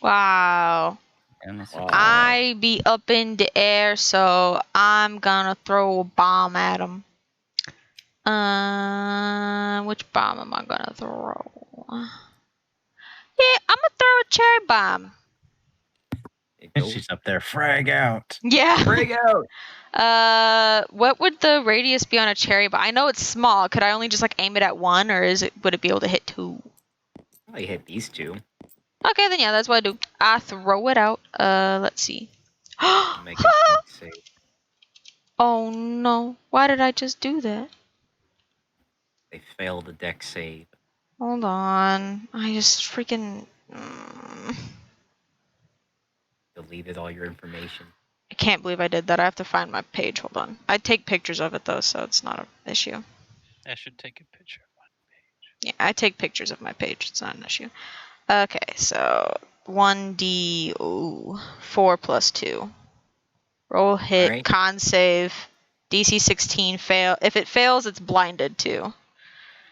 Wow. And this Wow. I be up in the air, so I'm gonna throw a bomb at him. Which bomb am I gonna throw? Yeah, I'm gonna throw a cherry bomb. It And goes. she's up there, frag out. Yeah. Break out. What would the radius be on a cherry bomb? I know it's small. Could I only just like aim it at one, or would it be able to hit 2? Oh, you hit these 2. Okay, then yeah, that's what I do. I throw it out. Let's see. Make a deck save. Oh no! Why did I just do that? They fail the deck save. Hold on. I just freaking. Deleted all your information. I can't believe I did that. I have to find my page. Hold on. I take pictures of it though, so it's not an issue. I should take a picture of Yeah, I take pictures of my page. It's not an issue. Okay, so 1d 4 plus 2. Roll hit, Alright. con save, DC 16 fail. If it fails, it's blinded too.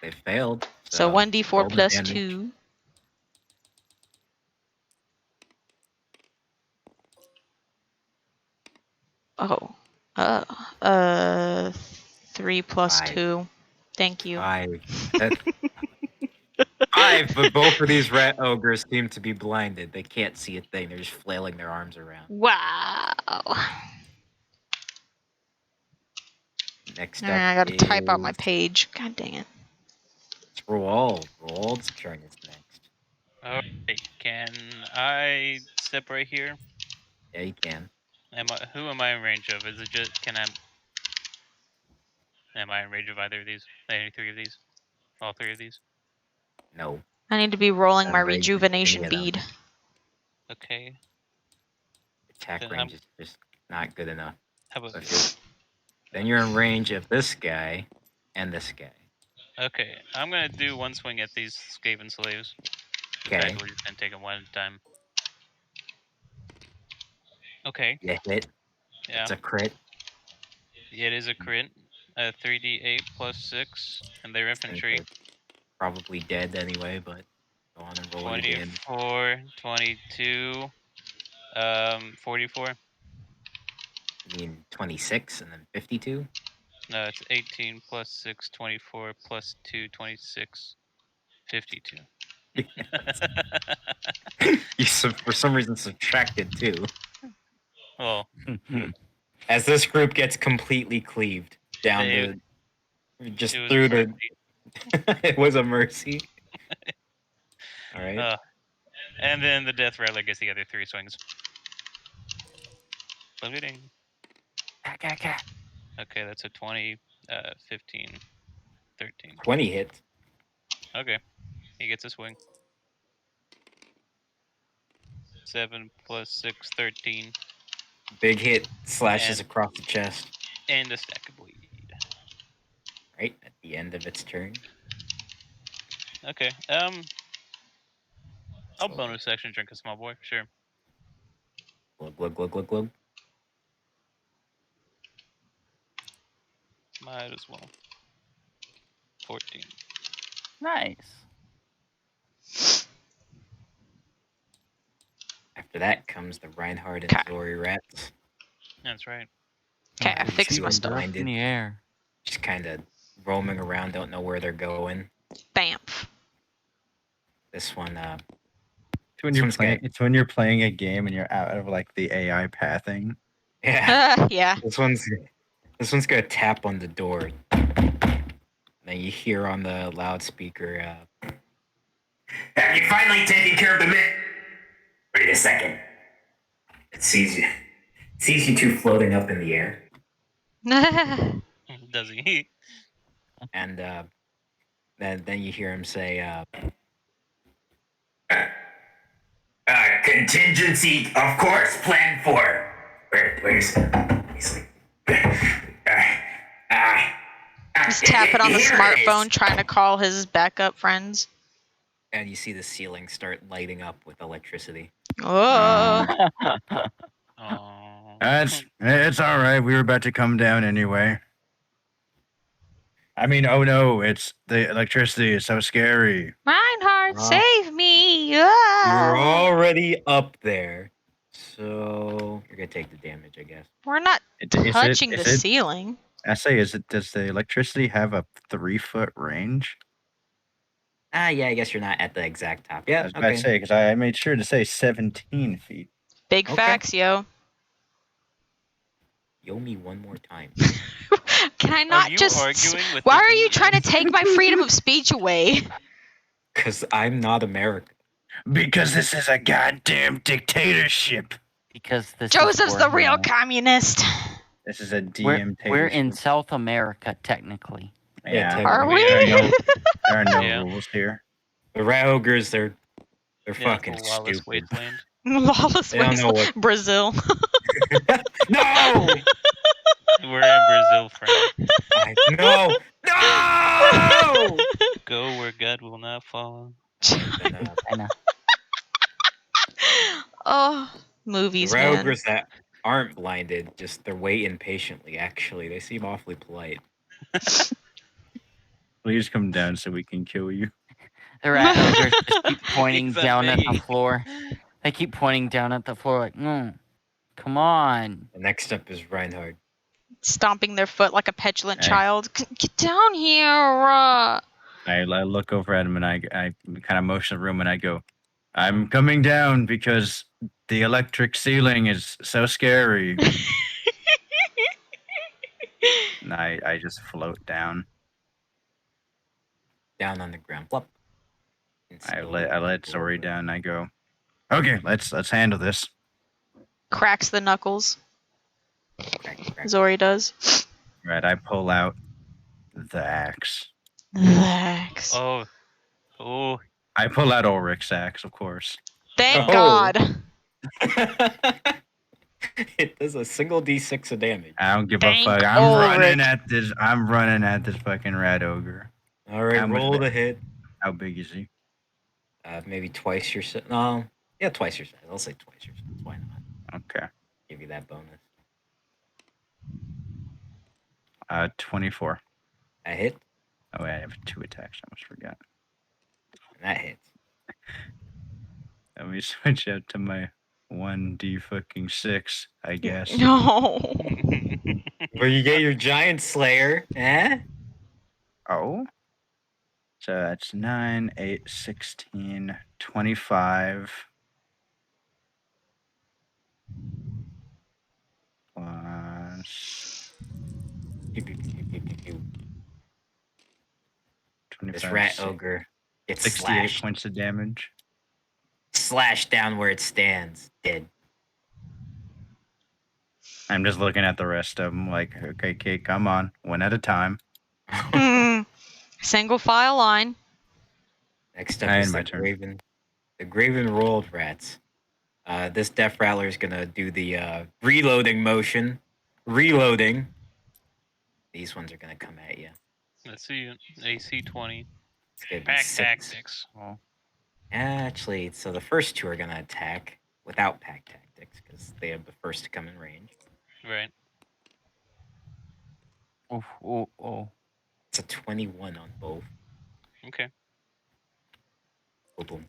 They failed. So 1d4 roll the plus damage. 2. Oh. 3 plus 5. 2. Thank you. 5. That 5, but both of these rat ogres seem to be blinded. They can't see a thing. They're just flailing their arms around. Wow. Next up I gotta is type out my page. God dang it. it's Roald. Roald's turn is next. Alright, can I step right here? Yeah, you can. Who am I in range of? Is it just am I in range of either of these? Any three of these? All three of these? No. I need to be rolling my Not range of any rejuvenation of them. bead. Okay. Attack Then range is just not good enough. How about So then you're in range of this guy and this guy. Okay, I'm gonna do one swing at these Skaven slaves. In Okay. fact, we're just gonna take them one at a time. Okay. You hit. Yeah. It's a crit. It is a crit. 3d8 plus 6, and they're infantry. They're probably dead anyway, but go on and roll it again. 24, 22, 44. You mean 26 and then 52? No, it's 18 plus 6, 24 plus 2, 26, 52. You for some reason subtracted 2. Well, As this group gets completely cleaved down It- just it was through a the. It was a mercy. All right. and then the Death Rattler gets the other 3 swings. Limiting. Okay, that's a 20, 15, 13. 20 hits. Okay, he gets a swing. 7 plus 6, 13, Big hit slashes And- across the chest. and a stack of bleed. Right at the end of its turn. Okay, I'll bonus action drink a small boy, sure. Glug glug glug glug glug. Might as well. 14. Nice. After that comes the Reinhardt and Okay. Zori rats. That's right. Okay, I These fixed two my are stuff. blinded, In the air. just kind of roaming around, don't know where they're going. Bamf. This one, It's when This you're one's playing. got- It's when you're playing a game and you're out of like the AI pathing. yeah, Yeah. this one's gonna tap on the door. Then you hear on the loudspeaker, Have you finally taken care of the myth? Wait a second. It sees you. It sees you two floating up in the air. Does he? and then you hear him say, Contingency, of course, planned for. Where's he's like, He's tapping on the here it smartphone is. trying to call his backup friends. and you see the ceiling start lighting up with electricity. Oh. Oh. It's all right. We were about to come down anyway. I mean, oh no! It's the electricity. It's so scary. Reinhardt, Wow. save me! You're Ah! already up there, so you're gonna take the damage, I guess. We're not Is touching the is it? ceiling. I say, is it? Does the electricity have a 3-foot range? Yeah, I guess you're not at the exact top. I Yeah, was about to say because I made sure to say 17 feet. Big Okay. facts, yo. Yo me one more time. Can I not you just? arguing with Why the are you DM? trying to take my freedom of speech away? Because I'm not American. Because this is a goddamn dictatorship. Because this Joseph's is the real Warhammer. communist. This is a We're DM. in South America, technically. Yeah. Are we? There are no Yeah. rules here. The rat ogres, they're Yeah, fucking it's a lawless stupid. wasteland. Lawless They don't know wasteland. Brazil. No! We're in Brazil, friend. No! No! Go where God will not follow. Then, I know. Oh, the movies, rat man. ogres aren't blinded. Just they're waiting patiently. Actually, they seem awfully polite. Please come down so we can kill you. The rat ogres just keep pointing He's down at the begging. floor. They keep pointing down at the floor like, come on. The next up is Reinhard. Stomping their foot like a petulant Hey. child. Get down here! I look over at him and I kind of motion the room and I go, I'm coming down because the electric ceiling is so scary. And I just float down. Down on the ground. Plop. And I slowly let go Zori over. down and I go, okay, let's handle this. Cracks the knuckles. Crack, crack. Zori does. Right, I pull out the axe. Lex. Oh. Oh. I pull out Ulrich's axe, of course. Thank Oh. God. It does a single d6 of damage. I don't give Thank a fuck. Ulrich. I'm running at this fucking rat ogre. All right, How much roll the hit. How big is he? Maybe twice your size. No, yeah, twice your size. I'll say twice your size. Why not? Okay. Give you that bonus. 24. That hit, Oh wait, I have 2 attacks. I almost forgot. and that hits. Let me switch out to my 1d fucking 6, I guess. No. Where you get your giant slayer, eh? Oh. So that's 9, 8, 16, 25. Plus Pew, pew, pew, pew, pew, pew. 25. This rat ogre gets 68 points of damage. slashed down where it stands, dead. I'm just looking at the rest of them like, okay, Kate, come on. One at a time. Single file line. Next up And is my the turn. Graven. The Graven rolled rats. This Death Rattler is gonna do the reloading motion. Reloading. These ones are gonna come at you. Let's see. AC 20. It's gonna be Pack 6. tactics. Actually, so the first 2 are gonna attack without pack tactics because they have the first to come in range. Right. Oh. It's a 21 on both. Okay. Boom, boom.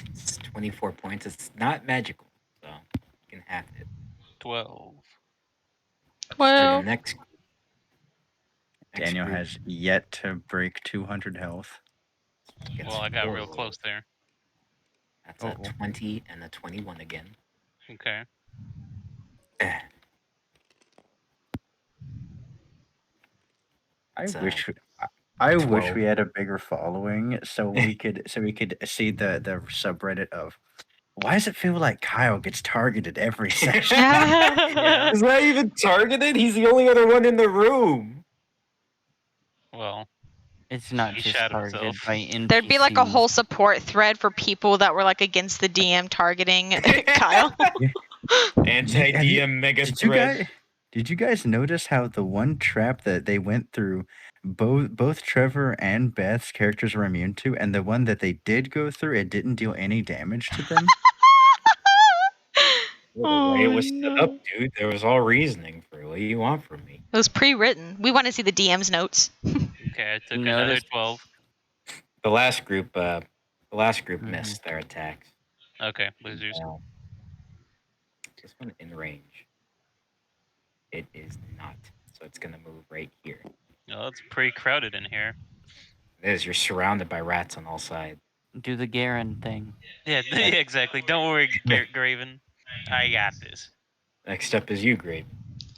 It's 24 points. It's not magical, so you can half it. 12. So the Well, next Daniel group has yet to break 200 health. gets Well, I got 4 real rolls. close there. That's a 20 and a 21 again. Okay. I It's, wish I wish 12. we had a bigger following so we could see the subreddit of why does it feel like Kyle gets targeted every session? Yeah. He's not even targeted. He's the only other one in the room. Well, It's not He just shot targeted himself. by NPCs. there'd be like a whole support thread for people that were like against the DM targeting Kyle. Anti-DM mega Did you thread. guys did you guys notice how the one trap that they went through both Trevor and Beth's characters were immune to, and the one that they did go through, it didn't deal any damage to them? The way it was set up, dude. There was all reasoning for it. What do you want from me? It was pre-written. We want to see the DM's notes. okay, I took You another noticed- 12. The last group Mhm. missed their attacks. Okay, losers. This one in range. It is not. So it's gonna move right here. Oh, it's pretty crowded in here. It is. You're surrounded by rats on all sides. Do the Garen thing. Yeah, yeah, exactly. Don't worry, Graven. I got this. Next up is you, Graven.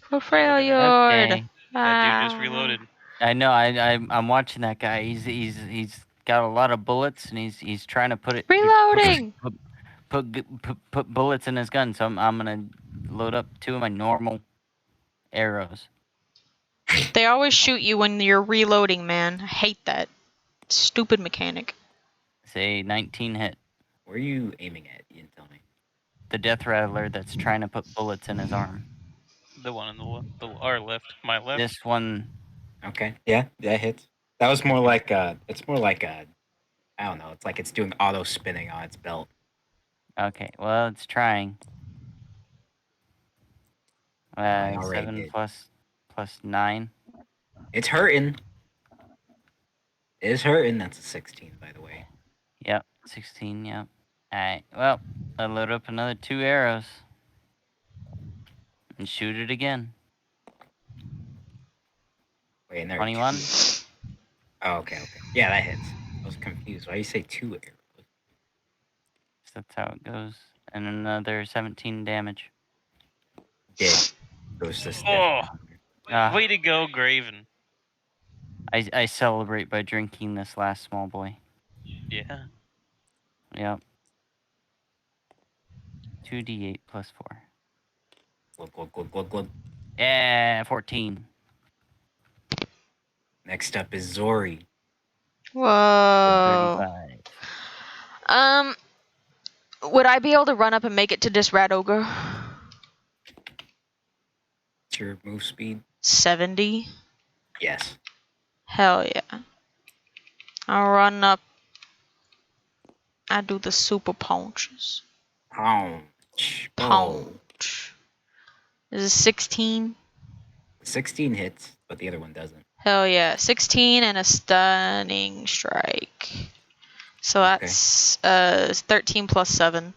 For Freljord. Okay. That dude just reloaded. I know. I'm watching that guy. He's got a lot of bullets, and he's trying to put it Reloading. put bullets in his gun. So I'm gonna load up 2 of my normal arrows. They always shoot you when you're reloading, man. I hate that. Stupid mechanic. Say 19 hit. Where are you aiming at? You didn't tell me. The Death Rattler that's trying to put bullets in his arm. The one on the left, our left, my left. This one. Okay. Yeah, that hits. That was more like it's more like I don't know. It's like it's doing auto spinning on its belt. Okay, well, it's trying. I already 7 did. plus 9. It's hurting. It's hurting. That's a 16, by the way. Yep, 16, yep. Alright, well, I load up another 2 arrows. And shoot it again. Wait, and there are 21. two. Oh, okay. Yeah, that hits. I was confused. Why do you say 2 arrows? That's how it goes. And another 17 damage. Dead. Goes to Steph. Oh, Ah, way to go, Graven. I celebrate by drinking this last small boy. Yeah. Yep. 2d8 plus 4. Glug. Yeah, 14. Next up is Zori. Whoa. 35. Would I be able to run up and make it to this rat ogre? What's your move speed? 70. Yes. Hell yeah. I'll run up. I do the super punches. Punch. Punch. This is 16. 16 hits, but the other one doesn't. Hell yeah. 16 and a stunning strike. So that's 13 plus 7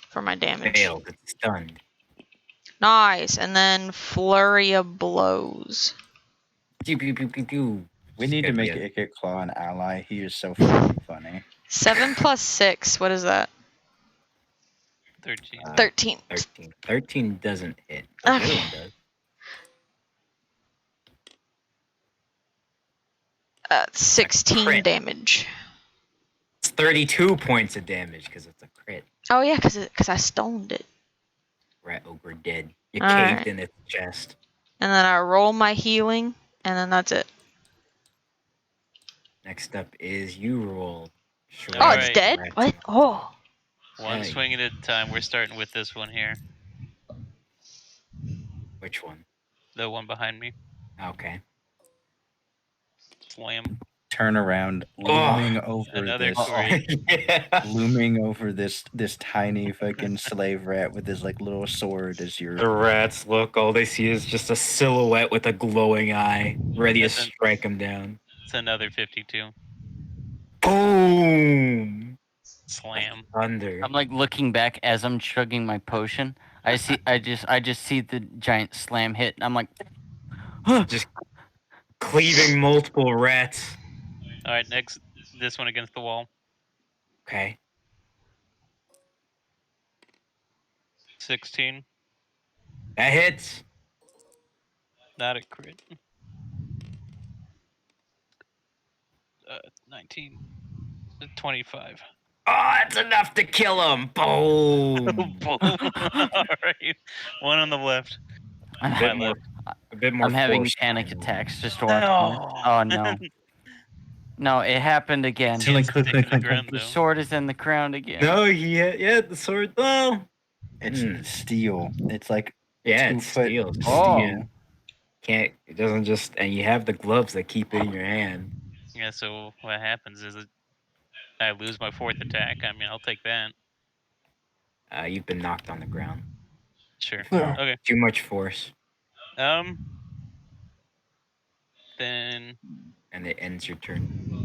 for my damage. Failed. It's stunned. Nice. And then flurry of blows. Pew, pew, pew, pew, pew. We need to Gotta be make a- Icket Claw an ally. He is so freaking funny. 7 plus 6. What is that? 13. 13. 13. 13 doesn't hit. But the other Okay. one does. 16 crit. damage. It's 32 points of damage because it's a crit. Oh yeah, cause I stoned it. Rat ogre dead. You Alright. caved in its chest. And then I roll my healing, and then that's it. Next up is you roll. Oh, Alright. it's dead? What? Oh. One Hey. swing at a time. We're starting with this one here. Which one? The one behind me. Okay. Slam. Turn around, looming over Another this, crit. Yeah. looming over this tiny fucking slave rat with his like little sword as The your. rats look, all they see is just a silhouette with a glowing eye, ready to That's an- strike him down. It's another 52. Boom! Slam. Thunder. I'm like looking back as I'm chugging my potion. I just see the giant slam hit. And I'm like, Just cleaving multiple rats. Alright, next. This one against the wall. Okay. 16. That hits. Not a crit. 19. 25. Oh, that's enough to kill him. Boom. Boom. Alright. One on the left. A My bit more. left. A bit more. I'm having force panic behind the attacks just watching this. Oh no. No, it happened again. To like Can't click, stick click, in the click, ground, click. The though. sword is in the ground again. No, yeah, the sword. Well, It's steel. It's like yeah, 2 it's foot steel. Oh. steel. Can't. It doesn't just. And you have the gloves that keep it in your hand. Yeah, so what happens is I lose my 4th attack. I mean, I'll take that. You've been knocked on the ground. Sure. Yeah. Okay. Too much force, Then. and it ends your turn.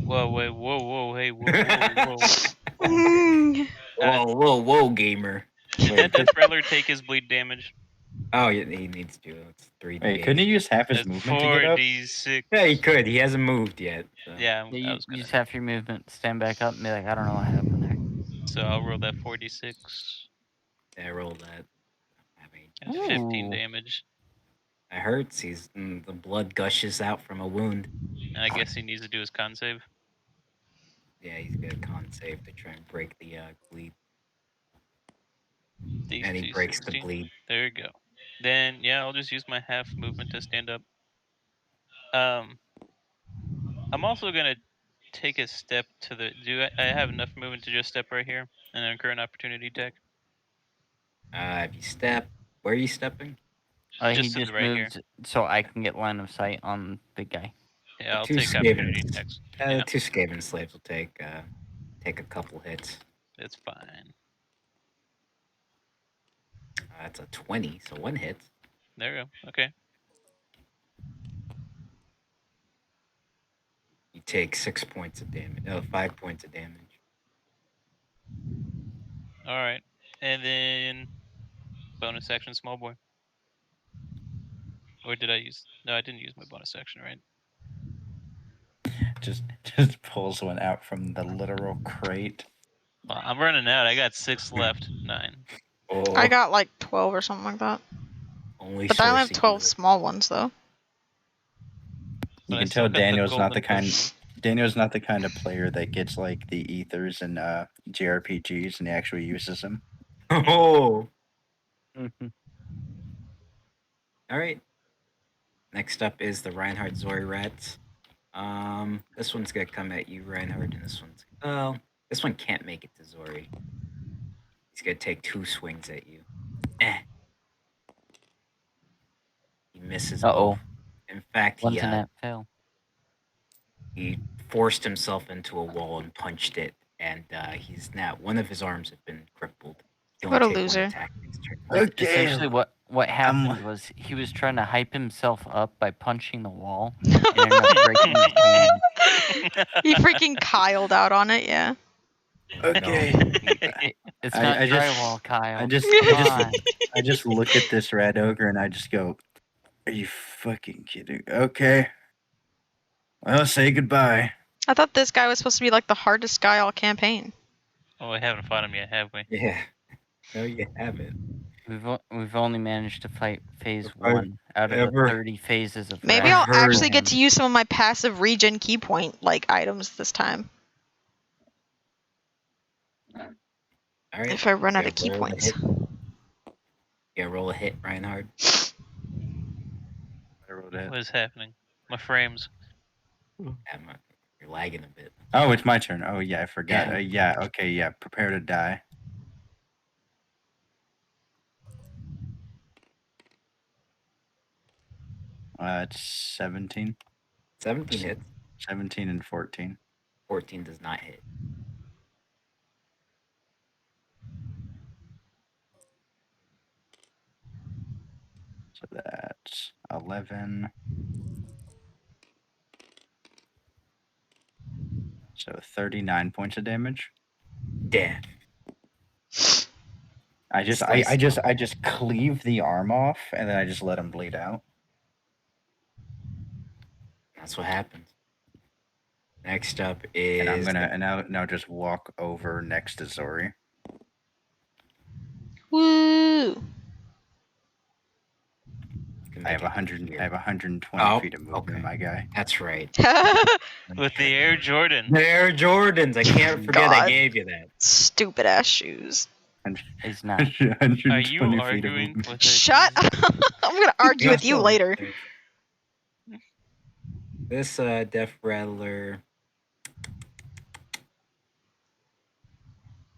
Whoa, wait, whoa, hey, whoa. Whoa, gamer. Did Wait, that Deathrattler take his bleed damage? Oh, yeah, he needs to. It's 3d8. Wait, couldn't he use half his That's movement to get up? 4d6. Yeah, he could. He hasn't moved yet. So. Yeah, I You was gonna. just have your movement, stand back up, and be like, I don't know what happened there. So I'll roll that 4d6. Yeah, roll that. I mean, That's 15 Ooh. damage. it hurts. The blood gushes out from a wound. And I guess he needs to do his con save. Yeah, he's got a con save to try and break the bleed, DC and he breaks 16. the bleed. There you go. Then yeah, I'll just use my half movement to stand up. I'm also gonna take a step to the. I have enough movement to just step right here and then incur an opportunity attack? If you step, where are you stepping? He Just to just the right here. moved so I can get line of sight on the guy. Yeah, I'll Two take opportunity Skavens. attacks. The Yeah. 2 Skaven slaves will take a couple hits. It's fine. That's a 20, so one hits. There we go. Okay. You take 6 points of damage. No, 5 points of damage. All right. And then bonus action, small boy. Or did I use? No, I didn't use my bonus action, right? Just pulls one out from the literal crate. Well, I'm running out. I got 6 left. 9. Oh, I got like 12 or something like that. only But I only have Cersei 12 do it. small ones though. You But I can still tell got the Daniel's not the golden kind. Daniel's not the kind of player that gets like the ethers and JRPGs and he actually uses them. Oh, Mhm. all right. Next up is the Reinhardt Zori Rats. This one's gonna come at you, Reinhardt, and this one can't make it to Zori. He's gonna take 2 swings at you. Eh. He misses Uh-oh. both. In fact, One's a net fail. he forced himself into a wall and punched it, and he's now one of his arms have been crippled. He can What only a take loser. one attack next turn. Essentially, what happened was he was trying to hype himself up by punching the wall and ended up breaking his hand. He freaking Kyled out on it, yeah. Okay. It's I- not I just- drywall, Kyle. I just Come on. I just look at this red ogre and I just go, "Are you fucking kidding?" Okay. Well, say goodbye. I thought this guy was supposed to be like the hardest guy all campaign. Oh, we haven't fought him yet, have we? Yeah. No, you haven't. We've only managed to fight phase If I've 1 out of the ever- 30 phases of Maybe I I'll heard actually get him. to use some of my passive regen key point like items this time. All right. If I run so out of key roll the points. hit. Yeah, roll a hit, Reinhardt. I wrote it. What is happening? My frames. You're lagging a bit. Oh, it's my turn. Oh yeah, I forgot. Yeah. Yeah. Okay. Yeah. Prepare to die. It's 17. 17 hits. 17 and 14. 14 does not hit. So that's 11. So 39 points of damage. Damn. I just cleave the arm off and then I just let him bleed out. That's what happens. Next up is. And I'm gonna now just walk over next to Zori. Woo! I have 120 Oh, feet of movement, okay. my guy. That's right. With the Air Jordan. The Air Jordans. I can't forget I God. gave you that. Stupid ass shoes. He's not. 120 Are you feet of arguing movement. with a Shut up! I'm gonna argue with you Also, later. This Death Rattler.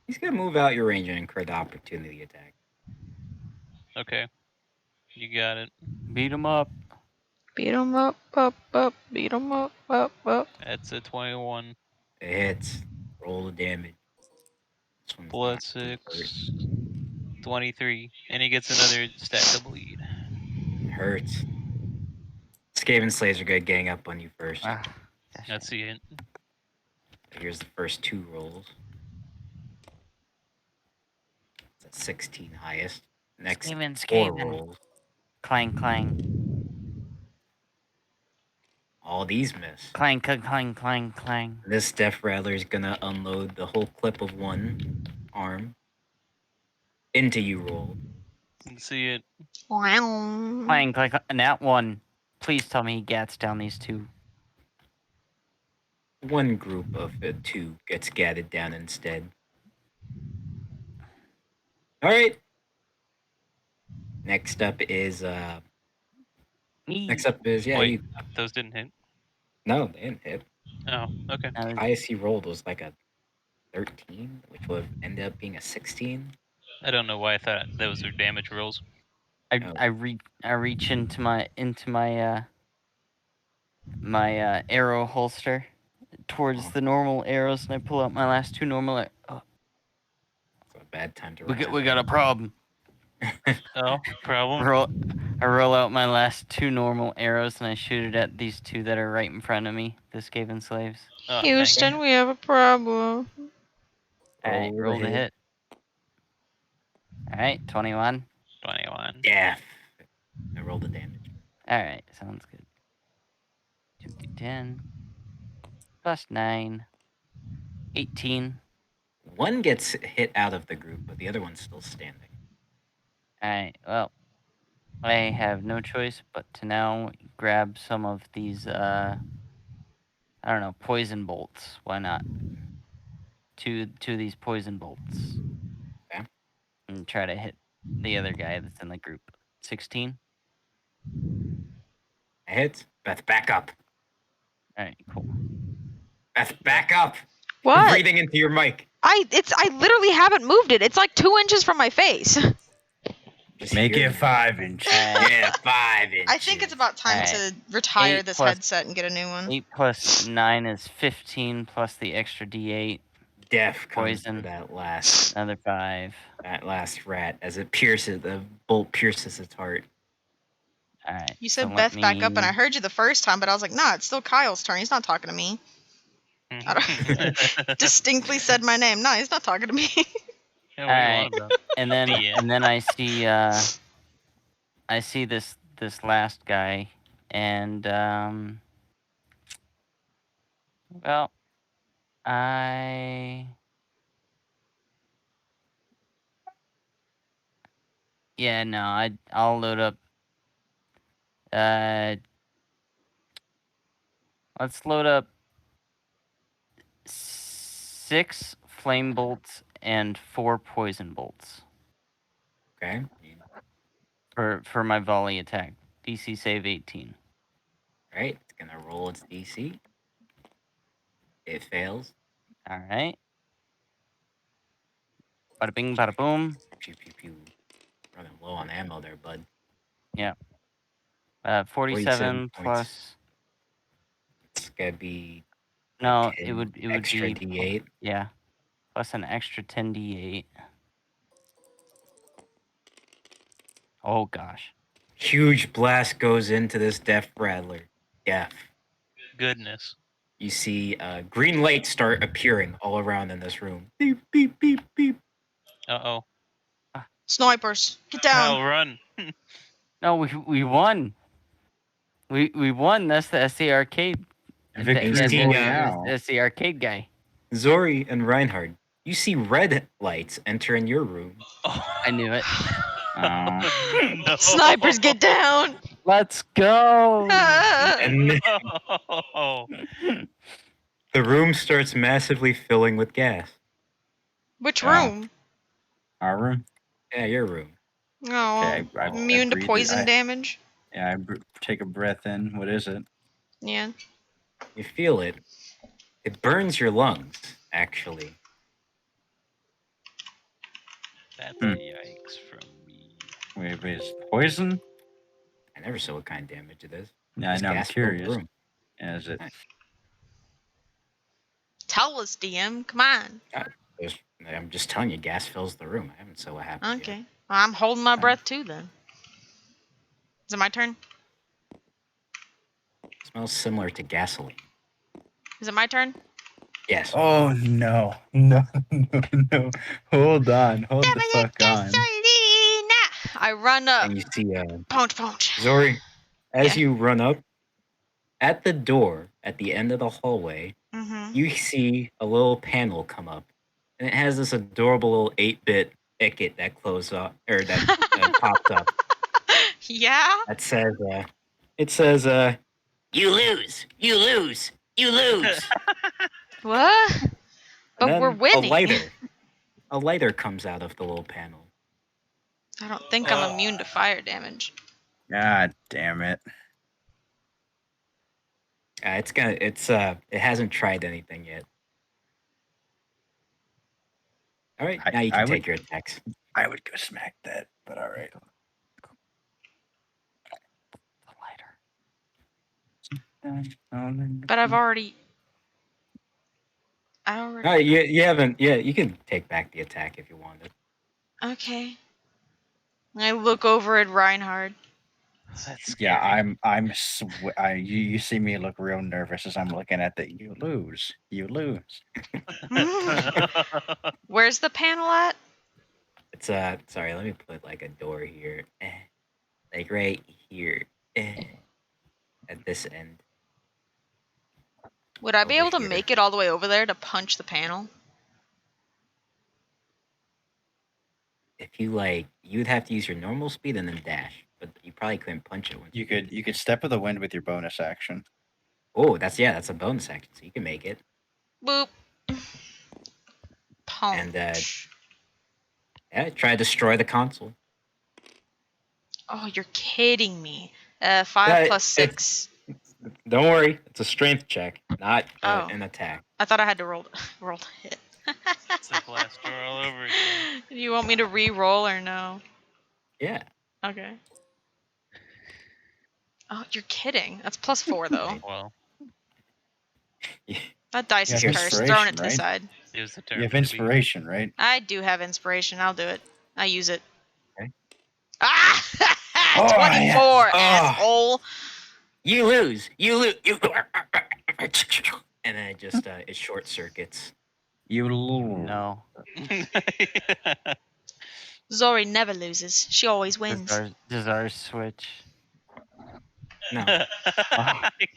He's gonna move out your range and incur the opportunity attack. Okay. You got it. Beat him up. Beat 'em up, beat 'em up, up. That's a 21. It hits. Roll the damage. This one's Blood not gonna hurt. 6. 23. And he gets another stack of bleed. It hurts. Skaven Slays are good gang up on you first. Ah, gosh. Let's see it. Here's the first 2 rolls. That's 16 highest. Next Skaven, 4 Skaven. rolls. Clang, clang. All these miss. Clang, clang, clang, clang, clang. This Death Rattler is gonna unload the whole clip of 1 arm into you, roll. Let's see it. Wow. Clang, clang, clang. And that one. Please tell me he gats down these 2. One group of the 2 gets gathered down instead. All right. Next up is Me. Wait, those didn't hit. No, they didn't hit. Oh, okay. Highest he rolled was like a 13, which would have ended up being a 16. I don't know why I thought those were damage rolls. I reach into my my arrow holster towards the normal arrows, and I pull out my last 2 normal. bad time to We run. got a problem. Oh, problem. I roll out my last 2 normal arrows and I shoot it at these 2 that are right in front of me, the Skaven slaves. Oh, Houston, we have a problem. Alright, roll the hit. Alright, 21. 21. Yeah. I rolled the damage. Alright, sounds good. 2d10 plus 9. 18. One gets hit out of the group, but the other one's still standing. Alright, well, I have no choice but to now grab some of these, I don't know, poison bolts. Why not? Two of these poison bolts. Okay. And try to hit the other guy that's in the group. 16. I hit. Beth, back up. Alright, cool. Beth, back up. You're What? breathing into your mic. I literally haven't moved it. It's like 2 inches from my face. Just Make hear it 5 inch. Alright, Yeah, 5 inches. I think it's about time Alright. to retire 8 this plus- headset and get a new one. 8 plus 9 is 15 plus the extra d8. Death comes Poison. to that last Another 5. rat as it pierces the bolt pierces its heart. Alright. You so said let Beth back up, and I me- heard you the first time, but I was like, nah, it's still Kyle's turn. He's not talking to me. Distinctly said my name. No, he's not talking to me. Yeah, what do you want about? And then Yeah. and then I see this last guy, and well, I'll load up. Let's load up 6 flame bolts and 4 poison bolts Okay. for my volley attack. DC save 18. Right. It's gonna roll its DC. It fails. All right. Bada bing, bada boom. Pew pew pew. Running low on ammo there, bud. 47 points. plus. It's gonna be No, 10 it would extra be D8. Yeah, plus an extra 10d8. Oh gosh. Huge blast goes into this Death Rattler. Death. Goodness. You see green lights start appearing all around in this room. Beep beep beep beep. Uh-oh. Snipers, get Kyle, down. run. No, we won. We won. That's the arcade. Victory Victory Royale. That's the arcade guy. Zori and Reinhard, you see red lights enter in your room. I knew it. No. Snipers, get down. Let's go. And No. the room starts massively filling with gas. Which Wow. room? Our room. Yeah, your room. Oh, Okay, I immune to breathe it. poison damage. Yeah, take a breath in. What is it? Yeah. You feel it. It burns your lungs, actually. That's Hmm. yikes from me. Wait, is it poison? I never saw what kind of damage it is. Yeah, I Just know. I'm gas filled the curious. room. Yeah, is it? Tell us, DM. Come on. I'm just telling you, gas fills the room. I haven't saw what happened Okay. yet. Well, I'm holding my breath too then. Is it my turn? It smells similar to gasoline. Is it my turn? Yes. Oh no, no, no! Hold on, hold the fuck on. I run up. And you see Punch. Zori, as Yeah. you run up, at the door at the end of the hallway, Mm-hmm. you see a little panel come up, and it has this adorable little 8-bit icket that closes up or that pops up. Yeah. That says, "You lose, you lose, you lose." What? And But then we're winning. A lighter comes out of the little panel. I don't think I'm immune to fire damage. God damn it! It hasn't tried anything yet. All right, now you can take your attacks. I would go smack that, but all right. The lighter. But I already. You haven't. Yeah, you can take back the attack if you wanted. Okay. I look over at Reinhard. That's scary. Yeah, you see me look real nervous as I'm looking at that. You lose. You lose. Where's the panel at? It's sorry, let me put like a door here. Like right here. At this end. Would I be Over able to here. make it all the way over there to punch the panel? If you like, you'd have to use your normal speed and then dash, but you probably couldn't punch it. You could step of the wind with your bonus action. Oh, that's a bonus action, so you can make it. Boop. Punch. And yeah, try to destroy the console. Oh, you're kidding me. 5 plus 6. Don't worry, it's a strength check, not Oh. an attack. I thought I had to roll hit. It's a glass door all over again. You want me to re-roll or no? Yeah. Okay. Oh, you're kidding. That's plus 4 though. Well, That dice You is have cursed. inspiration, Throwing it to the right? side. it was the You term. have inspiration, right? I do have inspiration. I'll do it. I use it. Okay. Ah! Oh, 24, yeah. asshole. You lose. You and then it just it short circuits. You No. Zori never loses. She always wins. Does ours switch? No.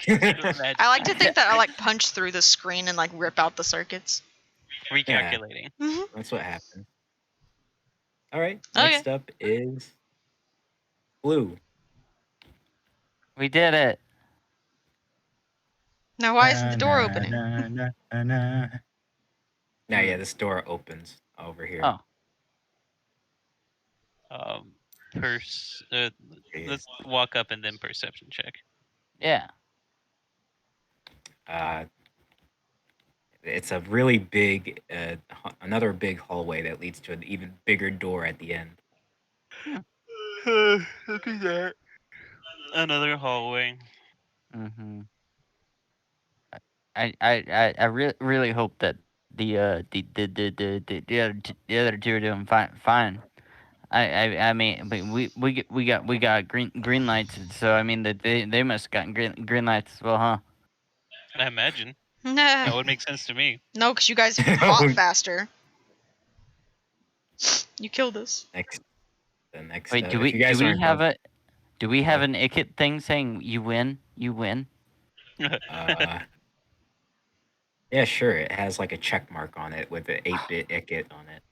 Could you imagine? I like to think that I like punch through the screen and like rip out the circuits. Recalculating. That's what happened. All right. Okay. Next up is blue. We did it. Now why isn't the door opening? Now, yeah, this door opens over here. Oh. Let's walk up and then perception check. Yeah. It's a really big, another big hallway that leads to an even bigger door at the end. Look at that. Another hallway. Mm-hmm. I really hope that the other two are doing fine. I mean, but we got green lights, so I mean that they must got green lights as well, huh? I imagine. That No, would make sense to me. because you guys fought faster. You killed us. Next. Wait, do if we you guys aren't do we have an icket thing saying you win? Yeah, sure. It has like a check mark on it with an 8-bit icket on it.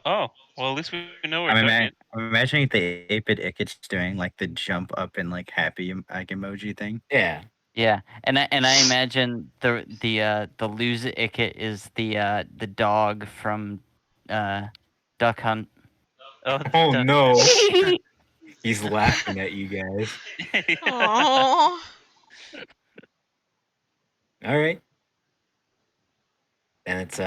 Oh, well, at least we know we're I'm doing it. imagining the 8-bit Icket's doing like the jump up and like happy like emoji thing. Yeah. Yeah, and I imagine the lose icket is the dog from Duck Hunt. Oh no. He's laughing at you guys. Aww. All right. Then it's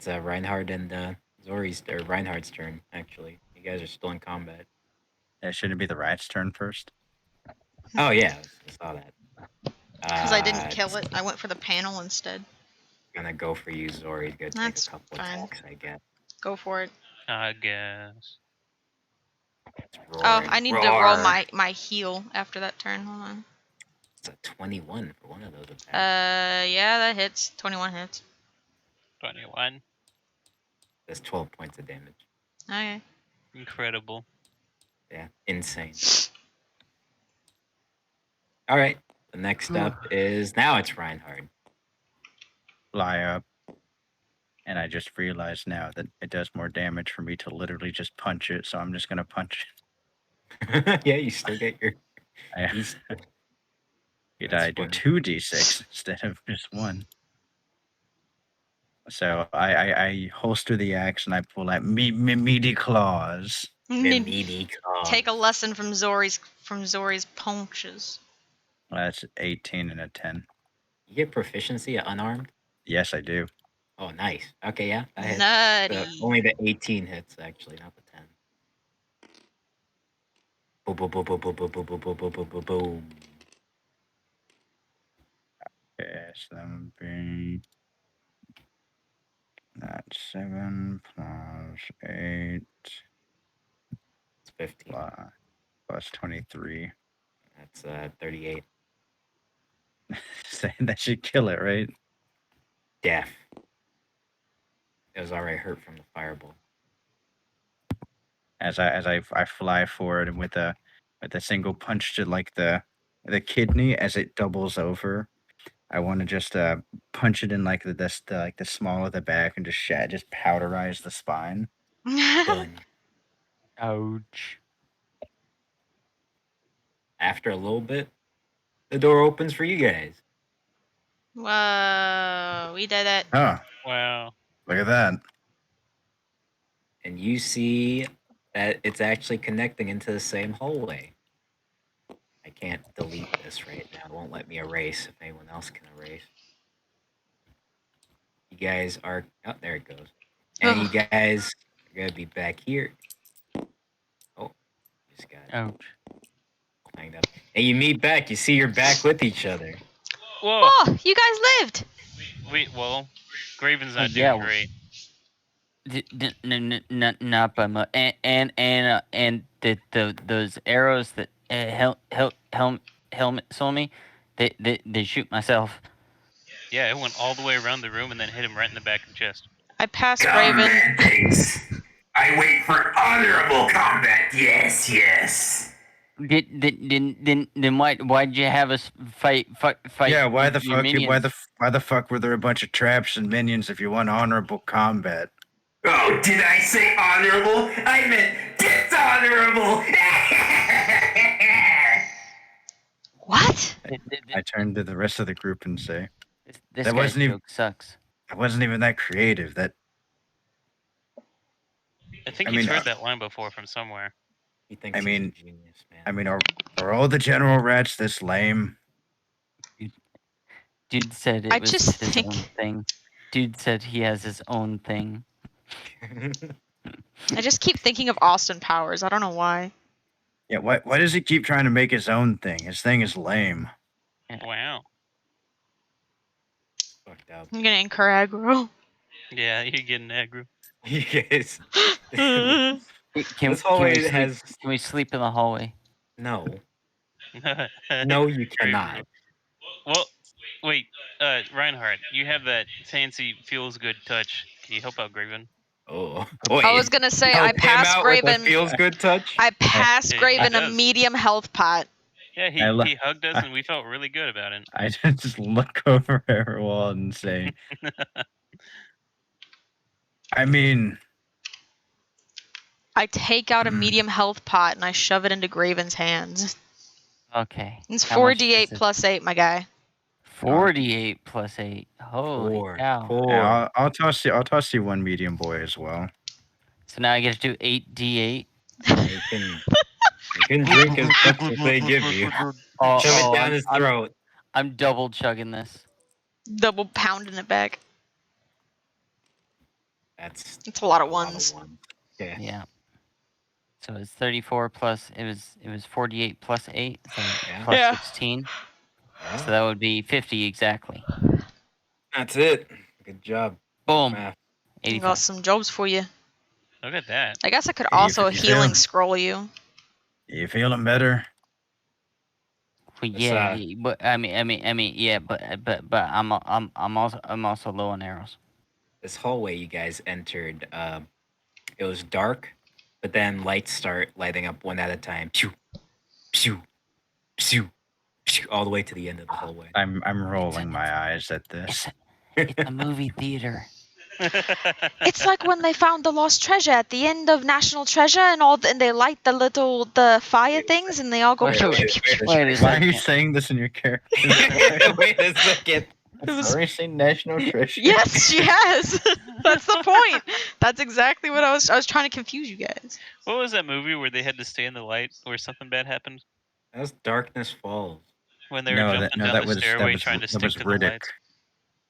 Reinhard and Zori's or Reinhard's turn. Actually, you guys are still in combat. It shouldn't be the rat's turn first. Oh yeah, I saw that. Because I didn't kill it. I went for the panel instead. Gonna go for you, Zori. Gonna take That's a couple fine. attacks, I guess. Go for it. I guess. It's Oh, roaring. I need to roll my heal after that turn. Hold on. It's a 21 for one of those attacks. Yeah, that hits. 21 hits. 21. That's 12 points of damage. Okay. Incredible. Yeah, insane. All right. The next up is now it's Reinhard. Fly up. And I just realized now that it does more damage for me to literally just punch it, so I'm just gonna punch it. Yeah, you still get your. I do 2d6 instead of just 1. So I holster the axe and I pull out meaty claws. Take a lesson from Zori's punches. That's 18 and a 10. You get proficiency at unarmed? Yes, I do. Oh, nice. Okay, yeah, that hits. Nutty. Only the 18 hits, actually, not the 10. Boom, boom, boom, boom, boom, boom, boom, boom, boom, boom, boom, boom, boom. Yes, that would be. That's 7 plus 8. 15. Plus 23. That's 38. That should kill it, right? Death. It was already hurt from the fireball. As I fly forward and with a single punch to like the kidney as it doubles over. I want to just punch it in like the small of the back and just powderize the spine. Done. Ouch. After a little bit, the door opens for you guys. Whoa, we did it. Oh, Wow. look at that! And you see that it's actually connecting into the same hallway. I can't delete this right now. It won't let me erase if anyone else can erase. You guys are... Oh, there it goes. And you Ugh. guys are going to be back here. Oh, just got Ouch. hanged up. And you meet back. You see you're back with each other. Whoa. Oh, you guys lived. Well, Graven's not yeah, doing great. Not by much. And those arrows that helmet saw me, they shoot myself. Yeah, it went all the way around the room and then hit him right in the back of the chest. I passed Raven. Combat pace. I wait for honorable combat. Yes, yes. Then why'd you have us fight? Yeah, why the your fuck? minions? Why the fuck were there a bunch of traps and minions if you want honorable combat? Oh, did I say honorable? I meant dishonorable. What? I turned to the rest of the group and say, This that guy's wasn't even- joke sucks. I wasn't even that creative. That I think I he's mean, heard that line before from somewhere. He thinks I he's mean- a genius, man. I mean, are all the general rats this lame? Dude said it I was just his think- own thing. Dude said he has his own thing. I just keep thinking of Austin Powers. I don't know why. Yeah, why does he keep trying to make his own thing? His thing is lame. Wow. Fucked up. I'm gonna incur aggro. Yeah, you're getting aggro. You guys. Can This hallway Can has we sleep in the hallway? no. No, you cannot. Well, wait, Reinhardt, you have that fancy feels good touch. Can you help out Graven? Oh, I was gonna say Help I him passed out with a Graven. feels good touch. I passed He Graven a does. medium health pot. Yeah, I lo- he hugged us and we felt really good about it. I just look over everyone and say, I mean, I take out a medium health pot and I shove it into Graven's hands. Okay. It's How much 4d8 does it- plus 8, my guy. 48 plus 8. Holy Four. cow. yeah, I'll toss you one medium boy as well. So now I get to do 8d8. You can drink as much as they give you. Oh, Shove it oh, down his throat. I'm double chugging this. Double pounding it back. That's It's a lot a of lot of ones. ones. Yeah. Yeah. So it's 34 plus it was 48 plus 8, so Yeah. plus Yeah. 16. Yeah. So that would be 50 exactly. That's it. Good job. Boom. Math. I 85. got some jobs for you. Look at that. I guess I could Hey, also you healing feel- scroll you. You feeling better? Well, It's, yeah, but I mean, yeah, but I'm also low on arrows. This hallway you guys entered, it was dark, but then lights start lighting up one at a time. Pew, pew, pew, pew, all the way to the end of the hallway. I'm rolling my eyes at this. It's a movie theater. It's like when they found the lost treasure at the end of National Treasure, and they light the fire Wait a things, and they all go. Wait, pew, wait, pew, pew, pew. Wait a Why are you second. saying this in your character? Wait a second. was- Sorry, seen National Treasure. Yes, she has. That's the point. That's exactly what I was trying to confuse you guys. What was that movie where they had to stay in the light where something bad happened? That's Darkness Falls. When they were jumping down the stairway trying to stick to the lights?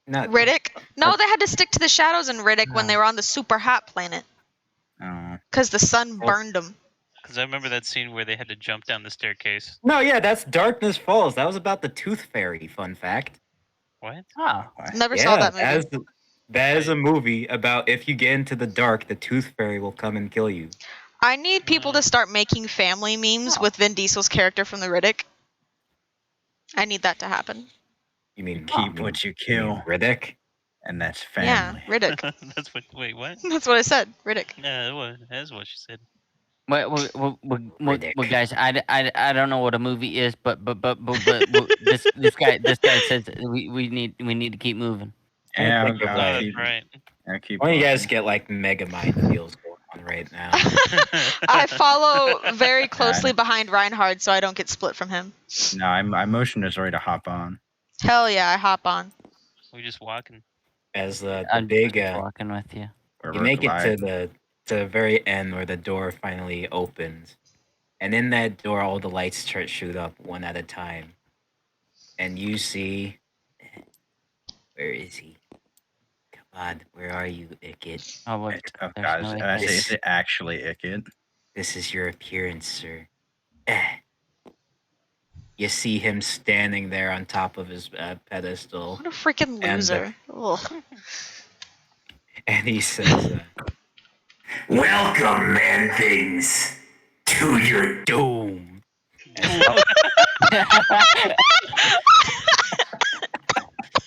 Not Riddick? No, they had to stick to the shadows in Riddick when they were on the super hot planet Oh, because the sun burned them. Because I remember that scene where they had to jump down the staircase. No, yeah, that's Darkness Falls. That was about the Tooth Fairy. Fun fact. What? Oh, Never saw that movie. That is a movie about if you get into the dark, the Tooth Fairy will come and kill you. I need people to start making family memes with Vin Diesel's character from the Riddick. I need that to happen. You mean Keep what you kill, Riddick? and that's Yeah, family. Riddick. That's what. Wait, what? That's what I said. Riddick. Yeah, that's what she said. Well, Riddick. guys, I don't know what a movie is, but this guy says we need to keep moving. Yeah, think of, I'll Oh, keep, that's right. I'll keep Why don't you guys walking. get like mega mind feels going on right now? I follow very closely behind Reinhard so I don't get split from him. No, I motioned us already to hop on. Hell yeah, I hop on. We're just walking. As the I'm big just walking with you. Or you make it to glide. the very end where the door finally opens, and in that door all the lights start shoot up one at a time, and you see, where is he? Come on, where are you, Ickit? Oh look, Oh there's god, no I say, Ickit. is it actually Ickit? This is your appearance, sir. You see him standing there on top of his pedestal, What a freaking And the- loser. Ugh. and he says, Welcome, man things, to your "Doom."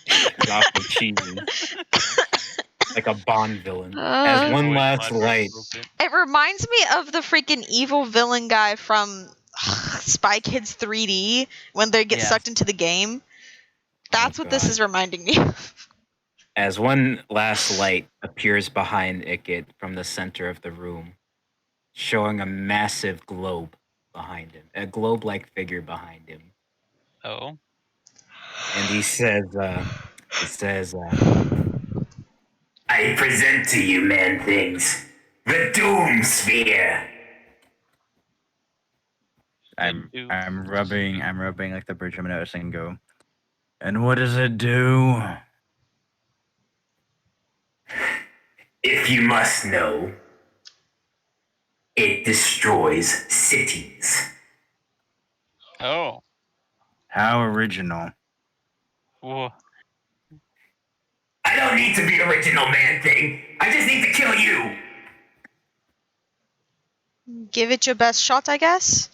It's awful cheesy, like a Bond villain. As one Voice last mod very light, appropriate. It reminds me of the freaking evil villain guy from Spy Kids 3D when they get Yes. sucked into the game. That's what this God. is reminding me of. as one last light appears behind Ickit from the center of the room, showing a massive globe behind him, a globe-like figure behind him, Oh. and he says, I present to you, man things, the Doom Sphere. I'm do. rubbing like the bridge of my nose and go, and what does it do? If you must know, it destroys cities. Oh. How original. Whoa. I don't need to be original, man thing. I just need to kill you. Give it your best shot, I guess.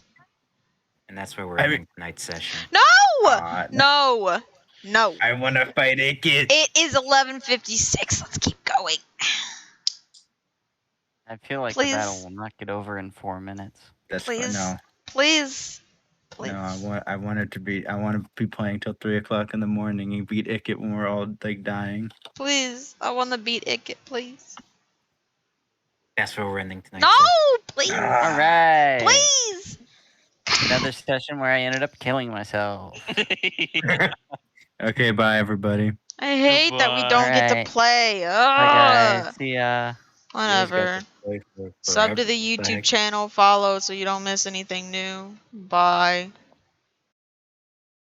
and that's where we're I mean- ending tonight's session. No! No! No. I want to fight Ickit. It is 11:56. Let's keep going. I feel like Please. the battle will not get over in 4 minutes. That's Please. no, Please. Please. no. I want it to be. I want to be playing till 3:00 in the morning and beat Ickit when we're all like dying. Please. I want to beat Ickit, please. That's where we're ending tonight's No! session. Please. All right. Please. Another session where I ended up killing myself. Okay, bye everybody. I hate that we don't get to Alright. play. Bye Ugh. guys. See ya. You guys got Whatever. to play for Sub to forever. the What the YouTube heck? channel, follow so you don't miss anything new. Bye.